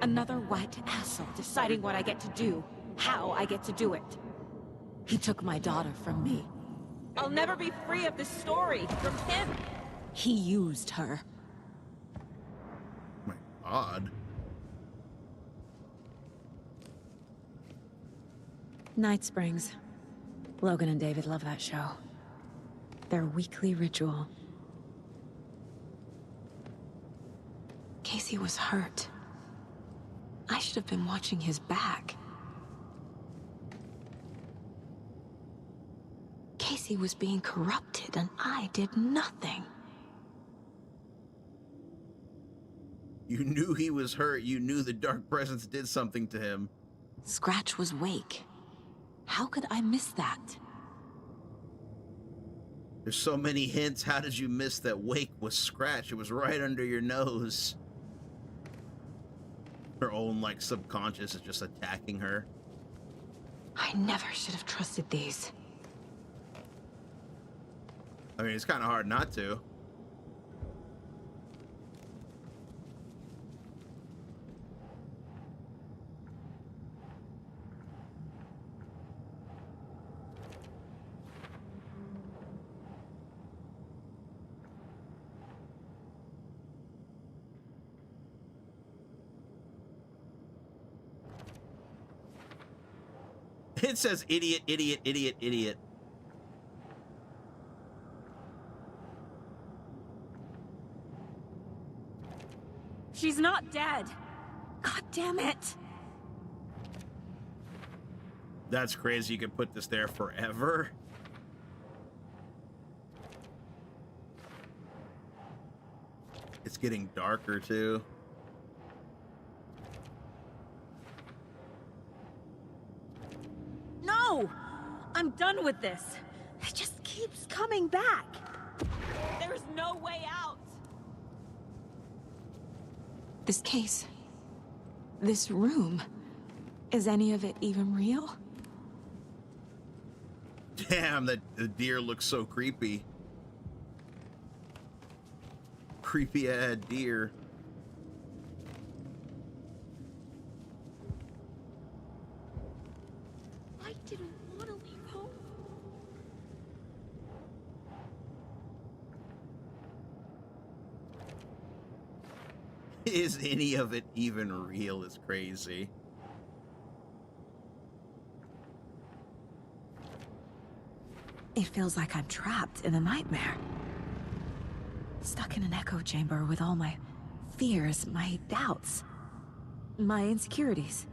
Another white asshole deciding what I get to do, how I get to do it. He took my daughter from me. I'll never be free of this story from him. He used her. My God. Night Springs. Logan and David love that show. Their weekly ritual. Casey was hurt. I should have been watching his back. Casey was being corrupted, and I did nothing. You knew he was hurt. You knew the Dark Presence did something to him. Scratch was Wake. How could I miss that? There's so many hints. How did you miss that Wake was Scratch? It was right under your nose. Her own, like, subconscious is just attacking her. I never should have trusted these. I mean, it's kind of hard not to. It says idiot, idiot, idiot, idiot. She's not dead. God damn it. That's crazy. You could put this there forever. It's getting darker too. No! I'm done with this. It just keeps coming back. There's no way out. This case, this room, is any of it even real? Damn, the deer looks so creepy. creepy ass deer. I didn't want to leave home. Is any of it even real? Is crazy. It feels like I'm trapped in a nightmare. Stuck in an echo chamber with all my fears, my doubts, my insecurities.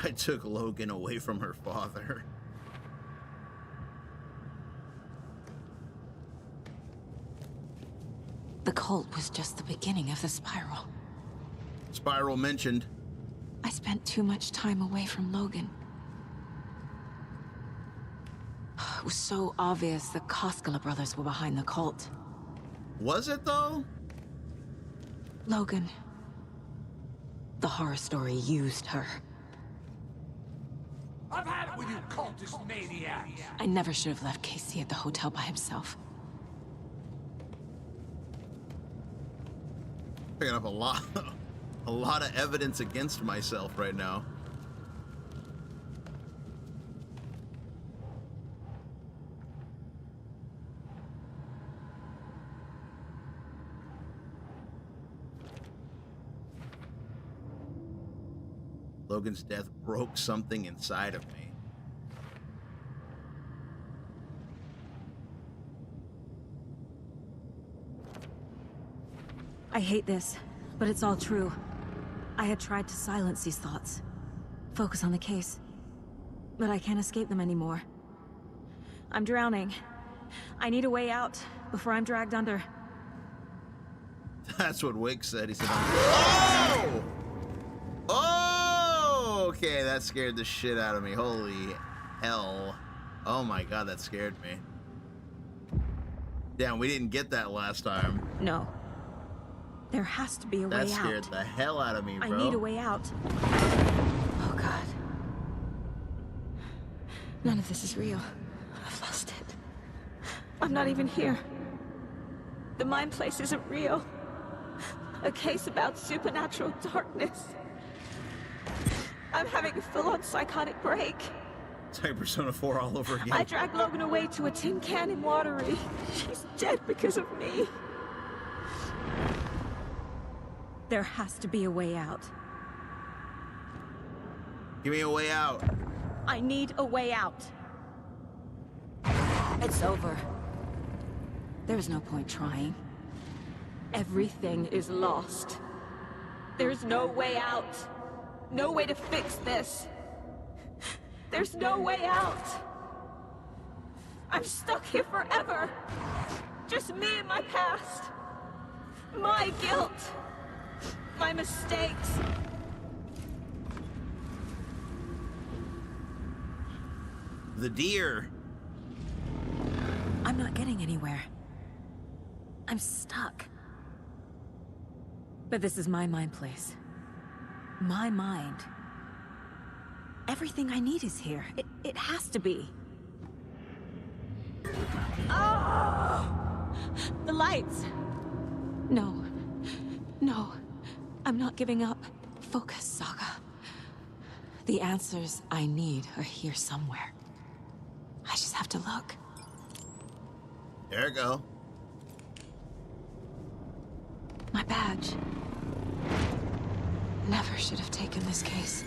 I took Logan away from her father. The cult was just the beginning of the spiral. Spiral mentioned. I spent too much time away from Logan. It was so obvious the Koskela brothers were behind the cult. Was it though? Logan. The horror story used her. I've had it with you cultist maniacs! I never should have left Casey at the hotel by himself. Picking up a lot of evidence against myself right now. Logan's death broke something inside of me. I hate this, but it's all true. I had tried to silence these thoughts. Focus on the case. But I can't escape them anymore. I'm drowning. I need a way out before I'm dragged under. That's what Wake said. He said, "Oh! Oh! Okay, that scared the shit out of me. Holy hell. Oh my god, that scared me. Damn, we didn't get that last time. No. There has to be a way out. That scared the hell out of me, bro. I need a way out. Oh god. None of this is real. I've lost it. I'm not even here. The mind place isn't real. A case about supernatural darkness. I'm having a full-on psychotic break. It's like Persona 4 all over again. I dragged Logan away to a tin can in Watery. She's dead because of me. There has to be a way out. Give me a way out. I need a way out. It's over. There's no point trying. Everything is lost. There's no way out. No way to fix this. There's no way out. I'm stuck here forever. Just me and my past. My guilt. My mistakes. The deer. I'm not getting anywhere. I'm stuck. But this is my mind place. My mind. Everything I need is here. It has to be. Oh! The lights. No. No. I'm not giving up. Focus, Saga. The answers I need are here somewhere. I just have to look. There you go. My badge. Never should have taken this case.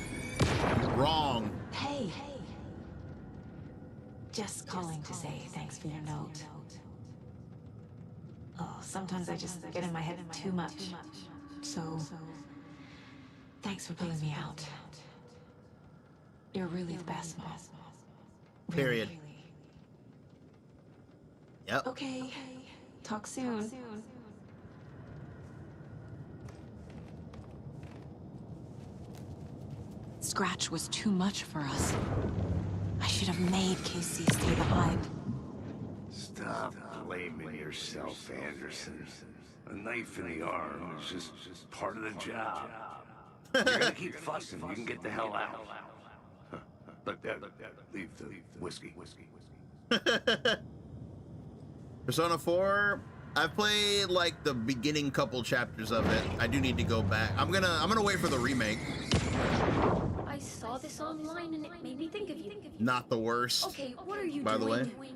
Wrong. Hey. Just calling to say thanks for your note. Oh, sometimes I just get in my head too much. So, thanks for pulling me out. You're really the best, Mom. Really, Period. really. Yep. Okay. Talk soon. Scratch was too much for us. I should have made Casey stay behind. Stop blaming yourself, Anderson. A knife in the arm is just part of the job. You're gonna keep fussing, you can get the hell out. But leave the whiskey. Persona 4, I've played like the beginning couple chapters of it. I do need to go back. I'm gonna wait for the remake. I saw this online and it made me think of you. Not the worst. Okay, what are you by doing? the way.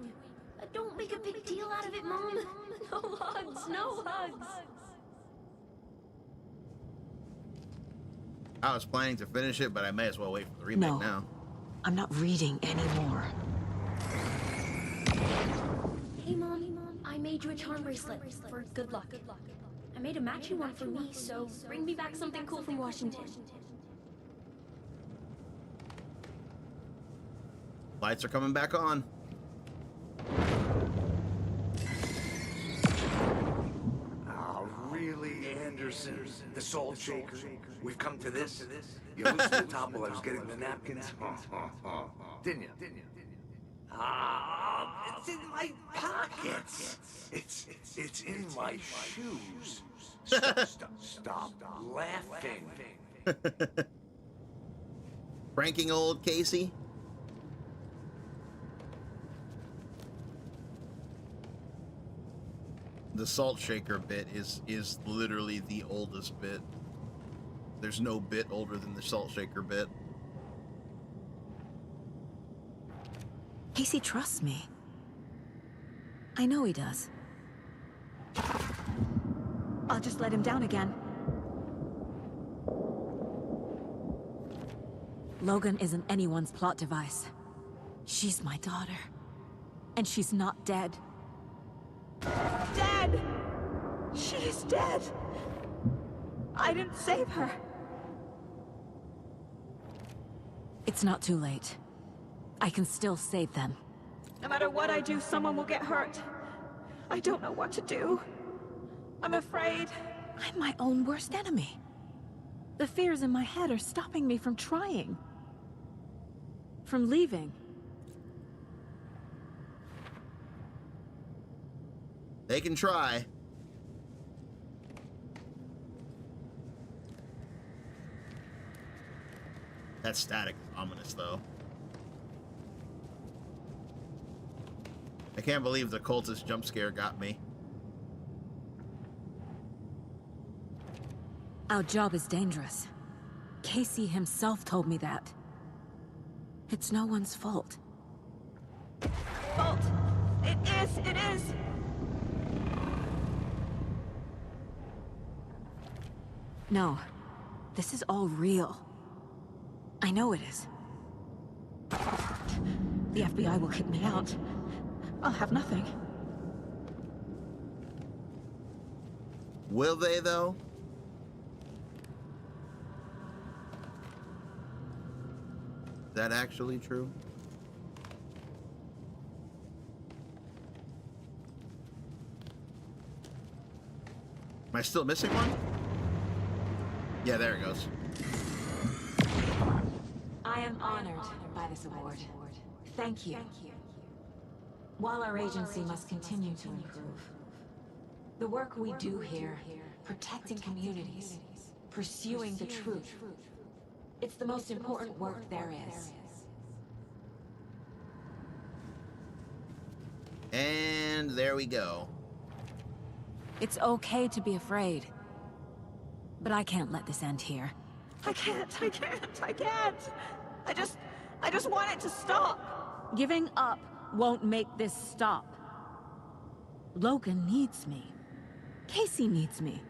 Don't make a big deal out of it, Mom. No hugs, no hugs. I was planning to finish it, but I may as well wait for the remake now. I'm not reading anymore. Hey, Mom, I made you a charm bracelet for good luck. I made a matching one for me, so bring me back something cool from Washington. Lights are coming back on. Oh, really, Anderson? The Salt Shaker? We've come to this? You loosened the top while I was getting the napkins? Didn't you? Ah, it's in my pockets. It's in my shoes. Stop laughing. Pranking old Casey. The Salt Shaker bit is literally the oldest bit. There's no bit older than the Salt Shaker bit. Casey trusts me. I know he does. I'll just let him down again. Logan isn't anyone's plot device. She's my daughter. And she's not dead. Dead! She is dead! I didn't save her. It's not too late. I can still save them. No matter what I do, someone will get hurt. I don't know what to do. I'm afraid. I'm my own worst enemy. The fears in my head are stopping me from trying. From leaving. They can try. That static is ominous, though. I can't believe the cultist jump scare got me. Our job is dangerous. Casey himself told me that. It's no one's fault. Fault! It is! No. This is all real. I know it is. The FBI will kick me out. I'll have nothing. Will they, though? Is that actually true? Am I still missing one? Yeah, there it goes. I am honored by this award. Thank you. While our agency must continue to improve, the work we do here, protecting communities, pursuing the truth, it's the most important work there is. And there we go. It's okay to be afraid, but I can't let this end here. I can't. I just want it to stop. Giving up won't make this stop. Logan needs me. Casey needs me.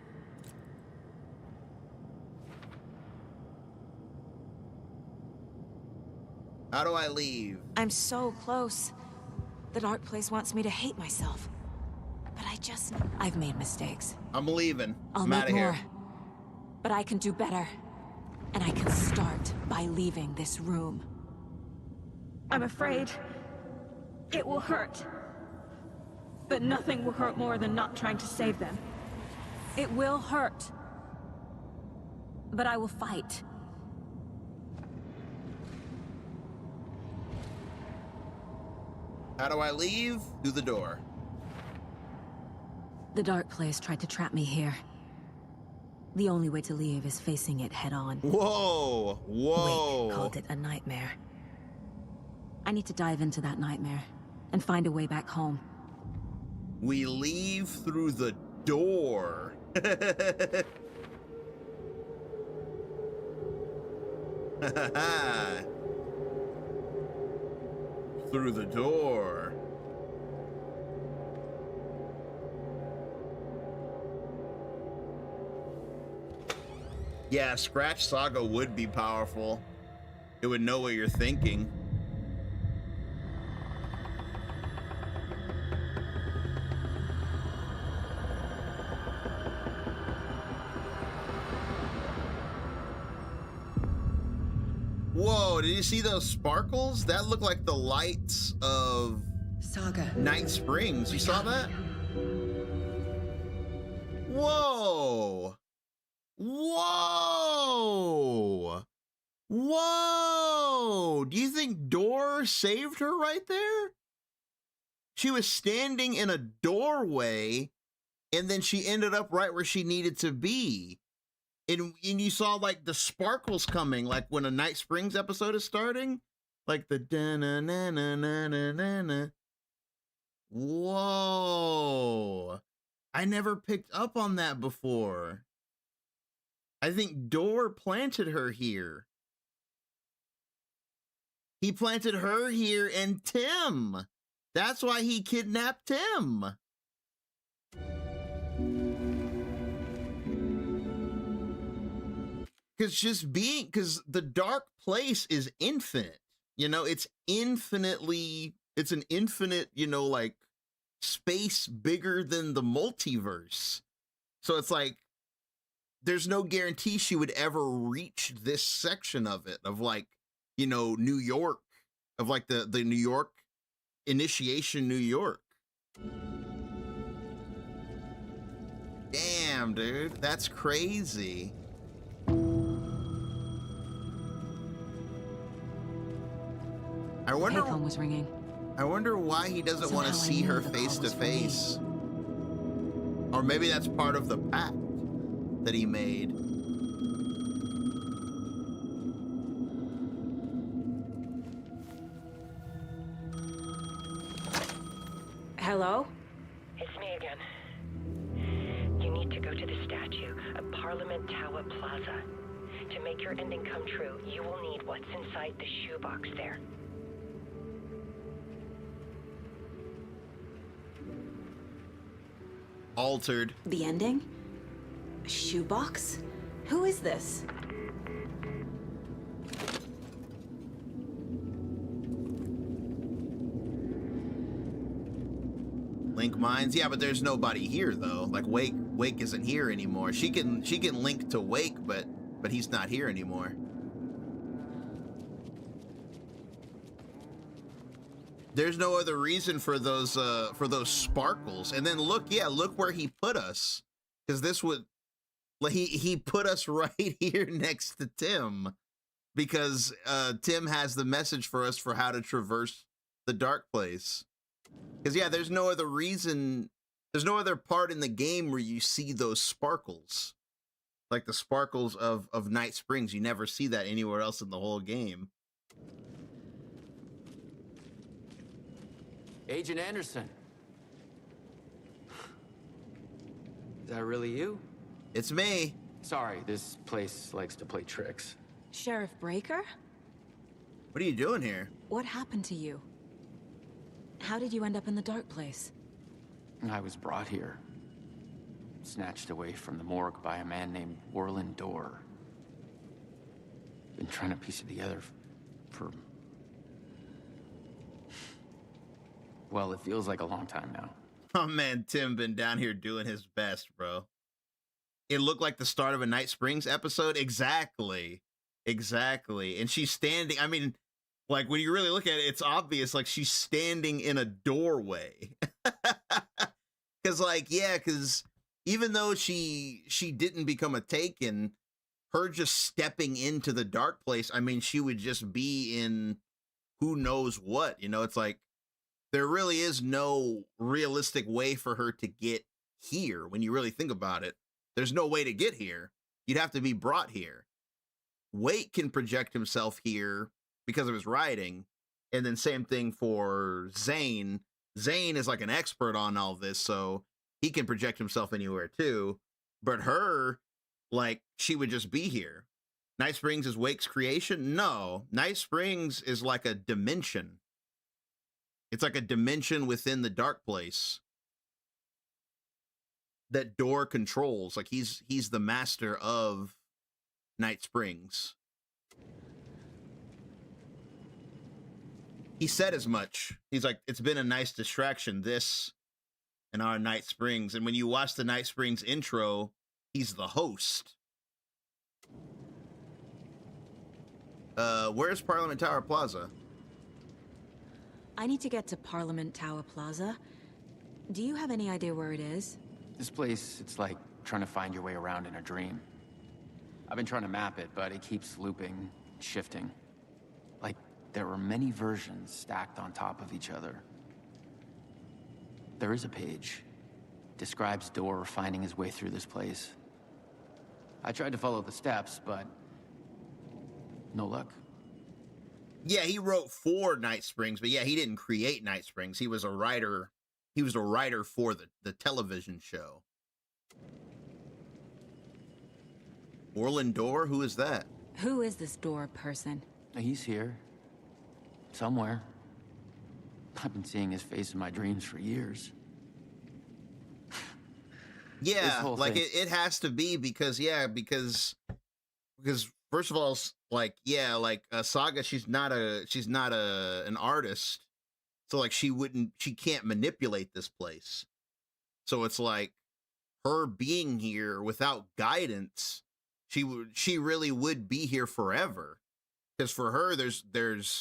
How do I leave? I'm so close. The dark place wants me to hate myself. But I've made mistakes. I'm leaving. I'll I'm out make of more. here. But I can do better. And I can start by leaving this room. I'm afraid it will hurt. But nothing will hurt more than not trying to save them. It will hurt. But I will fight. How do I leave? Through the door. The dark place tried to trap me here. The only way to leave is facing it head on. Whoa! Whoa! Wake called it a nightmare. I need to dive into that nightmare and find a way back home. We leave through the door. Through the door. Yeah, Scratch Saga would be powerful. It would know what you're thinking. Whoa, did you see those sparkles? That looked like the lights of Saga. Night Springs. You saw that? Whoa! Whoa! Whoa! Do you think Door saved her right there? She was standing in a doorway, and then she ended up right where she needed to be. And you saw like the sparkles coming, like when a Night Springs episode is starting, like the da-na-na-na-na-na-na. Whoa! I never picked up on that before. I think Door planted her here. He planted her here and Tim. That's why he kidnapped Tim. Because the dark place is infinite. You know, it's an infinite, you know, like space bigger than the multiverse. So it's like, there's no guarantee she would ever reach this section of it, of like, you know, New York, of like the New York, Initiation New York. Damn, dude, that's crazy. I wonder. Payphone was ringing. I wonder why he doesn't want to see her face to face. Or maybe that's part of the pact that he made. Hello? It's me again. You need to go to the statue at Parliament Tower Plaza. To make your ending come true, you will need what's inside the shoebox there. Altered. The ending? A shoebox? Who is this? Link minds, yeah, but there's nobody here though. Like Wake isn't here anymore. She can link to Wake, but he's not here anymore. There's no other reason for those sparkles. And then look where he put us, because this would, he put us right here next to Tim, because Tim has the message for us for how to traverse the dark place. Because yeah, there's no other reason, there's no other part in the game where you see those sparkles, like the sparkles of Night Springs. You never see that anywhere else in the whole game. Agent Anderson. Is that really you? It's me. Sorry, this place likes to play tricks. Sheriff Breaker? What are you doing here? What happened to you? How did you end up in the dark place? I was brought here. Snatched away from the morgue by a man named Warland Dorr. Been trying to piece it together for... well, it feels like a long time now. Oh man, Tim been down here doing his best, bro. It looked like the start of a Night Springs episode. Exactly. And she's standing, I mean, like when you really look at it, it's obvious, like she's standing in a doorway. Because even though she didn't become a Taken, her just stepping into the dark place, I mean, she would just be in who knows what, you know. It's like there really is no realistic way for her to get here. When you really think about it, there's no way to get here. You'd have to be brought here. Wake can project himself here because of his writing, and then same thing for Zane. Zane is like an expert on all this, so he can project himself anywhere too. But her, like, she would just be here. Night Springs is Wake's creation? No. Night Springs is like a dimension. It's like a dimension within the dark place that Door controls. Like, he's the master of Night Springs. He said as much. He's like, it's been a nice distraction, this and our Night Springs. And when you watch the Night Springs intro, he's the host. Where's Parliament Tower Plaza? I need to get to Parliament Tower Plaza. Do you have any idea where it is? This place, it's like trying to find your way around in a dream. I've been trying to map it, but it keeps looping, shifting. Like there were many versions stacked on top of each other. There is a page. Describes Door finding his way through this place. I tried to follow the steps, but no luck. Yeah, he wrote for Night Springs, but yeah, he didn't create Night Springs. He was a writer. He was a writer for the television show. Orland Door? Who is that? Who is this Door person? He's here. Somewhere. I've been seeing his face in my dreams for years. Yeah, like it has to be because first of all, like, yeah, like Saga, she's not an artist. So like she can't manipulate this place. So it's like her being here without guidance, she really would be here forever. Because for her, there's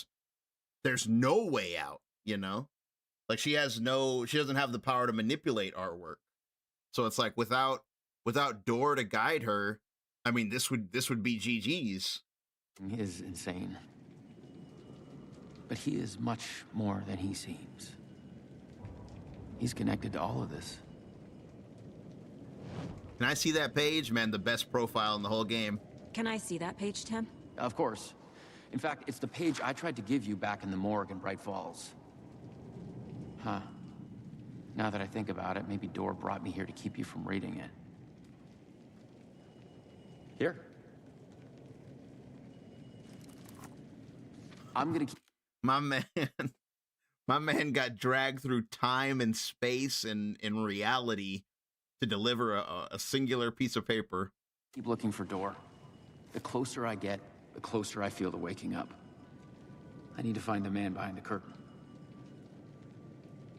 no way out, you know? Like she doesn't have the power to manipulate artwork. So it's like without Door to guide her, I mean, this would be GG's. He is insane. But he is much more than he seems. He's connected to all of this. Can I see that page? Man, the best profile in the whole game. Can I see that page, Tim? Of course. In fact, it's the page I tried to give you back in the morgue in Bright Falls. Huh. Now that I think about it, maybe Door brought me here to keep you from reading it. Here. I'm gonna keep... My man got dragged through time and space and in reality to deliver a singular piece of paper. Keep looking for Door. The closer I get, the closer I feel to waking up. I need to find the man behind the curtain.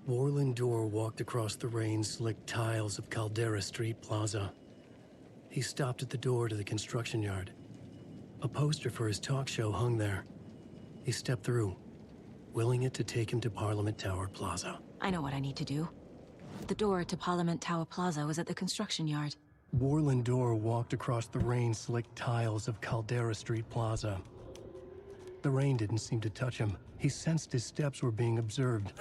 Orland Door walked across the rain-slicked tiles of Caldera Street Plaza. He stopped at the door to the construction yard. A poster for his talk show hung there. He stepped through, willing it to take him to Parliament Tower Plaza. I know what I need to do. The door to Parliament Tower Plaza was at the construction yard. Orland Door walked across the rain-slicked tiles of Caldera Street Plaza. The rain didn't seem to touch him. He sensed his steps were being observed.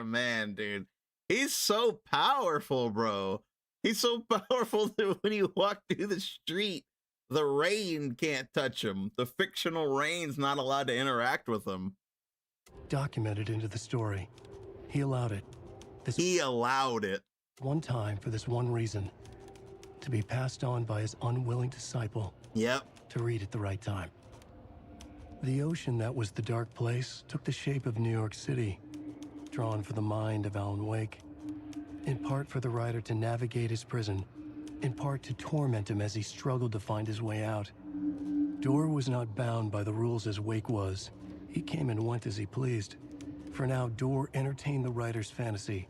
Man, dude. He's so powerful, bro. He's so powerful that when you walk through the street, the rain can't touch him. The fictional rain's not allowed to interact with him. Documented into the story. He allowed it. He allowed it. One time for this one reason. To be passed on by his unwilling disciple. Yep. To read at the right time. The ocean that was the dark place took the shape of New York City, drawn for the mind of Alan Wake. In part for the writer to navigate his prison, in part to torment him as he struggled to find his way out. Door was not bound by the rules as Wake was. He came and went as he pleased. For now, Door entertained the writer's fantasy,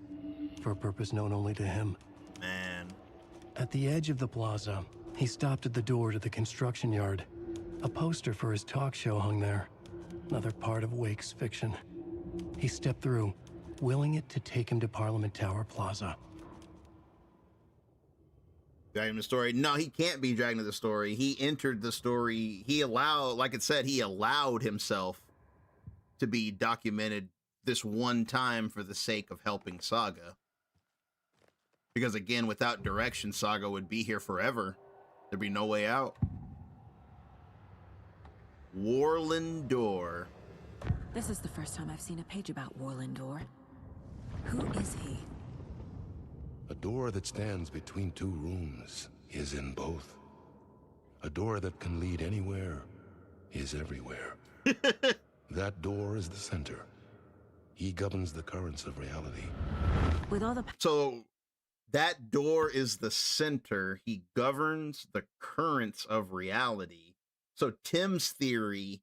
for a purpose known only to him. Man. At the edge of the plaza, he stopped at the door to the construction yard. A poster for his talk show hung there, another part of Wake's fiction. He stepped through, willing it to take him to Parliament Tower Plaza. Dragging him to the story. No, he can't be dragged to the story. He entered the story. He allowed, like it said, he allowed himself to be documented this one time for the sake of helping Saga. Because again, without direction, Saga would be here forever. There'd be no way out. Warland Door. This is the first time I've seen a page about Warland Door. Who is he? A door that stands between two rooms is in both. A door that can lead anywhere is everywhere. That door is the center. He governs the currents of reality. With all the So that door is the center. He governs the currents of reality. So Tim's theory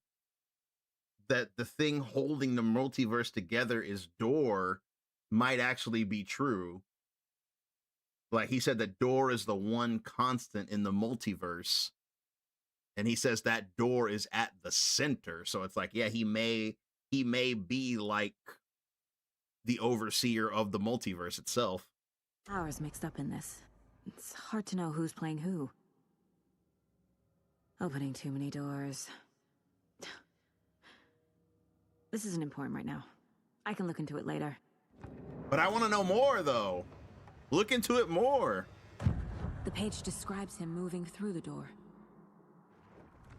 that the thing holding the multiverse together is door might actually be true. Like he said that door is the one constant in the multiverse. And he says that door is at the center. So it's like, yeah, he may be like the overseer of the multiverse itself. powers mixed up in this. It's hard to know who's playing who. Opening too many doors. This isn't important right now. I can look into it later. But I want to know more, though. Look into it more. The page describes him moving through the door.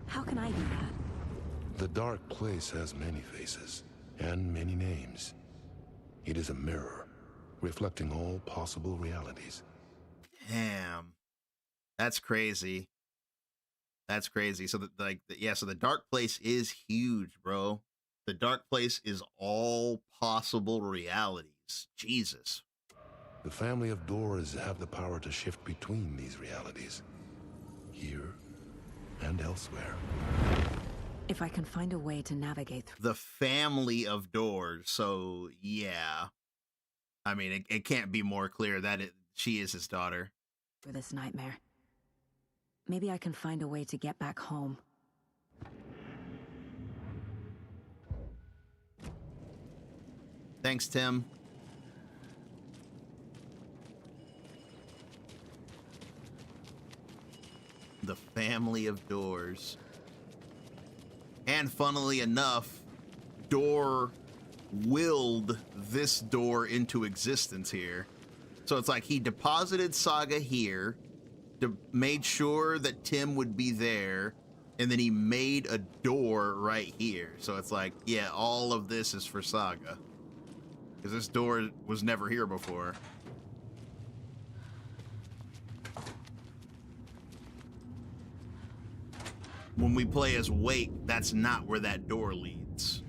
How can I do that? The dark place has many faces and many names. It is a mirror, reflecting all possible realities. Damn. That's crazy. That's crazy. So so the dark place is huge, bro. The dark place is all possible realities. Jesus. The family of doors have the power to shift between these realities, here and elsewhere. If I can find a way to navigate through The family of doors. So, yeah. I mean, it can't be more clear that she is his daughter. this nightmare, maybe I can find a way to get back home. Thanks, Tim. The family of doors. And funnily enough, Door willed this door into existence here. So it's like he deposited Saga here, made sure that Tim would be there, and then he made a door right here. So it's like, yeah, all of this is for Saga. Because this door was never here before. When we play as Wake, that's not where that door leads.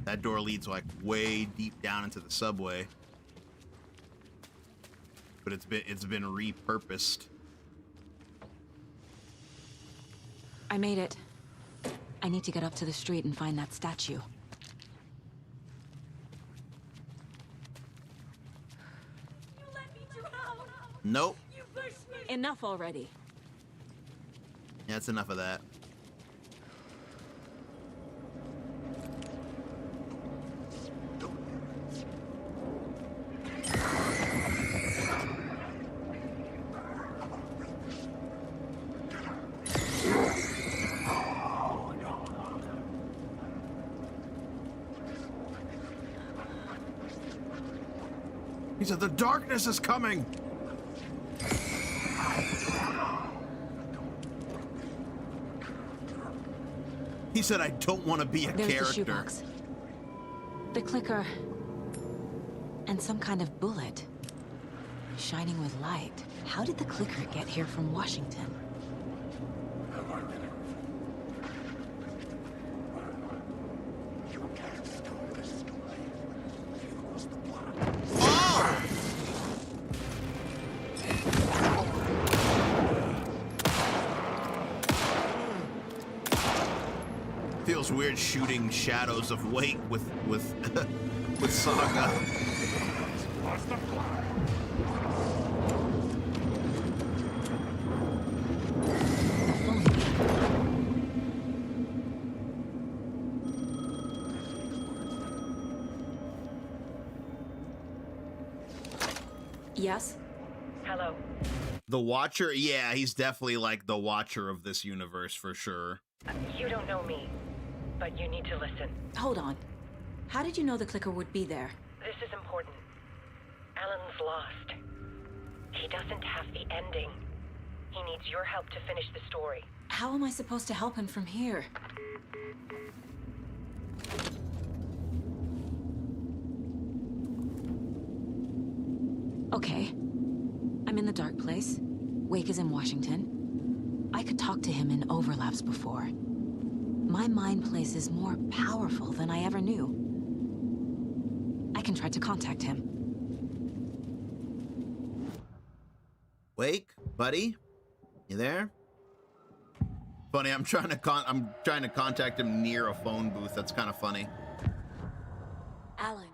That door leads like way deep down into the subway. But it's been repurposed. I made it. I need to get up to the street and find that statue. Nope. Enough already. Yeah, that's enough of that. He said, "The darkness is coming." He said, "I don't want to be a There's character." the shoebox. The clicker. And some kind of bullet. Shining with light. How did the clicker get here from Washington? Feels weird shooting Shadows of Wake with with Saga. Yes? Hello. The Watcher? Yeah, he's definitely like the Watcher of this universe for sure. You don't know me, but you need to listen. Hold on. How did you know the clicker would be there? This is important. Alan's lost. He doesn't have the ending. He needs your help to finish the story. How am I supposed to help him from here? Okay. I'm in the dark place. Wake is in Washington. I could talk to him in overlaps before. My mind place is more powerful than I ever knew. I can try to contact him. Wake, buddy, you there? Funny, I'm trying to contact him near a phone booth. That's kind of funny. Alan,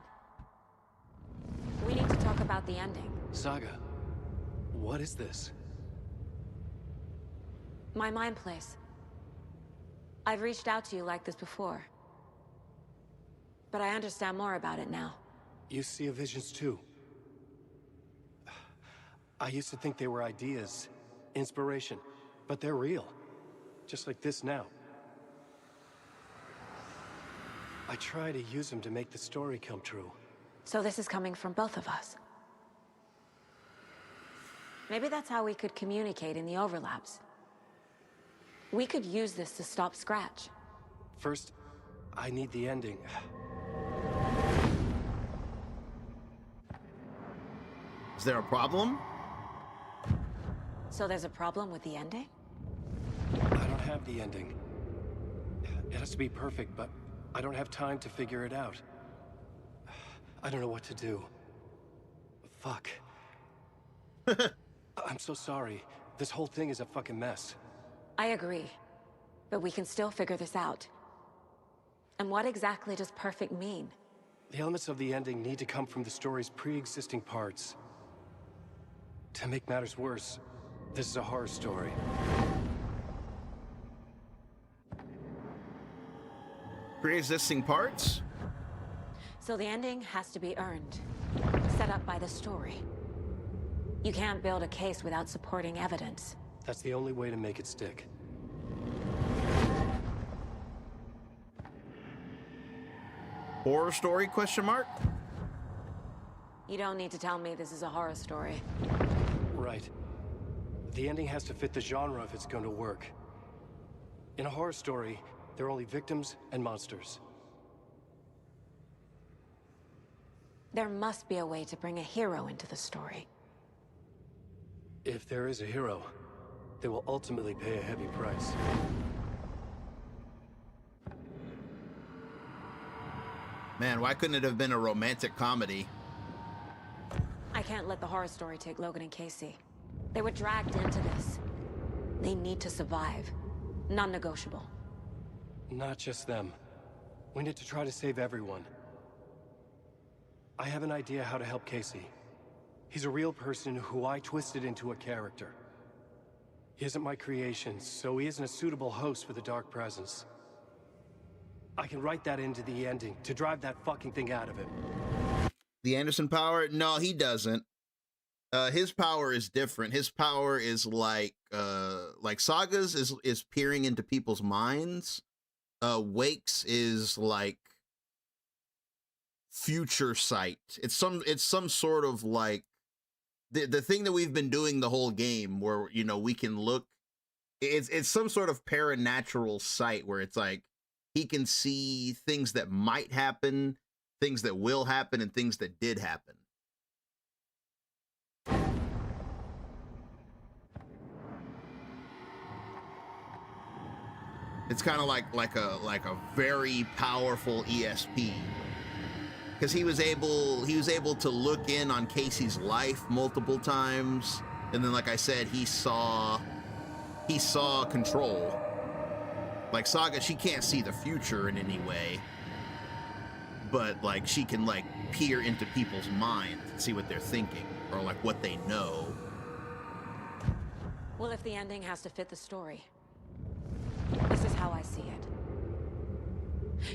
we need to talk about the ending. Saga, what is this? My mind place. I've reached out to you like this before. But I understand more about it now. You see visions too. I used to think they were ideas, inspiration, but they're real. Just like this now. I try to use them to make the story come true. So this is coming from both of us. Maybe that's how we could communicate in the overlaps. We could use this to stop Scratch. First, I need the ending. Is there a problem? So there's a problem with the ending? I don't have the ending. It has to be perfect, but I don't have time to figure it out. I don't know what to do. Fuck. I'm so sorry. This whole thing is a fucking mess. I agree. But we can still figure this out. And what exactly does perfect mean? The elements of the ending need to come from the story's pre-existing parts. To make matters worse, this is a horror story. Pre-existing parts? So the ending has to be earned. Set up by the story. You can't build a case without supporting evidence. That's the only way to make it stick. Horror story, question mark? You don't need to tell me this is a horror story. Right. The ending has to fit the genre if it's going to work. In a horror story, there are only victims and monsters. There must be a way to bring a hero into the story. If there is a hero, they will ultimately pay a heavy price. Man, why couldn't it have been a romantic comedy? I can't let the horror story take Logan and Casey. They were dragged into this. They need to survive. Non-negotiable. Not just them. We need to try to save everyone. I have an idea how to help Casey. He's a real person who I twisted into a character. He isn't my creation, so he isn't a suitable host for the Dark Presence. I can write that into the ending to drive that fucking thing out of him. The Anderson power? No, he doesn't. His power is different. His power is like Saga's is peering into people's minds. Wake's is like future sight. It's some sort of like the thing that we've been doing the whole game, where you know we can look. It's some sort of paranatural sight where it's like he can see things that might happen, things that will happen, and things that did happen. It's kind of like a very powerful ESP, because he was able to look in on Casey's life multiple times, and then like I said, he saw control. Like Saga, she can't see the future in any way, but like she can like peer into people's minds and see what they're thinking or like what they know. Well, if the ending has to fit the story, this is how I see it.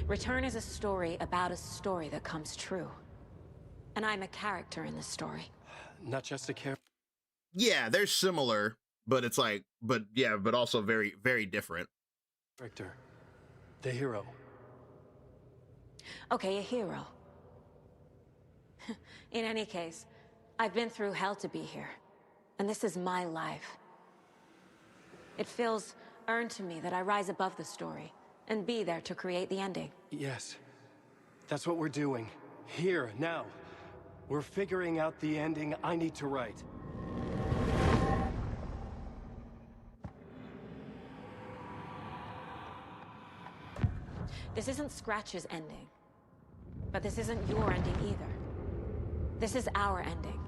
Return is a story about a story that comes true. And I'm a character in this story. Not just a character. Yeah, they're similar, but it's like, but also very, very different. Character. The hero. Okay, a hero. In any case, I've been through hell to be here. And this is my life. It feels earned to me that I rise above the story and be there to create the ending. Yes. That's what we're doing. Here, now. We're figuring out the ending I need to write. This isn't Scratch's ending. But this isn't your ending either. This is our ending.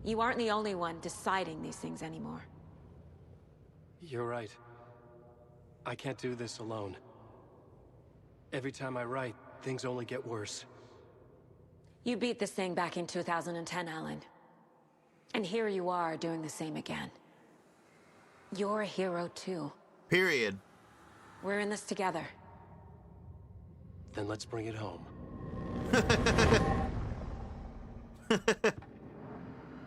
You aren't the only one deciding these things anymore. You're right. I can't do this alone. Every time I write, things only get worse. You beat this thing back in 2010, Alan. And here you are doing the same again. You're a hero too. Period. We're in this together. Then let's bring it home.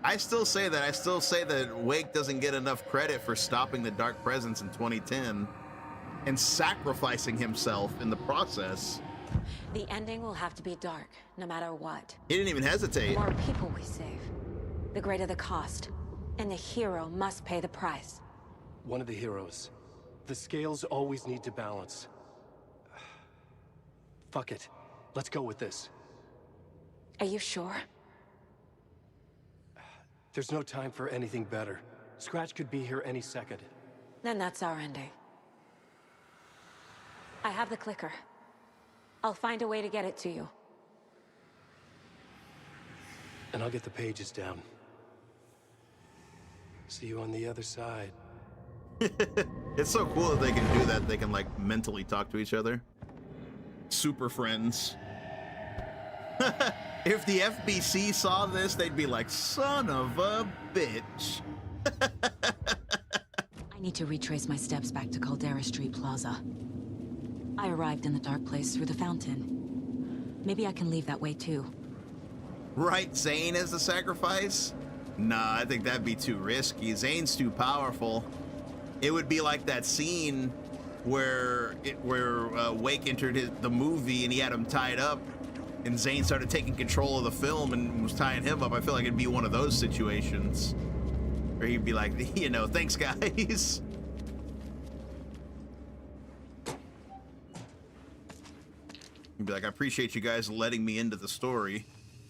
I still say that Wake doesn't get enough credit for stopping the Dark Presence in 2010 and sacrificing himself in the process. The ending will have to be dark, no matter what. He didn't even hesitate. The more people we save, the greater the cost. And the hero must pay the price. One of the heroes. The scales always need to balance. Fuck it. Let's go with this. Are you sure? There's no time for anything better. Scratch could be here any second. Then that's our ending. I have the clicker. I'll find a way to get it to you. And I'll get the pages down. See you on the other side. It's so cool that they can do that. They can, like, mentally talk to each other. Super friends. If the FBC saw this, they'd be like, son of a bitch. I need to retrace my steps back to Caldera Street Plaza. I arrived in the dark place through the fountain. Maybe I can leave that way too. Right, Zane as the sacrifice? Nah, I think that'd be too risky. Zane's too powerful. It would be like that scene where Wake entered the movie and he had him tied up, and Zane started taking control of the film and was tying him up. I feel like it'd be one of those situations where he'd be like, you know, thanks guys. He'd be like, I appreciate you guys letting me into the story.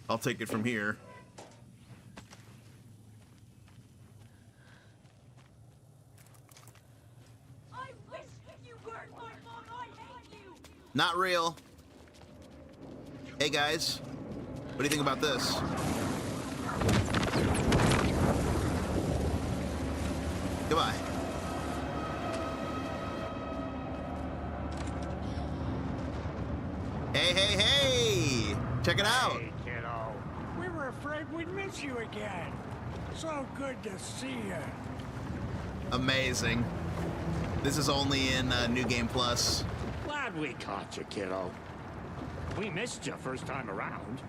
I'll take it from here. I wish you weren't my mom. I hate you. Not real. Hey guys, what do you think about this? Goodbye. Hey, hey, hey! Check it out. Hey, kiddo. We were afraid we'd miss you again. So good to see you. Amazing. This is only in New Game Plus. Glad we caught you, kiddo. We missed you first time around.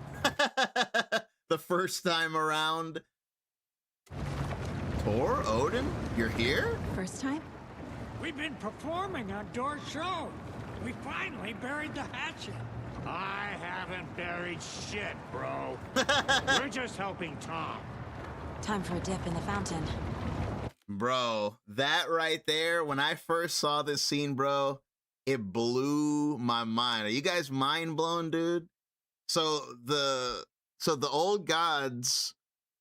The first time around. Tor, Odin, you're here? First time? We've been performing on Door's show. We finally buried the hatchet. I haven't buried shit, bro. We're just helping Tom. Time for a dip in the fountain. Bro, that right there, when I first saw this scene, bro, it blew my mind. Are you guys mind blown, dude? So the old gods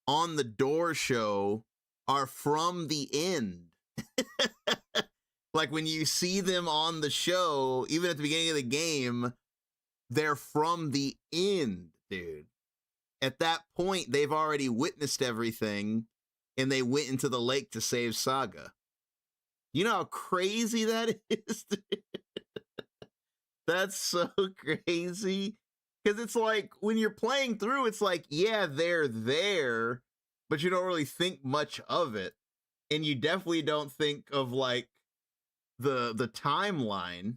on the Door show are from the end. Like when you see them on the show, even at the beginning of the game, they're from the end, dude. At that point, they've already witnessed everything, and they went into the lake to save Saga. You know how crazy that is, dude? That's so crazy. Because it's like, when you're playing through, it's like, yeah, they're there, but you don't really think much of it. And you definitely don't think of, like, the timeline.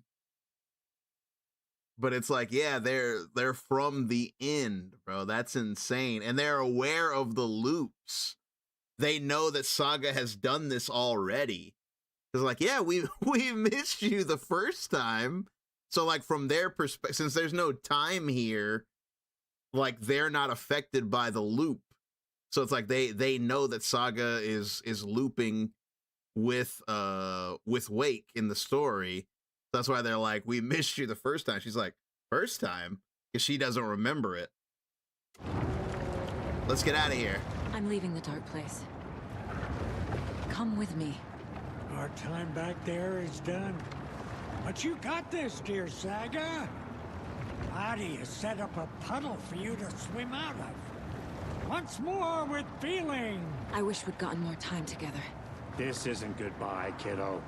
But it's like, yeah, they're from the end, bro. That's insane. And they're aware of the loops. They know that Saga has done this already. It's like, yeah, we missed you the first time. So, like, from their perspective, since there's no time here, like, they're not affected by the loop. So it's like they know that Saga is looping with Wake in the story. That's why they're like, we missed you the first time. She's like, first time? Because she doesn't remember it. Let's get out of here. I'm leaving the dark place. Come with me. Our time back there is done. But you got this, dear Saga. Adi has set up a puddle for you to swim out of. Once more with feeling. I wish we'd gotten more time together. This isn't goodbye, kiddo.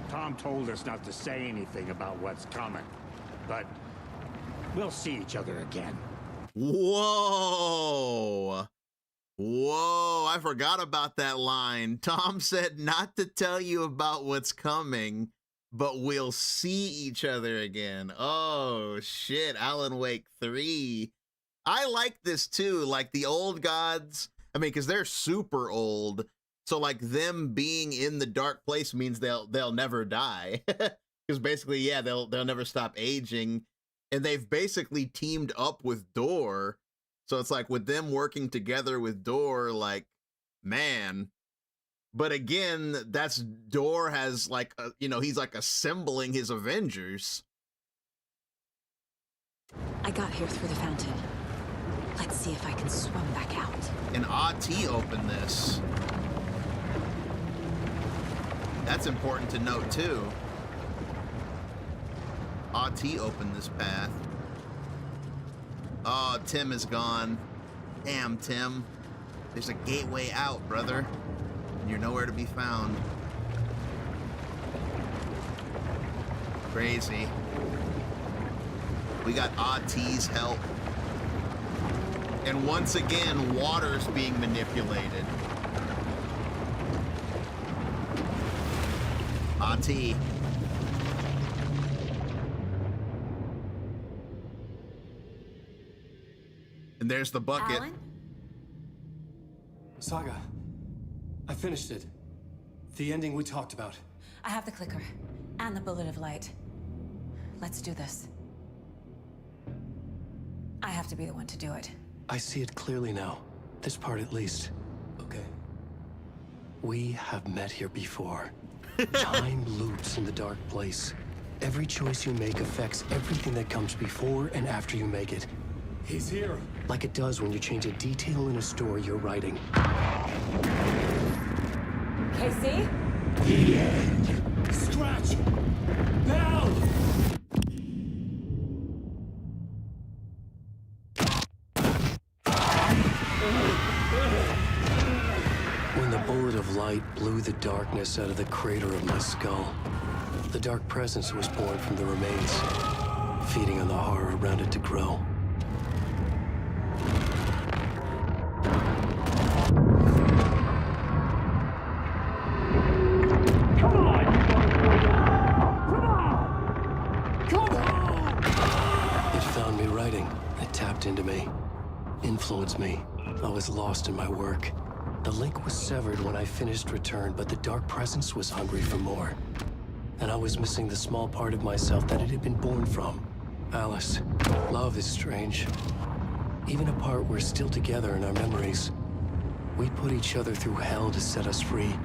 Tom told us not to say anything about what's coming, but we'll see each other again. Whoa. Whoa, I forgot about that line. Tom said not to tell you about what's coming, but we'll see each other again. Oh, shit. Alan Wake 3. I like this, too. Like, the old gods, I mean, because they're super old. So, like, them being in the dark place means they'll never die. Because basically, yeah, they'll never stop aging. And they've basically teamed up with Door. So it's like with them working together with Door, like, man. But again, that's Door has like, he's like assembling his Avengers. I got here through the fountain. Let's see if I can swim back out. And Ati opened this. That's important to note too. Ati opened this path. Oh, Tim is gone. Damn, Tim. There's a gateway out, brother. And you're nowhere to be found. Crazy. We got Ati's help. And once again, water's being manipulated. Ati. And there's the bucket. Alan? Saga, I finished it. The ending we talked about. I have the clicker and the bullet of light. Let's do this. I have to be the one to do it. I see it clearly now. This part at least. Okay. We have met here before. Time loops in the dark place. Every choice you make affects everything that comes before and after you make it. He's here. Like it does when you change a detail in a story you're writing. Casey? The end. Scratch. Bell. When the bullet of light blew the darkness out of the crater of my skull, the dark presence was born from the remains, feeding on the horror around it to grow. Into me, influenced me. I was lost in my work. The link was severed when I finished Return, but the dark presence was hungry for more. And I was missing the small part of myself that it had been born from. Alice, love is strange. Even apart, we're still together in our memories. We put each other through hell to set us free.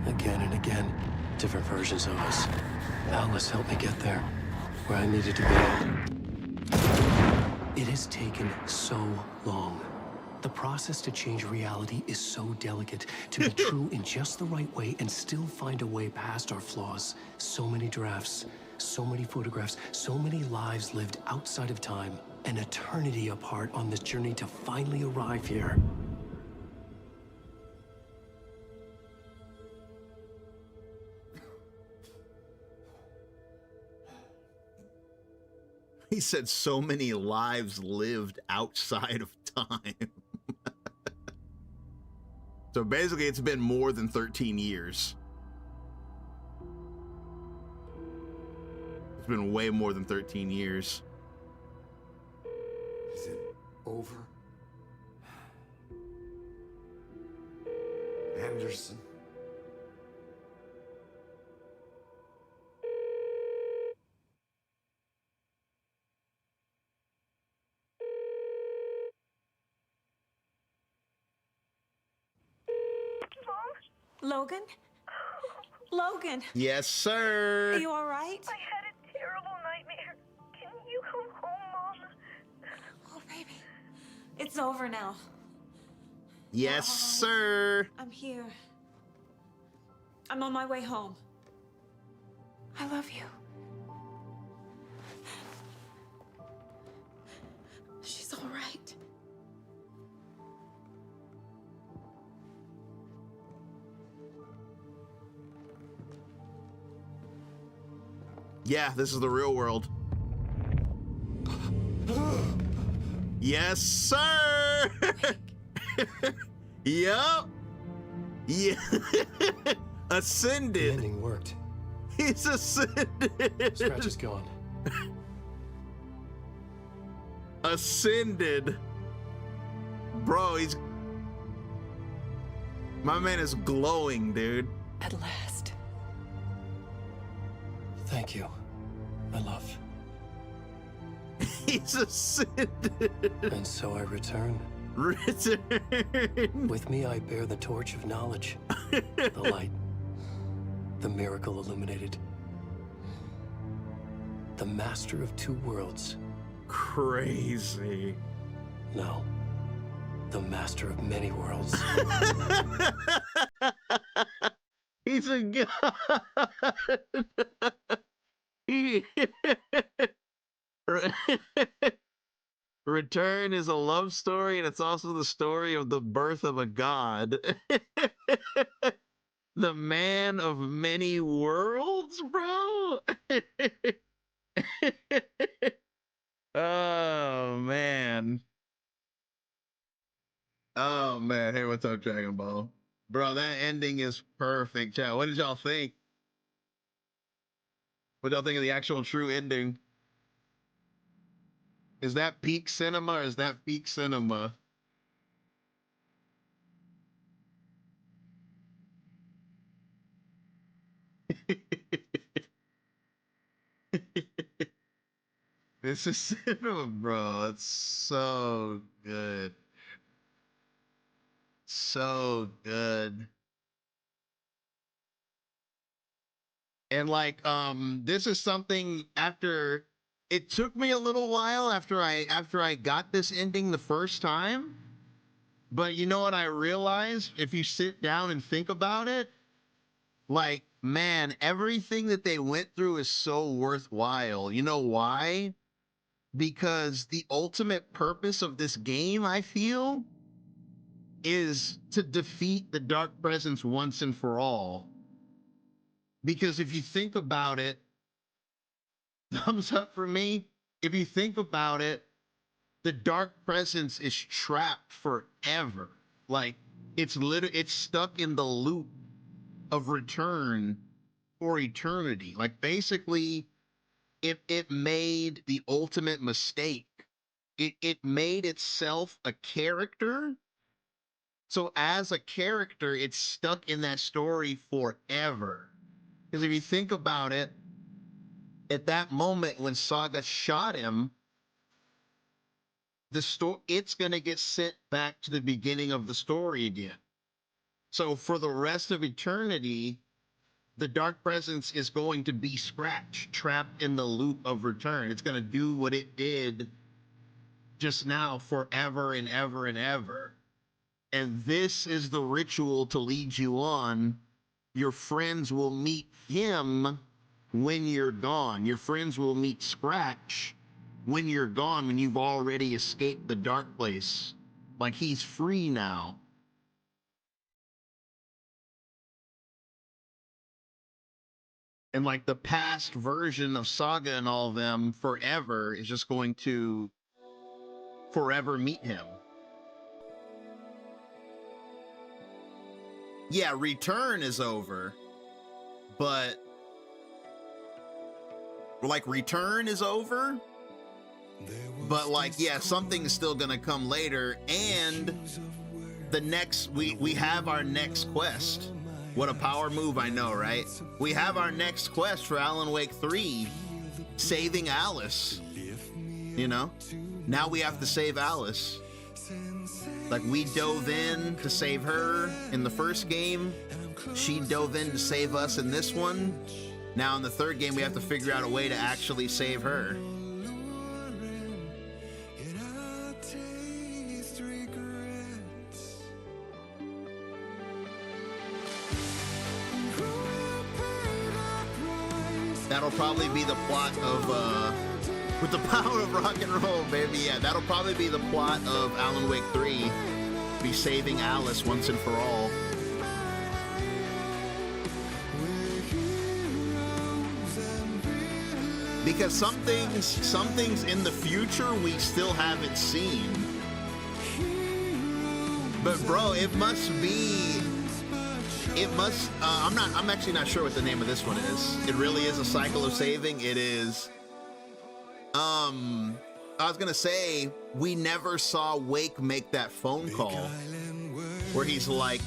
Again and again, different versions of us. Alice helped me get there, where I needed to be. It has taken so long. The process to change reality is so delicate, to be true in just the right way and still find a way past our flaws. So many drafts, so many photographs, so many lives lived outside of time, an eternity apart on this journey to finally arrive here. He said so many lives lived outside of time. So basically, it's been more than 13 years. It's been way more than 13 years. Is it over? Anderson? Logan? Logan! Yes, sir! Are you alright? I had a terrible nightmare. Can you come home, Mom? Oh, baby. It's over now. Yes, sir! I'm here. I'm on my way home. I love you. She's all right. Yeah, this is the real world. Yes, sir! Yup! Yeah. Ascended. The ending worked. He's ascended. Scratch is gone. Ascended. Bro, he's... My man is glowing, dude. At last. Thank you, my love. He's ascended. And so I return. Return. With me, I bear the torch of knowledge, the light, the miracle illuminated, the master of two worlds. Crazy. No, the master of many worlds. He's a god. Return is a love story, and it's also the story of the birth of a god. The man of many worlds, bro. Oh man. Oh man. Hey, what's up, Dragon Ball? Bro, that ending is perfect, chat. What did y'all think? What y'all think of the actual true ending? Is that peak cinema or is that peak cinema? This is cinema, bro. It's so good. So good. And like, this is something after it took me a little while after I got this ending the first time. But you know what I realized? If you sit down and think about it, like, man, everything that they went through is so worthwhile. You know why? Because the ultimate purpose of this game, I feel, is to defeat the Dark Presence once and for all. Because if you think about it, thumbs up for me. If you think about it, the Dark Presence is trapped forever. Like, it's stuck in the loop of return for eternity. Like, basically, it made the ultimate mistake. It made itself a character. So as a character, it's stuck in that story forever. Because if you think about it, at that moment when Saga shot him, it's going to get sent back to the beginning of the story again. So for the rest of eternity, the Dark Presence is going to be scratched, trapped in the loop of return. It's going to do what it did just now forever and ever and ever. And this is the ritual to lead you on. Your friends will meet him when you're gone. Your friends will meet Scratch when you're gone, when you've already escaped the dark place. Like, he's free now. And like the past version of Saga and all of them forever is just going to forever meet him. Yeah, Return is over, but like Return is over, but like, yeah, something's still gonna come later. And the next, we have our next quest. What a power move, I know, right? We have our next quest for Alan Wake 3, saving Alice. You know, now we have to save Alice. Like, we dove in to save her in the first game. She dove in to save us in this one. Now in the third game, we have to figure out a way to actually save her. That'll probably be the plot of, with the power of rock and roll, baby. Yeah, that'll probably be the plot of Alan Wake 3. Be saving Alice once and for all. Because some things in the future we still haven't seen. But bro, I'm actually not sure what the name of this one is. It really is a cycle of saving. It is, I was gonna say, we never saw Wake make that phone call where he's like,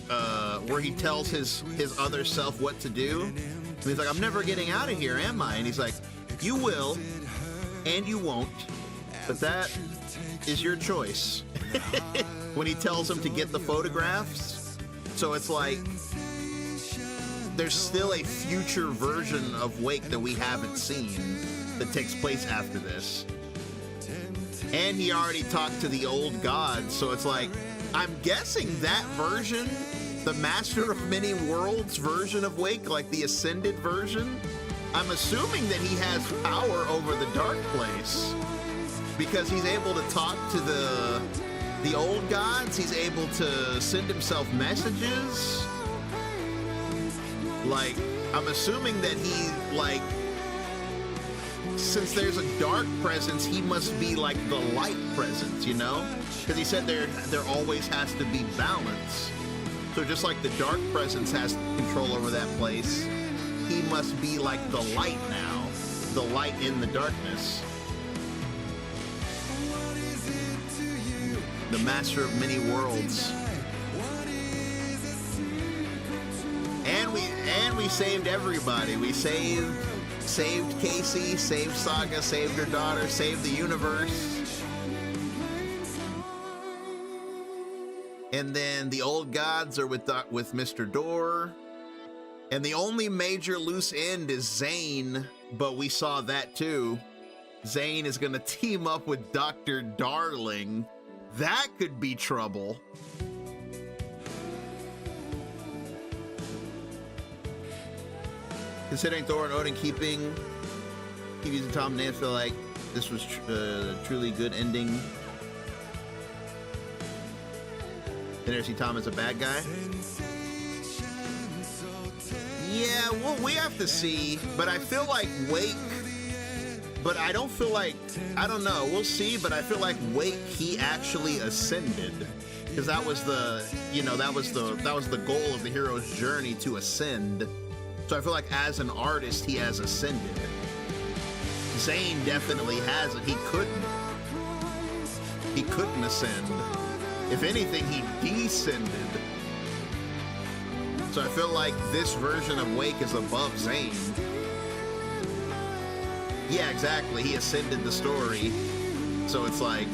where he tells his other self what to do. And he's like, I'm never getting out of here, am I? And he's like, you will, and you won't, but that is your choice. When he tells him to get the photographs. So it's like, there's still a future version of Wake that we haven't seen that takes place after this. And he already talked to the old gods, so it's like, I'm guessing that version, the Master of Many Worlds version of Wake, like the Ascended version, I'm assuming that he has power over the Dark Place because he's able to talk to the old gods. He's able to send himself messages. Like, I'm assuming that he, like, since there's a dark presence, he must be like the light presence, you know? Because he said there always has to be balance. So just like the dark presence has control over that place, he must be like the light now, the light in the darkness. The Master of Many Worlds. And we saved everybody. We saved Casey, saved Saga, saved her daughter, saved the universe. And then the old gods are with Mr. Door. And the only major loose end is Zane, but we saw that too. Zane is gonna team up with Dr. Darling. That could be trouble. Considering Thor and Odin keeping using Tom and Nan, feel like this was a truly good ending. Did never see Tom as a bad guy? Yeah, well, we have to see, but I feel like Wake, but I don't feel like, I don't know, we'll see, but I feel like Wake, he actually ascended, because that was the, you know, that was the goal of the hero's journey, to ascend. So I feel like as an artist, he has ascended. Zane definitely hasn't. He couldn't ascend. If anything, he descended. So I feel like this version of Wake is above Zane. Yeah, exactly. He ascended the story. So it's like,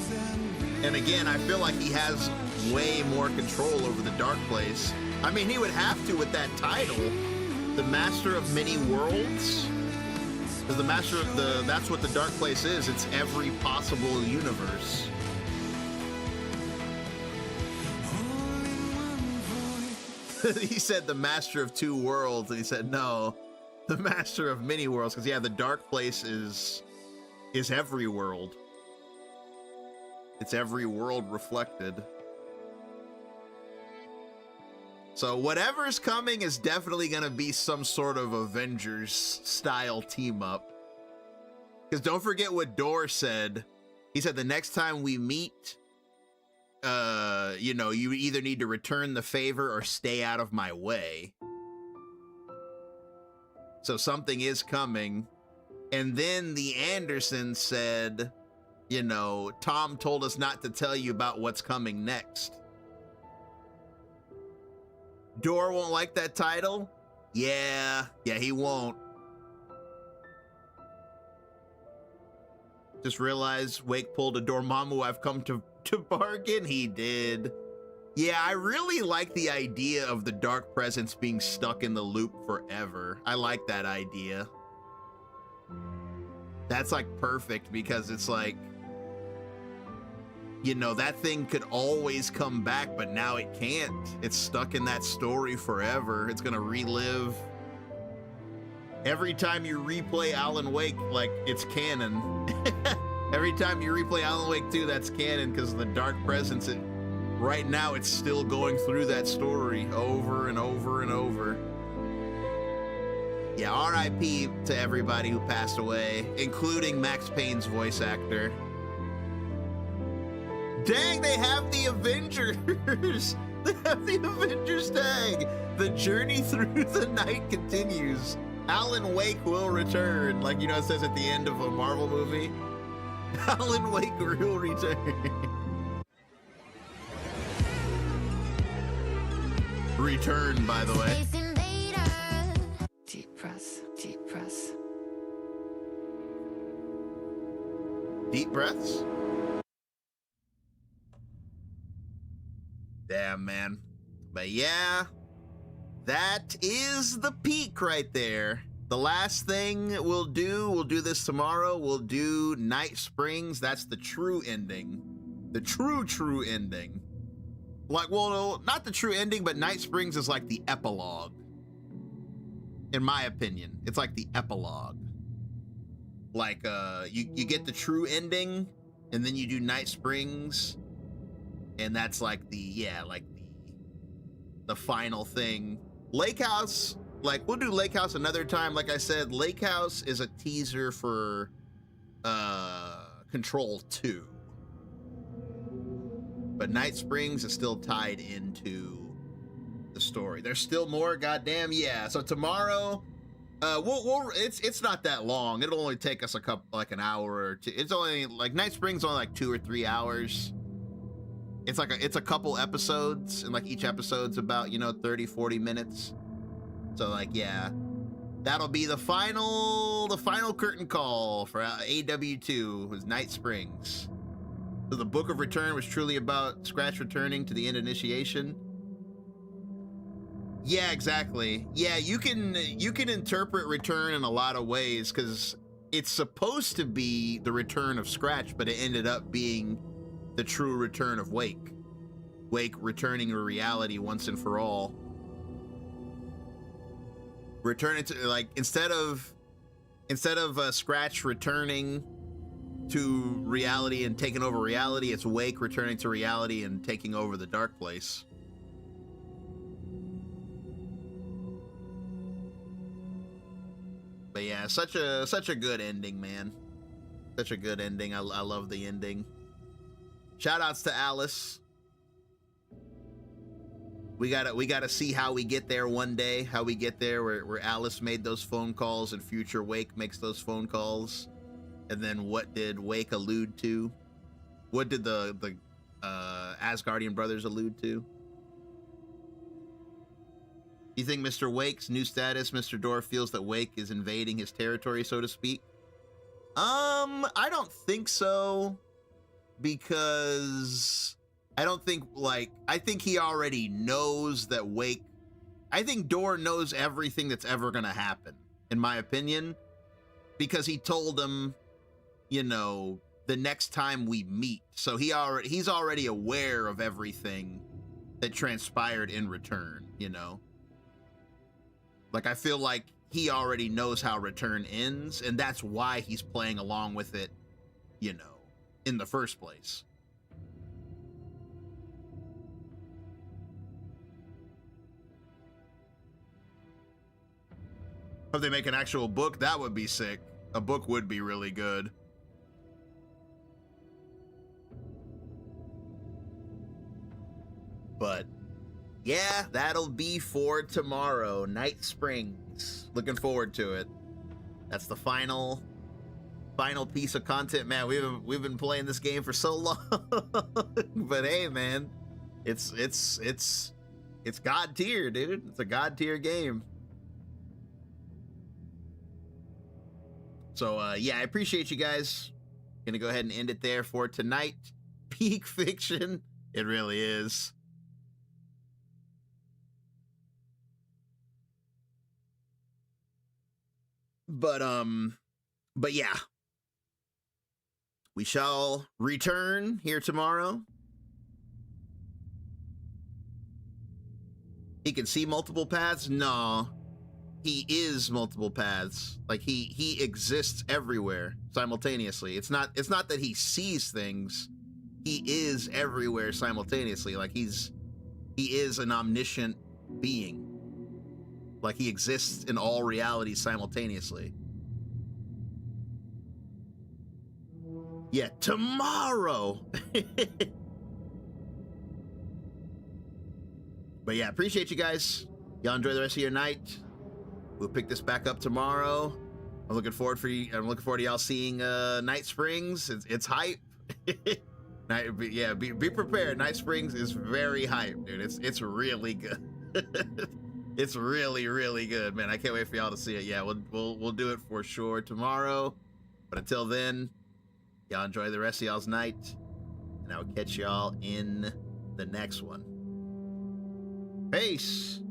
and again, I feel like he has way more control over the Dark Place. I mean, he would have to with that title, the Master of Many Worlds. Because the Master of that's what the Dark Place is. It's every possible universe. He said the Master of Two Worlds, and he said no, the Master of Many Worlds, because yeah, the Dark Place is every world. It's every world reflected. So whatever's coming is definitely gonna be some sort of Avengers style team up. Because don't forget what Dor said. He said the next time we meet, you know, you either need to return the favor or stay out of my way. So something is coming. And then the Andersons said, you know, Tom told us not to tell you about what's coming next. Dor won't like that title? Yeah, he won't. Just realized Wake pulled a Dormammu I've come to bargain. He did. Yeah, I really like the idea of the dark presence being stuck in the loop forever. I like that idea. That's like perfect because it's like, you know, that thing could always come back, but now it can't. It's stuck in that story forever. It's gonna relive. Every time you replay Alan Wake, like, it's canon. Every time you replay Alan Wake 2, that's canon because the dark presence, right now it's still going through that story over and over and over. Yeah, R.I.P. to everybody who passed away, including Max Payne's voice actor. Dang, they have the Avengers! They have the Avengers tag! The journey through the night continues. Alan Wake will return. Like, you know, it says at the end of a Marvel movie. Alan Wake will return. Return, by the way. Deep breaths, deep breaths. Deep breaths? Damn, man. But yeah, that is the peak right there. The last thing we'll do this tomorrow. We'll do Night Springs. That's the true ending. The true ending. Like, well, no, not the true ending, but Night Springs is like the epilogue. In my opinion, it's like the epilogue. Like, you get the true ending, and then you do Night Springs, and that's like the final thing. Lake House, like, we'll do Lake House another time. Like I said, Lake House is a teaser for Control 2. But Night Springs is still tied into the story. There's still more, goddamn, yeah. So tomorrow, it's not that long. It'll only take us an hour or two. It's only like Night Springs only like 2 or 3 hours. It's a couple episodes, and like each episode's about, 30, 40 minutes. So like, yeah, that'll be the final curtain call for AW2 was Night Springs. So the Book of Return was truly about Scratch returning to the end initiation. Yeah, exactly. Yeah, you can interpret Return in a lot of ways because it's supposed to be the return of Scratch, but it ended up being the true return of Wake. Wake returning to reality once and for all. Returning to, like, instead of Scratch returning to reality and taking over reality, it's Wake returning to reality and taking over the dark place. But yeah, such a good ending, man. Such a good ending. I love the ending. Shout outs to Alice. We gotta see how we get there one day, how we get there where Alice made those phone calls and future Wake makes those phone calls. And then what did Wake allude to? What did the Asgardian brothers allude to? You think Mr. Wake's new status, Mr. Dorr feels that Wake is invading his territory, so to speak? I don't think so. Because I don't think, I think he already knows that Wake, I think Dorr knows everything that's ever gonna happen, in my opinion, because he told him, the next time we meet. So he's already aware of everything that transpired in Return, Like, I feel like he already knows how Return ends, and that's why he's playing along with it, in the first place. If they make an actual book, that would be sick. A book would be really good. But yeah, that'll be for tomorrow. Night Springs. Looking forward to it. That's the final piece of content. Man, we've been playing this game for so long. But hey, man, it's god tier, dude. It's a god tier game. So yeah, I appreciate you guys. Gonna go ahead and end it there for tonight. Peak fiction. It really is. But yeah. We shall return here tomorrow. He can see multiple paths? No. He is multiple paths. Like he exists everywhere simultaneously. It's not that he sees things. He is everywhere simultaneously. Like he is an omniscient being. Like he exists in all realities simultaneously. Yeah, tomorrow. But yeah, appreciate you guys. Y'all enjoy the rest of your night. We'll pick this back up tomorrow. I'm looking forward to y'all seeing Night Springs. It's hype. Be prepared. Night Springs is very hype, dude. It's really good. It's really, really good, man. I can't wait for y'all to see it. Yeah, we'll do it for sure tomorrow. But until then, y'all enjoy the rest of y'all's night, and I'll catch y'all in the next one. Peace.